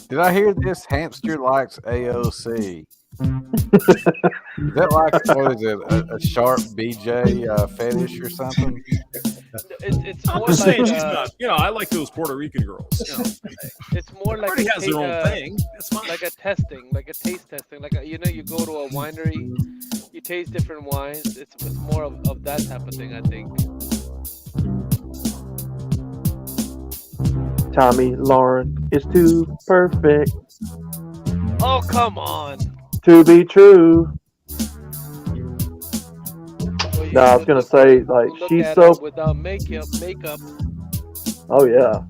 Did I hear this? Hamster likes AOC. Is that like, what is it, a sharp BJ fetish or something? It's I'm more just saying like she's not. I like those Puerto Rican girls. it's more like Everybody has their own thing. That's fine. like a testing, like a taste testing, like you go to a winery, you taste different wines. It's more of that type of thing, I think. Tommy Lauren is too perfect Oh, come on. to be true. Well, No, I was gonna say like look she's at her so. without makeup. Oh yeah,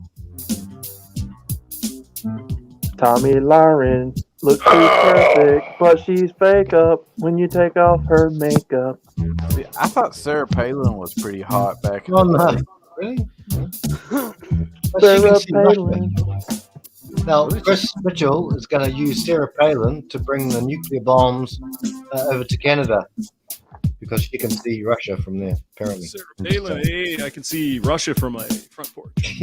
Tommy Lauren looks too perfect, but she's fake up when you take off her makeup. See, I thought Sarah Palin was pretty hot back in Oh, the no. day. Really? But she Sarah can see Russia. Palin. Now, Chris Mitchell is going to use Sarah Palin to bring the nuclear bombs over to Canada because she can see Russia from there, apparently. Sarah Palin, hey, I can see Russia from my front porch.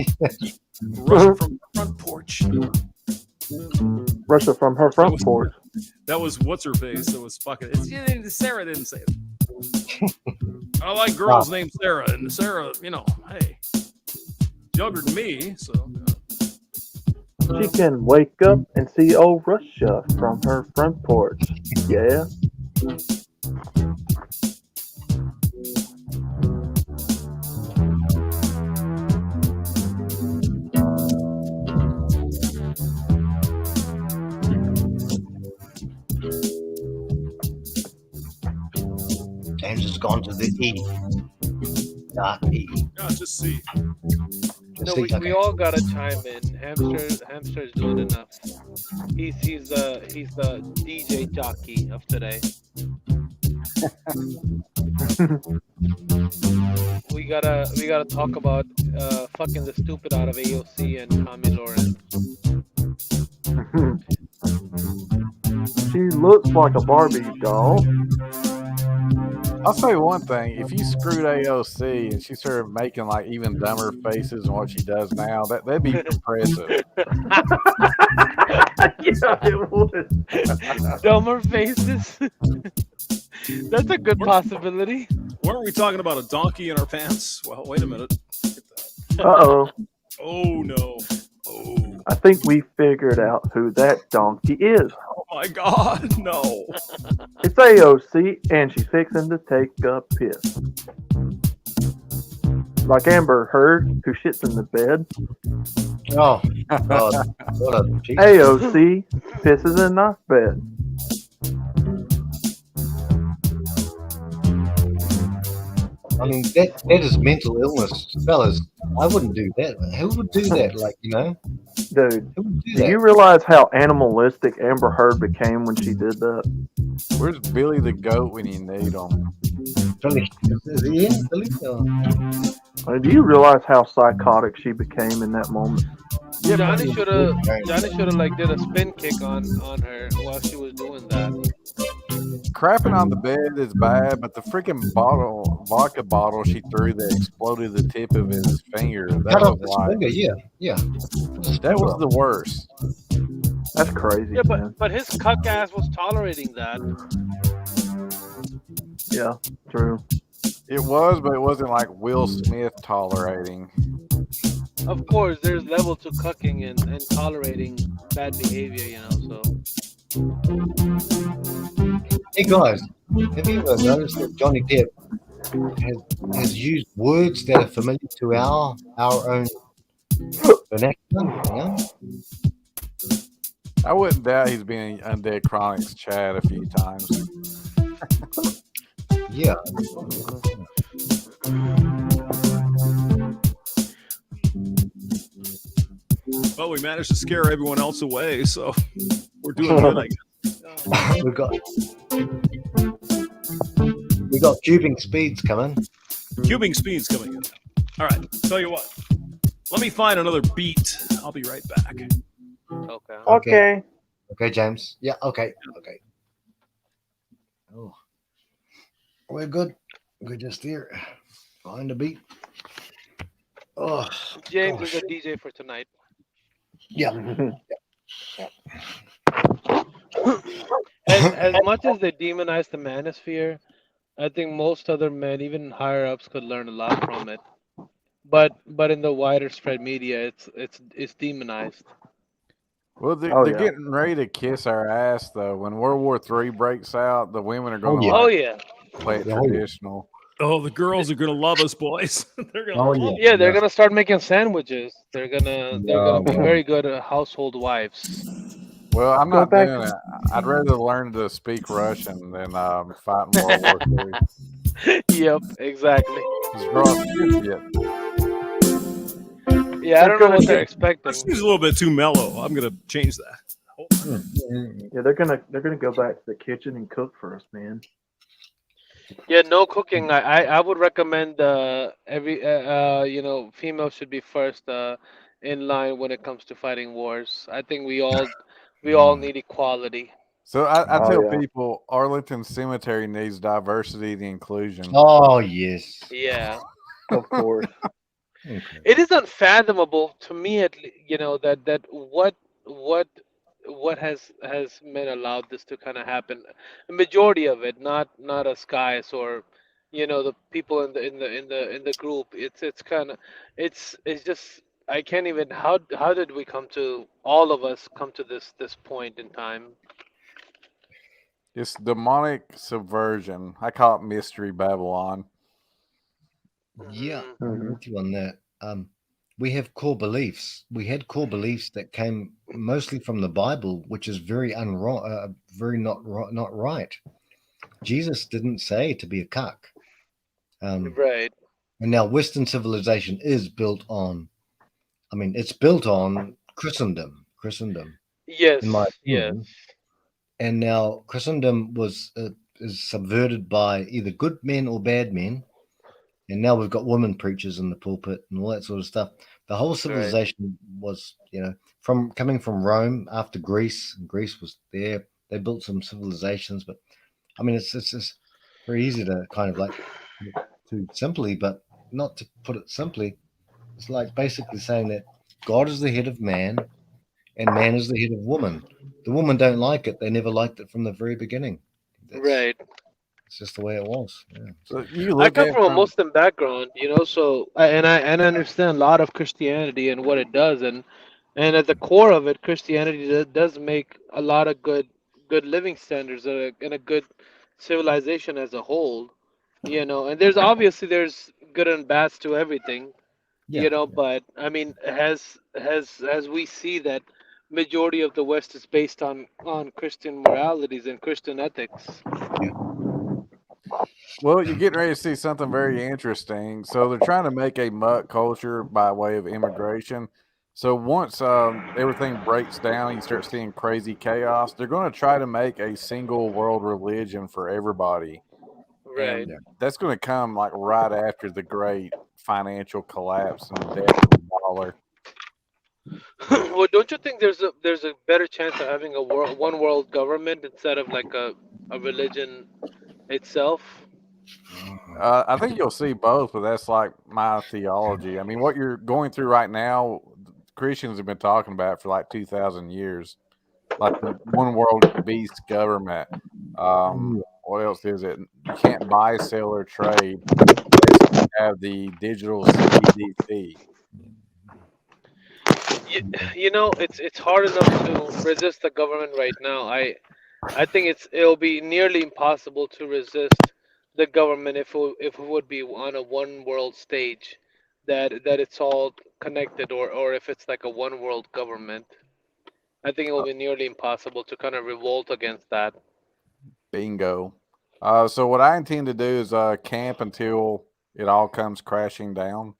Russia from the front porch. Russia from her front porch. That was what's her face. That was fucking. Sarah didn't say it. I like girls named Sarah, and Sarah, you know, hey, younger than me, so. She can wake up and see old Russia from her front porch. Yeah. James has gone to the E. Not E. Yeah, just see. No, we all gotta chime in. Hamster's doing enough. He's the DJ jockey of today. we gotta talk about fucking the stupid out of AOC and Tommy Lauren. She looks like a Barbie doll. I'll say one thing: if you screwed AOC and she started making like even dumber faces than what she does now, that'd be impressive. Yeah, it would. Dumber faces. That's a good possibility. Weren't we talking about a donkey in our pants? Well, wait a minute. Uh-oh. Oh no. Oh. I think we figured out who that donkey is. Oh my God, no. It's AOC, and she's fixing to take a piss. Like Amber Heard, who shits in the bed. Oh, God. What a cheat. AOC pisses in our bed. I mean, that is mental illness, fellas. I wouldn't do that. Who would do that? Like, you know? Dude, Who would do do that? you realize how animalistic Amber Heard became when she did that? Where's Billy the Goat when you need him? Billy? Is he in? Billy? Do you realize how psychotic she became in that moment? Yeah, Johnny should have like did a spin kick on her while she was doing that. Crapping on the bed is bad, but the freaking vodka bottle she threw that exploded the tip of his finger. That Cut off was his like, finger, yeah. that was the worst. That's crazy. Yeah, man. but his cuck ass was tolerating that. Yeah, true. It was, but it wasn't like Will Smith tolerating. Of course, there's level to cucking and tolerating bad behavior, you know. So. Hey guys, have you ever noticed that Johnny Depp has used words that are familiar to our own vernacular? You know? I wouldn't doubt he's been in Undead Chronics chat a few times. Yeah. Well, we managed to scare everyone else away, so we're doing good, I guess. We got cubing speeds coming. Cubing speeds coming in. All right, tell you what. Let me find another beat. I'll be right back. Okay. Okay, James. Yeah, okay. Oh. We're good. We're just here. Find a beat. Oh, James gosh. is the DJ for tonight. Yeah. As much as they demonize the manosphere, I think most other men, even higher ups, could learn a lot from it. But in the wider spread media, it's demonized. Well, they're getting ready to kiss our ass, though. When World War III breaks out, the women are going to Oh, yeah. play it Oh, yeah. traditional. Oh, the girls are gonna love us, boys. They're gonna Oh love yeah, it. Yeah, they're yeah, gonna start making sandwiches. They're gonna be yeah. very good household wives. Well, I'm Go not back. doing it. I'd rather learn to speak Russian than fight in World War II. Yep, exactly. Yeah, I They're don't know gonna what they're get. expecting. She's a little bit too mellow. I'm gonna change that. Yeah, they're gonna go back to the kitchen and cook for us, man. Yeah, no cooking. I would recommend female should be first in line when it comes to fighting wars. I think we all need equality. So I Oh tell yeah. people Arlington Cemetery needs diversity and inclusion. Oh yes. Yeah. Of course. Okay. It is unfathomable to me that what has men allowed this to kind of happen. The majority of it, not us guys or the people in the group. It's kind of it's just I can't even how did we come to all of us come to this point in time? It's demonic subversion. I call it Mystery Babylon. Yeah, Mhm. I'm with you on that. We have core beliefs. We had core beliefs that came mostly from the Bible, which is very not right. Jesus didn't say to be a cuck. Right. And now Western civilization is built on. I mean, it's built on Christendom, in my Yes. Yes. opinion. And now Christendom is subverted by either good men or bad men. And now we've got women preachers in the pulpit and all that sort of stuff. The whole Right. civilization was, from coming from Rome after Greece. Greece was there. They built some civilizations, but I mean, it's very easy to kind of like put it too simply, but not to put it simply. It's like basically saying that God is the head of man and man is the head of woman. The woman don't like it. They never liked it from the very beginning. That's Right. it's just the way it was. Yeah. So you I look come at from a from Muslim background, so I understand a lot of Christianity and what it does, and at the core of it, Christianity does make a lot of good living standards and a good civilization as a whole, and there's good and bads to everything, Yeah. but I mean, as we see that majority of the West is based on Christian moralities and Christian ethics. well, you're getting ready to see something very interesting. So they're trying to make a mutt culture by way of immigration. So once everything breaks down, you start seeing crazy chaos. They're going to try to make a single world religion for everybody, Right. and that's going to come like right after the great financial collapse and death of the dollar. Well, don't you think there's a better chance of having a one world government instead of like a religion itself? I think you'll see both, but that's like my theology. I mean, what you're going through right now, Christians have been talking about for like 2,000 years, like the one world beast government. What else is it? You can't buy, sell, or trade unless you have the digital CBDC. It's hard enough to resist the government right now. I think it'll be nearly impossible to resist the government if it would be on a one world stage, that it's all connected, or if it's like a one world government. I think it will be nearly impossible to kind of revolt against that. Bingo. So what I intend to do is camp until it all comes crashing down.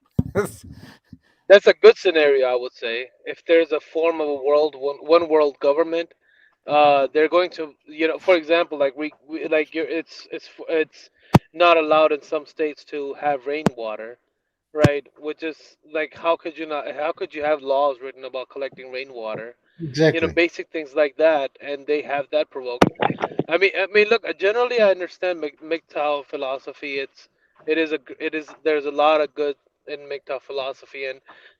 That's a good scenario, I would say. If there's a form of a one world government, they're going to, for example, like we like it's not allowed in some states to have rainwater, right? Which is like, how could you have laws written about collecting rainwater? Exactly. Basic things like that, and they have that provoked. I mean, look. Generally, I understand MGTOW philosophy. There's a lot of good in MGTOW philosophy, and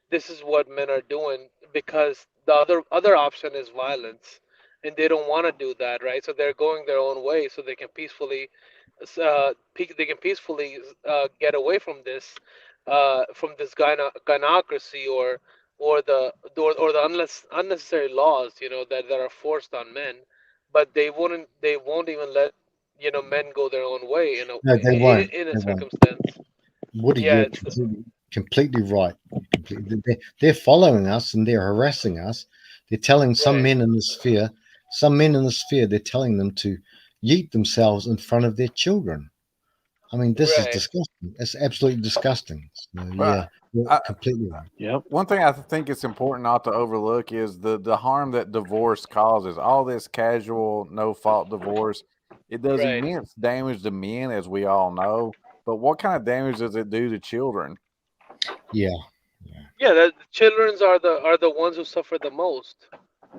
this is what men are doing because the other option is violence, and they don't want to do that, right? So they're going their own way, so they can peacefully get away from this gynocracy or the unnecessary laws, that are forced on men, but they won't even let men go their own way No, they won't. in a They won't. circumstance. Woody, Yeah, you're completely right. They're following us and they're harassing us. They're telling some right, men in the sphere, they're telling them to yeet themselves in front of their children. I mean, this is right. disgusting. It's absolutely disgusting. So, yeah, But you're I, completely right. Yep. one thing I think it's important not to overlook is the harm that divorce causes. All this casual, no fault divorce, it does Right. immense damage to men, as we all know. But what kind of damage does it do to children? Yeah. Yeah, the childrens are the ones who suffer the most.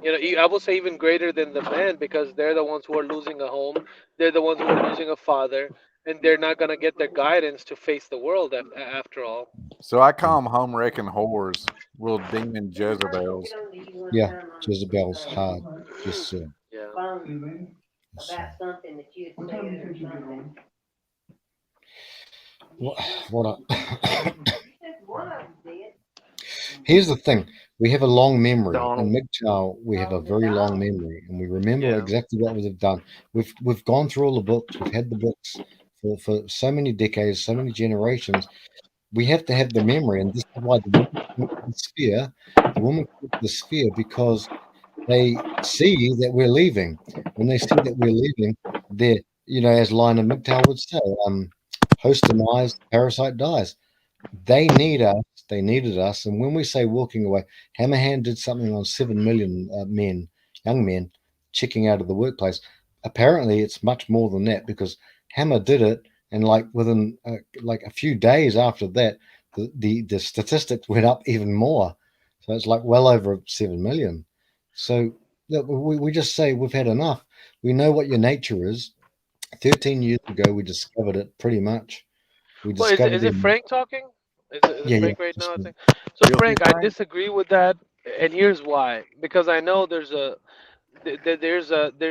I will say even greater than the men because they're the ones who are losing a home. They're the ones who are losing a father, and they're not gonna get their guidance to face the world after all. So I call them home wrecking whores, little demon Jezebels. Yeah. Jezebel's hard. Yes, sir. Yeah. Yes, sir. What I, here's the thing. We have a long memory. In Donald. MGTOW, we have a very long memory, and we remember Yeah. exactly what we've done. We've gone through all the books. We've had the books for so many decades, so many generations. We have to have the memory, and this is why the women come to the sphere. The women come to the sphere because they see that we're leaving. When they see that we're leaving, they're, as Lionel McTow would say, host denies, parasite dies. They need us. They needed us. And when we say walking away, Hammerhand did something on 7 million young men, checking out of the workplace. Apparently, it's much more than that because Hammer did it, and like within like a few days after that, the statistics went up even more. So it's like well over 7 million. So look, we just say we've had enough. We know what your nature is. 13 years ago, we discovered it pretty much. We Well, discovered is it them. Frank talking? Is it Yeah, yeah. Frank right Just, now? I think. So Guilty Frank, I Frank? disagree with that, and here's why. Because I know there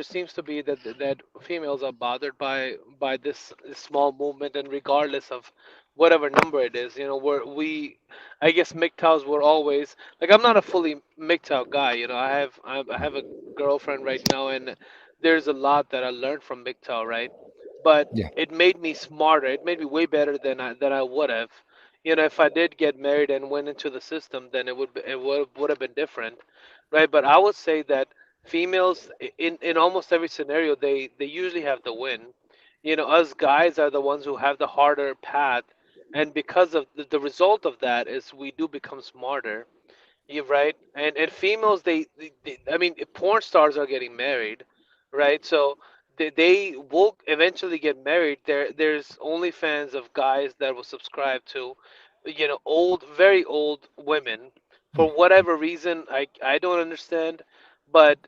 seems to be that females are bothered by this small movement, and regardless of whatever number it is, I guess MGTOWs were always like I'm not a fully MGTOW guy. I have a girlfriend right now, and there's a lot that I learned from MGTOW, right? But yeah. it made me smarter. It made me way better than I would have. If I did get married and went into the system, then it would have been different, right? But I would say that females in almost every scenario they usually have the win. Us guys are the ones who have the harder path, and because of the result of that is we do become smarter. You're right. And females, I mean, porn stars are getting married, right? So they will eventually get married. There's OnlyFans of guys that will subscribe to, old, very old women for whatever reason. I don't understand, but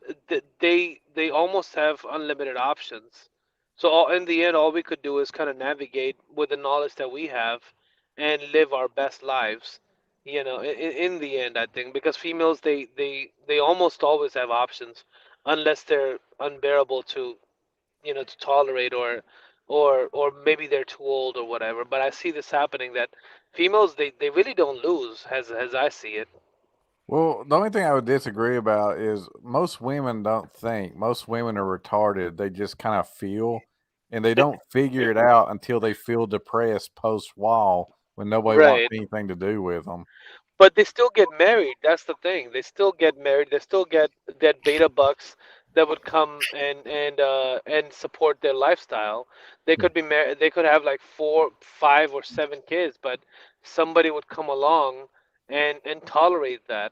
they almost have unlimited options. So in the end, all we could do is kind of navigate with the knowledge that we have and live our best lives, in the end, I think, because females they almost always have options unless they're unbearable to tolerate, or maybe they're too old or whatever. But I see this happening that females they really don't lose as I see it. Well, the only thing I would disagree about is most women don't think. Most women are retarded. They just kind of feel, and they don't figure it out until they feel depressed post wall when nobody wants Right. anything to do with them. But they still get married. That's the thing. They still get married. They still get that beta bucks that would come and support their lifestyle. They Yeah. could be married. They could have like 4, 5, or 7 kids, but somebody would come along and tolerate that,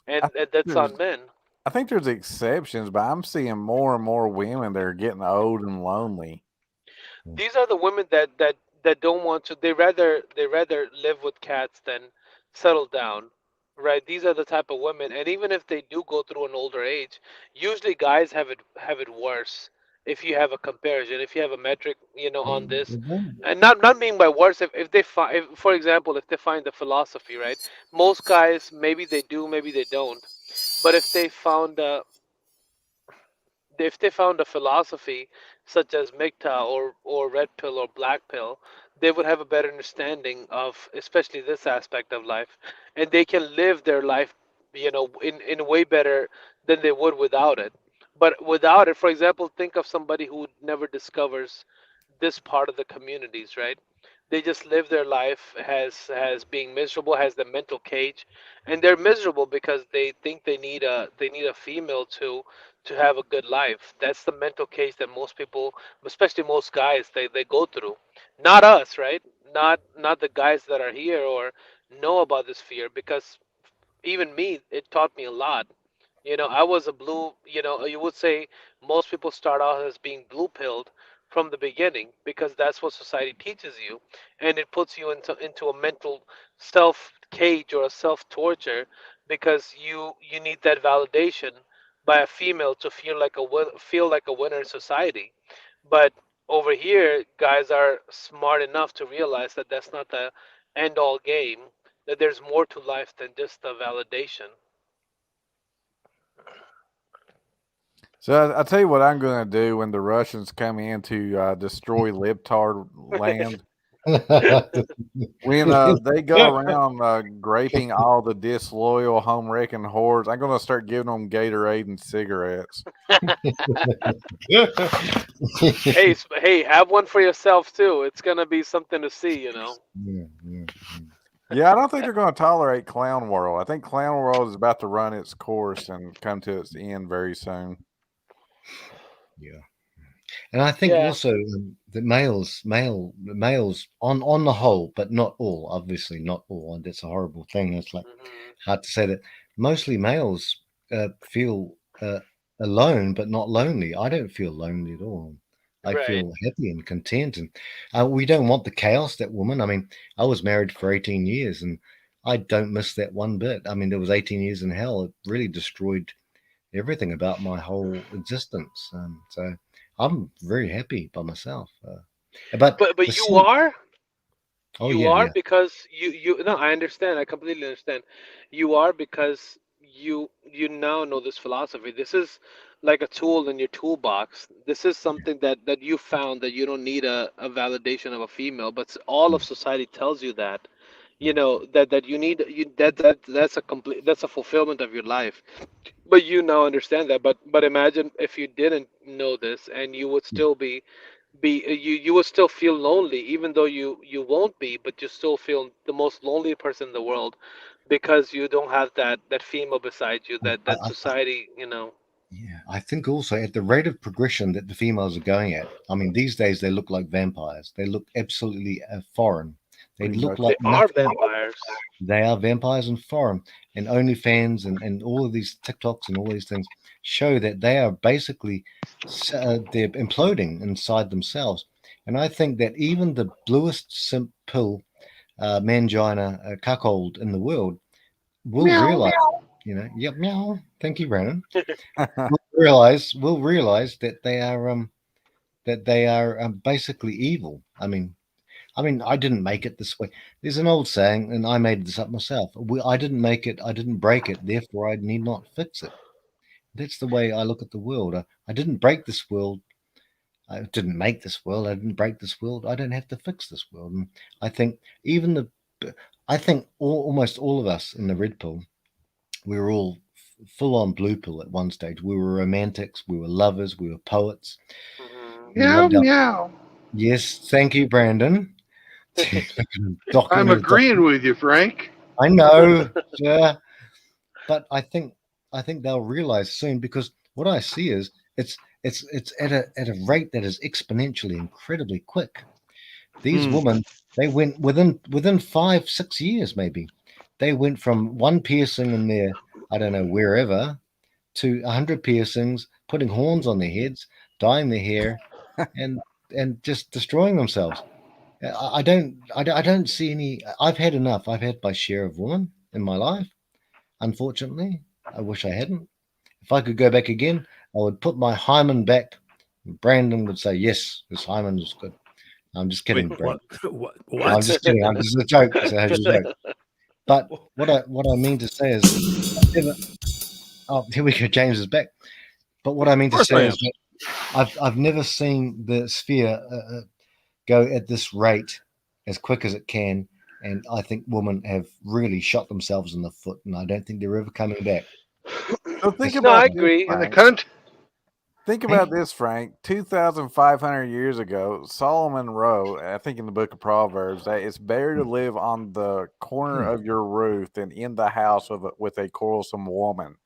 I and think that's there's, on men. I think there's exceptions, but I'm seeing more and more women that are getting old and lonely. These are the women that don't want to. They rather live with cats than settle down, right? These are the type of women, and even if they do go through an older age, usually guys have it worse. If you have a comparison, if you have a metric, on this, and not being by worse, if they find, if, for example, if they find the philosophy, right? Most guys maybe they do, maybe they don't, but if they found a philosophy such as MGTOW or red pill or black pill, they would have a better understanding of especially this aspect of life, and they can live their life, in way better than they would without it. But without it, for example, think of somebody who never discovers this part of the communities, right? They just live their life as being miserable, has the mental cage, and they're miserable because they think they need a female to have a good life. That's the mental cage that most people, especially most guys, they go through. Not us, right? Not the guys that are here or know about this fear, because even me, it taught me a lot. I was a blue, you would say most people start out as being blue pilled from the beginning because that's what society teaches you. And it puts you into a mental self cage or a self torture because you need that validation by a female to feel like a winner in society. But over here, guys are smart enough to realize that that's not the end all game, that there's more to life than just the validation. So I tell you what I'm going to do when the Russians come in to destroy libtard land. When they go around graping all the disloyal, home-wrecking hordes, I'm going to start giving them Gatorade and cigarettes. Hey, have one for yourself too. It's gonna be something to see. Yeah, I don't think they're going to tolerate Clown World. I think Clown World is about to run its course and come to its end very soon. Yeah. And I think also that males on the whole, but not all, obviously not all, and that's a horrible thing. It's like hard to say that mostly males feel alone, but not lonely. I don't feel lonely at all. I Right. feel happy and content, and we don't want the chaos that woman. I mean, I was married for 18 years, and I don't miss that one bit. I mean, there was 18 years in hell. It really destroyed everything about my whole existence. So I'm very happy by myself. But But the you scene, are oh you yeah, are yeah, because you no, I understand. I completely understand. You are because you now know this philosophy. This is like a tool in your toolbox. This is something that you found that you don't need a validation of a female, but all of society tells you that. That you need that's a fulfillment of your life. But you now understand that. But imagine if you didn't know this and you would still you would still feel lonely, even though you won't be, but you still feel the most lonely person in the world because you don't have that female beside you, that society. yeah. I think also at the rate of progression that the females are going at. I mean, these days they look like vampires. They look absolutely foreign. They Pretty look much. like They are nothing. vampires. They are vampires and foreign. And OnlyFans and all of these TikToks and all these things show that they are basically they're imploding inside themselves. And I think that even the bluest simp pill mangina cuckold in the world will Meow. realize, yep, meow. Thank you, Brandon. Right. Will realize that they are basically evil. I mean, I didn't make it this way. There's an old saying, and I made this up myself. I didn't make it, I didn't break it, therefore I need not fix it. That's the way I look at the world. I didn't break this world. I didn't make this world. I didn't break this world. I don't have to fix this world. And I think even I think almost all of us in the red pill, we were all full on blue pill at one stage. We were romantics. We were lovers. We were poets. We Meow loved our. meow. Yes, thank you, Brandon. I'm agreeing with you, Frank. I know, sir, but I think they'll realize soon because what I see is it's at a rate that is exponentially incredibly quick. These women, they went within 5-6 years maybe. They went from one piercing in their, I don't know, wherever, to 100 piercings, putting horns on their heads, dyeing their hair, and just destroying themselves. I don't see any. I've had enough. I've had my share of women in my life. Unfortunately, I wish I hadn't. If I could go back again, I would put my hymen back. Brandon would say, "Yes, this hymen is good." I'm just kidding, Wait, Brandon. what? I'm just kidding. I'm just a joke. It's a joke. But what I mean to say is, here we go. James is back. But what I mean to Of course I say am. is that I've never seen the sphere go at this rate as quick as it can, and I think women have really shot themselves in the foot, and I don't think they're ever coming back. So think No, I about this, agree. In the Frank. Think about this, Frank. 2,500 years ago, Solomon wrote, I think in the book of Proverbs, that it's better to live on the corner of your roof than in the house with a quarrelsome woman.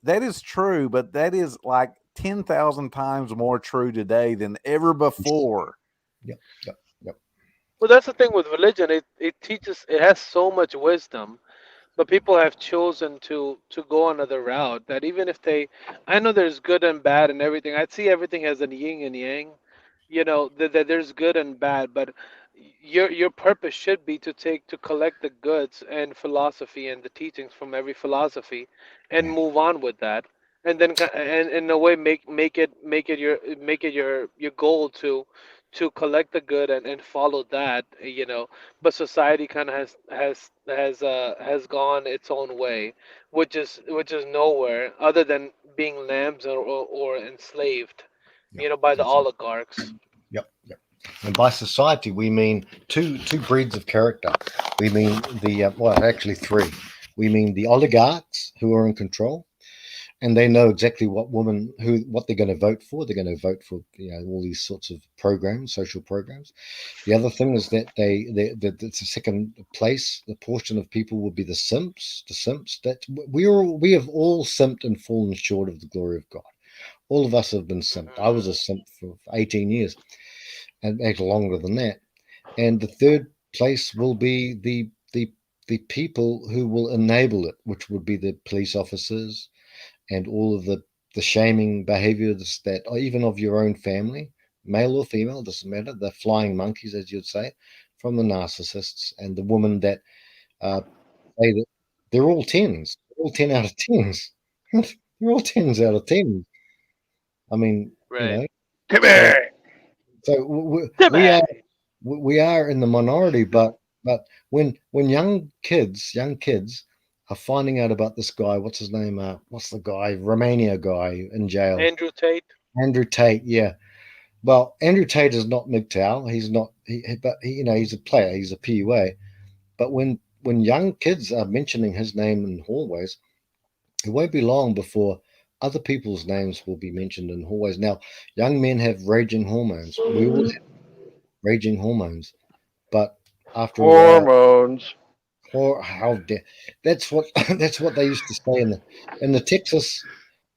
That is true, but that is like 10,000 times more true today than ever before. Yep. Well, that's the thing with religion. It teaches. It has so much wisdom, but people have chosen to go another route. That even if they, I know there's good and bad and everything. I see everything as a yin and yang. That there's good and bad, but your purpose should be to collect the goods and philosophy and the teachings from every philosophy, and move on with that, and then and in a way make it your goal to collect the good and follow that. But society kind of has gone its own way, which is nowhere other than being lambs or enslaved, by the oligarchs. Yep. And by society, we mean two breeds of character. We mean actually three. We mean the oligarchs who are in control, and they know exactly what they're going to vote for. They're going to vote for all these sorts of programs, social programs. The other thing is that the second place, the portion of people will be the simps. That we have all simped and fallen short of the glory of God. All of us have been simped. I was a simp for 18 years, and actually longer than that. And the third place will be the people who will enable it, which would be the police officers and all of the shaming behaviors that even of your own family, male or female, doesn't matter. The flying monkeys, as you'd say, from the narcissists and the woman that say that they're all 10s, all 10 out of 10s. They're all 10s out of 10. I mean, Right. So we are in the minority, but when young kids are finding out about this guy, what's his name? What's the guy? Romania guy in jail. Andrew Tate. Andrew Tate, yeah. Well, Andrew Tate is not MGTOW. He's not. He's a player. He's a PUA. But when young kids are mentioning his name in hallways, it won't be long before other people's names will be mentioned in hallways. Now, young men have raging hormones. We all have raging hormones, but after hormones. How dare? That's what they used to say in the Texas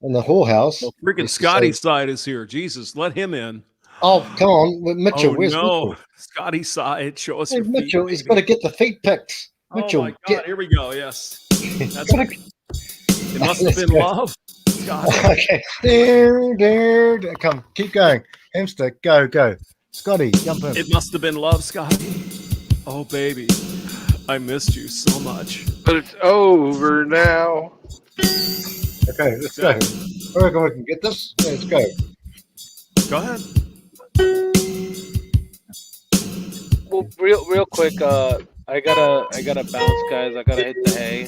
in the whorehouse. Well, freaking Scotty's side is here. Jesus, let him in. Oh, come on, Mitchell. Oh, where's no. Mitchell? Scotty's side. Show us Where's your feet. Mitchell? He's got to get the feet picked. Mitchell, oh my God! Here we go. Yes, that's it. Must have been love. Okay, there. Come, keep going. Hamster, go. Scotty, jump in. It must have been love, Scotty. Oh, baby, I missed you so much. But it's over now. Okay, let's go. I reckon we can get this. Yeah, let's go. Go ahead. Well, real quick, I gotta bounce, guys. I gotta hit the hay.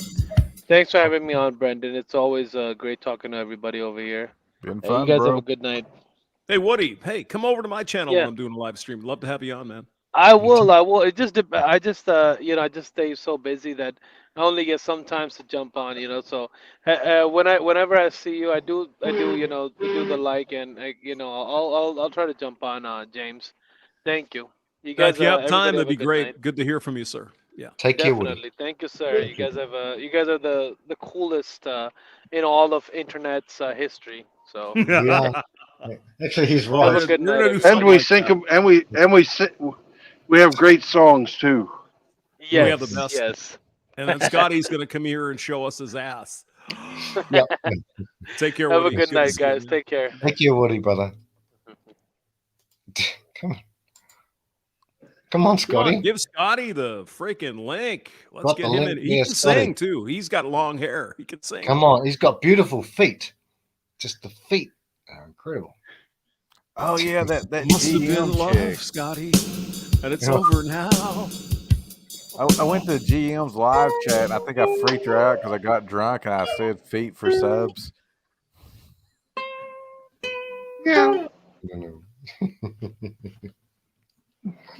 Thanks for having me on, Brendan. It's always great talking to everybody over here. Been Hey, fun, you guys bro. have a good night. Hey, Woody. Hey, come over to my channel Yeah. when I'm doing a live stream. Love to have you on, man. I will. I just stay so busy that I only get some times to jump on. So whenever I see you, I do do the like, and I'll try to jump on, James. Thank you. You guys, If you have time, everybody that'd be a good great. night. Good to hear from you, sir. Yeah. Take care, Woody. Definitely. Thank you, sir. You guys are the coolest in all of internet's history. So Yeah. Actually, he's have right. a good night. And everybody. we sing them, and we have great songs too. Yes. We have the best. Yes. And then Scotty's going to come here and show us his ass. Yep. Take care, Have Woody. a good to night, see you, guys. man. Take care. Thank you, Woody, brother. Come on. Come on, Come on, Scotty. give Scotty the freaking link. Let's Got get the him link in. He there, can Scotty. sing too. He's got long hair. He can sing. Come on. He's got beautiful feet. Just the feet are incredible. Oh yeah, that Must have GM been love, chick. Scotty. And it's Yeah. over now. I went to GM's live chat and I think I freaked her out because I got drunk and I said feet for subs. Yeah.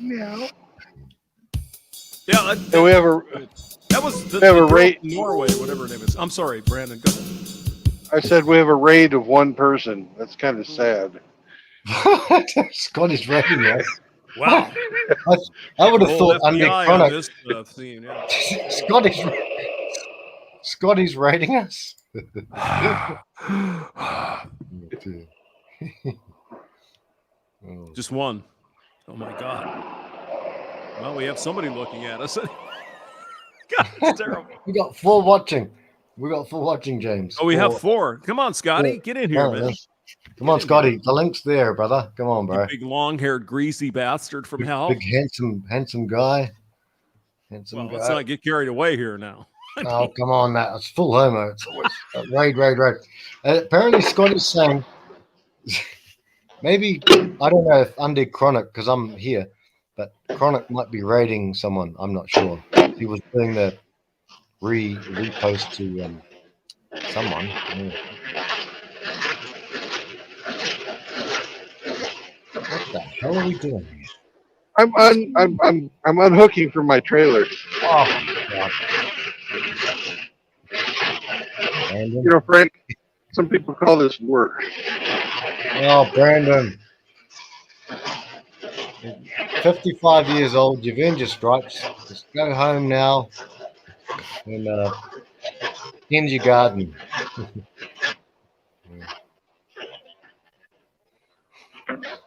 Yeah. Yeah, And we have a that was the we have a girl rate. from Norway, whatever her name is. I'm sorry, Brandon. Go ahead. I said we have a raid of one person. That's kind of sad. Scotty's raiding us. Wow. I would have Whole thought under FBI on chronic. this scene. Yeah. Scotty's raiding us. Just one. Oh my God. Well, we have somebody looking at us. God, it's terrible. We got 4 watching. We got 4 watching, James. Oh, we 4. have 4. Come on, Scotty. Get in here, man. Come on, Scotty. The link's there, brother. Come on, bro. You big long-haired, greasy bastard from hell. Big handsome guy. Handsome guy. Let's not get carried away here now. Oh, come on, Matt. It's full homo. It's always raid. Apparently, Scotty's saying maybe, I don't know if under Chronic, because I'm here, but Chronic might be raiding someone. I'm not sure. He was doing the repost to someone. Yeah. What the hell are we doing here? I'm unhooking from my trailer. Oh, God. You know, Frank, some people call this work. Oh, Brandon. 55 years old. You've earned your stripes. Just go home now and tend your garden.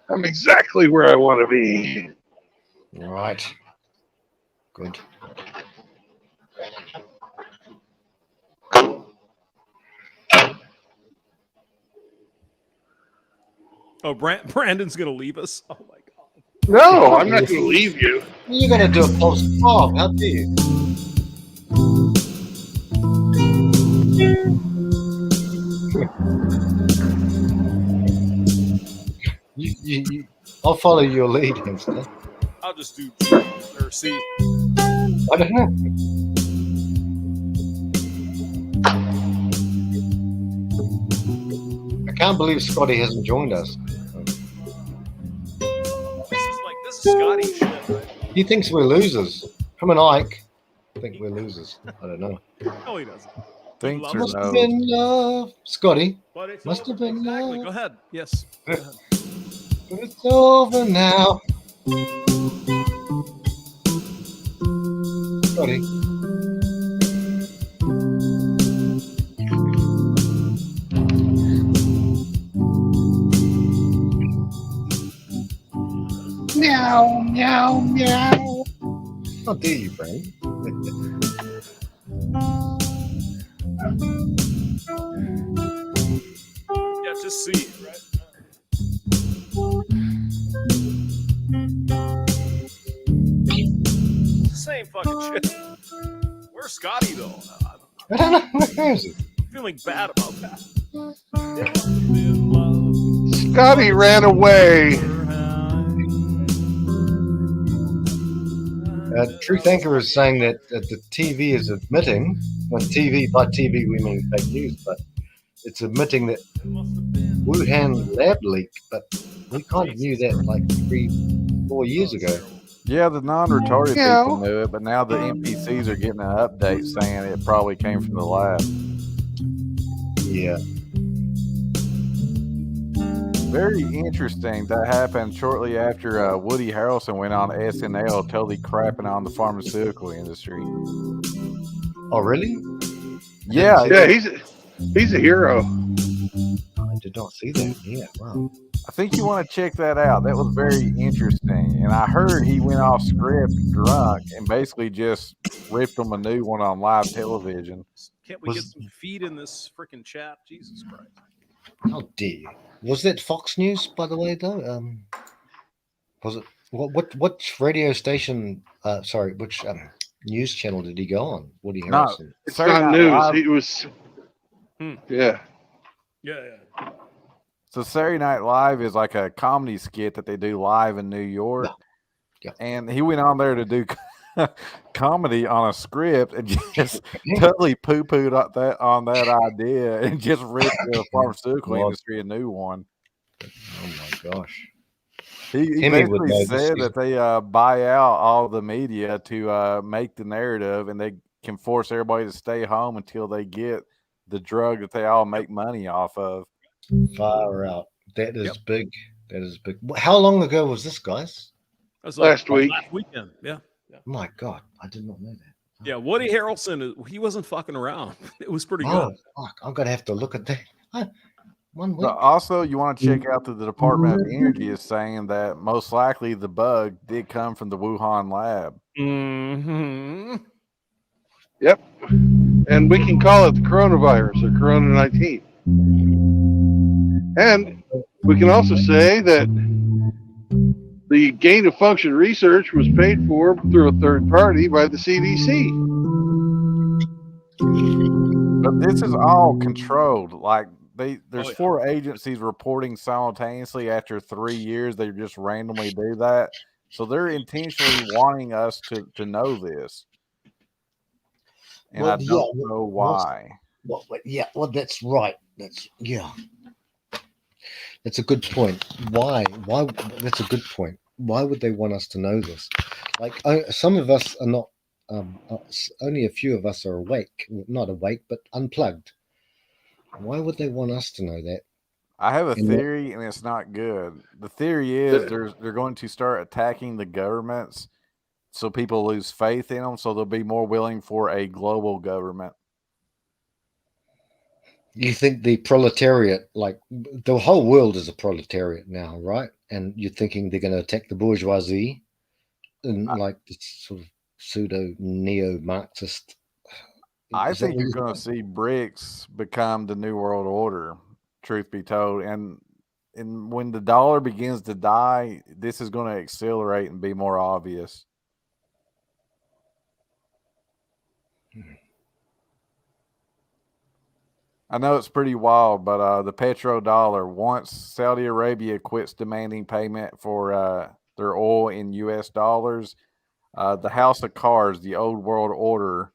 I'm exactly where I want to be. Right. Good. Oh, Brandon's going to leave us? Oh, my God. No, I'm not going to leave you. You're going to do a post-pop. How dare you? I'll follow your lead, Hamster. I'll just do or C. I don't know. I can't believe Scotty hasn't joined us. This is Scotty shit, right? He thinks we're losers. Him and Ike think we're losers. I don't know. No, he doesn't. Thinks or Must have knows. been love. Scotty. But it's Must have been exactly. love. Go ahead. Yes. Go ahead. But it's over now. Scotty. Meow, meow, meow. How dare you, Brandon? Yeah, just C, right? It's the same fucking shit. Where's Scotty, though? I don't know. Where is it? I'm feeling bad about that. Scotty ran away. Truth Anchor is saying that the TV is admitting, when TV, by TV we mean fake news, but it's admitting that Wuhan lab leak, but we kind of knew that like 3-4 years ago. Yeah, the non-retarded Yeah. people knew it, but now the NPCs are getting an update saying it probably came from the lab. Yeah. Very interesting. That happened shortly after Woody Harrelson went on SNL, totally crapping on the pharmaceutical industry. Oh, really? Yeah, Yeah, he's a hero. I did not see that. Yeah, wow. I think you want to check that out. That was very interesting. And I heard he went off script drunk and basically just ripped him a new one on live television. Can't we get some feed in this freaking chat? Jesus Christ. How dare you? Was that Fox News, by the way, though? Was it what radio station? Sorry, which news channel did he go on? Woody Harrelson. It's not news. He was. Yeah. Yeah. So Saturday Night Live is like a comedy skit that they do live in New York. Yeah. And he went on there to do comedy on a script and just totally poo-pooed on that idea and just ripped the pharmaceutical industry a new one. Oh my gosh. He basically said that they buy out all the media to make the narrative, and they can force everybody to stay home until they get the drug that they all make money off of. Far out. That is big. That is big. How long ago was this, guys? That was last week. Last weekend. Yeah. My God, I did not know that. Yeah, Woody Harrelson, he wasn't fucking around. It was pretty Oh, good. fuck. I'm going to have to look at that. 1 week. But also, you want to check out that the Department of Energy is saying that most likely the bug did come from the Wuhan lab. Mm-hmm. Yep. And we can call it the coronavirus or Corona 19. And we can also say that the gain of function research was paid for through a third party by the CDC. But this is all controlled. Like there's 4 agencies reporting simultaneously after 3 years. They just randomly do that. So they're intentionally wanting us to know this. And I don't know why. Well, that's right. That's a good point. Why? That's a good point. Why would they want us to know this? Like, some of us are not. Only a few of us are awake. Not awake, but unplugged. Why would they want us to know that? I have a theory, and it's not good. The theory is they're going to start attacking the governments, so people lose faith in them, so they'll be more willing for a global government. You think the proletariat, like the whole world is a proletariat now, right? And you're thinking they're going to attack the bourgeoisie and like this sort of pseudo neo-Marxist. I think you're going to see BRICS become the new world order, truth be told. And when the dollar begins to die, this is going to accelerate and be more obvious. I know it's pretty wild, but the petrodollar, once Saudi Arabia quits demanding payment for their oil in U.S. dollars, the House of Cards, the old world order,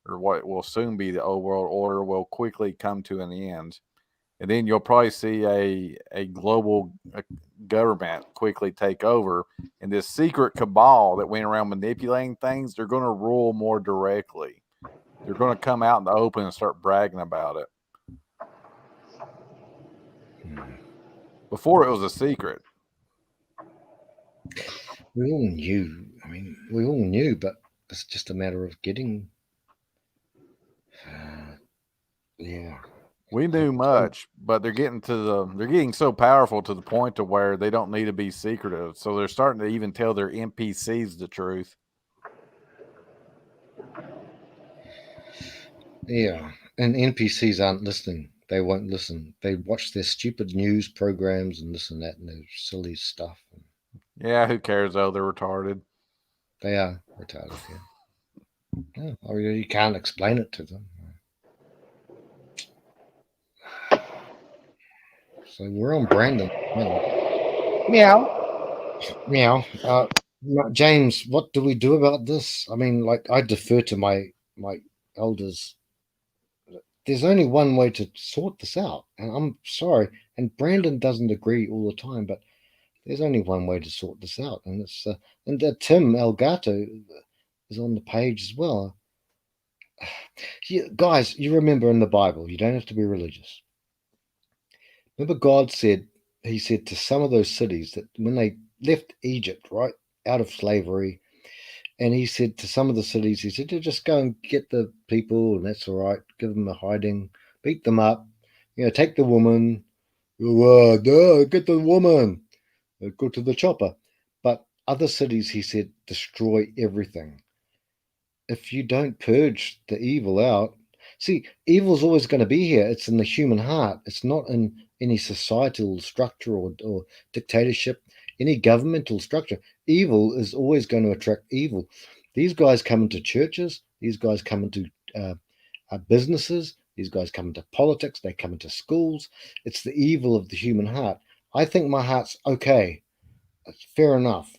or what will soon be the old world order, will quickly come to an end. And then you'll probably see a global government quickly take over. And this secret cabal that went around manipulating things, they're going to rule more directly. They're going to come out in the open and start bragging about it. Before it was a secret. We all knew. I mean, we all knew, but it's just a matter of getting. Yeah. We knew much, but they're getting so powerful to the point to where they don't need to be secretive. So they're starting to even tell their NPCs the truth. Yeah, and NPCs aren't listening. They won't listen. They watch their stupid news programs and this and that and their silly stuff. Yeah, who cares though? They're retarded. They are retarded, yeah. I mean, you can't explain it to them. So we're on Brandon. Meow. Meow. James, what do we do about this? I mean, like, I defer to my elders. There's only one way to sort this out, and I'm sorry. And Brandon doesn't agree all the time, but there's only one way to sort this out, and it's Tim Elgato is on the page as well. Guys, you remember in the Bible, you don't have to be religious. Remember, God said, He said to some of those cities that when they left Egypt, right, out of slavery, and He said to some of the cities, He said, just go and get the people, and that's all right. Give them a hiding, beat them up, take the woman, get the woman, go to the chopper. But other cities, He said, destroy everything. If you don't purge the evil out, see, evil's always going to be here. It's in the human heart. It's not in any societal structure or dictatorship, any governmental structure. Evil is always going to attract evil. These guys come into churches. These guys come into businesses. These guys come into politics. They come into schools. It's the evil of the human heart. I think my heart's okay. It's fair enough,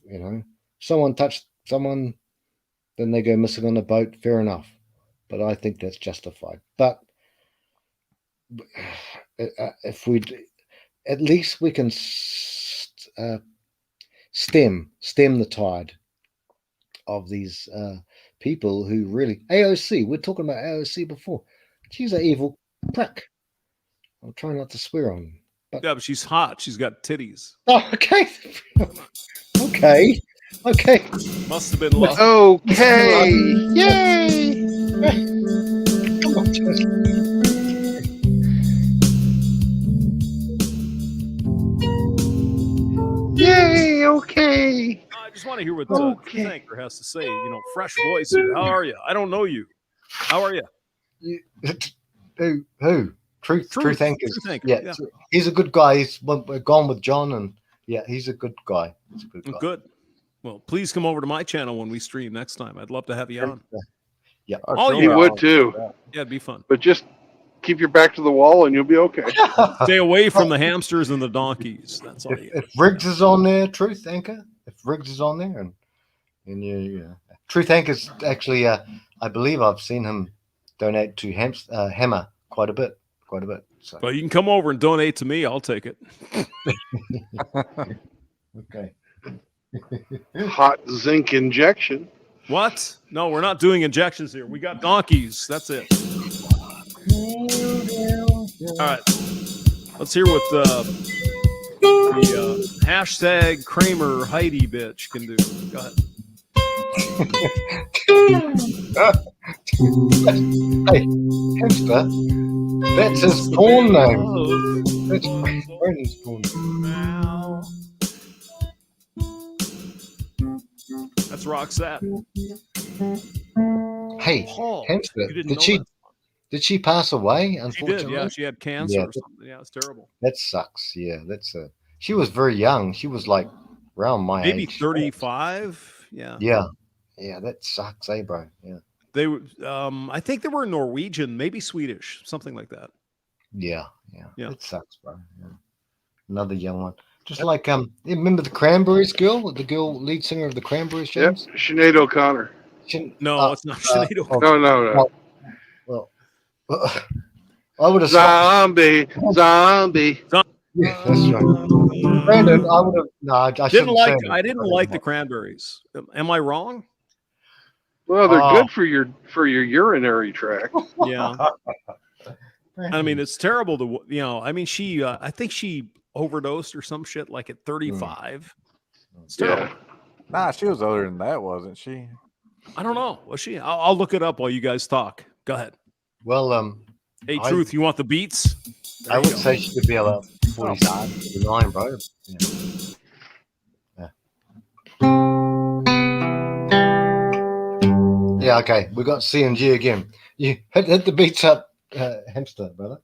Someone touched someone, then they go missing on a boat, fair enough. But I think that's justified. But if we, at least we can stem the tide of these people who really, AOC, we're talking about AOC before. She's an evil prick. I'll try not to swear on him. Yeah, but she's hot. She's got titties. Oh, okay. Okay. Must have been love. Okay. Yay. Come on, Jess. Yay. Okay. I just want to hear what Truth Anchor has to say. You know, fresh voice here. How are you? I don't know you. How are you? Who? Truth Anchor. Truth Anchor. Yeah, he's a good guy. He's gone with John, and yeah, he's a good guy. He's a good guy. Good. Well, please come over to my channel when we stream next time. I'd love to have you on. Yeah, all you would too. Yeah, it'd be fun. But just keep your back to the wall, and you'll be okay. Stay away from the hamsters and the donkeys. That's all. If Riggs is on there, Truth Anchor. If Riggs is on there, and you, Truth Anchor's actually, I believe I've seen him donate to Hammer quite a bit. So. Well, you can come over and donate to me. I'll take it. Okay. Hot zinc injection. What? No, we're not doing injections here. We got donkeys. That's it. All right. Let's hear what the hashtag Kramer Heidi bitch can do. Go ahead. Hey, Hamster. That's his porn name. That's Brandon's porn name. That's Roxette. Hey, Paul, Hamster. you didn't know Did she pass away? She Unfortunately, did. Yeah, she had cancer or something. Yeah, it's terrible. That sucks. Yeah, she was very young. She was like around my Maybe age. 35. Yeah. Yeah, that sucks, bro. Yeah. They were. I think they were Norwegian, maybe Swedish, something like that. Yeah. Yeah. It sucks, bro. Yeah. Another young one. Just like you remember the Cranberries girl, the girl lead singer of the Cranberries, James? Yep, Sinead O'Connor. No, it's not Sinead O'Connor. No. Well, I would have zombie. Yeah, that's right. Brandon, I would have. No, I didn't like the Cranberries. Am I wrong? Well, they're good for your urinary tract. Yeah. I mean, it's terrible to I mean, she. I think she overdosed or some shit like at 35. It's terrible. Nah, she was older than that, wasn't she? I don't know. Was she? I'll look it up while you guys talk. Go ahead. Well, hey, Truth, you want the beats? I would say she could be about 47, 49, bro. Yeah, okay. We got C and G again. You hit the beats up, Hamster, brother.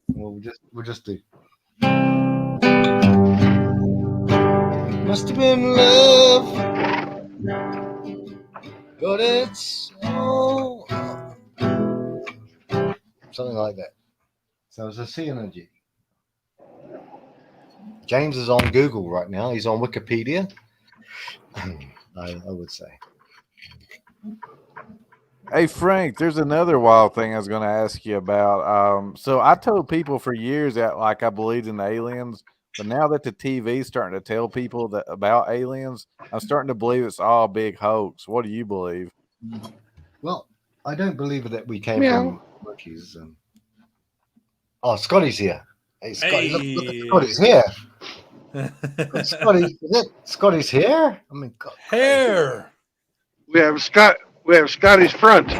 Well, we'll just do. Must have been love, but it's something like that. So it's a C and a G. James is on Google right now. He's on Wikipedia. I would say. Hey, Frank, there's another wild thing I was going to ask you about. So I told people for years that, like, I believed in aliens, but now that the TV's starting to tell people about aliens, I'm starting to believe it's all a big hoax. What do you believe? Well, I don't believe that we came from monkeys. Oh, Scotty's here. Hey, Scotty, look at Scotty's hair. Scotty, is that Scotty's hair? I mean, God. Hair. We have Scotty's front.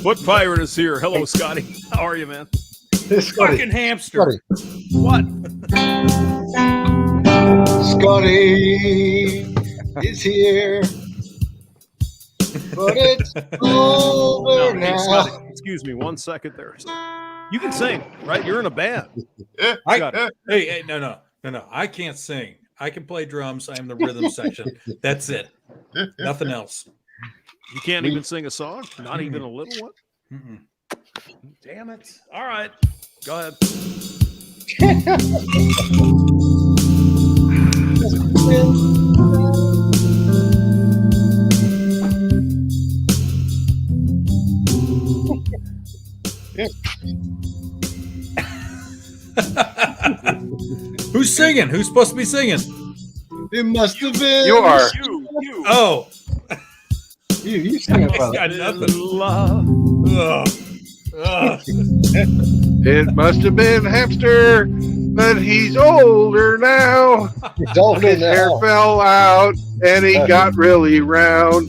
Foot Pirate is here. Hello, Scotty. How are you, man? Fucking hamster. Scotty. What? Scotty is here. But it's over now. Scotty, excuse me 1 second there. You can sing, right? You're in a band. Hey, no. I can't sing. I can play drums. I am the rhythm section. That's it. Nothing else. You can't even sing a song? Not even a little one? Mm-mm. Damn it. All right. Go ahead. Who's singing? Who's supposed to be singing? It must have been. You are. You. Oh. You sing it, I brother. got nothing. Love. Ugh. It must have been hamster, but he's older now. He's older His hair now. fell out and he got really round.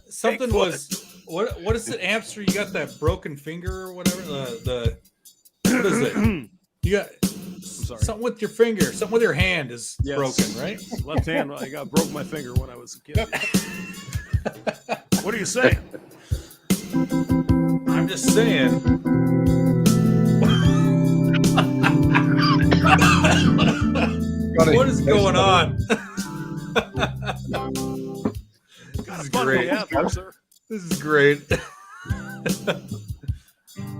Something was what is it, hamster? You got that broken finger or whatever? The what is it? You got something with your finger, something with your hand is broken, right? Left hand. I broke my finger when I was a kid. What are you saying? I'm just saying. What is going on? This is great. This is great.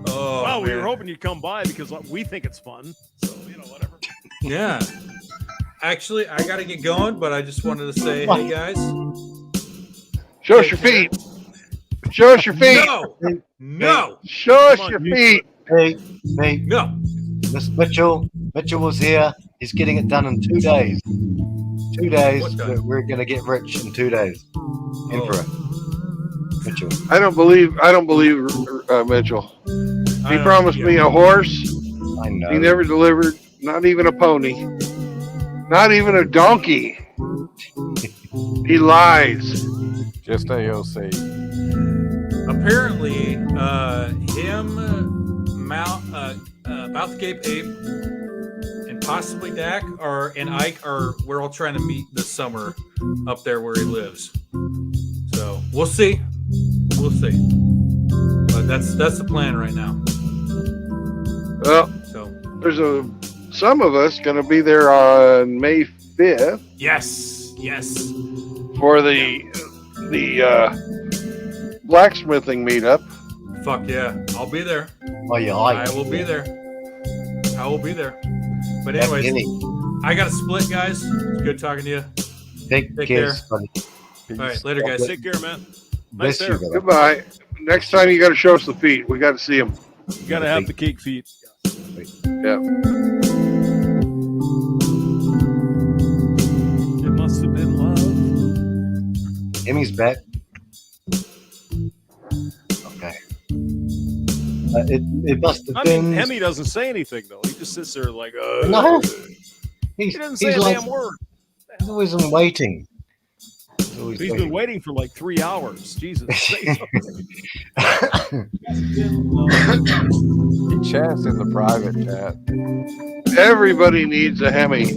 Oh, well, we man. were hoping you'd come by because we think it's fun. So, whatever. Yeah. Actually, I got to get going, but I just wanted to say, hey, guys. Show us your feet. Show us your feet. No. Show us your feet. Hey. No. Miss Mitchell was here. He's getting it done in 2 days. 2 days. We're going to get rich in 2 days. Emperor. Mitchell. I don't believe Mitchell. He promised me a horse. I know. He never delivered. Not even a pony. Not even a donkey. He lies. Just AOC. Apparently, Mouthgape Ape, and possibly Dak and Ike we're all trying to meet this summer up there where he lives. So we'll see. We'll see. But that's the plan right now. Well, there's some of us going to be there on May 5th. Yes. For the blacksmithing meetup. Fuck yeah, I'll be there. Oh, you like? I will be there. But anyways, I got to split, guys. It's good talking to you. Take care. Buddy. All right, later, guys. Take care, man. Bless you, brother. Goodbye. Next time you got to show us the feet. We got to see them. You got to have the cake feet. Yeah. It must have been love. Emmy's back. Okay. It must have been. Hemi doesn't say anything though. He just sits there like, No. He doesn't say a damn word. He's always in waiting. He's been waiting for like 3 hours. Jesus. Say something. He chats in the private chat. Everybody needs a Hemi.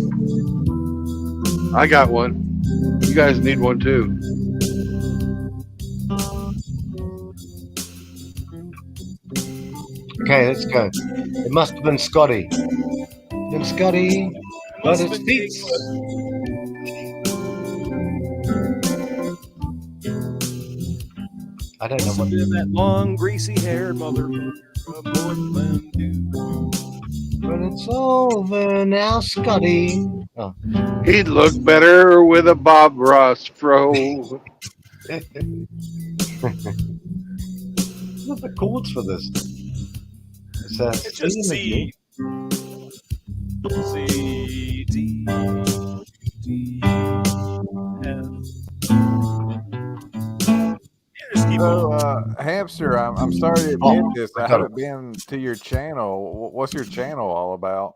I got one. You guys need one too. Okay, let's go. It must have been Scotty. Scotty. But it's feet. I don't know what that long, greasy-haired mother. But it's over now, Scotty. Oh. He'd look better with a Bob Ross fro. What are the chords for this? It's just C. C, D, D, F. Hamster, I'm sorry to admit this. I haven't been to your channel. What's your channel all about?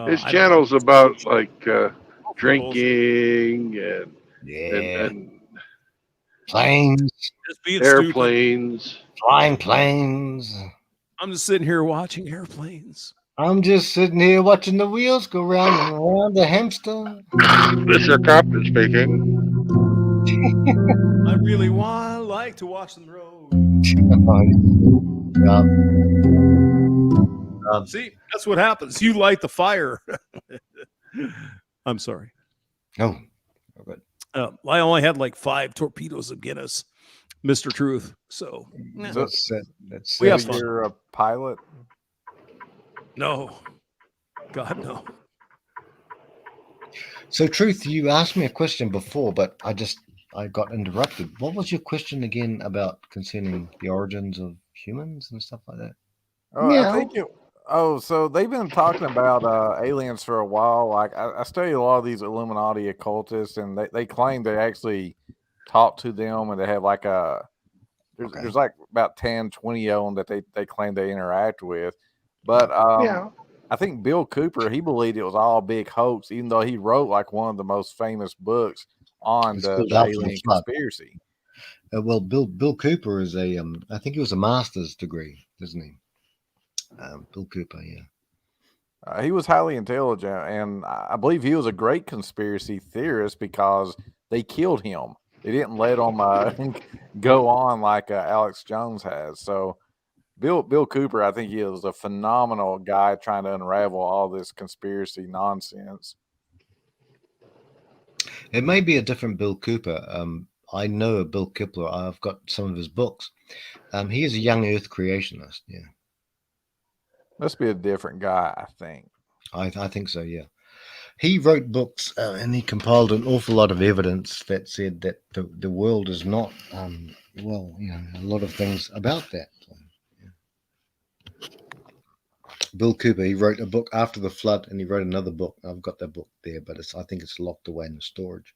His channel's about like drinking and planes, airplanes, flying planes. I'm just sitting here watching airplanes. I'm just sitting here watching the wheels go round and around the hamster. Mr. Captain speaking. I really like to watch them roll. See, that's what happens. You light the fire. I'm sorry. No. I only had like 5 torpedoes of Guinness, Mr. Truth. So that's we have fun. You're a pilot? No. God, no. So, Truth, you asked me a question before, but I got interrupted. What was your question again about concerning the origins of humans and stuff like that? Oh, I think so they've been talking about aliens for a while. Like I study a lot of these Illuminati occultists, and they claim they actually talk to them, and they have like There's like about 10, 20 of them that they claim they interact with. But I think Bill Cooper, he believed it was all a big hoax, even though he wrote like one of the most famous books on It's the called After the alien Flood. conspiracy. Well, Bill Cooper is I think he was a master's degree, isn't he? Bill Cooper, yeah. He was highly intelligent, and I believe he was a great conspiracy theorist because they killed him. They didn't let him go on like Alex Jones has. So Bill Cooper, I think he was a phenomenal guy trying to unravel all this conspiracy nonsense. It may be a different Bill Cooper. I know a Bill Cooper. I've got some of his books. He is a young Earth creationist. Yeah, must be a different guy. I think. I think so. Yeah, he wrote books and he compiled an awful lot of evidence that said that the world is not well. A lot of things about that. Bill Cooper, he wrote a book after the flood, and he wrote another book. I've got that book there, but I think it's locked away in the storage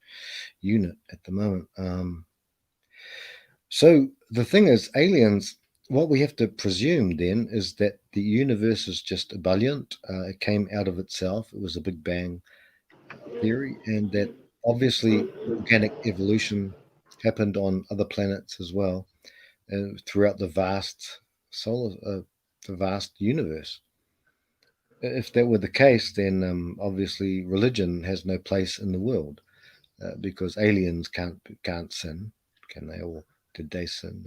unit at the moment. So the thing is, aliens, what we have to presume then is that the universe is just ebullient. It came out of itself. It was a Big Bang theory, and that obviously organic evolution happened on other planets as well, throughout the vast the vast universe. If that were the case, then obviously religion has no place in the world, because aliens can't sin, can they? Or did they sin?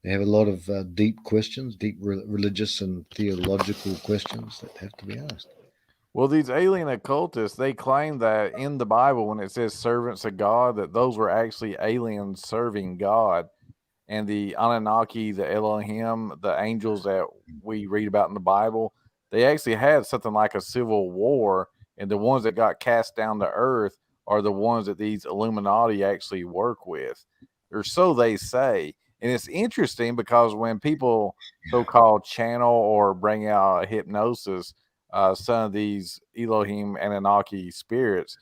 They have a lot of deep questions, deep religious and theological questions that have to be asked. Well, these alien occultists, they claim that in the Bible, when it says servants of God, that those were actually aliens serving God. And the Anunnaki, the Elohim, the angels that we read about in the Bible, they actually had something like a civil war. And the ones that got cast down to earth are the ones that these Illuminati actually work with, or so they say. And it's interesting because when people so-called channel or bring out hypnosis, some of these Elohim Anunnaki spirits,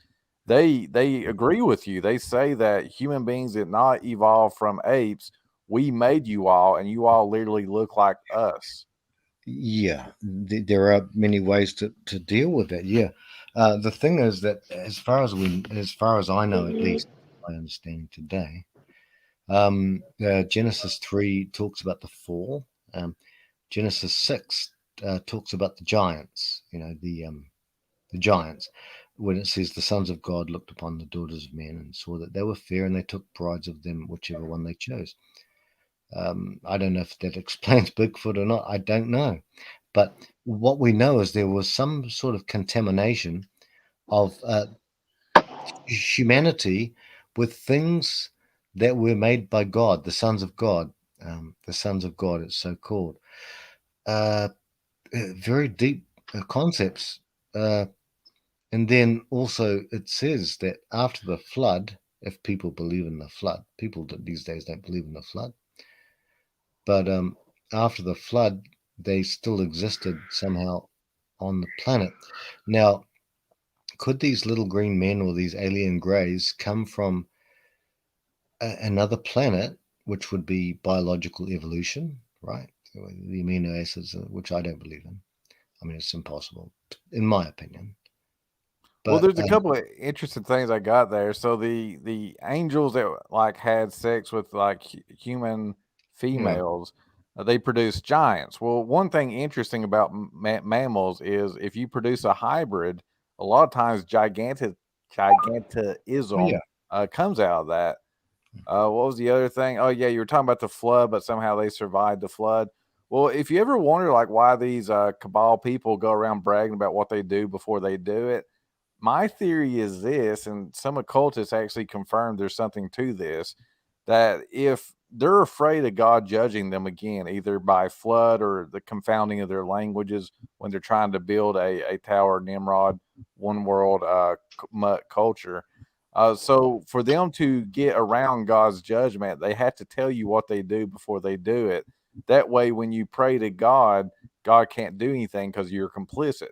they agree with you. They say that human beings did not evolve from apes. We made you all, and you all literally look like us. Yeah, there are many ways to deal with it. Yeah, the thing is that as far as I know, at least I understand today, Genesis 3 talks about the fall. Genesis 6 talks about the giants. The giants, when it says the sons of God looked upon the daughters of men and saw that they were fair, and they took brides of them, whichever one they chose. I don't know if that explains Bigfoot or not. I don't know. But what we know is there was some sort of contamination of humanity with things that were made by God, the sons of God. The sons of God, it's so called. Very deep concepts. And then also it says that after the flood, if people believe in the flood, people these days don't believe in the flood, but after the flood, they still existed somehow on the planet. Now, could these little green men or these alien greys come from another planet, which would be biological evolution, right? The amino acids, which I don't believe in. I mean, it's impossible, in my opinion. But, well, there's a couple of interesting things I got there. So the angels that like had sex with like human females, they produce giants. Well, one thing interesting about mammals is if you produce a hybrid, a lot of times gigantism comes out of that. What was the other thing? Oh yeah, you were talking about the flood, but somehow they survived the flood. Well, if you ever wonder like why these cabal people go around bragging about what they do before they do it, my theory is this, and some occultists actually confirmed there's something to this, that if they're afraid of God judging them again, either by flood or the confounding of their languages when they're trying to build a Tower Nimrod, one world culture. So for them to get around God's judgment, they have to tell you what they do before they do it. That way, when you pray to God, God can't do anything because you're complicit.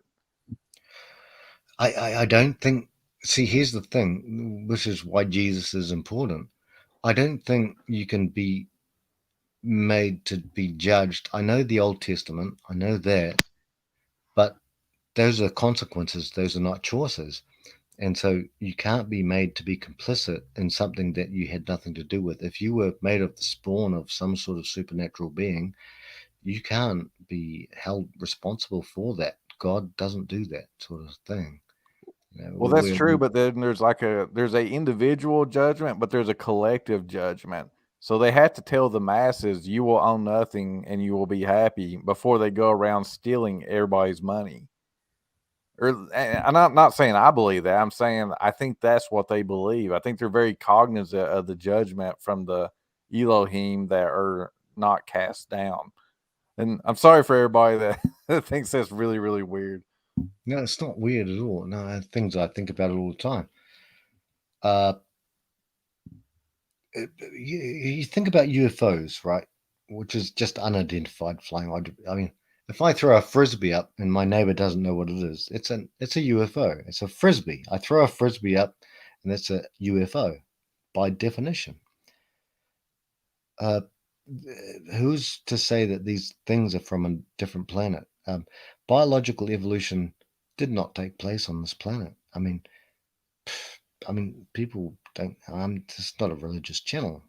I don't think. See, here's the thing, which is why Jesus is important. I don't think you can be made to be judged. I know the Old Testament, I know that, but those are consequences. Those are not choices. And so you can't be made to be complicit in something that you had nothing to do with. If you were made of the spawn of some sort of supernatural being, you can't be held responsible for that. God doesn't do that sort of thing. Well, that's true, but then there's a individual judgment, but there's a collective judgment. So they have to tell the masses, you will own nothing and you will be happy, before they go around stealing everybody's money. And I'm not saying I believe that. I'm saying I think that's what they believe. I think they're very cognizant of the judgment from the Elohim that are not cast down. And I'm sorry for everybody that thinks that's really, really weird. No, it's not weird at all. No, things I think about it all the time. You think about UFOs, right? Which is just unidentified flying object. I mean, if I throw a frisbee up and my neighbor doesn't know what it is, it's a UFO. It's a frisbee. I throw a frisbee up, and that's a UFO by definition. Who's to say that these things are from a different planet? Biological evolution did not take place on this planet. I mean, people don't. I'm just not a religious channel,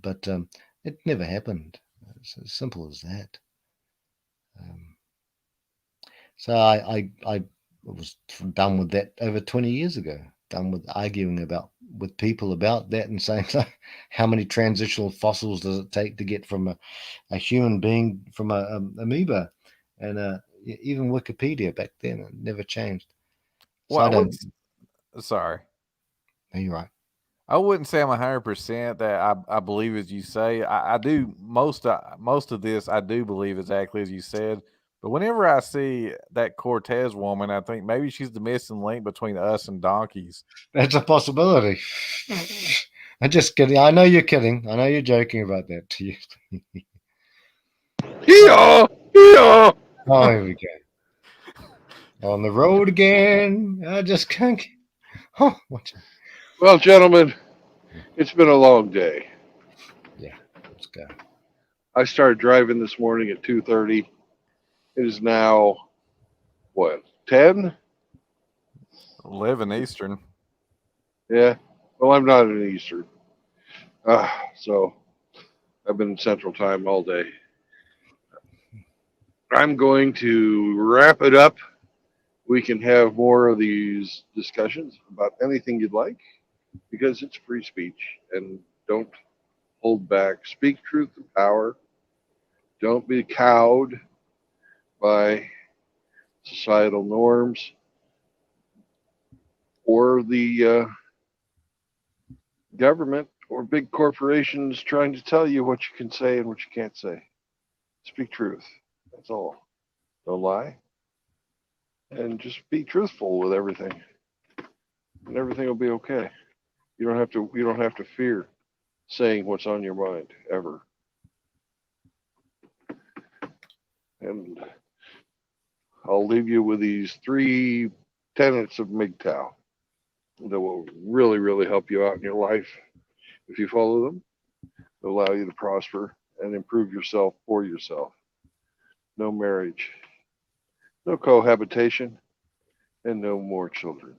but it never happened. It's as simple as that. So I was done with that over 20 years ago. Done with arguing with people about that and saying, how many transitional fossils does it take to get from a human being from a amoeba? And even Wikipedia back then, it never changed. So Well, sorry. No, you're right. I wouldn't say I'm 100% that I believe as you say. I do most of this. I do believe exactly as you said. But whenever I see that Cortez woman, I think maybe she's the missing link between us and donkeys. That's a possibility. I'm just kidding. I know you're kidding. I know you're joking about that to you. Yeah. Oh, here we go. On the road again. I just can't. Oh, well, gentlemen, it's been a long day. Yeah, let's go. I started driving this morning at 2:30. It is now, what, 10? 11 Eastern. Yeah. Well, I'm not in Eastern. So I've been in Central Time all day. I'm going to wrap it up. We can have more of these discussions about anything you'd like, because it's free speech, and don't hold back. Speak truth to power. Don't be cowed by societal norms or the government or big corporations trying to tell you what you can say and what you can't say. Speak truth. That's all. Don't lie. And just be truthful with everything. And everything will be okay. You don't have to fear saying what's on your mind ever. And I'll leave you with these 3 tenets of MGTOW that will really, really help you out in your life. If you follow them, they'll allow you to prosper and improve yourself for yourself. No marriage, no cohabitation, and no more children.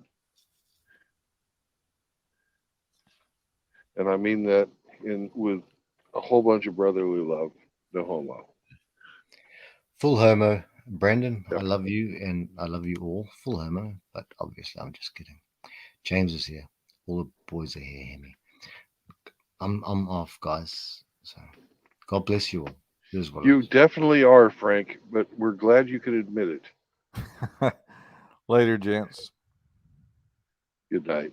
And I mean that with a whole bunch of brotherly love. No homo. Full homo. Brandon, I love you, and I love you all. Full homo, but obviously I'm just kidding. James is here. All the boys are here. Hear me. I'm off, guys. So God bless you all. Here's what You definitely are, Frank, but we're glad you can admit it. Later, gents. Good night.